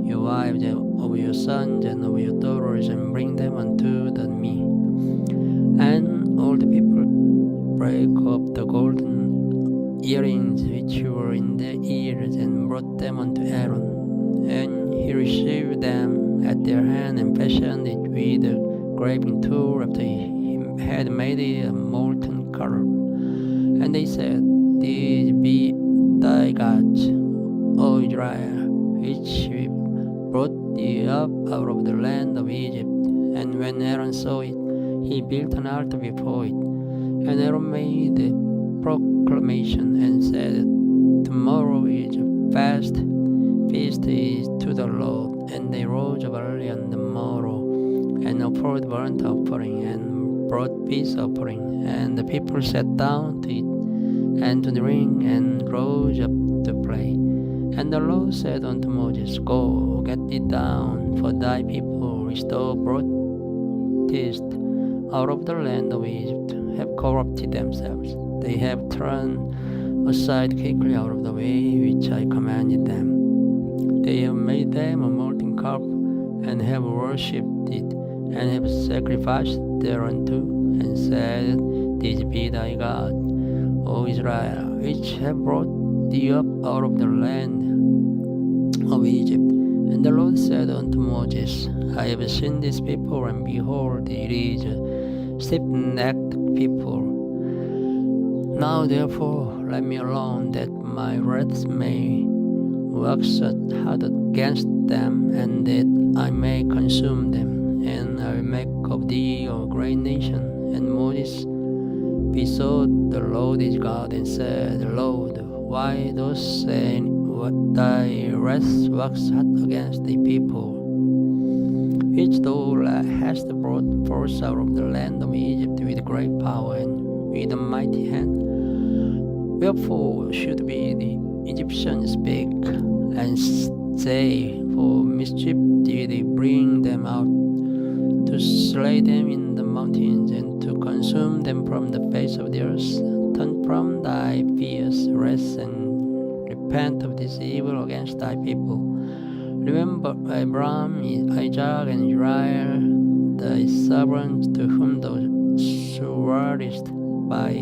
your wives, of your sons, and of your daughters, and bring them unto me. And all the people brake up the golden earrings which were in their ears, and brought them unto Aaron. And he received them at their hand, and fashioned it with a graving tool after he had made it a molten color. And they said, These be thy gods, O Israel, which we brought thee up out of the land of Egypt. And when Aaron saw it, he built an altar before it. And Aaron made a proclamation and said, Tomorrow is a feast is to the Lord. And they rose up early on the morrow, and offered burnt offering, and brought peace offering. And the people sat down to eat, and to drink, and rose up to play. And the Lord said unto Moses, Go, get thee down, for thy people which thou broughtest out of the land of Egypt have corrupted themselves. They have turned aside quickly out of the way which I commanded them. They have made them a molten calf, and have worshipped it, and have sacrificed thereunto, and said, These be thy God, O Israel, which have brought thee up out of the land of Egypt. And the Lord said unto Moses, I have seen this people, and behold, it is a stiff-necked people. Now therefore let me alone, that my wrath may wax hot against them, and that I may consume them. And I will make of thee a great nation. And Moses besought the Lord his God, and said, Lord, why dost say thy wrath wax hot against the people, which thou hast brought forth out of the land of Egypt with great power and with a mighty hand? Wherefore should be the Egyptians speak, and say, For mischief did they bring them out, to slay them in the mountains, and to consume them from the face of the earth? Turn from thy fierce wrath, and repent of this evil against thy people. Remember Abraham, Isaac, and Israel, thy servants, to whom thou swarest by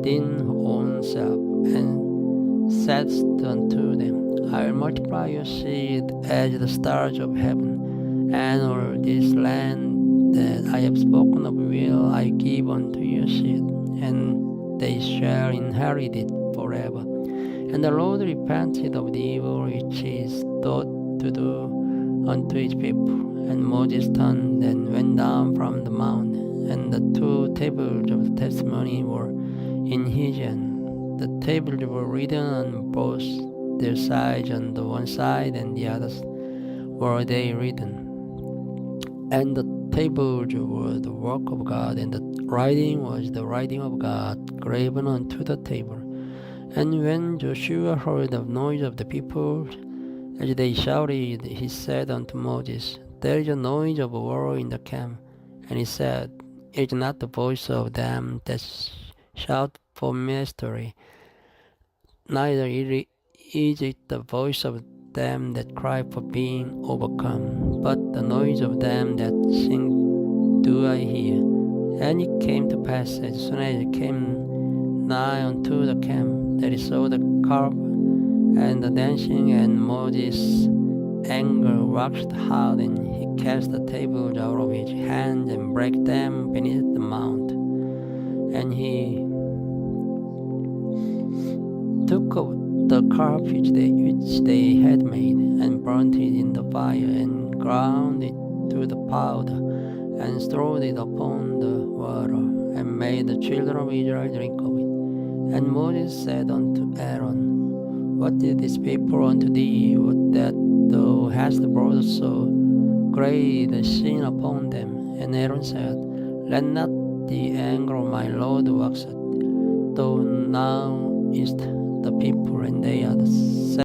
thine own self, and saidst unto them, I will multiply your seed as the stars of heaven, and all this land that I have spoken of will I give unto your seed, and they shall inherit it forever. And the Lord repented of the evil which he thought to do unto his people. And Moses turned and went down from the mount, and the 2 tables of the testimony were in his hand. The tables were written on both their sides, on the one side and the other were they written. And the tables were the work of God, and the writing was the writing of God, graven onto the table. And when Joshua heard the noise of the people, as they shouted, he said unto Moses, There is a noise of war in the camp. And he said, It is not the voice of them that shout for mastery, neither is it the voice of them that cry for being overcome, but the noise of them that sing do I hear. And it came to pass, as soon as it came nigh unto the camp, that he saw the carp and the dancing, and Moses' anger waxed hot, and he cast the tables out of his hand and brake them beneath the mount. And he took of the carp which they had made, and burnt it in the fire, and ground it to the powder, and strewed it upon the water, and made the children of Israel drink of it. And Moses said unto Aaron, What did this people unto thee? What that thou hast brought so great a sin upon them? And Aaron said, Let not the anger of my Lord wax, thou knowest the people, and they are the